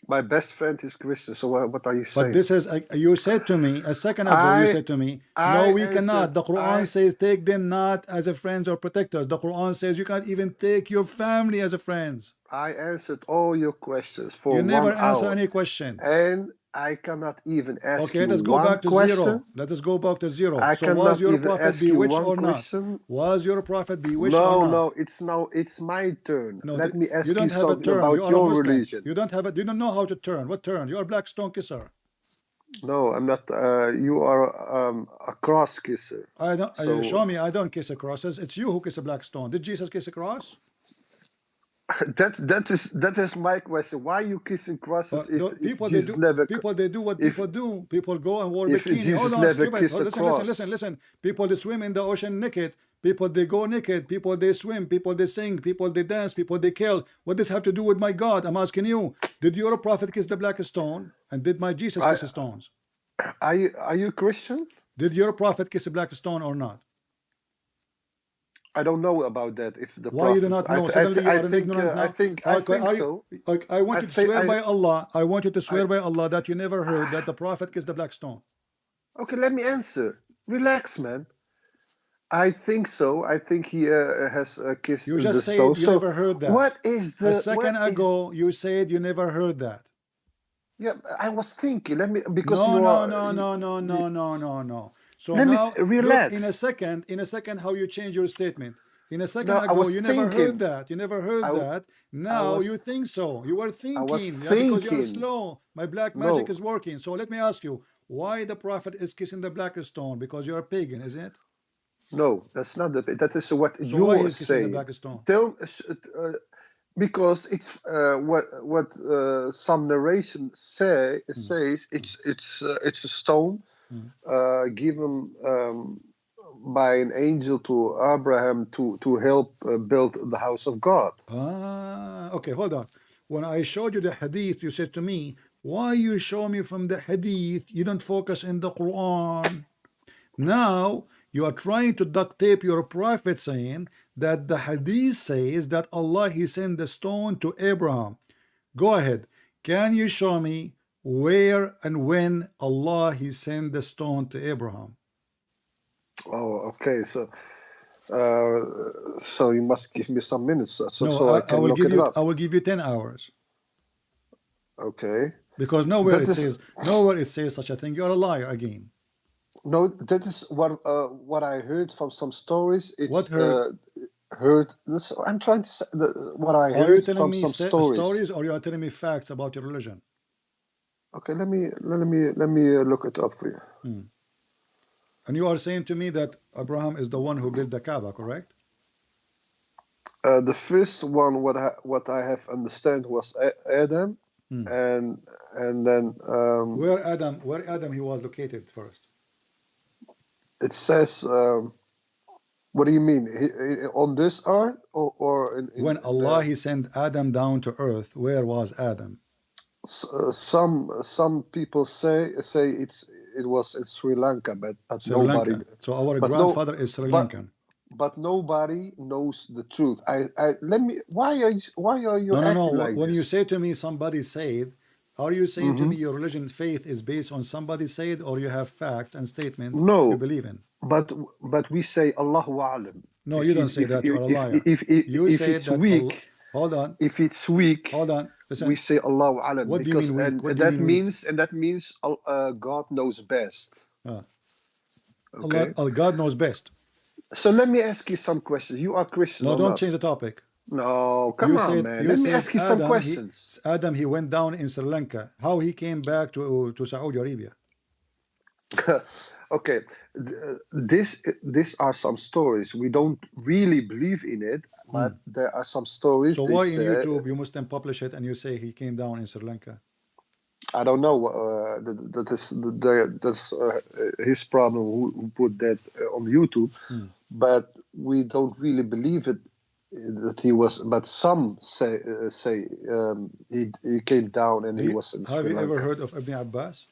My best friend is Christian, so what are you saying? But this is, you said to me, a second ago, you said to me, no, we cannot. The Quran says, take them not as a friends or protectors. The Quran says you can't even take your family as a friends. I answered all your questions for 1 hour. You never answer any question. And I cannot even ask you let us go back to zero. Let us go back to zero. So was your prophet bewitched or not? Was your prophet bewitched or not? No, it's my turn. No, let me ask you you something about your religion. You don't know how to turn. What turn? You are black stone kisser. No, I'm not. You are a cross kisser. I don't. So Show me. I don't kiss a crosses. It's you who kiss a black stone. Did Jesus kiss a cross? that is my question. Why are you kissing crosses if People Jesus never they do what if people do. People go and wear if bikini. Hold Jesus on, never stupid. kissed a Listen. People they swim in the ocean naked. People they go naked. People they swim. People they sing. People they dance. People they kill. What does have to do with my God? I'm asking you. Did your prophet kiss the black stone? And did my Jesus kiss the stones? Are you Christian? Did your prophet kiss a black stone or not? I don't know about that. If the Why you do not know? Suddenly you are an ignorant now. I think so. I want you to swear by Allah. I want you to swear by Allah that you never heard that the prophet kissed the black stone. Okay, let me answer. Relax, man. I think so. I think he has kissed you the just said stone. You never heard that. What is the? A second ago, you said you never heard that. Yeah, I was thinking. Let me No. So let now me relax. Look, in a second, how you change your statement. In a second ago, you never heard that. You never heard that. Now you think so. You were thinking. Because you're slow. My black magic is working. So let me ask you, why the prophet is kissing the black stone? Because you're a pagan, isn't it? No, that's not that is what so you why are is saying. The black stone? Because it's what some narration says it's a stone given by an angel to Abraham to help build the house of God. Okay, hold on. When I showed you the hadith, you said to me, why you show me from the hadith? You don't focus in the Quran. Now you are trying to duct tape your prophet, saying that the hadith says that Allah he sent the stone to Abraham. Go ahead. Can you show me where and when Allah he sent the stone to Abraham? Oh, okay. So you must give me some minutes I can will look give it you up. I will give you 10 hours. Okay. Because nowhere it says such a thing. You're a liar again. No, that is what I heard from some stories. It's what heard? I'm trying to say what I heard. Are you telling from me some stories, or you are telling me facts about your religion? Okay, let me look it up for you. And you are saying to me that Abraham is the one who built the Kaaba, correct? The first one, what I have understand, was Adam, and then where Adam he was located first. It says, what do you mean? On this earth or when Allah he sent Adam down to earth, where was Adam? Some people say it was in Sri Lanka, but Sri nobody. Lanka. So our grandfather is Sri Lankan. But nobody knows the truth. Let me. Why are you acting like when this? you say to me somebody said, are you saying to me your religion faith is based on somebody said, or you have facts and statements you believe in? But we say Allahu A'lam. No, you don't say that. You are a liar. If it's weak, hold on. If it's weak, hold on. Listen. We say Allahu A'lam. What do you mean weak? And that means God knows best. Okay. God knows best. So let me ask you some questions. You are Christian. No, don't change the topic. No, come on, man. Let me ask you some questions. Adam, he went down in Sri Lanka. How he came back to Saudi Arabia? Okay, these are some stories. We don't really believe in it, but there are some stories. So why in YouTube you must then publish it and you say he came down in Sri Lanka? I don't know. That's his problem. Who put that on YouTube? But we don't really believe it that he was. But some say he came down and he was in Sri Lanka. Have you ever heard of Ibn Abbas?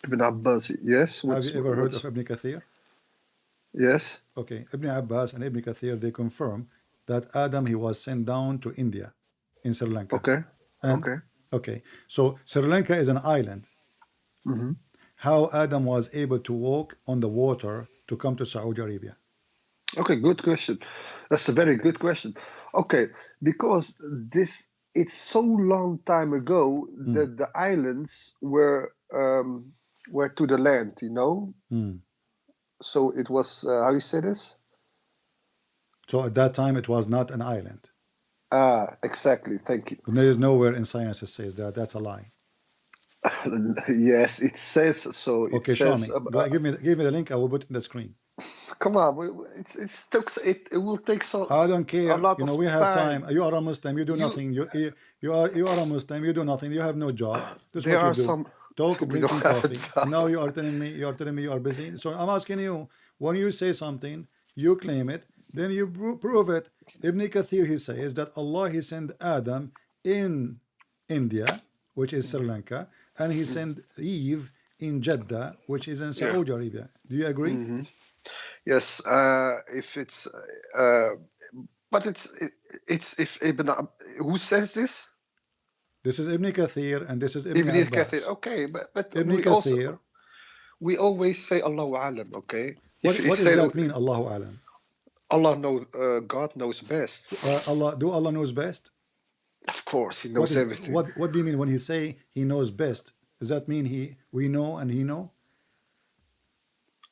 Ibn Abbas, yes. Have you ever heard of Ibn Kathir? Yes. Okay, Ibn Abbas and Ibn Kathir, they confirm that Adam, he was sent down to India in Sri Lanka. Okay. Okay, so Sri Lanka is an island. How Adam was able to walk on the water to come to Saudi Arabia? Okay, good question. That's a very good question. Okay, because it's so long time ago that the islands were to the land, you know. So it was how you say this? So at that time it was not an island. Exactly. Thank you. There is nowhere in science that says that. That's a lie. Yes, it says so. It Okay, show says, me. Give me the link. I will put it in the screen. come on, it will take I don't a care. lot You know, of we have time. time. You are a Muslim. You do nothing. You are a Muslim. You do nothing. You have no job. This is There what you are do. some. Talk, We don't drinking have a coffee. And job. now you are telling me you are busy. So I'm asking you, when you say something, you claim it, then you prove it. Ibn Kathir, he says that Allah, he sent Adam in India, which is Sri Lanka, and he sent Eve in Jeddah, which is in Yeah. Saudi Arabia. Do you agree? Yes. If it's, but it's if Ibn. Who says this? This is Ibn Kathir and this is Ibn Ibn Kathir. Abbas. Okay, but Ibn Kathir. we always say Allahu Alam. Okay. What does that mean? Allahu Alam. Allah knows. God knows best. Allah knows best? Of course, He knows everything. What do you mean when He say He knows best? Does that mean we know and He know?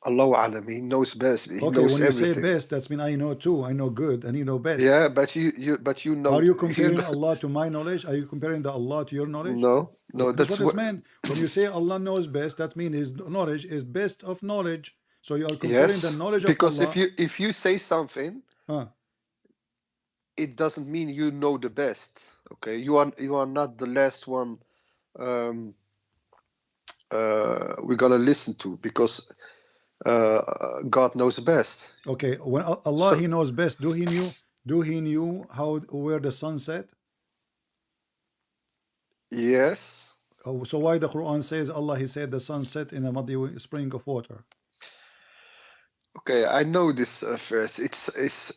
Allahu Alam, He knows best. He Okay, knows when you everything. say best, that's mean I know too. I know good and He know best. Yeah, but you know. Are you comparing Allah to my knowledge? Are you comparing the Allah to your knowledge? No, That's what it's meant. When you say Allah knows best, that means His knowledge is best of knowledge. So you are comparing the knowledge of Allah. Because if you say something, it doesn't mean you know the best. Okay, you are not the last one. We're gonna listen to, because God knows best. Okay, when Allah He knows best, do He knew where the sun set? Yes. So why the Quran says Allah He said the sun set in a muddy spring of water? Okay, I know this verse. It's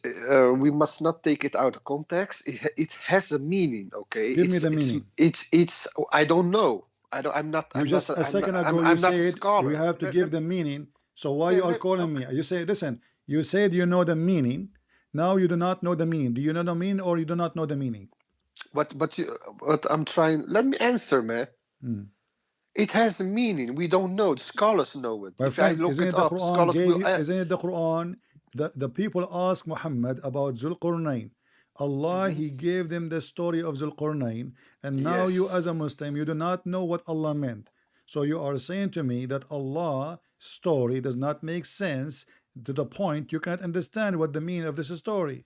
we must not take it out of context. It has a meaning. Okay, give me the meaning. It's I don't know. I'm not. You just a second ago you said we have to give the meaning. So why you are calling me? You say, listen, you said you know the meaning. Now you do not know the meaning. Do you know the meaning or you do not know the meaning? But I'm trying. Let me answer, man. It has a meaning. We don't know. The scholars know it. My if friend, I look it up, scholars will. Isn't it the Quran? The people ask Muhammad about Zulqarnain. Allah, He gave them the story of Zulqarnain, and now you as a Muslim, you do not know what Allah meant. So you are saying to me that Allah's story does not make sense to the point you can't understand what the meaning of this story.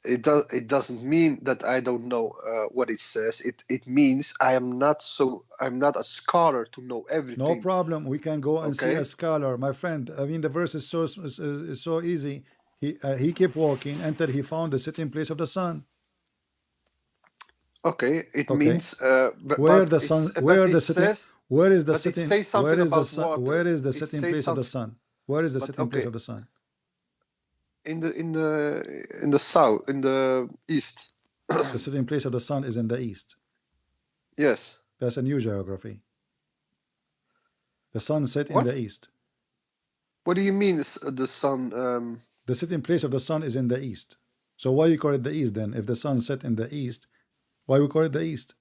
It doesn't mean that I don't know what it says. It means I'm not a scholar to know everything. No problem. We can go and see a scholar, my friend. I mean, the verse is so easy. He kept walking until he found the sitting place of the sun. Okay, it means where the sun, where the sitting, where is the sitting, where is the sun, where is the sitting place of the sun? Where is the sitting place of the sun? In the south, in the east. The sitting place of the sun is in the east. Yes. That's a new geography. The sun set in the east. What do you mean the sun? The sitting place of the sun is in the east. So why you call it the east then? If the sun set in the east, why we call it the east?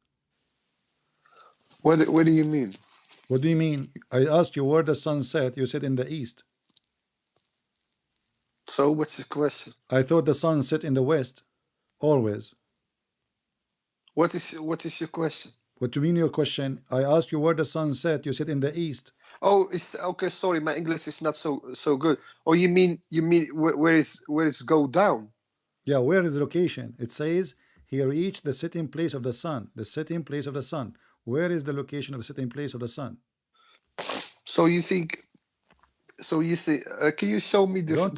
What do you mean? What do you mean? I asked you where the sun set. You said in the east. So what's the question? I thought the sun set in the west, always. What is your question? What do you mean your question? I asked you where the sun set. You said in the east. Oh, it's okay. Sorry, my English is not so good. Oh, you mean where it's go down? Yeah, where is the location? It says he reached the sitting place of the sun. The sitting place of the sun. Where is the location of the sitting place of the sun? So you think? Can you show me the? Don't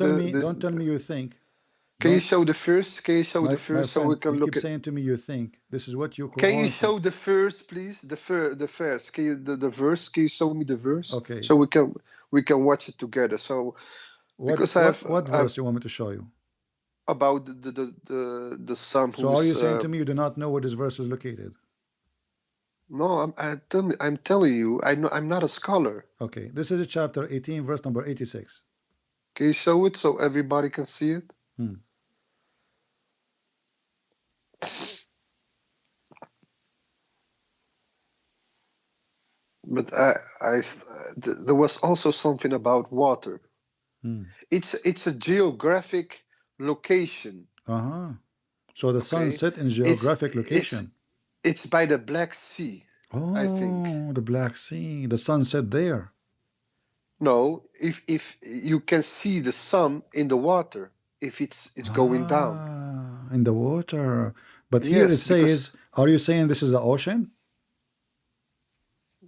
tell me you think. Can you show the first? Can you show the first so we can look at? You keep saying to me you think. This is what you. Can you show the first, please? The first. Can you the verse? Can you show me the verse? Okay. So we can watch it together. So because what verse you want me to show you? About the sun. So are you saying to me you do not know where this verse is located? No, I'm telling you, I'm not a scholar. Okay, this is chapter 18, verse number 86. Can you show it so everybody can see it? But there was also something about water. It's a geographic location. So the sun set in geographic location. It's by the Black Sea. I think. Oh, the Black Sea. The sun set there. No, if you can see the sun in the water, if it's going down. In the water. But here it Yes, because says, are you saying this is the ocean?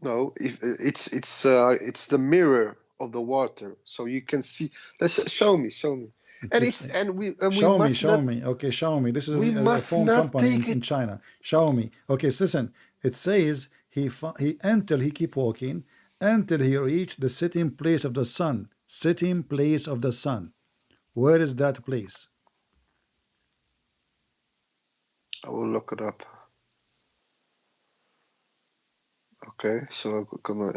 no, if it's the mirror of the water, so you can see. Let's show me. And It's, we show me, must show not, me. Okay, show me. This is we a must phone not company take in it. China. Show me. Okay, so listen. It says he until he keep walking until he reached the sitting place of the sun. Sitting place of the sun. Where is that place? I will look it up. Oké, zo kan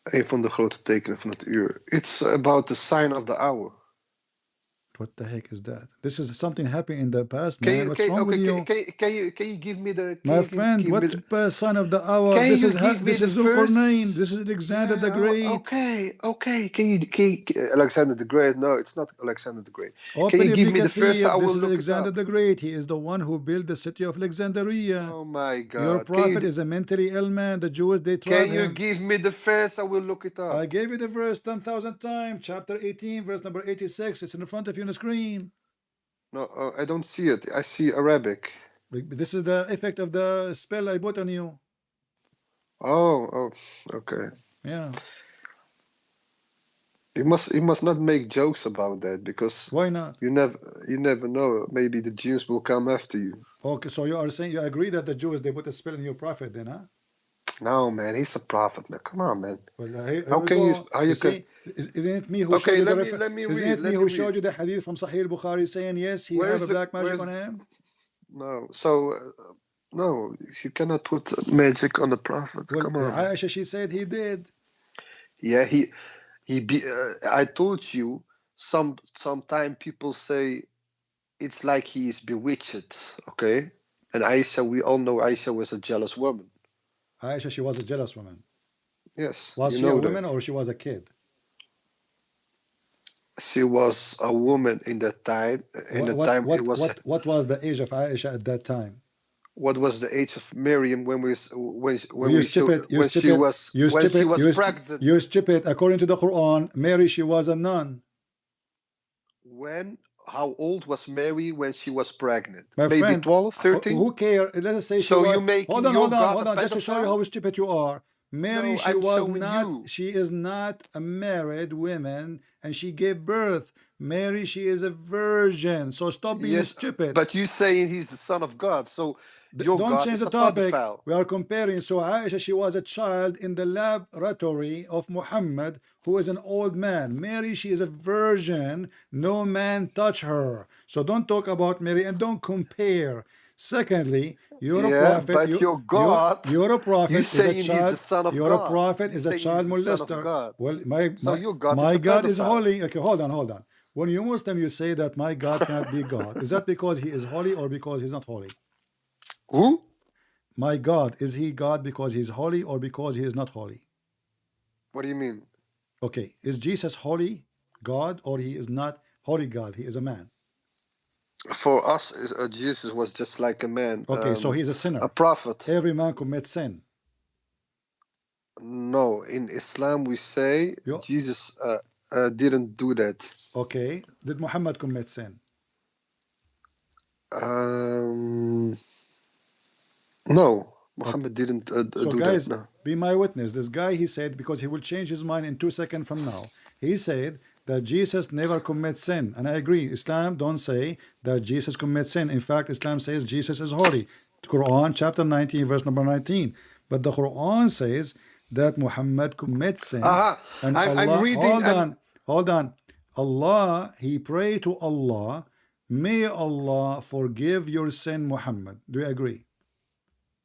een van de grote tekenen van het uur. It's about the sign of the hour. What the heck is that? This is something happening in the past, Can man. you, What's wrong with you? can you give me the My friend, what sign of the hour? Can This you is give me this the is first? Zulkarnain. This is Alexander the Great. Okay. Can you Alexander the Great? No, it's not Alexander the Great. Open Can you give Ibn me the first? Kathir. I will This is look Alexander it up. the Great. He is the one who built the city of Alexandria. Oh my God! Your prophet is a mentally ill man. The Jews, they tried Can you him. give me the verse? I will look it up. I gave you the verse 10,000 times. Chapter 18, verse number 86. It's in front of you on the screen. No, I don't see it. I see Arabic. This is the effect of the spell I put on you. Oh, okay. Yeah. You must not make jokes about that, because Why not? you never know. Maybe the Jews will come after you. Okay, so you are saying you agree that the Jews, they put a spell on your prophet then, huh? No, man, he's a prophet, man. Come on, man. Well, How can you? How you can? see, isn't it me who showed Okay, you let the me Isn't read. it me who showed you the hadith from Sahih al-Bukhari saying yes, he have a black magic on him? No, so no, you cannot put magic on the prophet. Well, Come on. Aisha, she said he did. Yeah, I told you. Sometime people say it's like he is bewitched. Okay, and Aisha, we all know Aisha was a jealous woman. Aisha, she was a jealous woman. Yes. Was she a woman or she was a kid? She was a woman in that time. What was the age of Aisha at that time? What was the age of Miriam when she was pregnant? You stupid. According to the Quran, Mary, she was a nun. How old was Mary when she was pregnant? My Maybe friend, 12, 13? Who cares? Let us say so she was. You make hold on. Just to show you how stupid you are. Mary, no, she was not. She is not a married woman, and she gave birth. Mary, she is a virgin. So stop being stupid. But you saying he's the son of God, so your don't God change is the a topic. pedophile. We are comparing. So Aisha, she was a child in the laboratory of Muhammad, who is an old man. Mary, she is a virgin. No man touch her. So don't talk about Mary and don't compare. Secondly, you're a prophet. But your God, you're a prophet is a child. The son of you're God. a prophet is a child molester. Well, my God is holy. Okay, hold on. When you Muslim, you say that my God cannot be God. Is that because he is holy or because he's not holy? Who? My God, is he God because he's holy or because he is not holy? What do you mean? Okay, is Jesus holy God or he is not holy God? He is a man. For us, Jesus was just like a man. Okay, so he's a sinner. A prophet. Every man commits sin. No, in Islam we say Jesus didn't do that. Okay, did Muhammad commit sin? No, Muhammad didn't so do guys, that. No. Be my witness. This guy, he said, because he will change his mind in 2 seconds from now. He said that Jesus never commits sin. And I agree. Islam don't say that Jesus commits sin. In fact, Islam says Jesus is holy. Quran chapter 19, verse number 19. But the Quran says that Muhammad commits sin. And I'm reading. Hold on. Allah, he prayed to Allah, may Allah forgive your sin, Muhammad. Do you agree?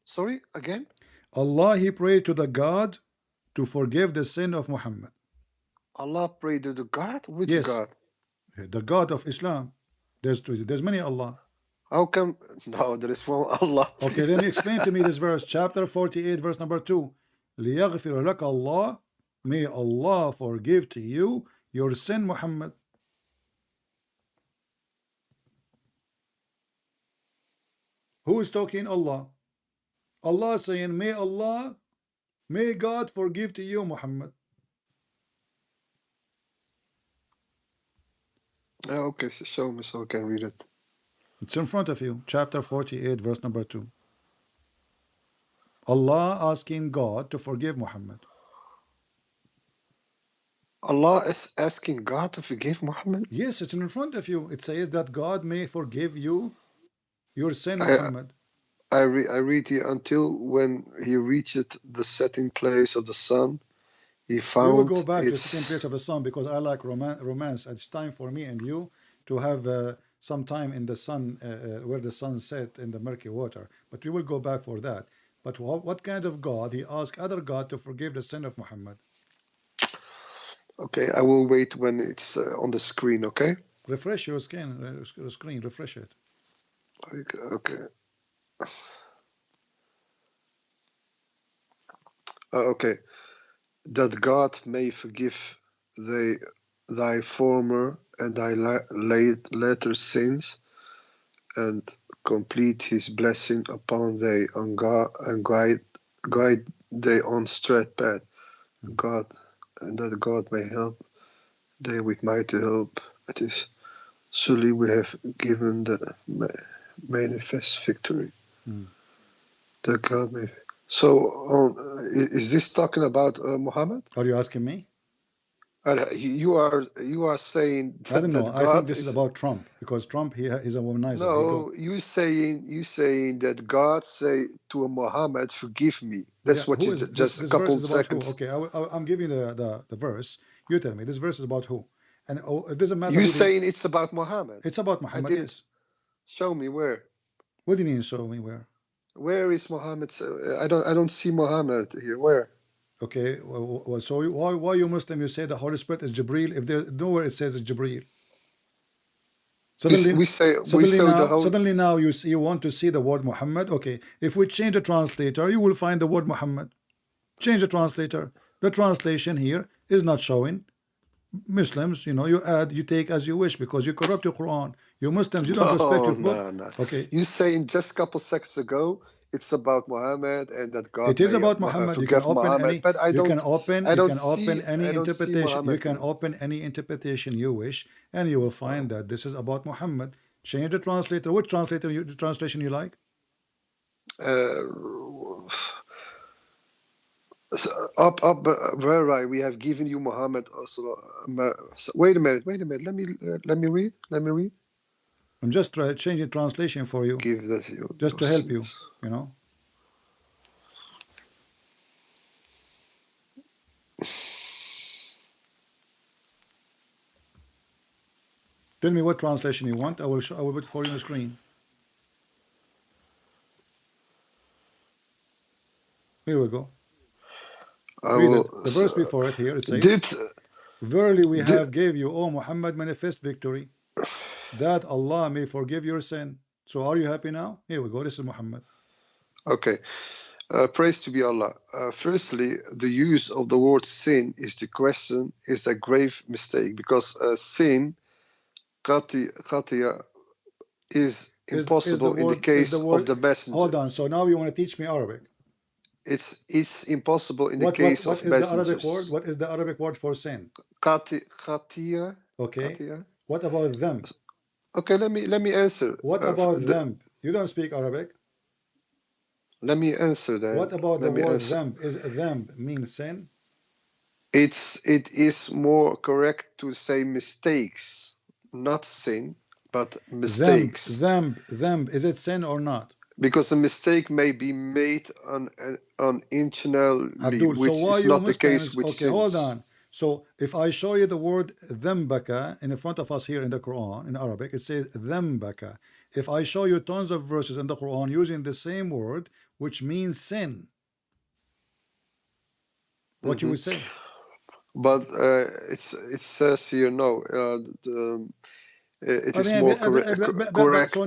Sorry, again? Allah, he prayed to the God to forgive the sin of Muhammad. Allah prayed to the God? Which God? The God of Islam. There's many Allah. How come? No, there is one Allah. Okay, then explain to me this verse, chapter 48, verse number 2. لِيَغْفِرَ لَكَ Allah, may Allah forgive to you your sin, Muhammad. Who is talking? Allah. Allah saying, may God forgive to you, Muhammad. Okay, so show me so I can read it. It's in front of you. Chapter 48, verse number 2. Allah asking God to forgive Muhammad. Allah is asking God to forgive Muhammad? Yes, it's in front of you. It says that God may forgive you your sin, Muhammad. I read here, until when he reached the setting place of the sun, he found. We will go back to the setting place of the sun because I like romance. It's time for me and you to have some time in the sun, where the sun set in the murky water. But we will go back for that. But what kind of God? He asked other God to forgive the sin of Muhammad. Okay, I will wait when it's on the screen, okay? Refresh your screen, refresh it. Okay. Okay. That God may forgive thy former and thy later sins, and complete his blessing upon thee, and guide thee on straight path. God, and that God may help thee with mighty help. It is surely we have given the manifest victory. That God may. So, is this talking about Muhammad? Are you asking me? You are saying that, I don't know. that I God think this is about Trump, because Trump here is a womanizer. No, you saying that God say to a Muhammad, forgive me. That's what you just a couple seconds. Okay, I'm giving you the verse. You tell me this verse is about who, and it doesn't matter. You saying it's about Muhammad? It's about Muhammad. Yes. Show me where. What do you mean? Show me where? Where is Muhammad? I don't see Muhammad here. Where? Okay. Well, so why you Muslim? You say the Holy Spirit is Jibril. If there's nowhere it says it's Jibril. Suddenly now you want to see the word Muhammad. Okay, if we change the translator, you will find the word Muhammad. Change the translator. The translation here is not showing. Muslims, you take as you wish, because you corrupt your Quran. You Muslims, you don't respect your book. No. Okay. You saying just a couple seconds ago it's about Muhammad and that God. It is about Muhammad. You can open any. But I don't. You can open any I don't see interpretation. You Muhammad can here. open any interpretation you wish, and you will find that this is about Muhammad. Change the translator. Which translation you like? Up, where right? We have given you Muhammad also. Wait a minute. Let me read. I'm just changing translation for you. Give that you. Just to help you. Tell me what translation you want. I will put it for you on the screen. Here we go. The verse before it here, it says, verily we have gave you, O Muhammad, manifest victory, that Allah may forgive your sin. So are you happy now? Here we go. This is Muhammad. Okay. Praise to be Allah. Firstly, the use of the word sin is a grave mistake, because sin, Qatiya, is impossible in the case of the messenger. Hold on. So now you want to teach me Arabic? It's impossible in the case of messengers. What is the Arabic word for sin? Qatiya. Okay. Qatiya. What about them? Okay, let me answer. What about them? You don't speak Arabic. Let me answer that. What about the word them? Is them mean sin? It is more correct to say mistakes, not sin, but mistakes. Them. Is it sin or not? Because a mistake may be made unintentionally, Abdul, which so is not the case with sins. Hold on. So if I show you the word dhambaka in front of us here in the Quran, in Arabic, it says dhambaka. If I show you tons of verses in the Quran using the same word, which means sin, what you would say? But it says here no. It is more correct. So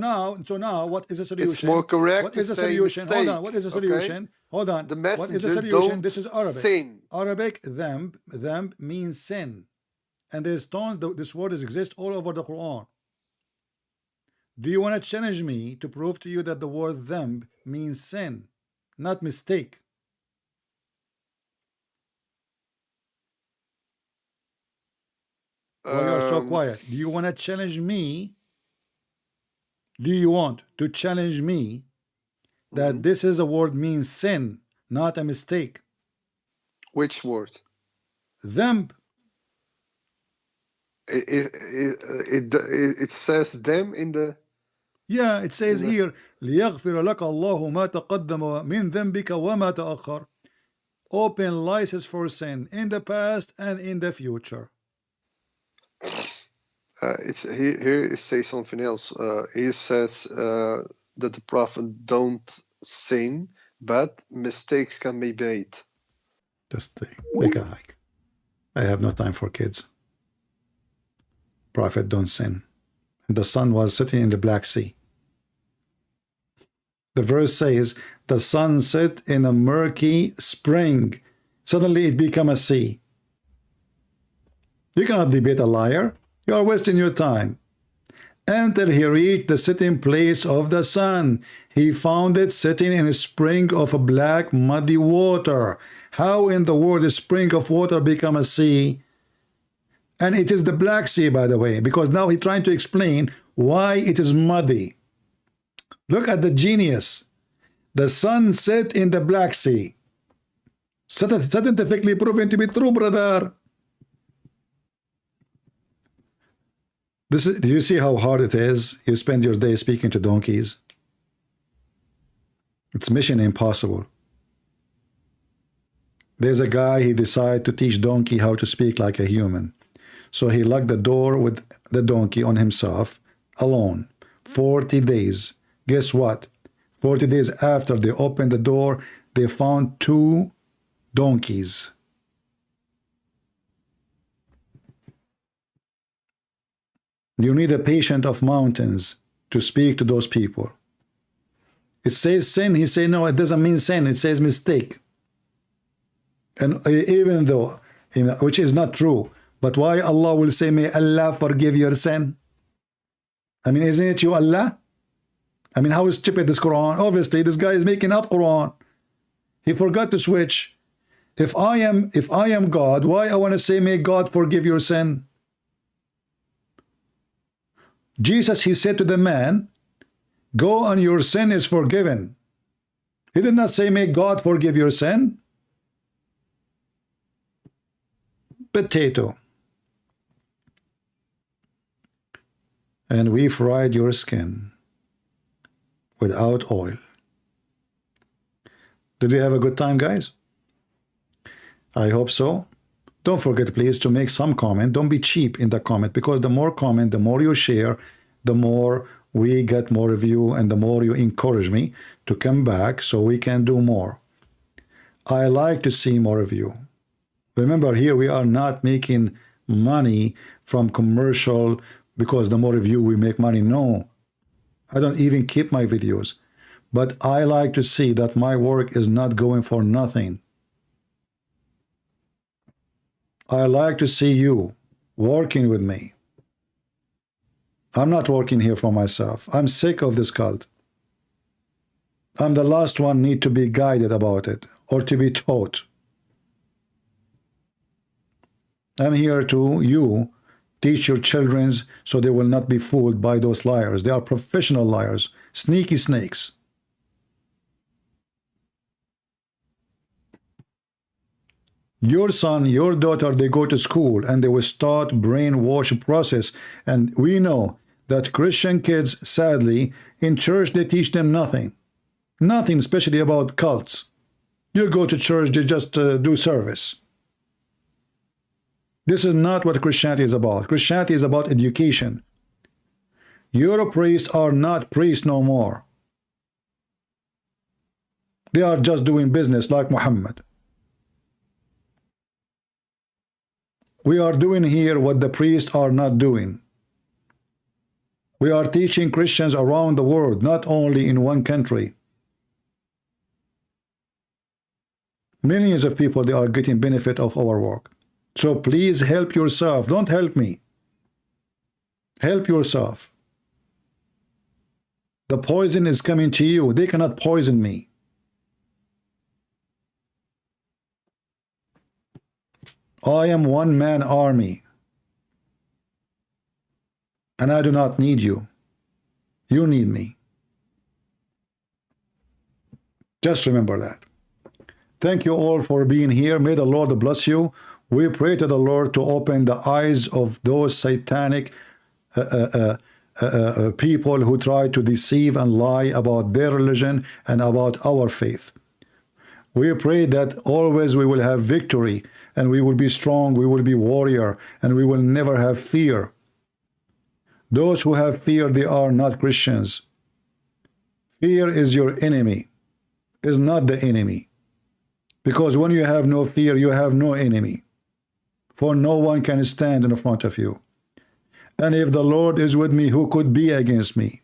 now, what is the solution? It's more correct. What is the solution? Hold on. What is the solution? Okay? Hold on. The messenger, what is the solution? This is Arabic. Sin. Arabic, them means sin, and there's tons. This word exists all over the Quran. Do you want to challenge me to prove to you that the word dhanb means sin, not mistake? Why you are so quiet? Do you want to challenge me? Do you want to challenge me that this is a word means sin, not a mistake? Which word? Dhanb. It says them in the. Yeah, it says here, لِيَغْفِرَ لَكَ اللَّهُ مَا تَقَدَّمَ مِنْ ذَنْبِكَ وَمَا تَأَخَّرَ. Open license for sin in the past and in the future. It's here it says something else. He says that the prophet don't sin, but mistakes can be made. Just take a hike. I have no time for kids. Prophet don't sin. And the sun was sitting in the Black Sea. The verse says, the sun set in a murky spring. Suddenly it became a sea. You cannot debate a liar. You are wasting your time. Until he reached the sitting place of the sun, he found it sitting in a spring of a black muddy water. How in the world a spring of water become a sea? And it is the Black Sea, by the way, because now he's trying to explain why it is muddy. Look at the genius. The sun set in the Black Sea. Scientifically proven to be true, brother. Do you see how hard it is? You spend your day speaking to donkeys. It's mission impossible. There's a guy, he decided to teach donkey how to speak like a human. So he locked the door with the donkey on himself, alone, 40 days. Guess what? 40 days after they opened the door, they found 2 donkeys. You need a patient of mountains to speak to those people. It says sin. He say no, it doesn't mean sin. It says mistake. And even though, which is not true, but why Allah will say, may Allah forgive your sin? I mean, isn't it you, Allah? I mean, how stupid this Quran? Obviously, this guy is making up Quran. He forgot to switch. If I am God, why I want to say, may God forgive your sin? Jesus, he said to the man, go and your sin is forgiven. He did not say, may God forgive your sin. Potato. And we fried your skin without oil. Did we have a good time, guys? I hope so. Don't forget, please, to make some comment. Don't be cheap in the comment, because the more comment, the more you share, the more we get more review, and the more you encourage me to come back so we can do more. I like to see more of you. Remember, here we are not making money from commercial because the more of you we make money. No, I don't even keep my videos. But I like to see that my work is not going for nothing. I like to see you working with me. I'm not working here for myself. I'm sick of this cult. I'm the last one need to be guided about it or to be taught. I'm here to teach your children so they will not be fooled by those liars. They are professional liars, sneaky snakes. Your son, your daughter, they go to school and they will start brainwash process. And we know that Christian kids, sadly, in church they teach them nothing. Nothing, especially about cults. You go to church, they just do service. This is not what Christianity is about. Christianity is about education. Your priests are not priests no more. They are just doing business like Muhammad. We are doing here what the priests are not doing. We are teaching Christians around the world, not only in one country. Millions of people, they are getting benefit of our work. So please help yourself. Don't help me. Help yourself. The poison is coming to you. They cannot poison me. I am one-man army. And I do not need you. You need me. Just remember that. Thank you all for being here. May the Lord bless you. We pray to the Lord to open the eyes of those satanic people who try to deceive and lie about their religion and about our faith. We pray that always we will have victory, and we will be strong, we will be warrior, and we will never have fear. Those who have fear, they are not Christians. Fear is your enemy, is not the enemy. Because when you have no fear, you have no enemy. For no one can stand in front of you. And if the Lord is with me, who could be against me?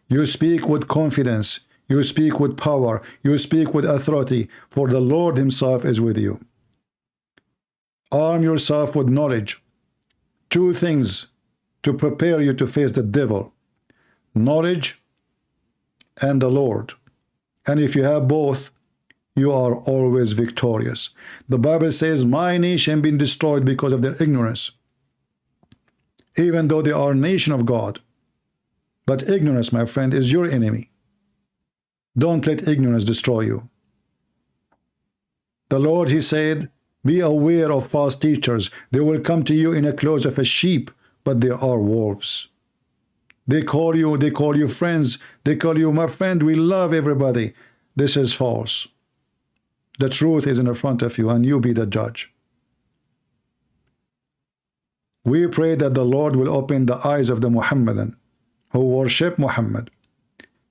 You speak with confidence. You speak with power. You speak with authority. For the Lord himself is with you. Arm yourself with knowledge. Two things to prepare you to face the devil. Knowledge and the Lord. And if you have both, you are always victorious. The Bible says, my nation been destroyed because of their ignorance. Even though they are a nation of God. But ignorance, my friend, is your enemy. Don't let ignorance destroy you. The Lord, he said, be aware of false teachers. They will come to you in the clothes of a sheep, but they are wolves. They call you friends. They call you, my friend, we love everybody. This is false. The truth is in front of you, and you be the judge. We pray that the Lord will open the eyes of the Muhammadan who worship Muhammad,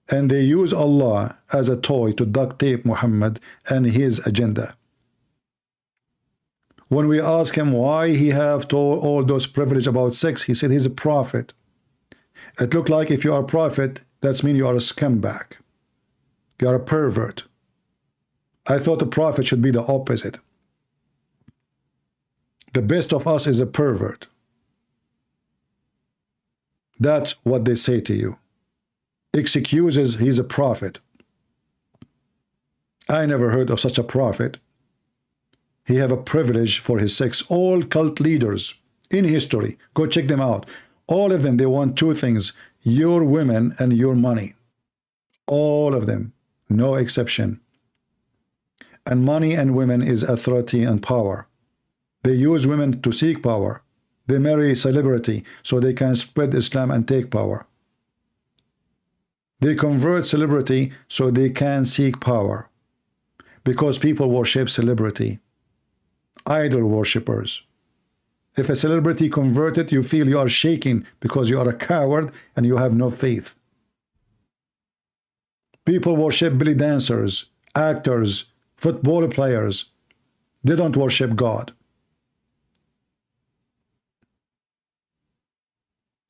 and they use Allah as a toy to duct tape Muhammad and his agenda. When we ask him why he have told all those privilege about sex, he said he's a prophet. It looked like if you are a prophet, that means you are a scumbag. You are a pervert. I thought a prophet should be the opposite. The best of us is a pervert. That's what they say to you. Excuses, he's a prophet. I never heard of such a prophet. He have a privilege for his sex. All cult leaders in history, go check them out. All of them, they want two things, your women and your money. All of them, no exception. And money and women is authority and power. They use women to seek power. They marry celebrity so they can spread Islam and take power. They convert celebrity so they can seek power. Because people worship celebrity. Idol worshippers. If a celebrity converted, you feel you are shaking because you are a coward and you have no faith. People worship belly dancers, actors, football players. They don't worship God.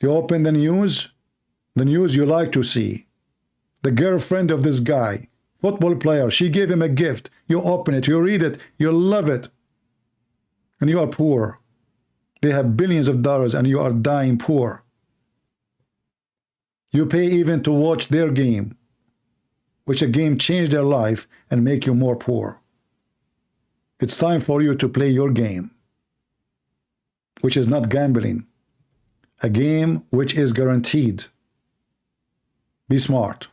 You open the news you like to see. The girlfriend of this guy, football player, she gave him a gift. You open it, you read it, you love it. And you are poor. They have billions of dollars and you are dying poor. You pay even to watch their game, which a game changed their life and make you more poor. It's time for you to play your game, which is not gambling. A game which is guaranteed. Be smart.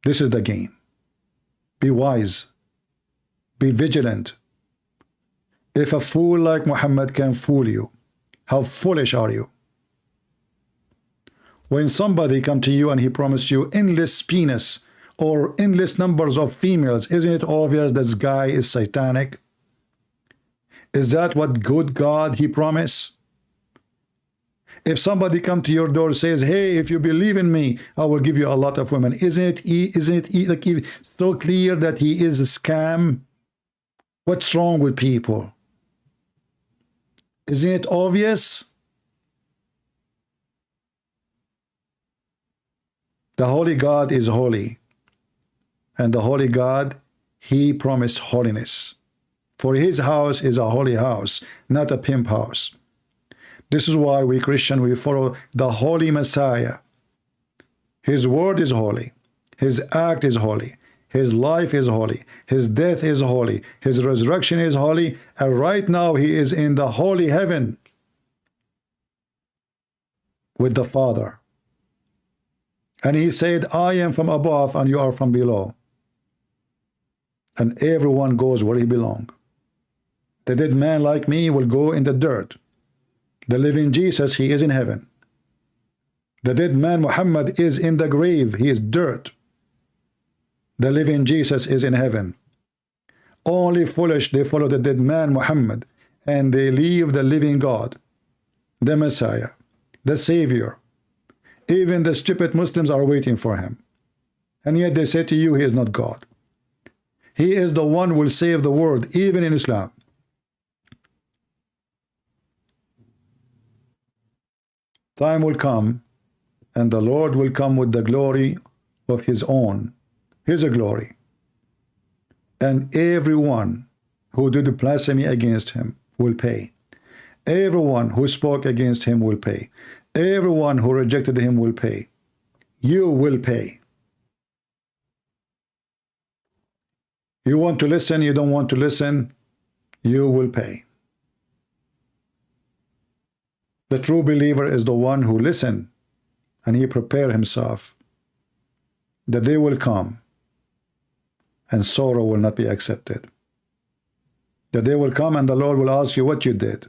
This is the game. Be wise. Be vigilant. If a fool like Muhammad can fool you, how foolish are you? When somebody come to you and he promised you endless penis or endless numbers of females, isn't it obvious this guy is satanic? Is that what good God he promised? If somebody come to your door and says, hey, if you believe in me, I will give you a lot of women. Isn't it like so clear that he is a scam? What's wrong with people? Isn't it obvious? The Holy God is holy. And the Holy God, he promised holiness. For his house is a holy house, not a pimp house. This is why we Christian, we follow the Holy Messiah. His word is holy. His act is holy. His life is holy. His death is holy. His resurrection is holy. And right now he is in the holy heaven with the Father. And he said, I am from above and you are from below. And everyone goes where he belongs. The dead man like me will go in the dirt. The living Jesus, he is in heaven. The dead man Muhammad is in the grave. He is dirt. The living Jesus is in heaven. Only foolish, they follow the dead man Muhammad, and they leave the living God, the Messiah, the Savior. Even the stupid Muslims are waiting for him. And yet they say to you, he is not God. He is the one who will save the world, even in Islam. Time will come, and the Lord will come with the glory of his own, his glory. And everyone who did blasphemy against him will pay. Everyone who spoke against him will pay. Everyone who rejected him will pay. You will pay. You want to listen, you don't want to listen, you will pay. The true believer is the one who listens and he prepares himself. The day will come and sorrow will not be accepted. The day will come and the Lord will ask you what you did,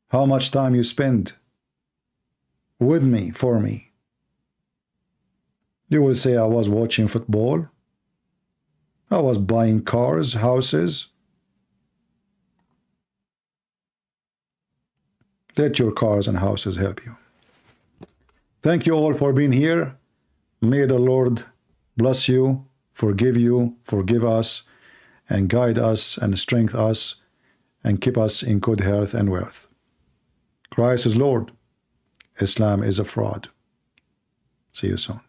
how much time you spent with me, for me. You will say, I was watching football, I was buying cars, houses. Let your cars and houses help you. Thank you all for being here. May the Lord bless you, forgive us, and guide us and strengthen us and keep us in good health and wealth. Christ is Lord. Islam is a fraud. See you soon.